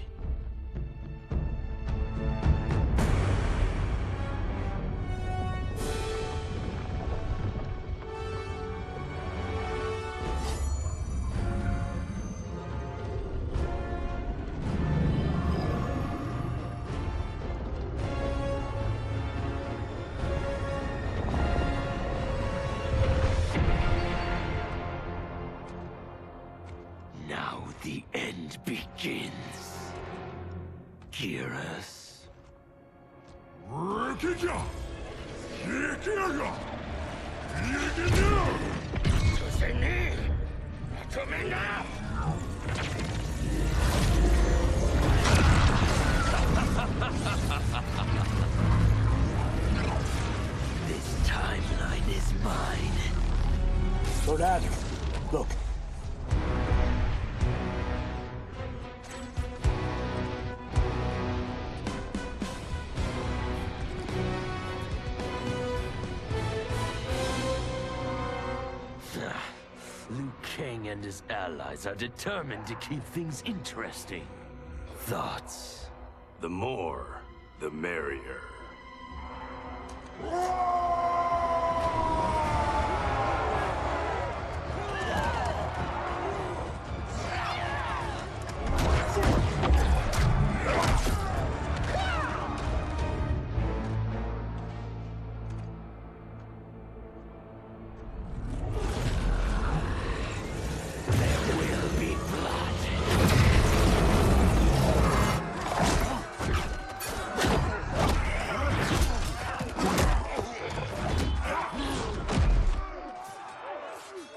Speaker 22: Now the end begins. Geras.
Speaker 2: Rikija! Yikiaga! Yikinu!
Speaker 4: Tuseni! Tumina!
Speaker 22: This timeline is mine.
Speaker 14: Lord Adam, look.
Speaker 22: Kang and his allies are determined to keep things interesting. Thoughts?
Speaker 3: The more, the merrier.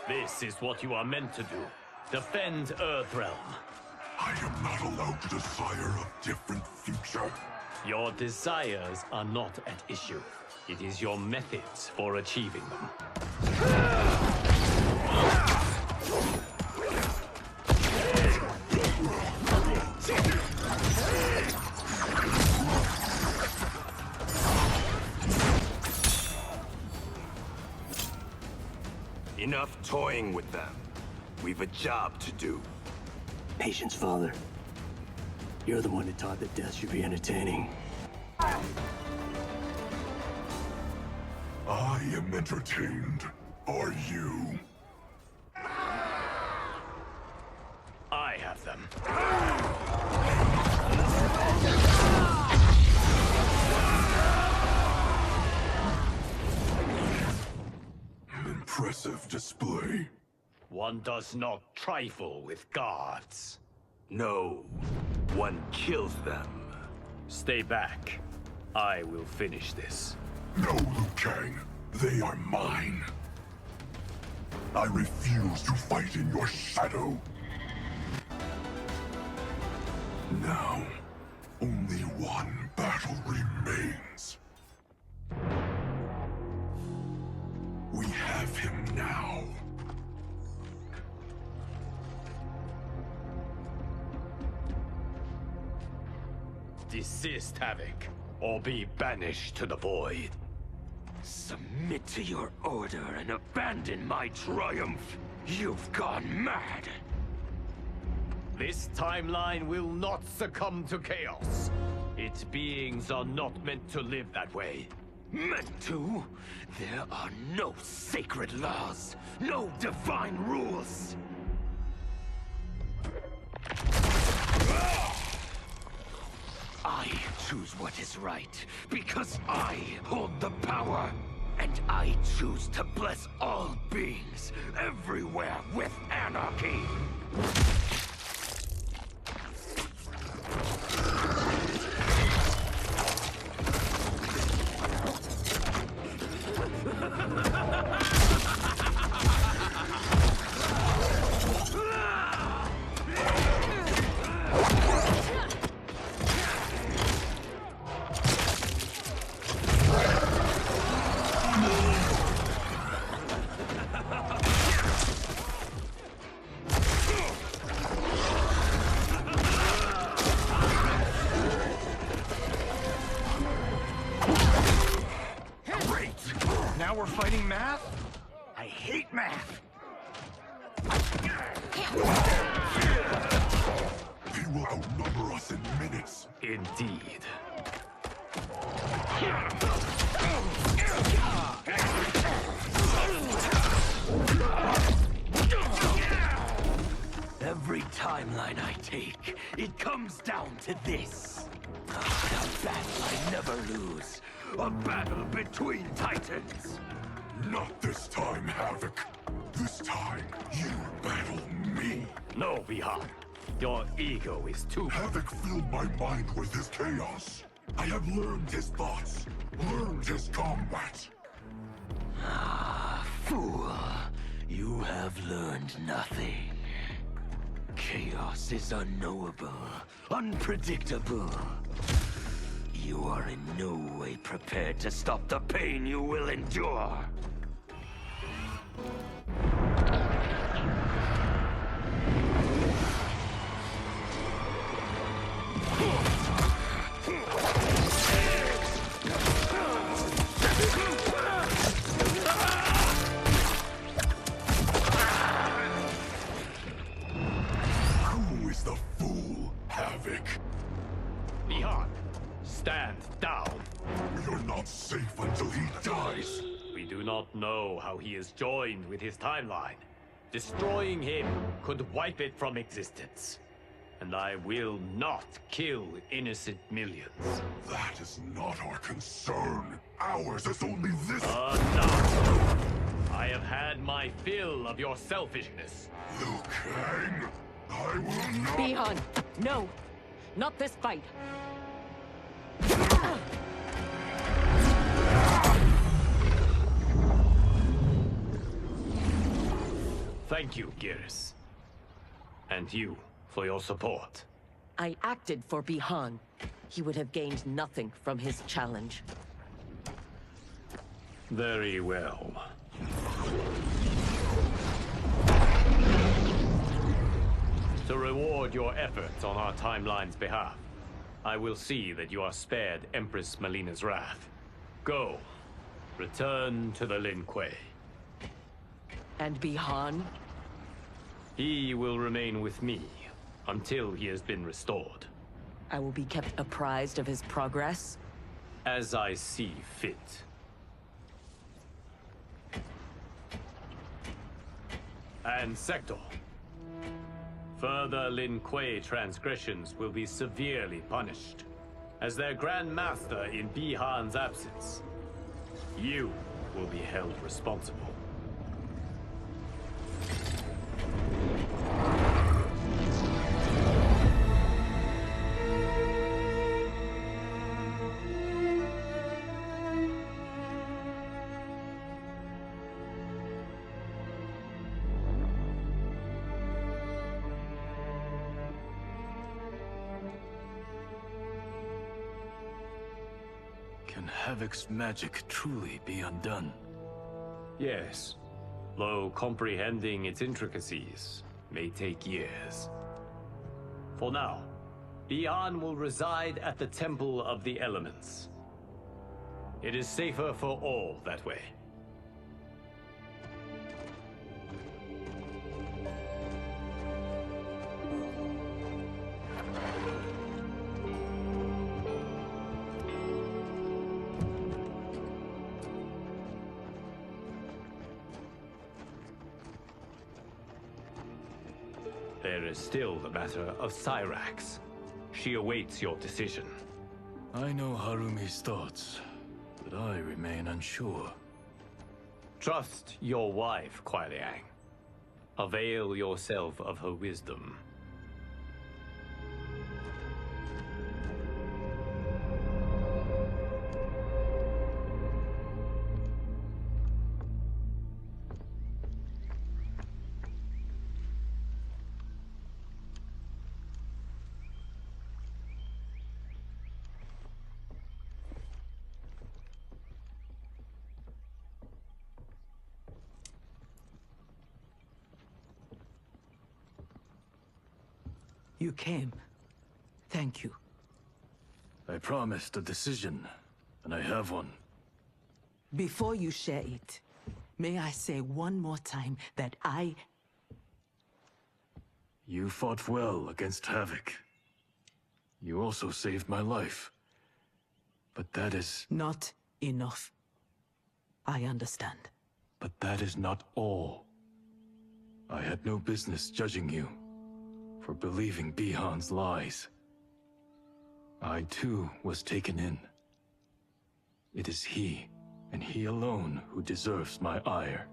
Speaker 22: This is what you are meant to do. Defend Earthrealm.
Speaker 2: I am not allowed to desire a different future.
Speaker 22: Your desires are not at issue. It is your methods for achieving them.
Speaker 3: Enough toying with them. We've a job to do.
Speaker 13: Patience, Father. You're the one who taught that death should be entertaining.
Speaker 2: I am entertained. Are you?
Speaker 22: I have them.
Speaker 2: Impressive display.
Speaker 22: One does not trifle with gods.
Speaker 3: No, one kills them.
Speaker 22: Stay back. I will finish this.
Speaker 2: No, Liu Kang. They are mine. I refuse to fight in your shadow. Now, only one battle remains. We have him now.
Speaker 22: Desist, Havoc, or be banished to the void. Submit to your order and abandon my triumph. You've gone mad. This timeline will not succumb to chaos. Its beings are not meant to live that way. Meant to? There are no sacred laws, no divine rules. I choose what is right, because I hold the power. And I choose to bless all beings, everywhere, with anarchy.
Speaker 6: Now we're fighting math? I hate math.
Speaker 2: He will outnumber us in minutes.
Speaker 22: Indeed. Every timeline I take, it comes down to this. A battle I never lose. A battle between titans.
Speaker 2: Not this time, Havoc. This time, you battle me.
Speaker 22: No, Bihar. Your ego is too...
Speaker 2: Havoc filled my mind with his chaos. I have learned his thoughts, learned his combat.
Speaker 22: Ah, fool. You have learned nothing. Chaos is unknowable, unpredictable. You are in no way prepared to stop the pain you will endure.
Speaker 19: stand down.
Speaker 2: You're not safe until he dies.
Speaker 19: We do not know how he is joined with his timeline. Destroying him could wipe it from existence. And I will not kill innocent millions.
Speaker 2: That is not our concern. Ours is only this.
Speaker 19: Enough! I have had my fill of your selfishness.
Speaker 2: Liu Kang, I will not—
Speaker 21: Bi-Han, no! Not this fight!
Speaker 19: Thank you, Geras. And you, for your support.
Speaker 21: I acted for Bi-Han. He would have gained nothing from his challenge.
Speaker 19: Very well. To reward your efforts on our timeline's behalf, I will see that you are spared Empress Melina's wrath. Go. Return to the Lin Kuei.
Speaker 21: And Bi-Han?
Speaker 19: He will remain with me until he has been restored.
Speaker 21: I will be kept apprised of his progress?
Speaker 19: As I see fit. And Sector. Further Lin Kuei transgressions will be severely punished. As their Grand Master in Bi-Han's absence, you will be held responsible.
Speaker 5: Can Havoc's magic truly be undone?
Speaker 19: Yes, though comprehending its intricacies may take years. For now, Bi-Han will reside at the Temple of the Elements. It is safer for all that way. There is still the matter of Cyrax. She awaits your decision.
Speaker 5: I know Harumi's thoughts, but I remain unsure.
Speaker 19: Trust your wife, Kuai Liang. Avail yourself of her wisdom.
Speaker 1: You came. Thank you.
Speaker 5: I promised a decision, and I have one.
Speaker 1: Before you share it, may I say one more time that
Speaker 5: You fought well against Havoc. You also saved my life. But that is—
Speaker 1: Not enough. I understand.
Speaker 5: But that is not all. I had no business judging you for believing Bi-Han's lies. I too was taken in. It is he, and he alone, who deserves my ire.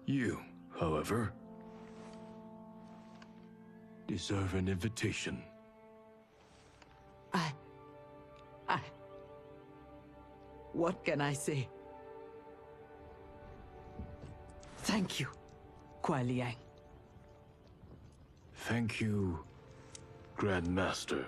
Speaker 5: You, however, deserve an invitation.
Speaker 1: What can I say? Thank you, Kuai Liang.
Speaker 5: Thank you, Grand Master.